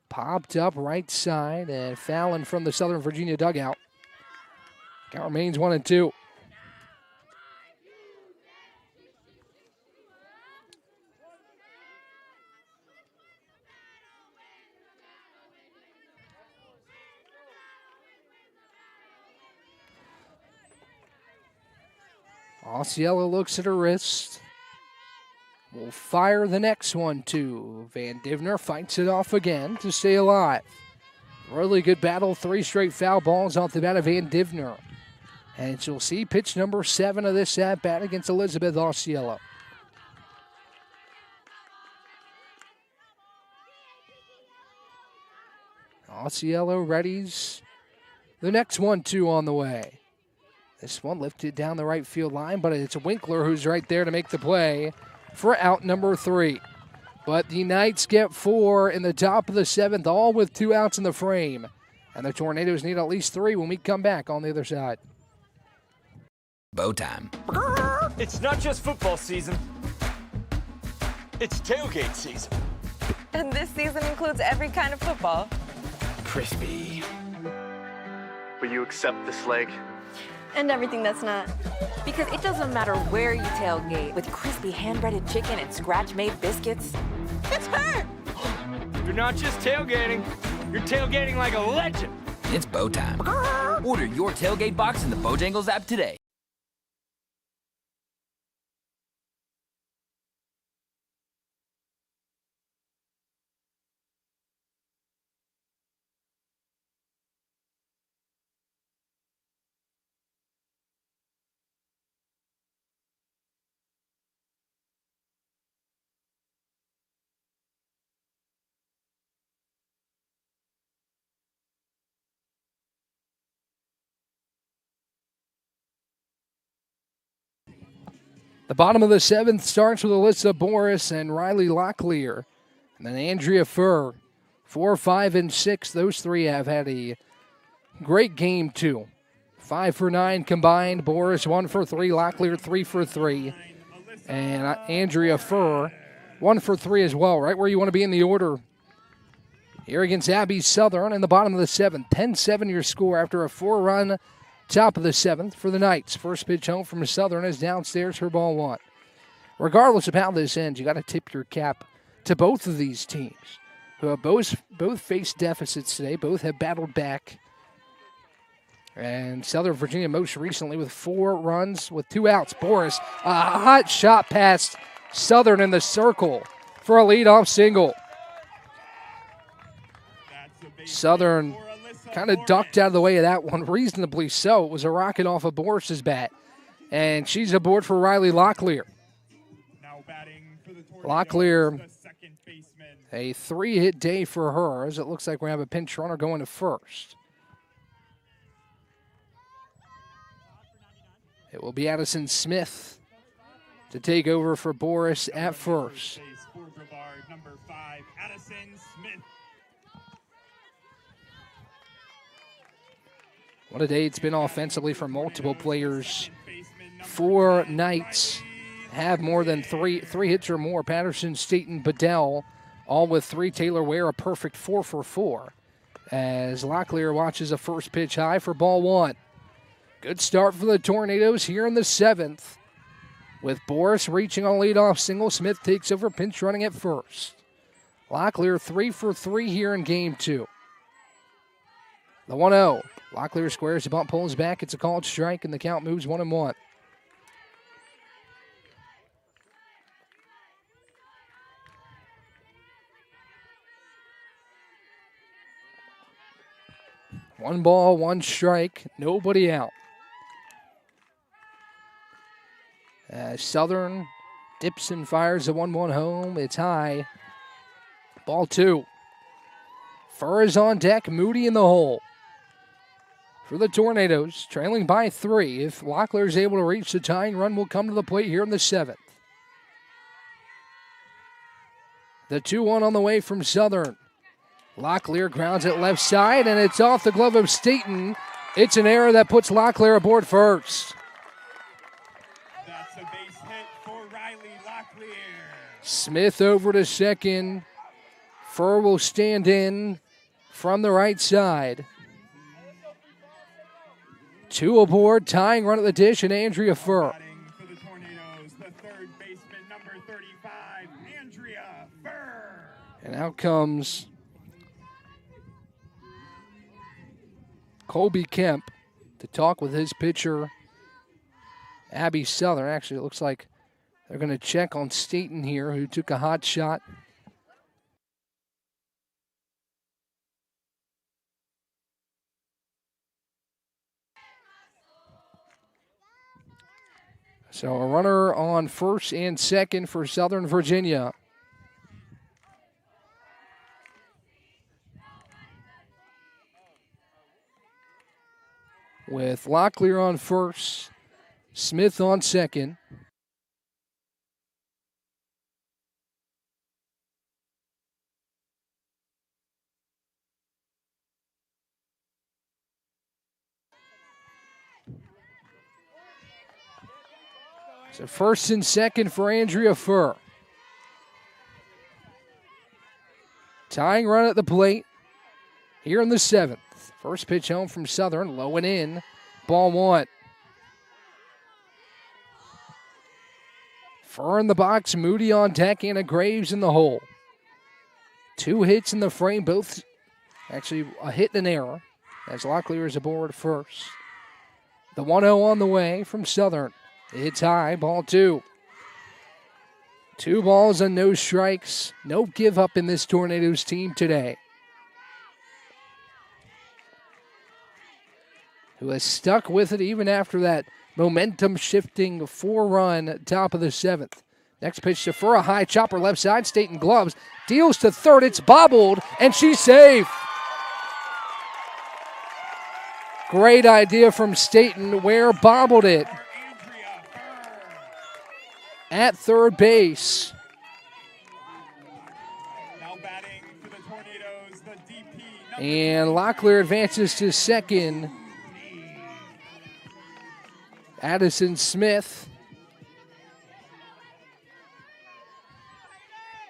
B: Popped up right side and fouling from the Southern Virginia dugout. Count remains 1-2. Osceola looks at her wrist. Will fire the next one, too. Van Divner fights it off again to stay alive. Really good battle. 3 straight foul balls off the bat of Van Divner. And you'll see pitch number 7 of this at-bat against Elizabeth Osceola. Osceola readies the next 1-2 on the way. This one lifted down the right field line, but it's Winkler who's right there to make the play for out number 3. But the Knights get 4 in the top of the 7th, all with 2 outs in the frame. And the Tornadoes need at least 3 when we come back on the other side.
E: Bow time.
F: It's not just football season. It's tailgate season.
G: And this season includes every kind of football.
F: Crispy.
H: Will you accept this leg?
I: And everything that's not.
G: Because it doesn't matter where you tailgate.
I: With crispy hand-breaded chicken and scratch-made biscuits. It's her!
F: You're not just tailgating. You're tailgating like a legend.
E: It's bow time. Order your tailgate box in the Bojangles app today.
B: The bottom of the seventh starts with Alyssa Boris and Riley Locklear. And then Andrea Furr. 4, 5, and 6. Those three have had a great game, too. 5 for 9 combined. Boris 1 for 3. Locklear 3 for 3. And Andrea Furr 1 for 3 as well, right where you want to be in the order. Here against Abby Southern in the bottom of the seventh. 10-7 your score after a 4-run top of the seventh for the Knights. First pitch home from Southern is downstairs for ball one. Regardless of how this ends, you got to tip your cap to both of these teams, who have both faced deficits today. Both have battled back. And Southern Virginia most recently with 4 runs with 2 outs. Boris, a hot shot past Southern in the circle for a leadoff single. Southern kind of ducked out of the way of that one, reasonably so. It was a rocket off of Boris's bat. And she's aboard for Riley Locklear. Locklear, a 3-hit day for her, as it looks like we have a pinch runner going to first. It will be Addison Smith to take over for Boris at first.
A: For Brevard, number 5, Addison Smith.
B: What a day it's been offensively for multiple players. 4 Knights have more than 3 hits or more. Patterson, Staten, Bedell, all with 3. Taylor Ware, a perfect 4 for 4. As Locklear watches a first pitch high for ball one. Good start for the Tornadoes here in the 7th. With Boris reaching on leadoff single, Smith takes over pinch running at first. Locklear 3 for 3 here in game 2. The 1-0. Locklear squares the bunt, pulls back. It's a called strike, and the count moves 1-1. One ball, 1 strike, nobody out. Southern dips and fires the 1-1 home. It's high. Ball 2. Furr is on deck, Moody in the hole. For the Tornadoes, trailing by 3. If Locklear is able to reach the tying run, will come to the plate here in the 7th. The 2-1 on the way from Southern. Locklear grounds it left side, and it's off the glove of Staten. It's an error that puts Locklear aboard first.
A: That's a base hit for Riley Locklear.
B: Smith over to second. Furr will stand in from the right side. 2 aboard, tying run at the dish, and Andrea Furr.
A: For the Tornadoes, the third baseman, number 35, Andrea Furr.
B: And out comes Colby Kemp to talk with his pitcher, Abby Southern. Actually, it looks like they're going to check on Staten here, who took a hot shot. So a runner on first and second for Southern Virginia. With Locklear on first, Smith on second. So first and second for Andrea Furr. Tying run at the plate here in the 7th. First pitch home from Southern, low and in. Ball 1. Furr in the box, Moody on deck, Anna Graves in the hole. 2 hits in the frame, both actually a hit and an error, as Locklear is aboard first. The 1-0 on the way from Southern. It's high, ball 2. 2 balls and no strikes. No give up in this Tornadoes team today, who has stuck with it even after that momentum-shifting 4-run top of the 7th. Next pitch to Furr, a high chopper left side. Staten gloves, deals to third. It's bobbled, and she's safe. Great idea from Staten. Ware bobbled it at third base.
A: Now batting for the Tornadoes, the DP.
B: And Locklear advances to second. Addison Smith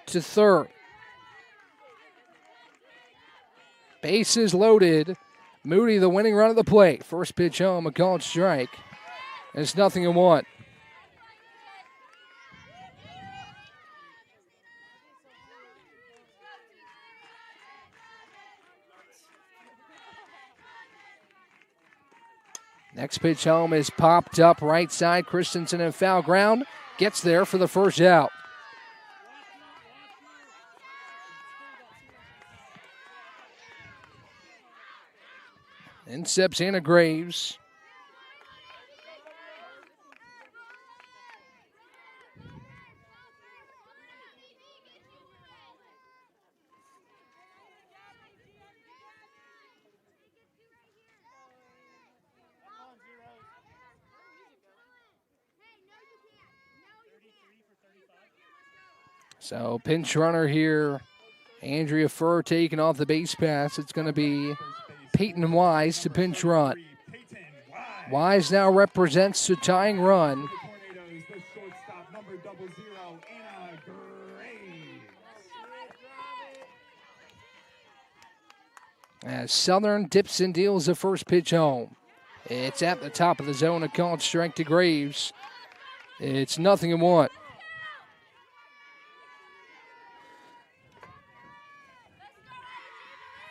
B: to third. Bases loaded. Moody, the winning run at the plate. First pitch home, a called strike. And it's 0-1. Next pitch home is popped up right side. Christensen in foul ground. Gets there for the first out. In steps Anna Graves. So pinch runner here. Andrea Furr taking off the base pass. It's going to be Peyton Wise to pinch run. Wise now represents the tying run. As Southern dips and deals the first pitch home. It's at the top of the zone, a called strike to Graves. It's 0-1.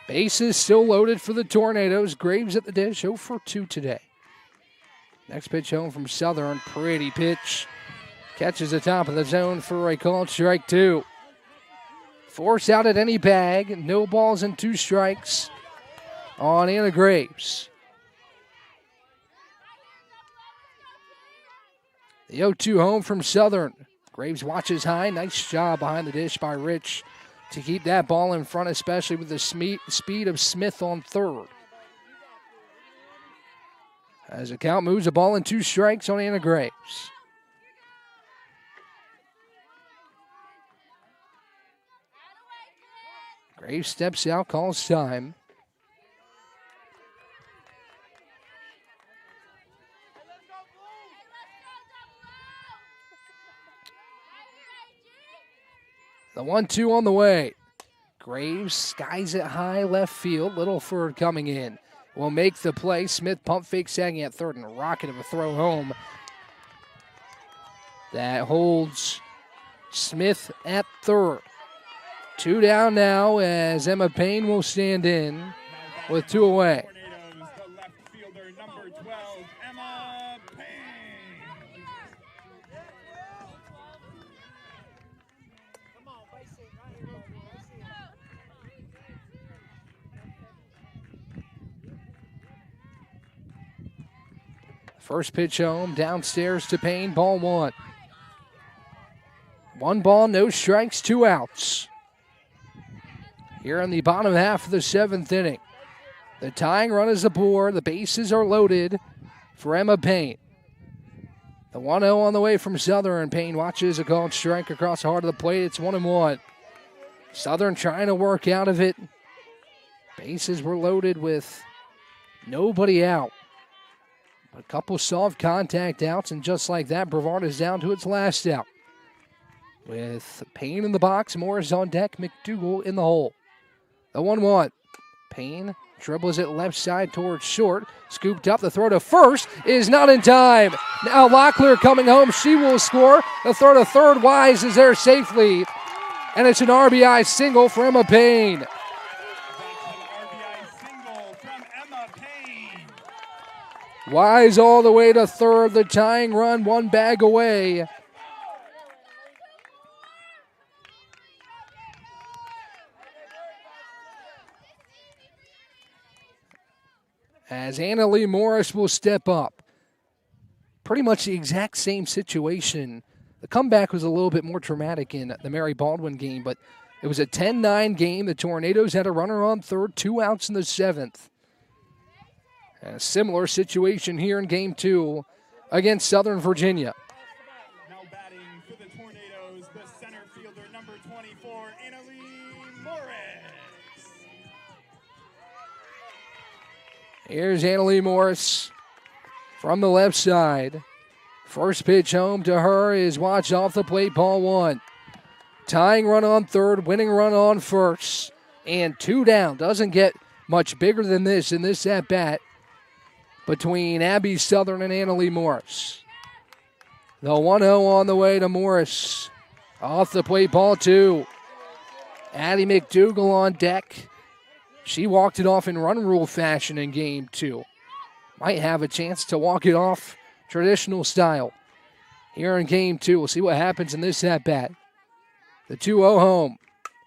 B: Bases still loaded for the Tornadoes. Graves at the dish, 0 for 2 today. Next pitch home from Southern. Pretty pitch. Catches the top of the zone for a called strike 2. Force out at any bag. No balls and 2 strikes on Anna Graves. The 0-2 home from Southern. Graves watches high. Nice job behind the dish by Rich to keep that ball in front, especially with the speed of Smith on third. As the count moves, a ball and 2 strikes on Anna Graves. Graves steps out, calls time. The 1-2 on the way. Graves skies it high left field. Littleford coming in. Will make the play. Smith pump fake sagging at third and a rocket of a throw home. That holds Smith at third. 2 down now as Emma Payne will stand in with 2 away. First pitch home, downstairs to Payne, ball 1. 1 ball, no strikes, 2 outs. Here in the bottom half of the 7th inning. The tying run is aboard. The bases are loaded for Emma Payne. The 1-0 on the way from Southern. Payne watches a called strike across the heart of the plate. It's 1-1. Southern trying to work out of it. Bases were loaded with nobody out. A couple soft contact outs, and just like that, Brevard is down to its last out. With Payne in the box, Morris on deck, McDougal in the hole. The 1-1. Payne dribbles it left side towards short. Scooped up, the throw to first is not in time. Now Locklear coming home, she will score. The throw to third, Wise is there safely. And it's an RBI single for Emma Payne. Wise all the way to third, the tying run, one bag away. As Anna Lee Morris will step up. Pretty much the exact same situation. The comeback was a little bit more dramatic in the Mary Baldwin game, but it was a 10-9 game. The Tornadoes had a runner on third, 2 outs in the 7th. And a similar situation here in Game 2 against Southern Virginia.
A: Now batting for the Tornadoes, the center fielder, number 24, Annalie Morris.
B: Here's Annalie Morris from the left side. First pitch home to her is watch off the plate, ball 1. Tying run on third, winning run on first. And 2 down. Doesn't get much bigger than this in this at-bat between Abby Southern and Annalie Morris. The 1-0 on the way to Morris. Off the plate, ball 2. Addie McDougal on deck. She walked it off in run rule fashion in Game 2. Might have a chance to walk it off traditional style here in Game 2. We'll see what happens in this at-bat. The 2-0 home.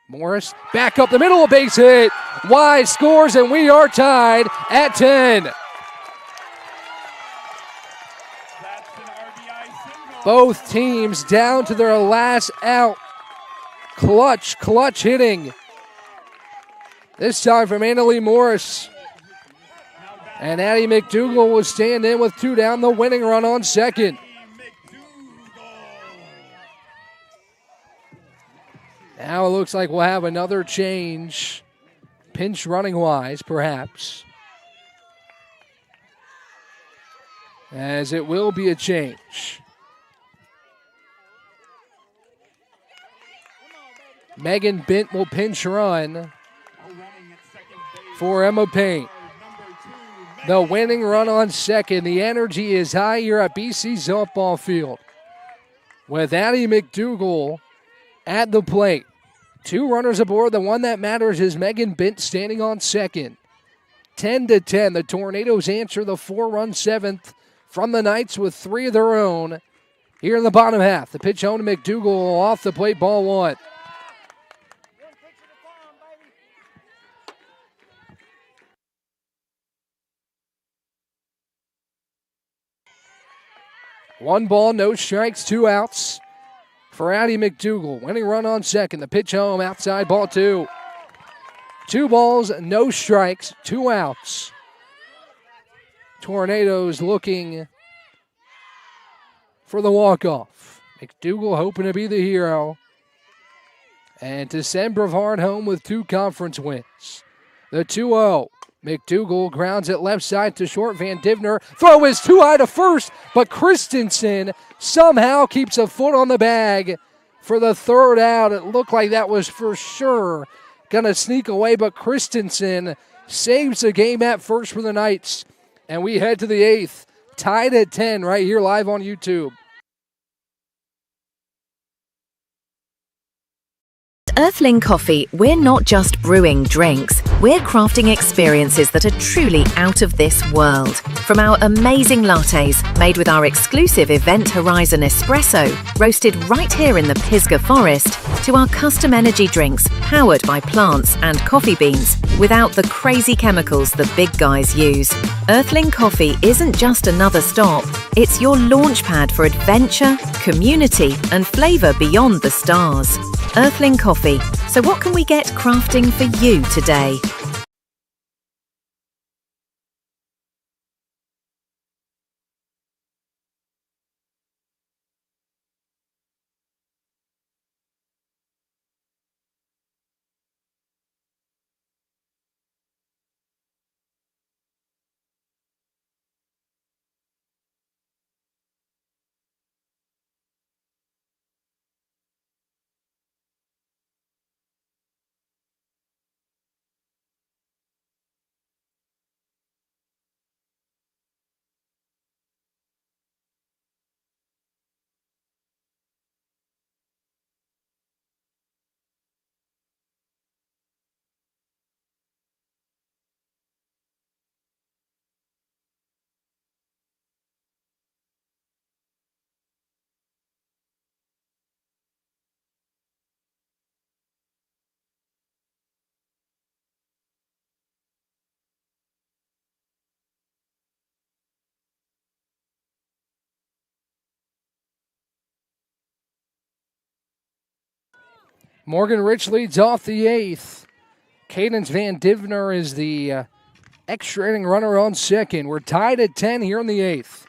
B: Morris back up the middle, a base hit. Wise scores, and we are tied at 10. Both teams down to their last out. Clutch hitting. This time from Annalie Morris. And Addie McDougal will stand in with 2 down, the winning run on second. Now it looks like we'll have another change. Pinch running wise, perhaps. As it will be a change. Megan Bint will pinch run for Emma Payne. The winning run on second. The energy is high here at BC softball field. With Addie McDougal at the plate. 2 runners aboard. The one that matters is Megan Bint standing on second. 10-10. The Tornadoes answer the 4-run 7th from the Knights with 3 of their own here in the bottom half. The pitch home to McDougal off the plate, ball 1. One ball, no strikes, 2 outs for Addie McDougal. Winning run on second. The pitch home, outside, ball 2. 2 balls, no strikes, 2 outs. Tornadoes looking for the walk-off. McDougal hoping to be the hero and to send Brevard home with 2 conference wins. The 2-0. McDougal grounds it left side to short. Van Divner. Throw is too high to first, but Christensen somehow keeps a foot on the bag for the 3rd out. It looked like that was for sure going to sneak away, but Christensen saves the game at first for the Knights. And we head to the 8th, tied at 10 right here live on YouTube.
D: Earthling Coffee, we're not just brewing drinks, we're crafting experiences that are truly out of this world. From our amazing lattes, made with our exclusive Event Horizon espresso, roasted right here in the Pisgah Forest, to our custom energy drinks, powered by plants and coffee beans, without the crazy chemicals the big guys use. Earthling Coffee isn't just another stop, it's your launchpad for adventure, community, and flavour beyond the stars. Earthling Coffee. So what can we get crafting for you today?
B: Morgan Rich leads off the 8th. Cadence Van Divner is the extra inning runner on second. We're tied at 10 here in the 8th.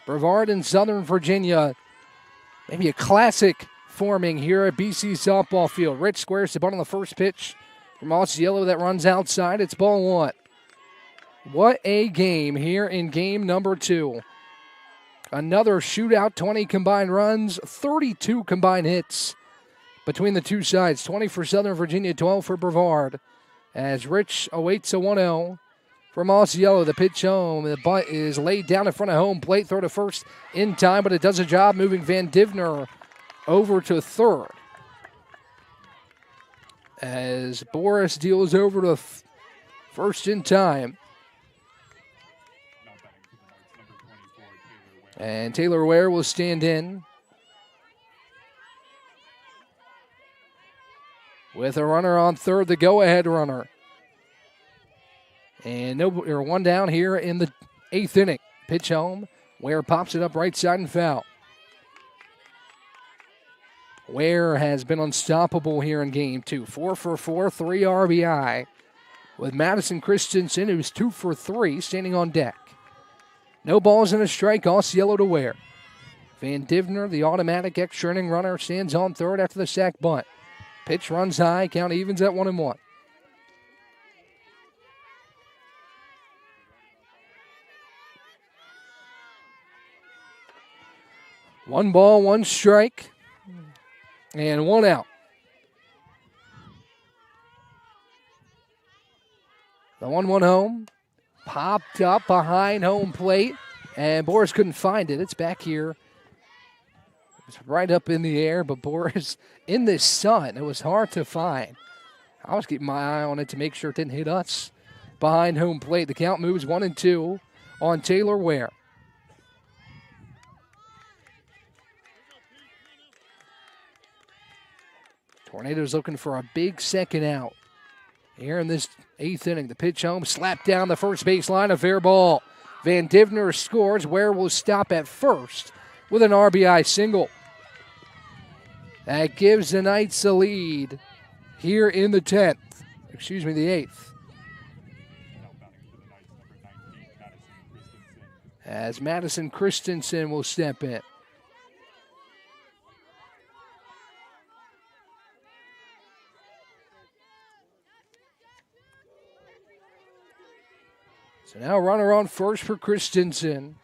B: Brevard and Southern Virginia, maybe a classic forming here at BC softball field. Rich squares the bunt on the first pitch from Osceola that runs outside. It's ball 1. What a game here in game number 2. Another shootout, 20 combined runs, 32 combined hits between the two sides. 20 for Southern Virginia, 12 for Brevard. As Rich awaits a 1-0 from Osceola. The pitch home. The bunt is laid down in front of home plate. Throw to first in time, but it does a job moving Van Divner over to third. As Boris deals over to first in time. And Taylor Ware will stand in with a runner on third, the go-ahead runner. And one down here in the 8th inning. Pitch home. Ware pops it up right side and foul. Ware has been unstoppable here in game 2. 4 for 4, 3 RBI. With Madison Christensen, who's 2 for 3, standing on deck. No balls and a strike, Osceola to Ware. Van Divner, the automatic extra inning runner, stands on third after the sac bunt. Pitch runs high, count evens at 1-1. One ball, one strike, and 1 out. The 1-1 home. Popped up behind home plate, and Boris couldn't find it. It's back here. It's right up in the air, but Boris in the sun. It was hard to find. I was keeping my eye on it to make sure it didn't hit us behind home plate. The count moves 1-2 on Taylor Ware. Tornadoes looking for a big second out here in this 8th inning. The pitch home, slapped down the first baseline, a fair ball. Van Divner scores. Ware will stop at first with an RBI single. That gives the Knights a lead here in the 8th. As Madison Christensen will step in. So now runner on first for Christensen.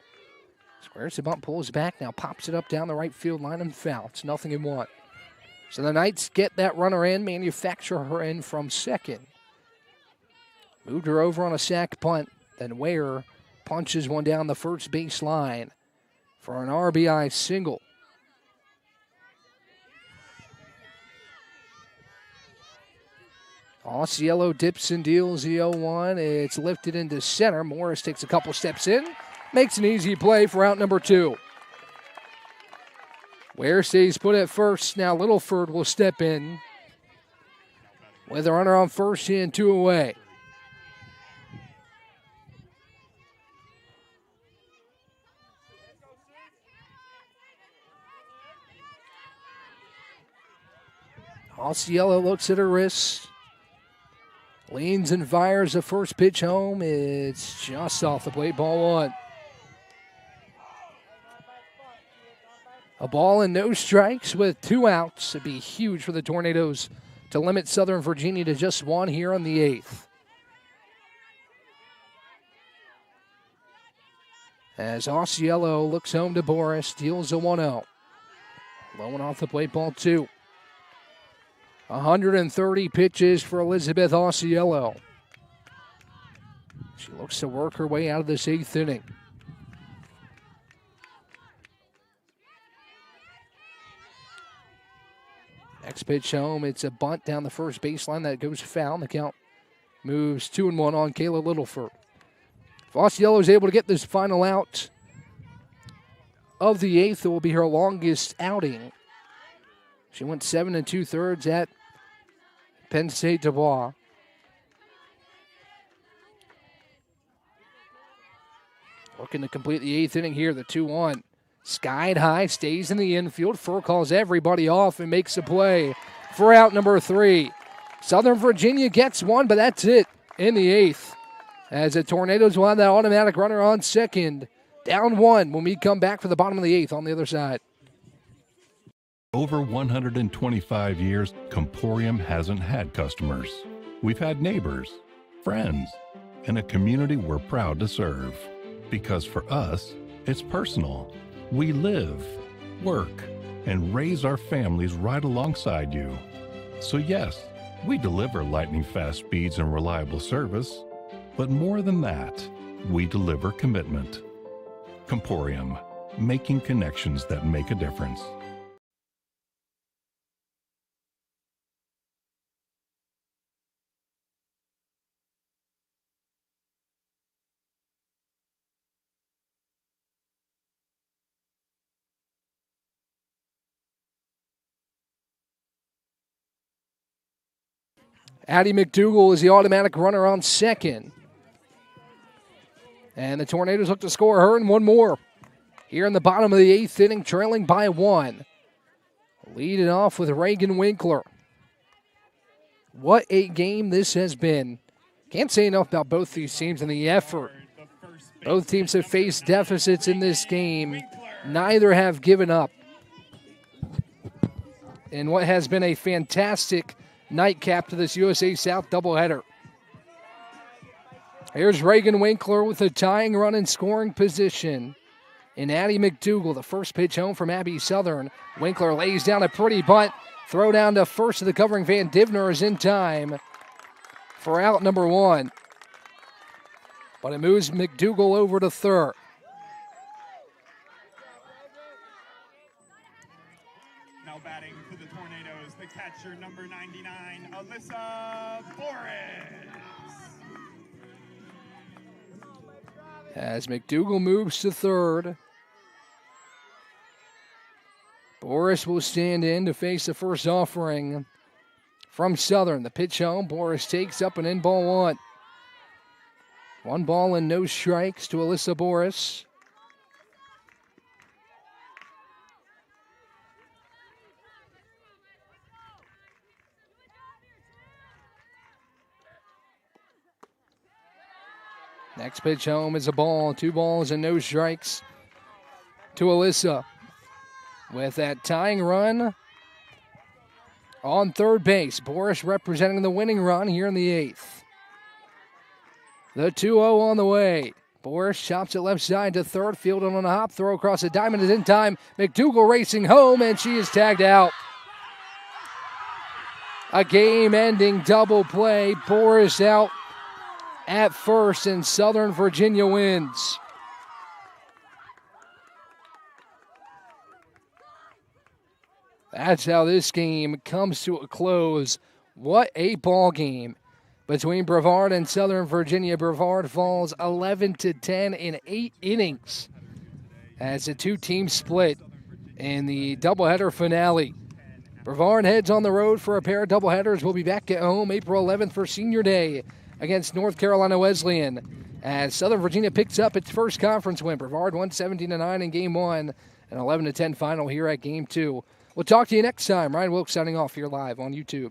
B: Squares the bunt, pulls back, now pops it up down the right field line and foul. It's 0-1. So the Knights get that runner in, manufacture her in from second. Moved her over on a sac punt. Then Ware punches one down the first base line for an RBI single. Osceola dips and deals the 0-1. It's lifted into center. Morris takes a couple steps in. Makes an easy play for out number 2. Ware stays put at first. Now Littleford will step in with a runner on first and 2 away. Osceola looks at her wrist. Leans and fires the first pitch home. It's just off the plate, ball 1. A ball and no strikes with 2 outs. It'd be huge for the Tornadoes to limit Southern Virginia to just 1 here on the 8th. As Osceola looks home to Boris, deals a 1-0. Low and off the plate, ball 2. 130 pitches for Elizabeth Osceola. She looks to work her way out of this 8th inning. Next pitch home, it's a bunt down the first baseline that goes foul. The count moves 2-1 on Kayla Littleford. If Osceola is able to get this final out of the 8th, it will be her longest outing. She went 7 2/3 at Penn State Dubois. Looking to complete the 8th inning here, the 2-1. Skied high, stays in the infield. Fur calls everybody off and makes a play for out number 3. Southern Virginia gets one, but that's it in the 8th. As the Tornadoes will have that automatic runner on second. Down 1 when we come back for the bottom of the 8th on the other side.
C: Over 125 years, Comporium hasn't had customers. We've had neighbors, friends, and a community we're proud to serve. Because for us, it's personal. We live, work, and raise our families right alongside you. So yes, we deliver lightning-fast speeds and reliable service, but more than that, we deliver commitment. Comporium, making connections that make a difference.
B: Addie McDougal is the automatic runner on second. And the Tornadoes look to score her and one more. Here in the bottom of the 8th inning, trailing by 1. Lead it off with Reagan Winkler. What a game this has been. Can't say enough about both these teams and the effort. Both teams have faced deficits in this game. Neither have given up. In what has been a fantastic nightcap to this USA South doubleheader. Here's Reagan Winkler with a tying run in scoring position. And Addie McDougal, the first pitch home from Abbey Southern. Winkler lays down a pretty bunt. Throw down to first of the covering Van Divner is in time for out number 1. But it moves McDougal over to third.
A: Now batting for the Tornadoes, the catcher, number 99, Alyssa Boris.
B: As McDougal moves to third, Boris will stand in to face the first offering from Southern. The pitch home, Boris takes up an in ball 1. 1 ball and no strikes to Alyssa Boris. Next pitch home is a ball. 2 balls and no strikes to Alyssa. With that tying run on third base. Boris representing the winning run here in the 8th. The 2-0 on the way. Boris chops it left side to third, fielded on a hop. Throw across the diamond is in time. McDougal racing home, and she is tagged out. A game-ending double play. Boris out at first, and Southern Virginia wins. That's how this game comes to a close. What a ball game between Brevard and Southern Virginia. Brevard falls 11-10 in 8 innings as the two teams split in the doubleheader finale. Brevard heads on the road for a pair of doubleheaders. We'll be back at home April 11th for Senior Day against North Carolina Wesleyan, as Southern Virginia picks up its first conference win. Brevard won 17-9 in Game 1, an 11-10 final here at Game 2. We'll talk to you next time. Ryan Wilkes signing off here live on YouTube.